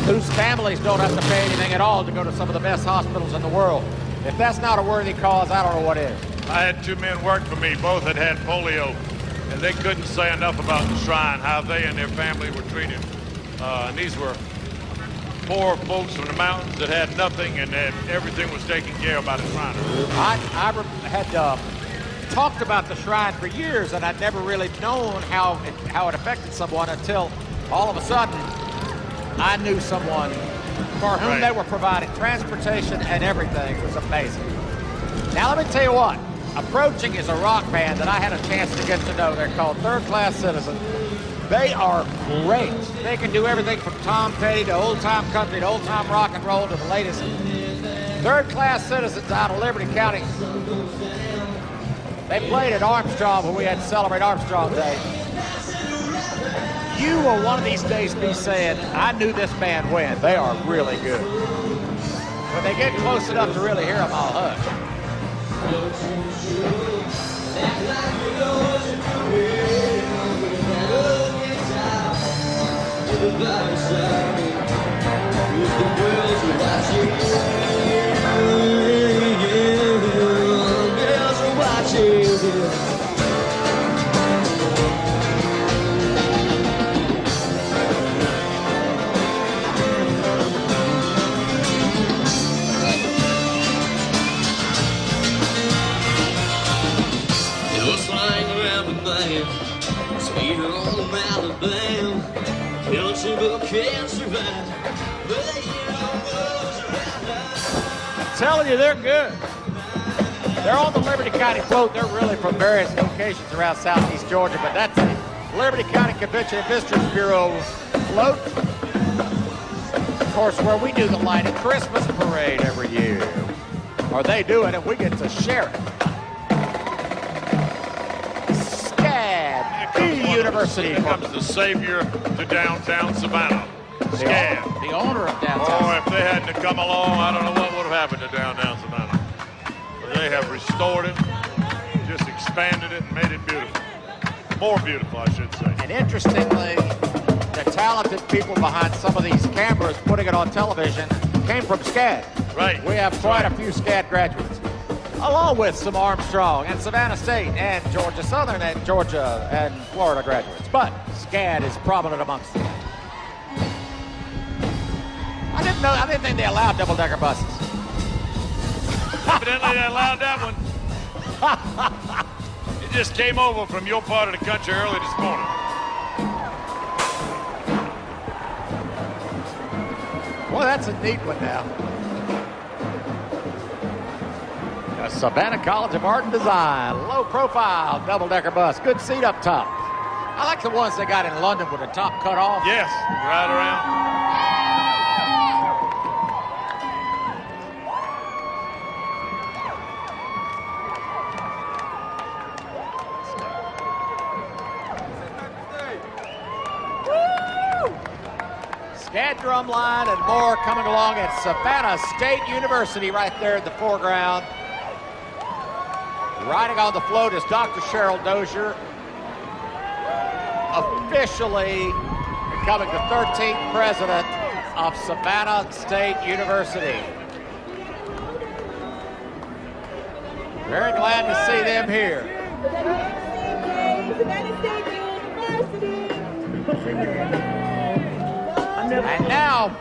whose families don't have to pay anything at all to go to some of the best hospitals in the world. If that's not a worthy cause, I don't know what is. I had 2 men work for me. Both had polio, and they couldn't say enough about the shrine, how they and their family were treated. And these were poor folks from the mountains that had nothing, and that everything was taken care of by the shrine. I had talked about the shrine for years, and I'd never really known how it affected someone until all of a sudden I knew someone for whom they were providing transportation and everything. It was amazing. Now let me tell you what, approaching is a rock band that I had a chance to get to know. They're called Third Class Citizen. They are great. They can do everything from Tom Petty to old-time country to old-time rock and roll to the latest. Third Class Citizens out of Liberty County. They played at Armstrong when we had to celebrate Armstrong Day. You will one of these days be saying, I knew this band when. They are really good. When they get close enough to really hear them, I'll hush. I'm telling you, they're good. They're on the Liberty County float. They're really from various locations around southeast Georgia, but that's the Liberty County Convention and Visitors Bureau float. Of course, where we do the lighted Christmas parade every year. Or they do it, and we get to share it. University. Here comes the savior to downtown Savannah. SCAD. The owner of downtown. Oh, if they hadn't come along, I don't know what would have happened to downtown Savannah. But they have restored it, just expanded it, and made it beautiful. More beautiful, I should say. And interestingly, the talented people behind some of these cameras putting it on television came from SCAD. Right. We have quite a few SCAD graduates, along with some Armstrong and Savannah State and Georgia Southern and Georgia and Florida graduates. But SCAD is prominent amongst them. I didn't think they allowed double-decker buses. Evidently they allowed that one. It just came over from your part of the country early this morning. Well, that's a neat one now. Savannah College of Art and Design, low-profile double-decker bus, good seat up top. I like the ones they got in London with the top cut off. Yes, right around. SCAD drum line and more coming along at Savannah State University right there in the foreground. Riding on the float is Dr. Cheryl Dozier, officially becoming the 13th president of Savannah State University. Very glad to see them here. And now,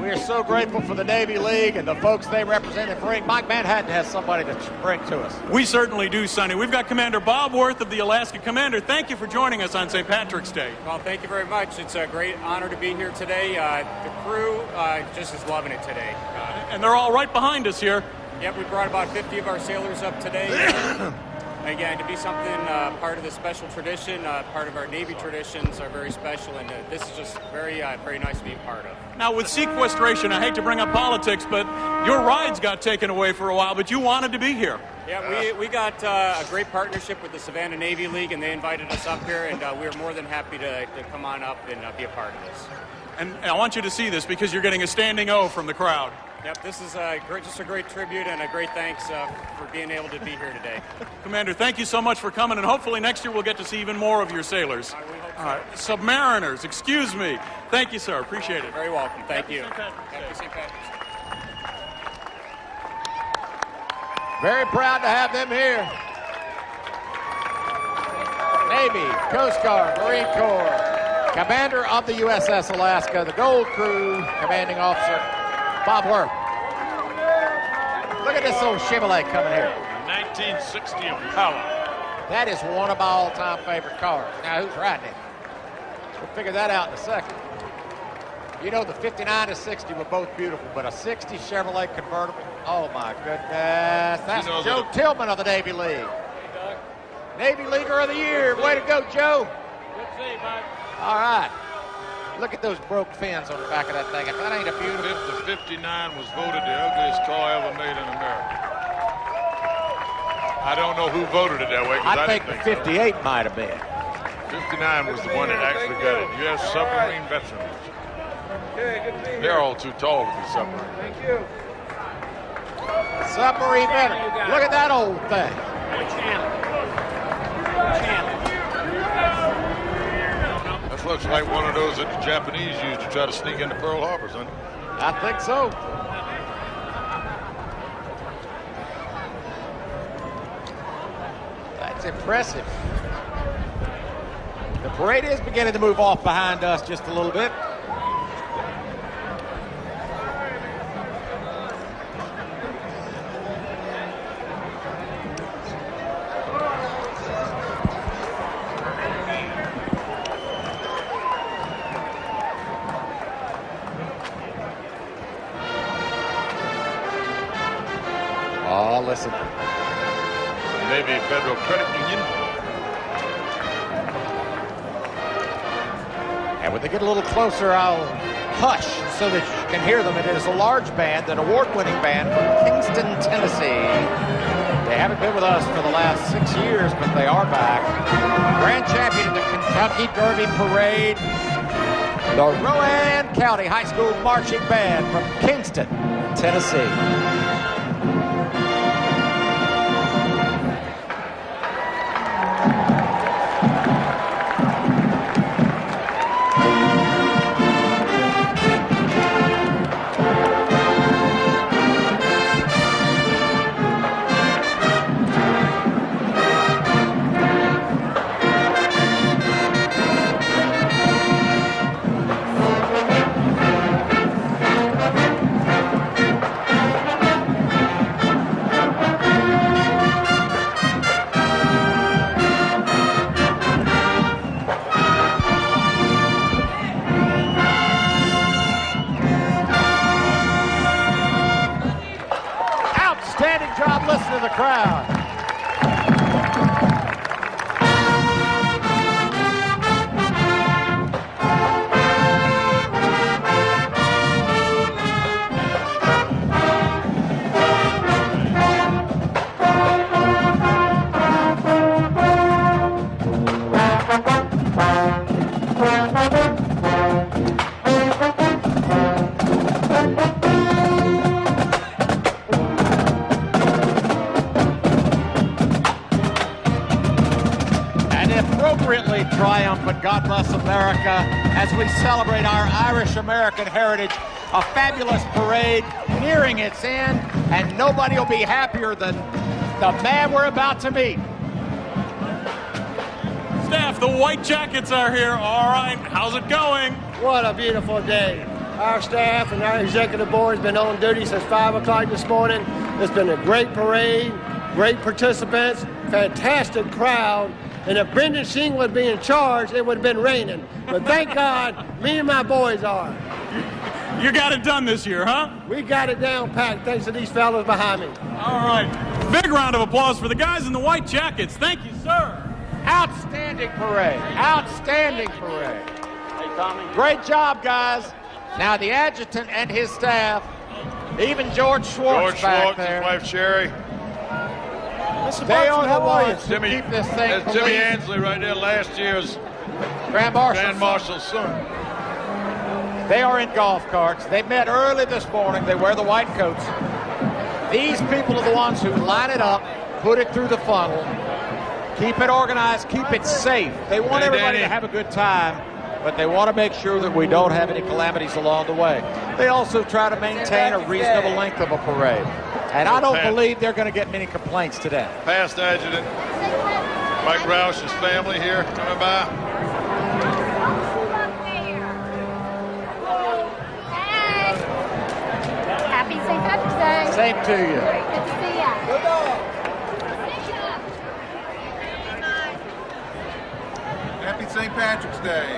we are so grateful for the Navy League and the folks they represent and bring. Mike Manhattan has somebody to bring to us. We certainly do, Sonny. We've got Commander Bob Worth of the Alaska Commander. Thank you for joining us on St. Patrick's Day. Well, thank you very much. It's a great honor to be here today. The crew just is loving it today. And they're all right behind us here. Yep, we brought about 50 of our sailors up today. Again, to be something part of the special tradition, part of our Navy traditions are very special, and this is just very, very nice to be a part of. Now, with sequestration, I hate to bring up politics, but Your rides got taken away for a while, but you wanted to be here. Yeah, we got a great partnership with the Savannah Navy League, and they invited us up here, and we were more than happy to come on up and be a part of this. And I want you to see this because you're getting a standing O from the crowd. Yep, this is just a great tribute and a great thanks for being able to be here today. Commander, thank you so much for coming, and hopefully next year we'll get to see even more of your sailors. We hope so. Submariners, excuse me. Thank you, sir. Appreciate it. Very welcome. Thank you. Happy St. Patrick's Day. Very proud to have them here. Navy, Coast Guard, Marine Corps, Commander of the USS Alaska, the Gold Crew, Commanding Officer Bob Worth. Look at this old Chevrolet coming here. 1960 Impala. That is one of my all-time favorite cars. Now, who's riding it? We'll figure that out in a second. You know, the 59 to 60 were both beautiful, but a 60 Chevrolet convertible, oh my goodness. That's Joe Tillman of the Navy League. Navy Leaguer of the Year. Way to go, Joe. Good to see you, bud. All right. Look at those broke fins on the back of that thing. If that ain't a beautiful. The 59 was voted the ugliest car ever made in America. I don't know who voted it that way. I think the 58 so. Might have been. 59 was the one that actually got it. U.S. submarine veterans. They're all too tall to be submarine. Thank you. Submarine veteran. Look at that old thing. This looks like one of those that the Japanese used to try to sneak into Pearl Harbor, son. I think so. That's impressive. The parade is beginning to move off behind us just a little bit. Oh, listen. Navy Federal Credit Union. And when they get a little closer, I'll hush so that you can hear them. It is a large band, an award-winning band from Kingston, Tennessee. They haven't been with us for the last 6 years, but they are back. Grand champion of the Kentucky Derby Parade, the Rowan County High School Marching Band from Kingston, Tennessee. Outstanding job listening to the crowd. Appropriately triumphant, God bless America, as we celebrate our Irish-American heritage. A fabulous parade nearing its end, and nobody will be happier than the man we're about to meet. Staff, the White Jackets are here. All right, how's it going? What a beautiful day. Our staff and our executive board has been on duty since 5 o'clock this morning. It's been a great parade, great participants, fantastic crowd. And if Brendan Sheen would be in charge, it would have been raining. But thank God, me and my boys are. You got it done this year, huh? We got it down packed thanks to these fellas behind me. All right. Big round of applause for the guys in the White Jackets. Thank you, sir. Outstanding parade. Outstanding parade. Hey, Tommy. Great job, guys. Now, the adjutant and his staff Even George Schwartz back there. His wife Sherry. They are the ones who keep this thing. There's Jimmy Ansley right there, last year's Grand Marshal's son. They are in golf carts. They met early this morning. They wear the white coats. These people are the ones who line it up, put it through the funnel, keep it organized, keep it safe. They want everybody to have a good time, but they want to make sure that we don't have any calamities along the way. They also try to maintain a reasonable length of a parade. And I don't believe they're going to get many complaints today. Past Adjutant Mike Roush's family here coming by. Happy St. Patrick's Day. Same to you. Good to see ya. Happy St. Patrick's Day.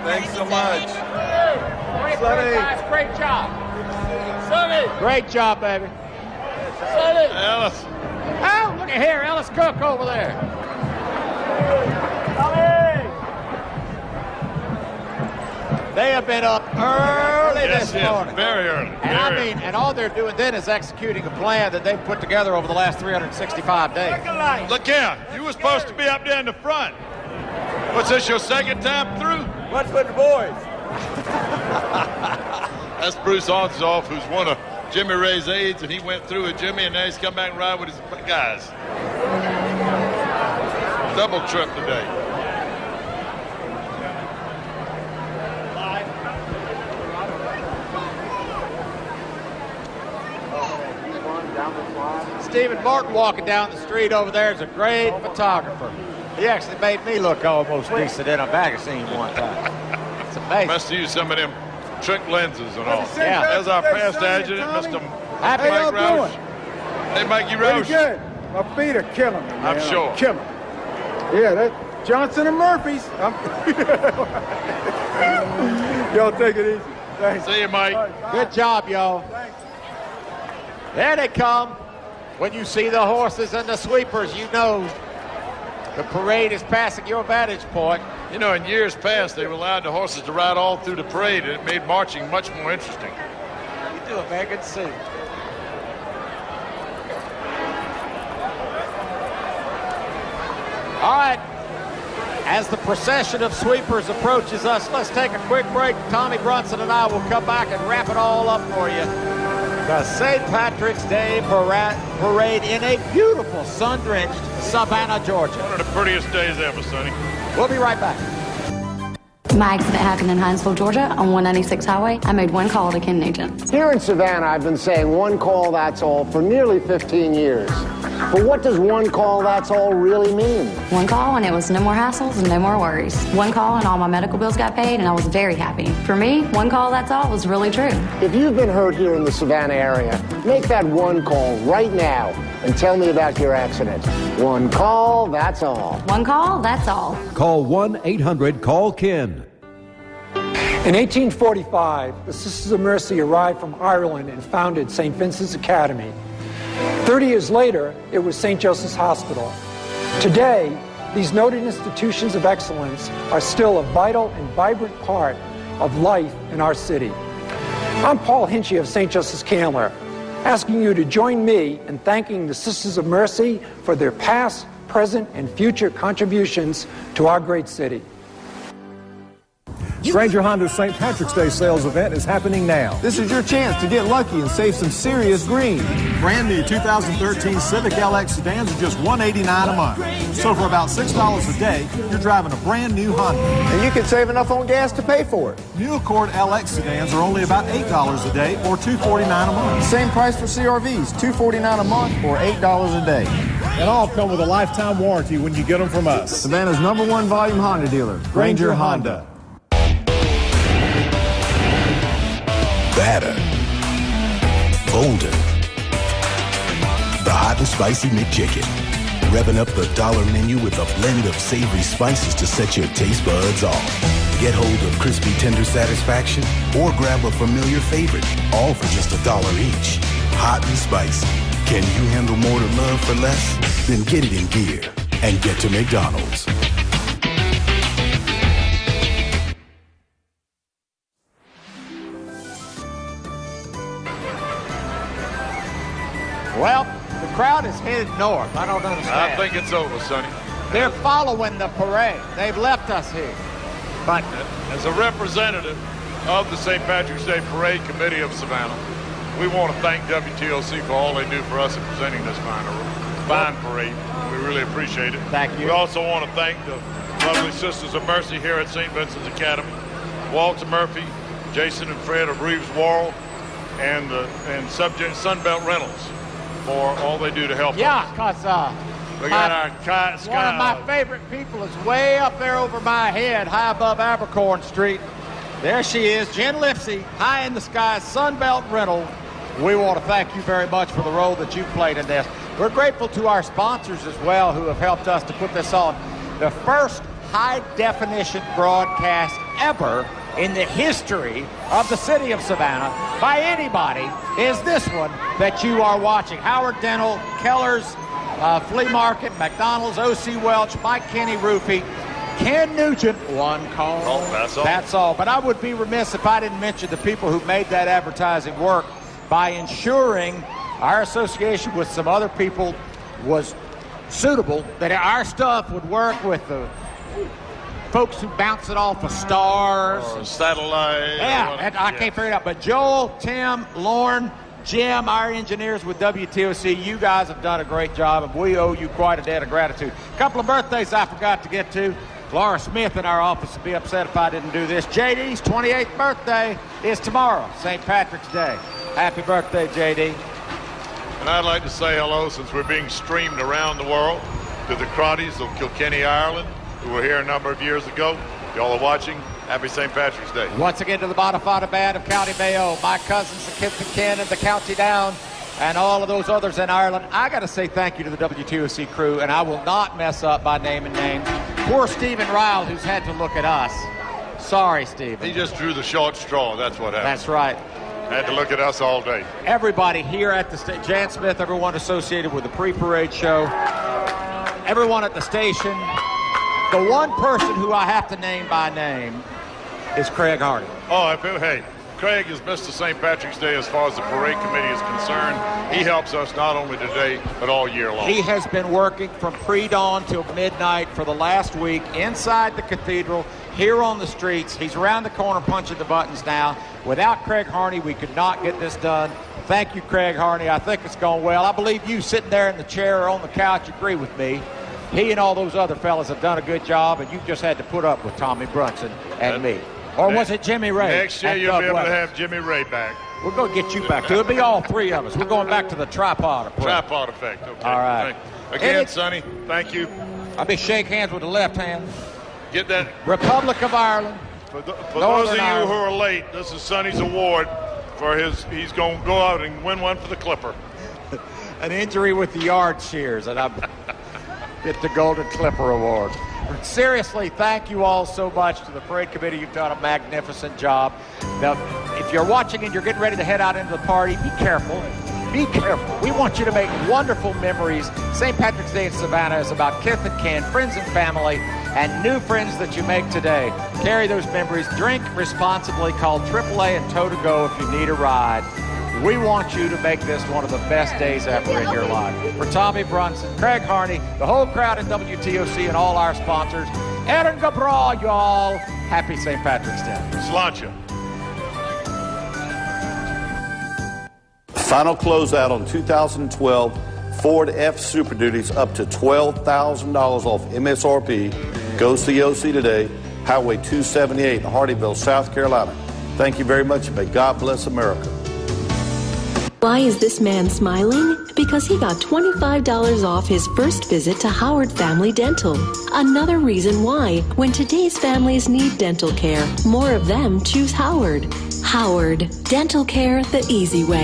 Thanks so much. Great job. Great job, baby. Ellis. Oh, look at here, Ellis Cook over there. They have been up early this morning. Very early. And and all they're doing then is executing a plan that they've put together over the last 365 days. Look here, you were supposed to be up there in the front. What's this, your second time through? What's with the boys? That's Bruce Onsoff, who's one of Jimmy Ray's aides, and he went through with Jimmy, and now he's come back and ride with his guys. Double trip today. Stephen Martin walking down the street over there is a great photographer. He actually made me look almost decent in a magazine one time. It's amazing. Must use some of them trick lenses and all. Yeah. There's our past adjutant, Mr. Happy Mike Roush. Hey, Mikey Roush. Pretty good. My feet are killing me, man. I'm sure. Killing. Yeah, that Johnson and Murphy's. Y'all take it easy. Thanks. See you, Mike. Good job, y'all. There they come. When you see the horses and the sweepers, you know the parade is passing your vantage point. You know, in years past, they allowed the horses to ride all through the parade, and it made marching much more interesting. How you doing, man? Good to see you. All right. As the procession of sweepers approaches us, let's take a quick break. Tommy Brunson and I will come back and wrap it all up for you. The St. Patrick's Day parade in a beautiful sun-drenched Savannah, Georgia. One of the prettiest days ever, Sonny. We'll be right back. My accident happened in Hinesville, Georgia on 196 Highway. I made one call to Ken Nugent. Here in Savannah, I've been saying one call, that's all for nearly 15 years. But what does one call, that's all really mean? One call and it was no more hassles and no more worries. One call and all my medical bills got paid and I was very happy. For me, one call, that's all was really true. If you've been hurt here in the Savannah area, make that one call right now and tell me about your accident. One call, that's all. One call, that's all. Call 1-800-CALL-KEN. In 1845, the Sisters of Mercy arrived from Ireland and founded St. Vincent's Academy. 30 years later, it was St. Joseph's Hospital. Today, these noted institutions of excellence are still a vital and vibrant part of life in our city. I'm Paul Hinchy of St. Joseph's Candler, asking you to join me in thanking the Sisters of Mercy for their past, present, and future contributions to our great city. Stranger Honda's St. Patrick's Day sales event is happening now. This is your chance to get lucky and save some serious green. Brand new 2013 Civic LX sedans are just $189 a month. So for about $6 a day, you're driving a brand new Honda. And you can save enough on gas to pay for it. New Accord LX sedans are only about $8 a day or $249 a month. Same price for CRVs, $249 a month or $8 a day. And all come with a lifetime warranty when you get them from us. Savannah's #1 volume Honda dealer, Granger Honda. Batter. Bolder. The hot and spicy McChicken. Revving up the dollar menu with a blend of savory spices to set your taste buds off. Get hold of crispy tender satisfaction or grab a familiar favorite, all for just $1 each. Hot and spicy. Can you handle more to love for less? Then get it in gear and get to McDonald's. crowd is headed north. I don't understand. I think it's over, Sonny. They're following the parade. They've left us here. But as a representative of the St. Patrick's Day Parade Committee of Savannah, we want to thank WTOC for all they do for us in presenting this fine parade. We really appreciate it. Thank you. We also want to thank the lovely Sisters of Mercy here at St. Vincent's Academy, Walter Murphy, Jason and Fred of Reeves Worrell, and Sunbelt Rentals for all they do to help us. Yeah, because we got our one of my favorite people is way up there over my head, high above Abercorn Street. There she is, Jen Lipsey, high in the sky, Sunbelt Rental. We want to thank you very much for the role that you played in this. We're grateful to our sponsors as well who have helped us to put this on. The first high-definition broadcast ever in the history of the city of Savannah by anybody is this one that you are watching. Howard Dental, Keller's Flea Market, McDonald's, O.C. Welch, Mike Kenny Roofing, Ken Nugent, one call. Oh, that's all. That's all. But I would be remiss if I didn't mention the people who made that advertising work by ensuring our association with some other people was suitable, that our stuff would work with the folks who bounce it off of stars. Or satellite. Yeah, I can't figure it out. But Joel, Tim, Lauren, Jim, our engineers with WTOC, you guys have done a great job, and we owe you quite a debt of gratitude. A couple of birthdays I forgot to get to. Laura Smith in our office would be upset if I didn't do this. JD's 28th birthday is tomorrow, St. Patrick's Day. Happy birthday, JD. And I'd like to say hello, since we're being streamed around the world, to the Crotties of Kilkenny, Ireland, who were here a number of years ago. Y'all are watching. Happy St. Patrick's Day. Once again to the Bonafide Band of County Mayo, my cousins, the Kith and Ken and the County Down, and all of those others in Ireland. I got to say thank you to the WTOC crew, and I will not mess up by naming names. Poor Stephen Ryle, who's had to look at us. Sorry, Stephen. He just drew the short straw. That's what happened. That's right. Had to look at us all day. Everybody here at the station, Jan Smith, everyone associated with the pre-parade show, everyone at the station. The one person who I have to name by name is Craig Hardy. Oh, hey, Craig is Mr. St. Patrick's Day as far as the parade committee is concerned. He helps us not only today, but all year long. He has been working from pre-dawn till midnight for the last week inside the cathedral, here on the streets. He's around the corner punching the buttons now. Without Craig Harney, we could not get this done. Thank you, Craig Harney. I think it's gone well. I believe you sitting there in the chair or on the couch agree with me. He and all those other fellas have done a good job, and you just had to put up with Tommy Brunson and me. Or was it Jimmy Ray? Next year you'll be able to have Jimmy Ray back. We're going to get you back. It'll be all three of us. We're going back to the tripod approach. Tripod effect, okay. All right. Again, Sonny, thank you. I'll be shake hands with the left hand. Get that. Republic of Ireland. For those of you who are late, this is Sonny's award for he's going to go out and win one for the Clipper. An injury with the yard shears, and I get the Golden Clipper Award. Seriously, thank you all so much to the parade committee. You've done a magnificent job. Now, if you're watching and you're getting ready to head out into the party, be careful. Be careful. We want you to make wonderful memories. St. Patrick's Day in Savannah is about kith and kin, friends and family, and new friends that you make today. Carry those memories. Drink responsibly. Call AAA and Tow to Go if you need a ride. We want you to make this one of the best days ever in your life. For Tommy Brunson, Craig Harney, the whole crowd at WTOC, and all our sponsors, Aaron Gabra, y'all, happy St. Patrick's Day. Sláinte. Final closeout on 2012 Ford F Super Duties up to $12,000 off MSRP. Goes to the OC today, Highway 278 in Hardyville, South Carolina. Thank you very much, and may God bless America. Why is this man smiling? Because he got $25 off his first visit to Howard Family Dental. Another reason why, when today's families need dental care, more of them choose Howard. Howard, dental care the easy way.